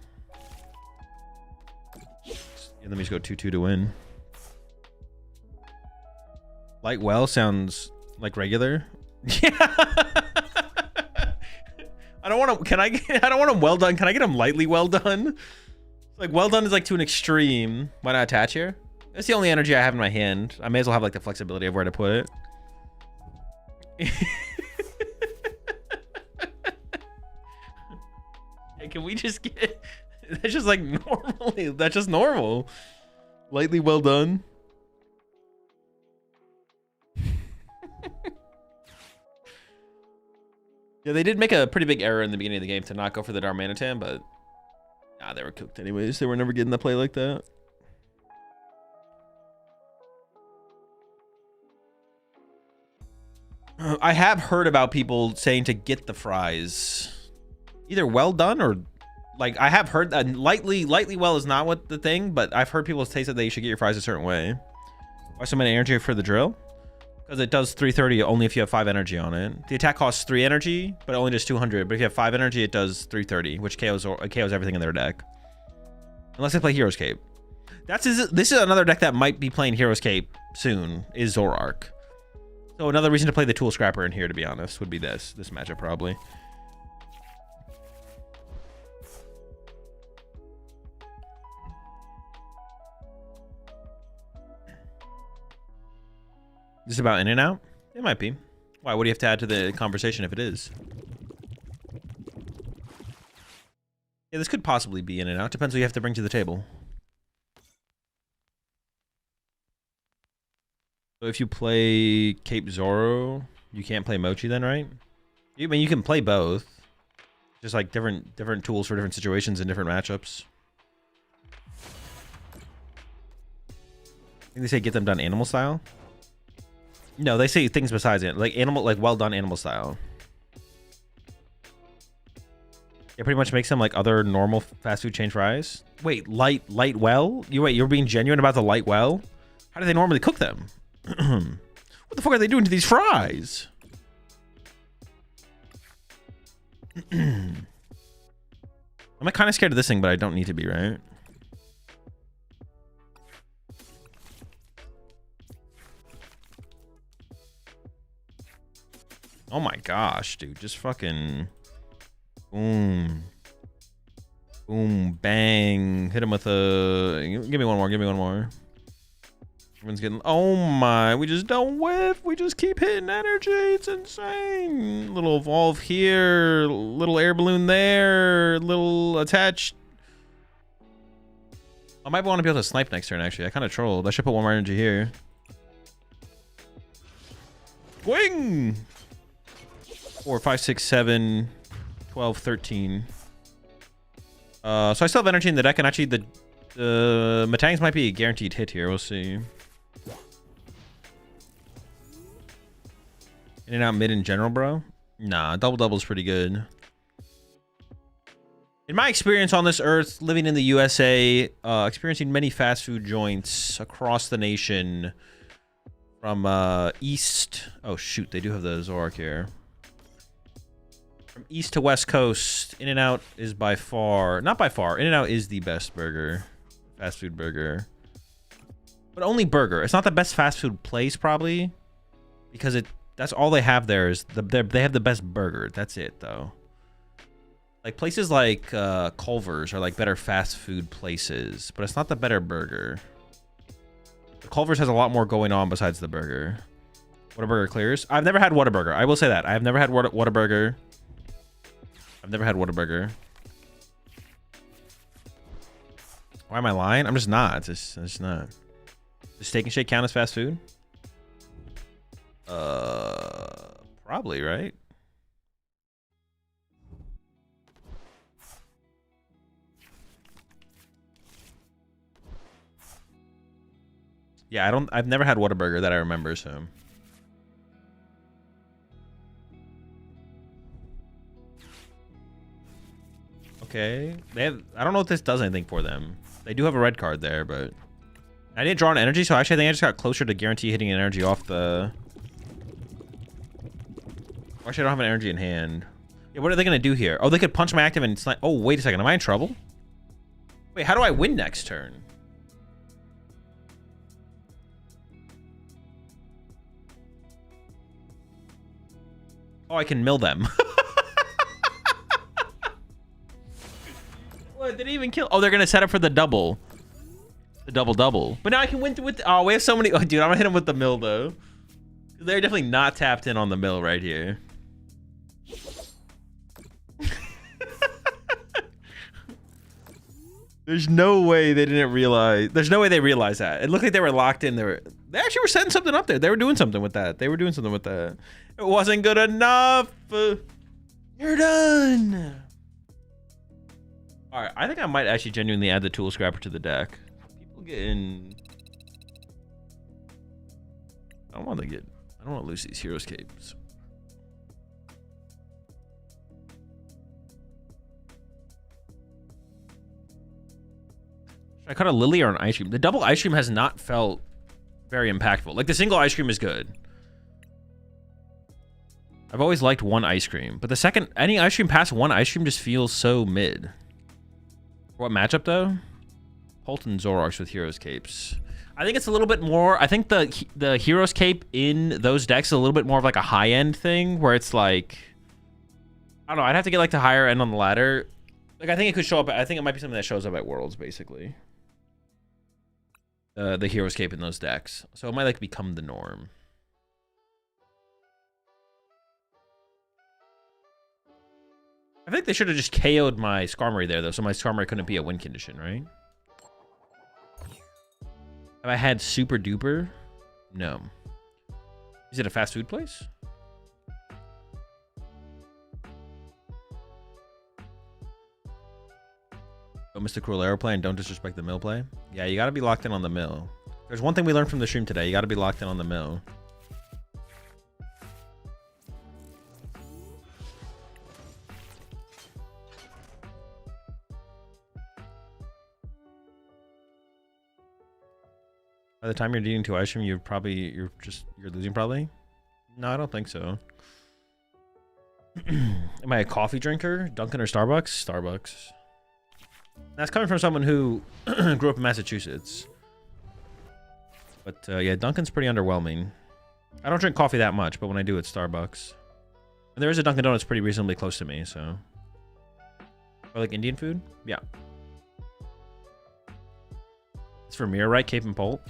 And let me just go 2-2 to win. Light well sounds like regular. Yeah. I don't want to. Can I? I don't want him well done. Can I get him lightly well done? Like well done is like to an extreme. Why not attach here? That's the only energy I have in my hand. I may as well have like the flexibility of where to put it. Hey, can we just get? That's just like normally. That's just normal. Lightly well done. Yeah, they did make a pretty big error in the beginning of the game to not go for the Darmanitan, but nah, they were cooked anyways. They were never getting the play like that. I have heard about people saying to get the fries either well done or like I have heard that lightly well is not what the thing, but I've heard people say that they should get your fries a certain way. Why so many energy for the drill? Because it does 330 only if you have 5 energy on it. The attack costs 3 energy, but it only does 200. But if you have 5 energy, it does 330, which KOs everything in their deck. Unless they play Hero's Cape. This is another deck that might be playing Hero's Cape soon, is Zoroark. So another reason to play the Tool Scrapper in here, to be honest, would be this matchup probably. Is this about in and out? It might be. Why? What do you have to add to the conversation if it is? Yeah, this could possibly be in and out. Depends what you have to bring to the table. So if you play Cape Zoro, you can't play Mochi then, right? I mean, you can play both. Just like different tools for different situations and different matchups. I think they say get them done animal style. No, they say things besides it, like animal, like well done animal style. It pretty much makes them like other normal fast food chain fries. Wait, light well? You're being genuine about the light well? How do they normally cook them? What the fuck are they doing to these fries? I'm like kind of scared of this thing, but I don't need to be, right? Oh my gosh, dude. Just fucking... Boom. Boom. Bang. Hit him with a... Give me one more. Give me one more. Everyone's getting... Oh my. We just don't whiff. We just keep hitting energy. It's insane. Little evolve here. Little air balloon there. Little attached... I might want to be able to snipe next turn, actually. I kind of trolled. I should put one more energy here. Wing! 4, 5, 6, 7, 12, 13. So I still have energy in the deck, and actually the Matangs might be a guaranteed hit here. We'll see. In and out mid in general, bro? Nah, double is pretty good. In my experience on this earth, living in the USA, experiencing many fast food joints across the nation, From east. Oh shoot, they do have the Zorak here. From east to west coast, In-N-Out is by far, not by far, In-N-Out is the best burger, fast food burger. But only burger. It's not the best fast food place probably, because that's all they have there is they have the best burger. That's it though. Like places like Culver's are like better fast food places, but it's not the better burger. Culver's has a lot more going on besides the burger. Whataburger clears. I've never had Whataburger. I will say that. I have never had Whataburger. I've never had Whataburger. Why am I lying? I'm just not. It's just not. Does Steak and Shake count as fast food? Probably, right? Yeah, I've never had Whataburger that I remember, so. Okay. I don't know if this does anything for them. They do have a red card there, but I didn't draw an energy, so actually I think I just got closer to guarantee hitting an energy off the. Actually, I don't have an energy in hand. Yeah, what are they gonna do here? Oh, they could punch my active and snipe. Oh, wait a second. Am I in trouble? Wait, how do I win next turn? Oh, I can mill them. What? They didn't even kill. Oh, they're gonna set up for the double. The double. But now I can win with. Oh, we have so many. Oh, dude, I'm gonna hit them with the mill though. They're definitely not tapped in on the mill right here. There's no way they didn't realize. There's no way they realized that. It looked like they were locked in. They actually were setting something up there. They were doing something with that. It wasn't good enough. You're done. All right, I think I might actually genuinely add the tool scrapper to the deck. People getting. I don't want to lose these heroes capes. Should I cut a lily or an ice cream? The double ice cream has not felt very impactful. Like the single ice cream is good. I've always liked one ice cream, but the second any ice cream past one ice cream just feels so mid. For what matchup though? Polton Zoroarks with heroes capes. I think it's a little bit more. I think the heroes cape in those decks is a little bit more of like a high end thing where it's like, I don't know. I'd have to get like the higher end on the ladder. Like I think it could show up. I think it might be something that shows up at Worlds basically. The heroes cape in those decks, so it might like become the norm. I think they should have just KO'd my Skarmory there though, so my Skarmory couldn't be a win condition, right? Have I had Super Duper? No. Is it a fast food place? Don't miss the cruel arrow play and don't disrespect the mill play. Yeah, you gotta be locked in on the mill. There's one thing we learned from the stream today. You gotta be locked in on the mill. By the time you're eating 2 ice cream, you're losing probably? No, I don't think so. Am I a coffee drinker? Dunkin' or Starbucks? Starbucks. That's coming from someone who grew up in Massachusetts. But yeah, Dunkin's pretty underwhelming. I don't drink coffee that much, but when I do, it's Starbucks. And there is a Dunkin' Donuts pretty reasonably close to me, so. Or like Indian food? Yeah. It's for Mirror, right? Cape and Polt?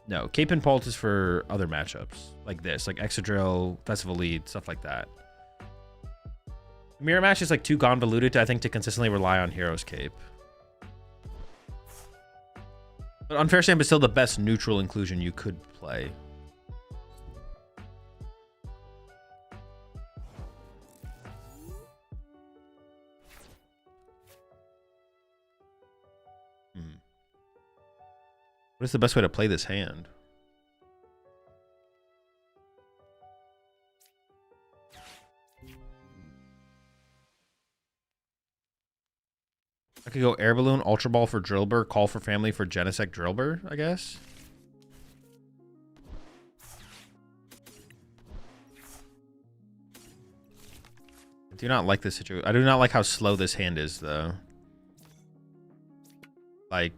No, Cape and Polt is for other matchups. Like this, like Exadrill, Festival Lead, stuff like that. Mirror match is like too convoluted, I think, to consistently rely on Hero's Cape. But Unfair Stamp is still the best neutral inclusion you could play. What is the best way to play this hand? I could go Air Balloon, Ultra Ball for Drillbur, Call for Family for Genesect Drillbur, I guess. I do not like this situation. I do not like how slow this hand is, though. Like,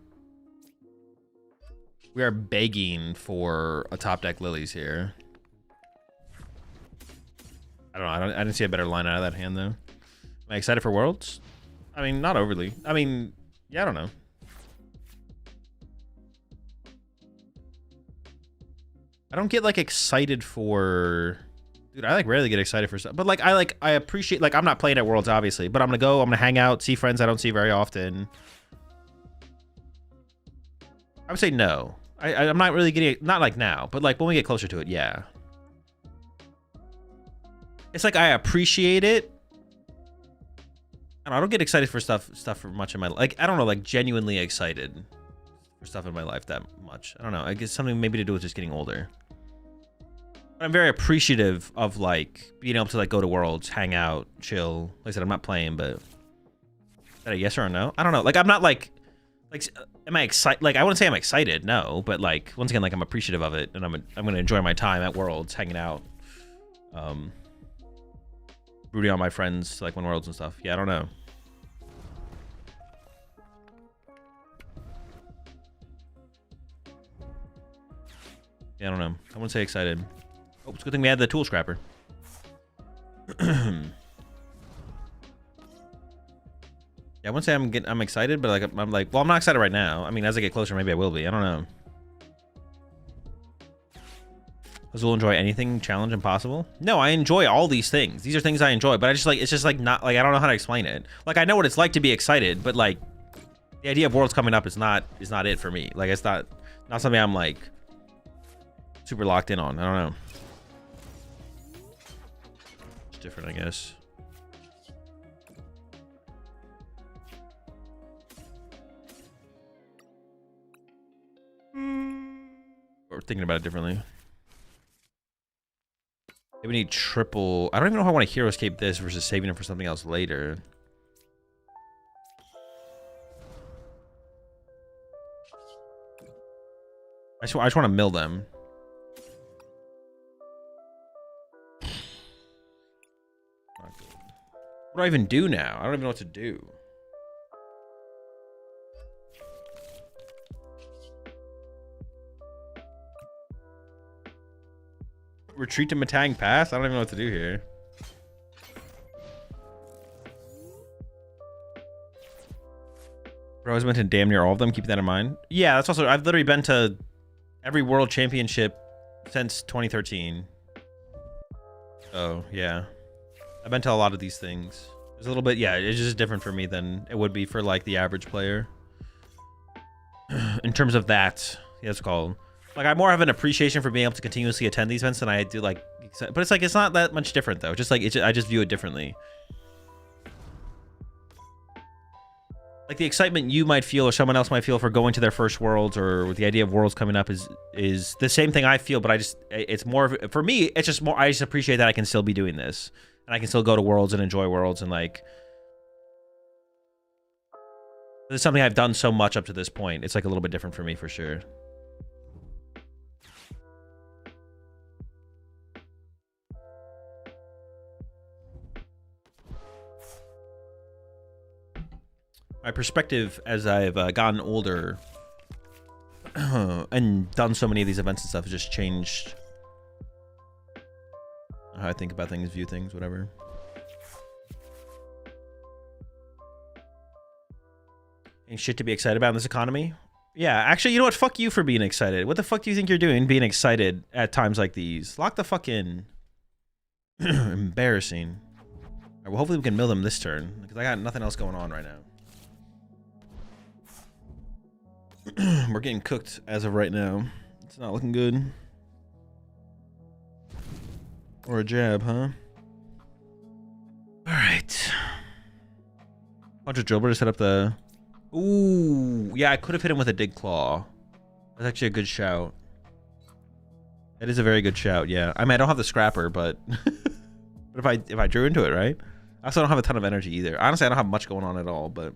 we are begging for a top deck Lilies here. I don't know. I didn't see a better line out of that hand, though. Am I excited for Worlds? I mean, not overly. I mean, yeah, I don't know. I don't get, like, excited for... Dude, I, like, rarely get excited for stuff. But, like, I appreciate... Like, I'm not playing at Worlds, obviously. But I'm gonna go. I'm gonna hang out, see friends I don't see very often. I would say no. I'm not really getting... Not, like, now. But, like, when we get closer to it, yeah. It's like I appreciate it. I don't get excited for stuff for much in my life. Like, I don't know, like, genuinely excited for stuff in my life that much. I don't know. I guess something maybe to do with just getting older. I'm very appreciative of, like, being able to, like, go to Worlds, hang out, chill. Like I said, I'm not playing, but... Is that a yes or a no? I don't know. Like, I'm not, like... Am I excited? Like, I wouldn't say I'm excited, no. But, like, once again, like, I'm appreciative of it. And I'm going to enjoy my time at Worlds, hanging out. Rooting on my friends, like, when Worlds and stuff. Yeah, I don't know. Yeah, I don't know. I wouldn't say excited. Oh, it's a good thing we had the tool scrapper. Yeah, I wouldn't say I'm excited, but like I'm like, well, I'm not excited right now. I mean, as I get closer, maybe I will be. I don't know. Azul enjoy anything challenge impossible? No, I enjoy all these things. These are things I enjoy, but I just like it's just like not like I don't know how to explain it. Like I know what it's like to be excited, but like the idea of Worlds coming up is not it for me. Like it's not something I'm like super locked in on. I don't know. It's different, I guess. We're thinking about it differently. Maybe we need triple. I don't even know how I want to hero escape this versus saving it for something else later. I just want to mill them. What do I even do now? I don't even know what to do. Retreat to Matang Pass? I don't even know what to do here. Bro, I was went to damn near all of them. Keep that in mind. Yeah, that's also... I've literally been to every World Championship since 2013. Oh, yeah. I've been to a lot of these things. It's a little bit... Yeah, it's just different for me than it would be for, like, the average player. In terms of that. Yeah, it's called... Like, I more have an appreciation for being able to continuously attend these events than I do, like... But it's like, it's not that much different, though. Just like, I just view it differently. Like, the excitement you might feel or someone else might feel for going to their first Worlds or with the idea of Worlds coming up is the same thing I feel, but I just... It's more of... For me, it's just more... I just appreciate that I can still be doing this. And I can still go to Worlds and enjoy Worlds and, like... This is something I've done so much up to this point. It's, like, a little bit different for me, for sure. My perspective as I've gotten older and done so many of these events and stuff has just changed how I think about things, view things, whatever. Ain't shit to be excited about in this economy? Yeah, actually, you know what? Fuck you for being excited. What the fuck do you think you're doing being excited at times like these? Lock the fuck in. Embarrassing. All right, well, hopefully we can mill them this turn because I got nothing else going on right now. We're getting cooked as of right now. It's not looking good. Or a jab, huh? Alright. Bunch of Drillbur to set up the... Ooh, yeah, I could have hit him with a Dig Claw. That's actually a good shout. That is a very good shout, yeah. I mean, I don't have the Scrapper, but... but if I drew into it, right? I also don't have a ton of energy either. Honestly, I don't have much going on at all, but...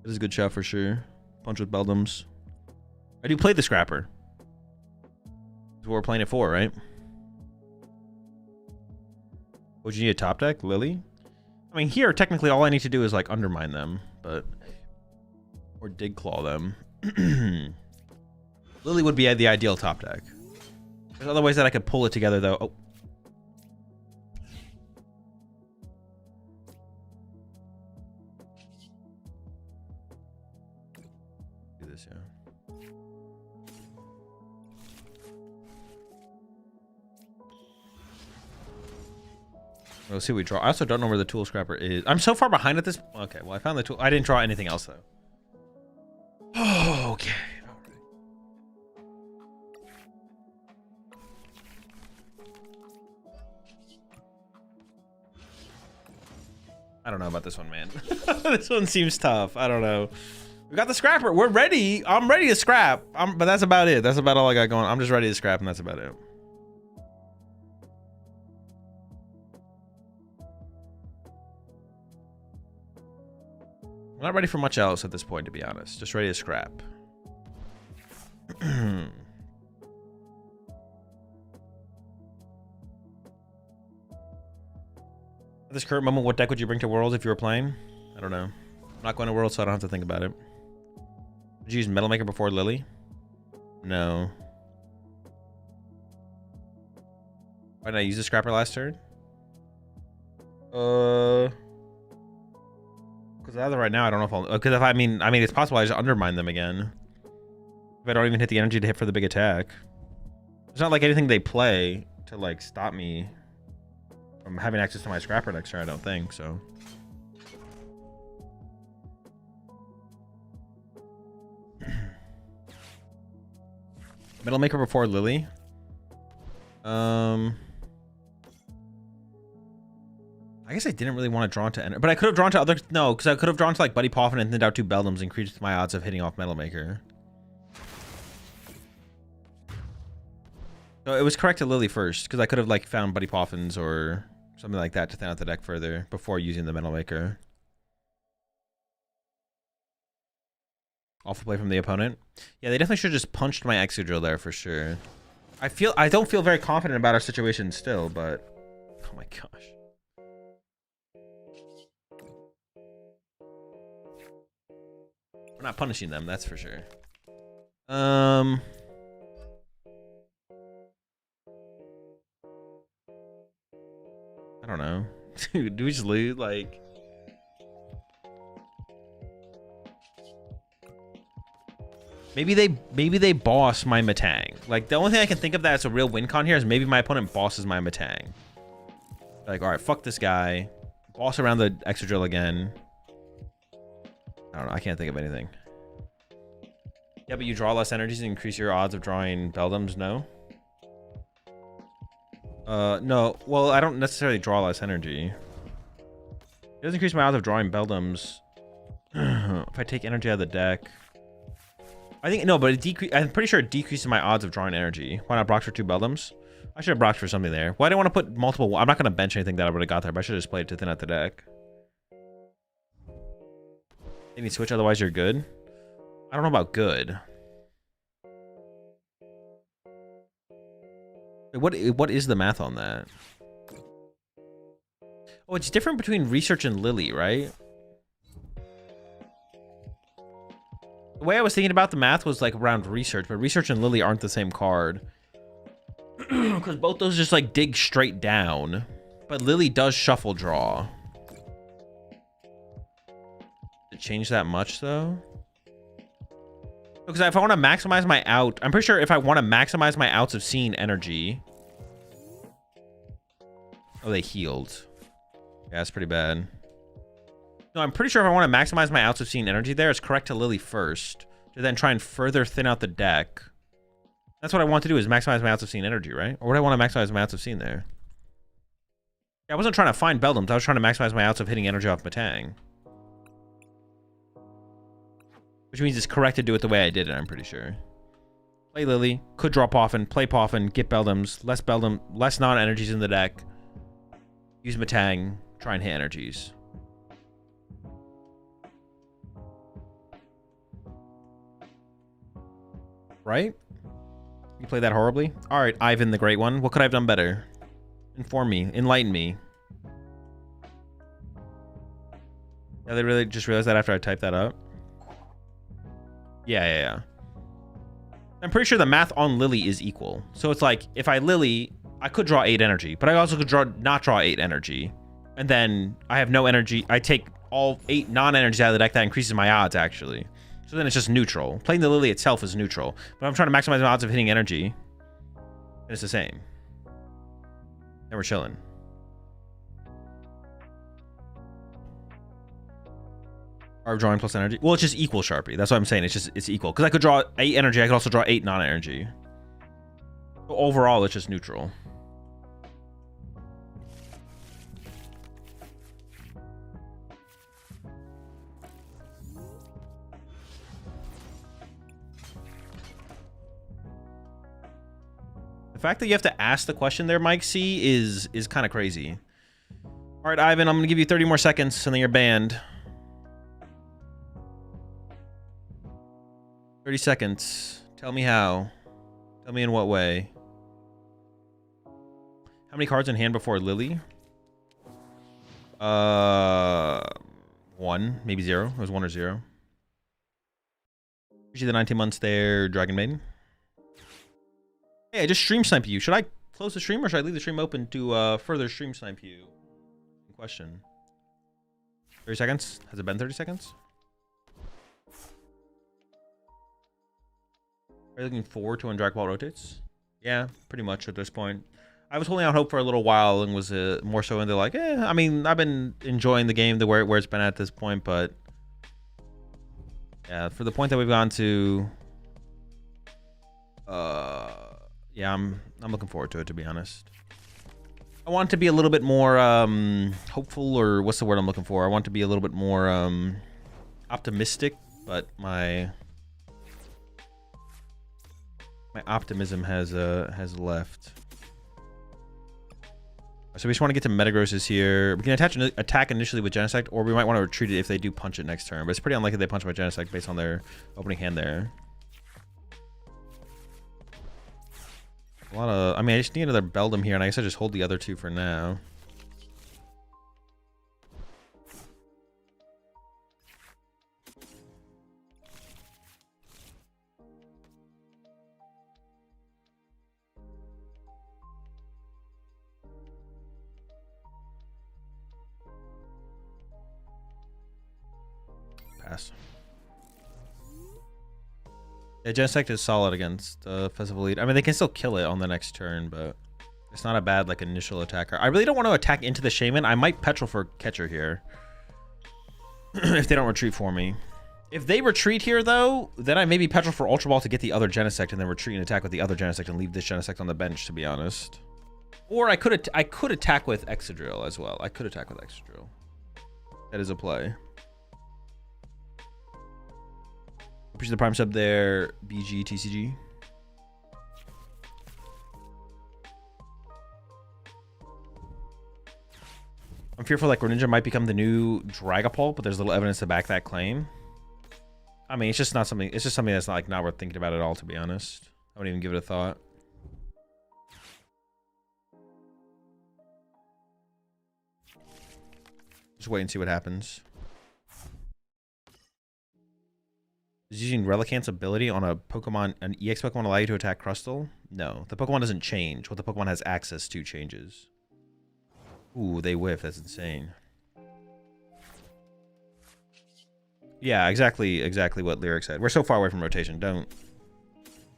It is a good shout for sure. Punch with Beldums. I do play the Scrapper. That's what we're playing it for, right? Would you need a top deck, Lily? I mean, here, technically, all I need to do is, like, undermine them, but... Or dig claw them. Lily would be the ideal top deck. There's other ways that I could pull it together, though. Oh. Do this, yeah. We'll see what we draw. I also don't know where the tool scrapper is. I'm so far behind at this. Okay, well, I found the tool. I didn't draw anything else, though. Oh, okay. I don't know about this one, man. This one seems tough. I don't know. We got the scrapper. We're ready. I'm ready to scrap. But that's about it. That's about all I got going. I'm just ready to scrap, and that's about it. I'm not ready for much else at this point, to be honest. Just ready to scrap. At this current moment, what deck would you bring to Worlds if you were playing? I don't know. I'm not going to Worlds, so I don't have to think about it. Would you use Metal Maker before Lily? No. Why did I use the scrapper last turn? Because either right now, I don't know if I'll... Because if I mean, it's possible I just undermine them again. If I don't even hit the energy to hit for the big attack. It's not like anything they play to, like, stop me from having access to my scrapper next turn, I don't think, so... Metal Maker before Lily? I guess I didn't really want to draw into... But I could have drawn to other... No, because I could have drawn to, like, Buddy Poffin and thinned out 2 Beldams and increased my odds of hitting off Metal Maker. So it was correct to Lily first, because I could have, like, found Buddy Poffins or something like that to thin out the deck further before using the Metal Maker. Awful play from the opponent. Yeah, they definitely should have just punched my Exodrill there for sure. I don't feel very confident about our situation still, but... Oh my gosh. We're not punishing them, that's for sure. I don't know. Dude, do we just lose? Like... Maybe they boss my Matang. Like, the only thing I can think of that's a real win con here is maybe my opponent bosses my Matang. Like, alright, fuck this guy. Boss around the Exodrill again. I don't know, I can't think of anything. Yeah, but you draw less energies and increase your odds of drawing Beldams, no? No. Well, I don't necessarily draw less energy. It does increase my odds of drawing Beldams. If I take energy out of the deck... I think... No, but I'm pretty sure it decreases my odds of drawing energy. Why not Brox for 2 Beldams? I should have Brox for something there. Well, I didn't want to put multiple... I'm not going to bench anything that I would have got there, but I should have just played it to thin out the deck. Any switch, otherwise you're good? I don't know about good. What is the math on that? Oh, it's different between Research and Lily, right? The way I was thinking about the math was like around Research, but Research and Lily aren't the same card. Because both those just like dig straight down. But Lily does shuffle draw. Did it change that much though? Because if I want to maximize my out, I'm pretty sure if I want to maximize my outs of seeing energy. Oh, they healed. Yeah, that's pretty bad. No, I'm pretty sure if I want to maximize my outs of seeing energy there, it's correct to Lily first. To then try and further thin out the deck. That's what I want to do, is maximize my outs of seeing energy, right? Or would I want to maximize my outs of seeing there? Yeah, I wasn't trying to find Beldams. I was trying to maximize my outs of hitting energy off Matang. Which means it's correct to do it the way I did it, I'm pretty sure. Play Lily. Could draw Poffin. Play Poffin. Get Beldams. Less non-energies in the deck. Use Matang. Try and hit energies. Right? You played that horribly? Alright, Ivan the Great One. What could I have done better? Inform me. Enlighten me. Yeah, they really just realized that after I typed that up. Yeah. I'm pretty sure the math on Lily is equal. So it's like, if I Lily, I could draw 8 energy, but I also could not draw 8 energy. And then I have no energy. I take all 8 non-energies out of the deck. That increases my odds, actually. So then it's just neutral. Playing the Lily itself is neutral. But I'm trying to maximize my odds of hitting energy. And it's the same. And we're chilling. Are drawing plus energy? Well, it's just equal Sharpie. That's what I'm saying. It's equal. Because I could draw 8 energy. I could also draw 8 non-energy. So overall, it's just neutral. The fact that you have to ask the question there, Mike C, is kind of crazy. All right, Ivan, I'm going to give you 30 more seconds, and then you're banned. 30 seconds. Tell me how. Tell me in what way. How many cards in hand before Lily? 1, maybe 0. It was 1 or 0. Appreciate the 19 months there, Dragon Maiden. Hey, I just stream snipe you. Should I close the stream or should I leave the stream open to further stream snipe you? Question. 30 seconds? Has it been 30 seconds? Are you looking forward to when Drag Ball rotates? Yeah, pretty much at this point. I was holding out hope for a little while and was more so into like, I mean, I've been enjoying the game where it's been at this point, but yeah, for the point that we've gone to, yeah, I'm looking forward to it, to be honest. I want it to be a little bit more hopeful, or what's the word I'm looking for? I want to be a little bit more optimistic, but my optimism has left. So we just want to get to Metagrosses here. We can attack initially with Genesect, or we might want to retreat it if they do punch it next turn. But it's pretty unlikely they punch my Genesect based on their opening hand there. A lot of... I mean, I just need another Beldum here, and I guess I just hold the other 2 for now. Pass. Yeah, Genesect is solid against Festival Elite. I mean, they can still kill it on the next turn, but it's not a bad like initial attacker. I really don't want to attack into the Shaman. I might Petrol for Catcher here. If they don't retreat for me. If they retreat here, though, then I maybe Petrol for Ultra Ball to get the other Genesect and then retreat and attack with the other Genesect and leave this Genesect on the bench, to be honest. Or I could attack with Excadrill as well. I could attack with Excadrill. That is a play. Appreciate the Prime sub there, BGTCG. I'm fearful like Greninja might become the new Dragapult, but there's little evidence to back that claim. I mean, it's just not something. It's just something that's not worth thinking about at all, to be honest. I wouldn't even give it a thought. Just wait and see what happens. Does using Relicanth's ability on a Pokemon, an EX Pokemon, allow you to attack Crustle? No, the Pokemon doesn't change. What the Pokemon has access to changes. Ooh, they whiff. That's insane. Yeah, exactly what Lyric said. We're so far away from rotation. Don't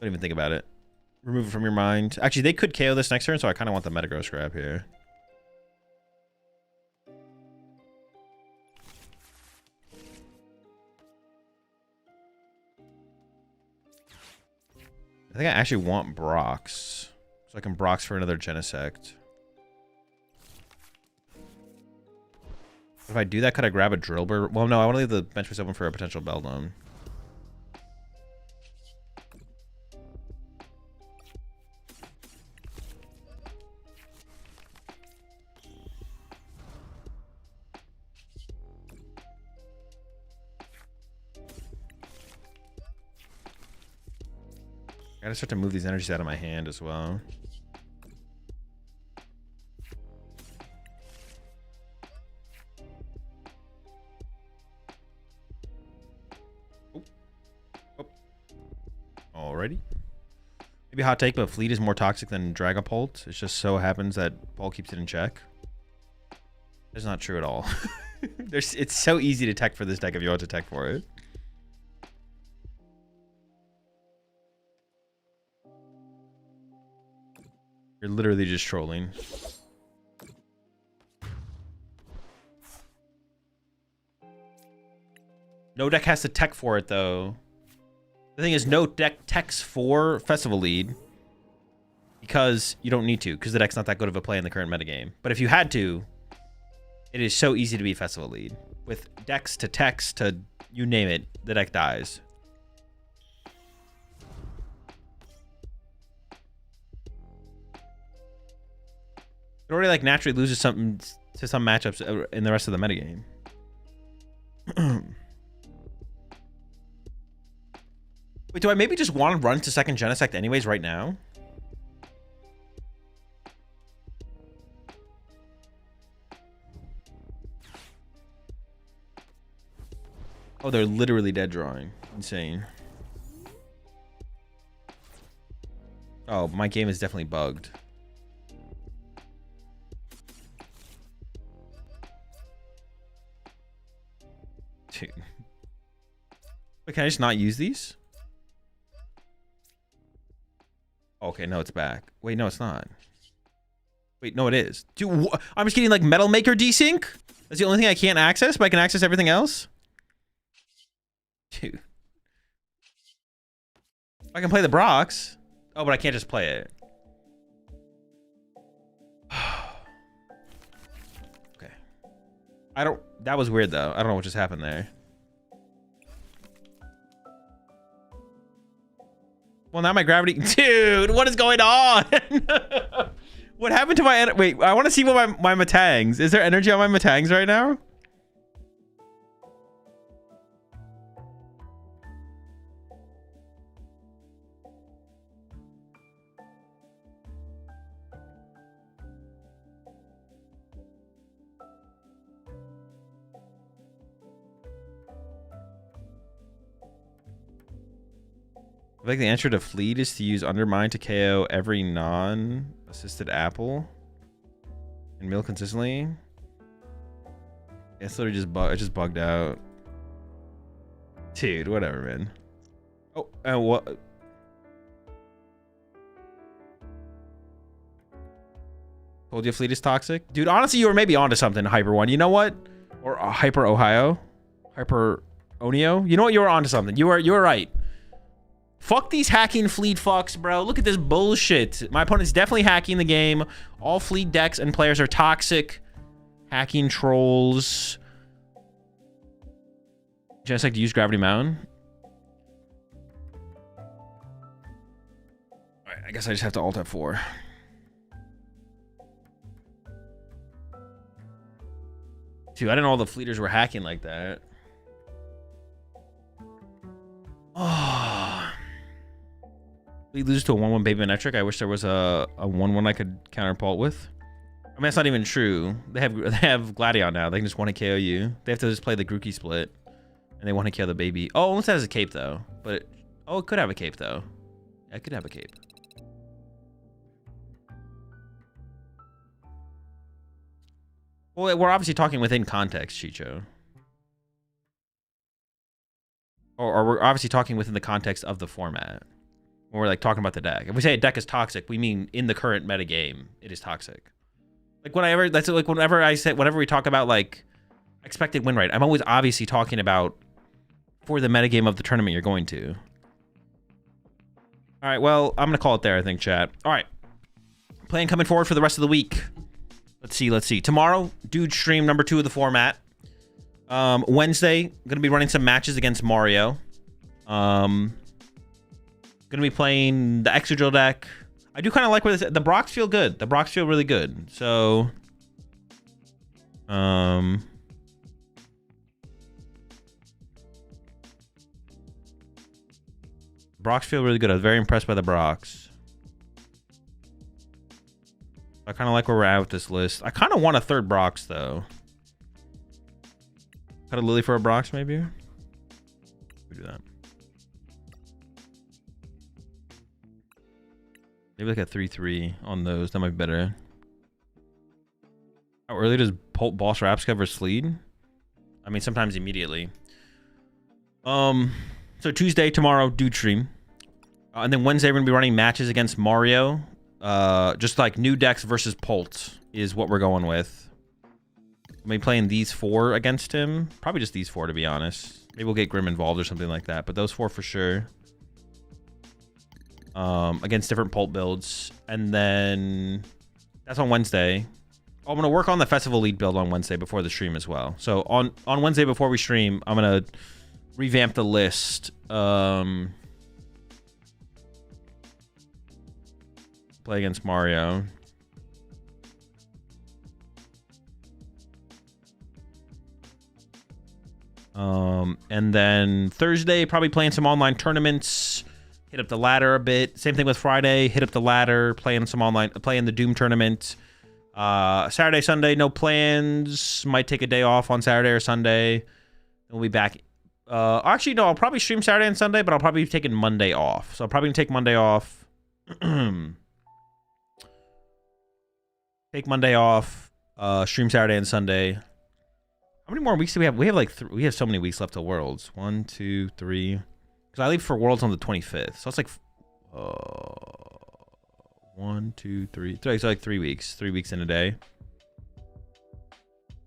even think about it. Remove it from your mind. Actually, they could KO this next turn, so I kind of want the Metagross grab here. I think I actually want Brox. So I can Brox for another Genesect. If I do that, could I grab a Drillbur? Well, no, I want to leave the bench space open for a potential Beldum. I gotta start to move these energies out of my hand as well. Maybe hot take, but Fleet is more toxic than Dragapult. It just so happens that Paul keeps it in check. That's not true at all. It's so easy to tech for this deck if you want to tech for it. You're literally just trolling. No deck has to tech for it, though. The thing is, no deck techs for Festival Lead because you don't need to, because the deck's not that good of a play in the current metagame. But if you had to, it is so easy to be Festival Lead. With decks to techs to you name it, the deck dies. It already like naturally loses something to some matchups in the rest of the metagame. Wait, do I maybe just want to run to second Genesect anyways right now? Oh, they're literally dead drawing. Insane. Oh, my game is definitely bugged. Dude. Wait, can I just not use these? Okay, no, it's back. Wait, no, it's not. Wait, no, it is. Dude, I'm just getting like Metal Maker desync? That's the only thing I can't access, but I can access everything else? Dude. I can play the Brox. Oh, but I can't just play it. Okay. That was weird though. I don't know what just happened there. Well, now my gravity... Dude, what is going on? What happened to my... Wait, I want to see what my Matangs... Is there energy on my Matangs right now? I think the answer to Fleet is to use Undermine to KO every non-assisted apple and mill consistently. It's literally just bugged out. Dude, whatever, man. Oh, and what? Told you Fleet is toxic? Dude, honestly, you were maybe onto something, Hyper One. You know what? Or Hyper Ohio? Hyper Onio? You know what? You were onto something. You were right. Fuck these hacking Fleet fucks, bro. Look at this bullshit. My opponent's definitely hacking the game. All Fleet decks and players are toxic. Hacking trolls. Just like to use Gravity Mountain. Alright, I guess I just have to alt F4. Dude, I didn't know all the Fleeters were hacking like that. Oh. We lose to a 1-1 Baby Metric. I wish there was a 1-1 I could counterpult with. I mean, that's not even true. They have Gladion now. They can just want to KO you. They have to just play the Grookey split. And they want to kill the baby. Oh, unless it has a cape, though. But, oh, it could have a cape, though. Yeah, it could have a cape. Well, we're obviously talking within context, Chicho. Or we're obviously talking within the context of the format. When we're like talking about the deck. If we say a deck is toxic, we mean in the current metagame, it is toxic. Like whenever we talk about like expected win rate, I'm always obviously talking about for the metagame of the tournament you're going to. All right, well, I'm gonna call it there, I think, chat. All right, plan coming forward for the rest of the week. Let's see. Tomorrow, dude, stream number 2 of the format. Wednesday, gonna be running some matches against Mario. Gonna be playing the Exodrill deck. I do kind of like where the Brox feel good. The Brox feel really good. So, Brox feel really good. I was very impressed by the Brox. I kind of like where we're at with this list. I kind of want a third Brox though. Cut a Lily for a Brox maybe. We do that. Maybe like a 3-3 on those. That might be better. How early does Boss Raps cover Sleed? I mean, sometimes immediately. So Tuesday, tomorrow, Dude Stream. And then Wednesday, we're going to be running matches against Mario. Just like new decks versus Polt is what we're going with. Maybe playing these 4 against him. Probably just these 4, to be honest. Maybe we'll get Grim involved or something like that. But those 4 for sure. Against different Polt builds. And then that's on Wednesday. I'm going to work on the Festival Lead build on Wednesday before the stream as well. So on Wednesday before we stream, I'm going to revamp the list. Play against Mario. And then Thursday, probably playing some online tournaments. Hit up the ladder a bit. Same thing with Friday. Hit up the ladder, playing some online, playing the Doom tournament. Saturday, Sunday, no plans. Might take a day off on Saturday or Sunday. We'll be back. Actually, no, I'll probably stream Saturday and Sunday, but I'll probably be taking Monday off. So I'm probably gonna take Monday off. Take Monday off. Stream Saturday and Sunday. How many more weeks do we have? We have like we have so many weeks left till Worlds. 1, 2, 3. Because I leave for Worlds on the 25th, so it's like 1, 2, 3. So like 3 weeks. 3 weeks in a day.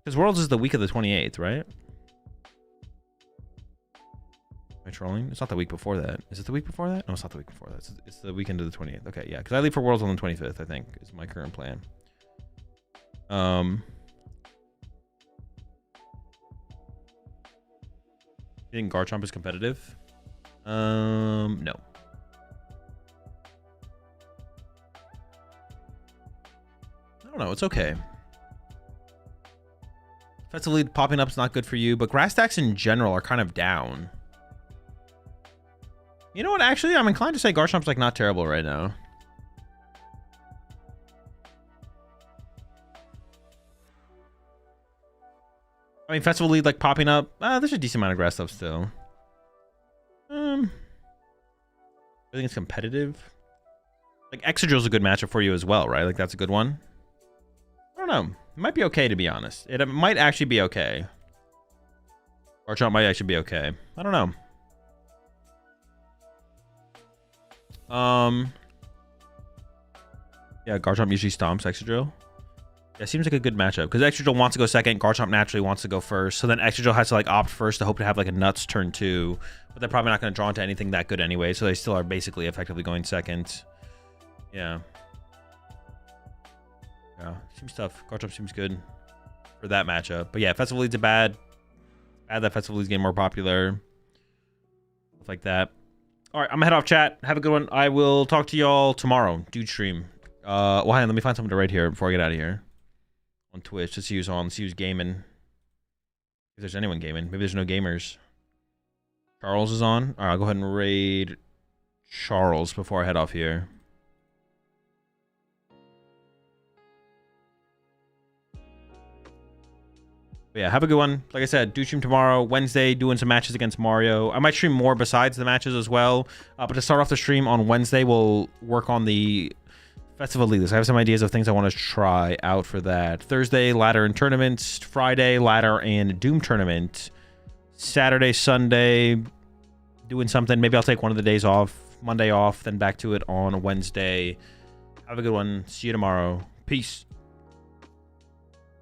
Because Worlds is the week of the 28th, right? Am I trolling? It's not the week before that. Is it the week before that? No, it's not the week before that. It's the weekend of the 28th. Okay, yeah. Because I leave for Worlds on the 25th, I think, is my current plan. You think Garchomp is competitive? No. I don't know. It's okay. Effectively, popping up is not good for you, but grass stacks in general are kind of down. You know what? Actually, I'm inclined to say Garchomp's like not terrible right now. I mean, Festival Lead like popping up. There's a decent amount of grass stuff still. I think it's competitive. Like Exegil's a good matchup for you as well, right? Like that's a good one. I don't know. It might be okay, to be honest. It might actually be okay. Garchomp might actually be okay. I don't know. Yeah, Garchomp usually stomps Excadrill. Yeah, seems like a good matchup because Excadrill wants to go second. Garchomp naturally wants to go first. So then Excadrill has to like opt first to hope to have like a nuts turn 2. But they're probably not going to draw into anything that good anyway. So they still are basically effectively going second. Yeah. Yeah, seems tough. Garchomp seems good for that matchup. But yeah, Festival Lead's a bad that Festival Lead's getting more popular. Stuff like that. All right, I'm gonna head off, chat. Have a good one. I will talk to y'all tomorrow. Dude stream. Well, hang on, let me find something to write here before I get out of here. On Twitch, to see who's on, see who's gaming. If there's anyone gaming. Maybe there's no gamers. Charles is on. All right, I'll go ahead and raid Charles before I head off here. But yeah, have a good one. Like I said, do stream tomorrow. Wednesday, doing some matches against Mario. I might stream more besides the matches as well. But to start off the stream on Wednesday, we'll work on the Festival Leaders. I have some ideas of things I want to try out for that. Thursday, ladder and tournaments. Friday, ladder and Doom tournament. Saturday, Sunday, doing something. Maybe I'll take one of the days off. Monday off, then back to it on Wednesday. Have a good one. See you tomorrow. Peace.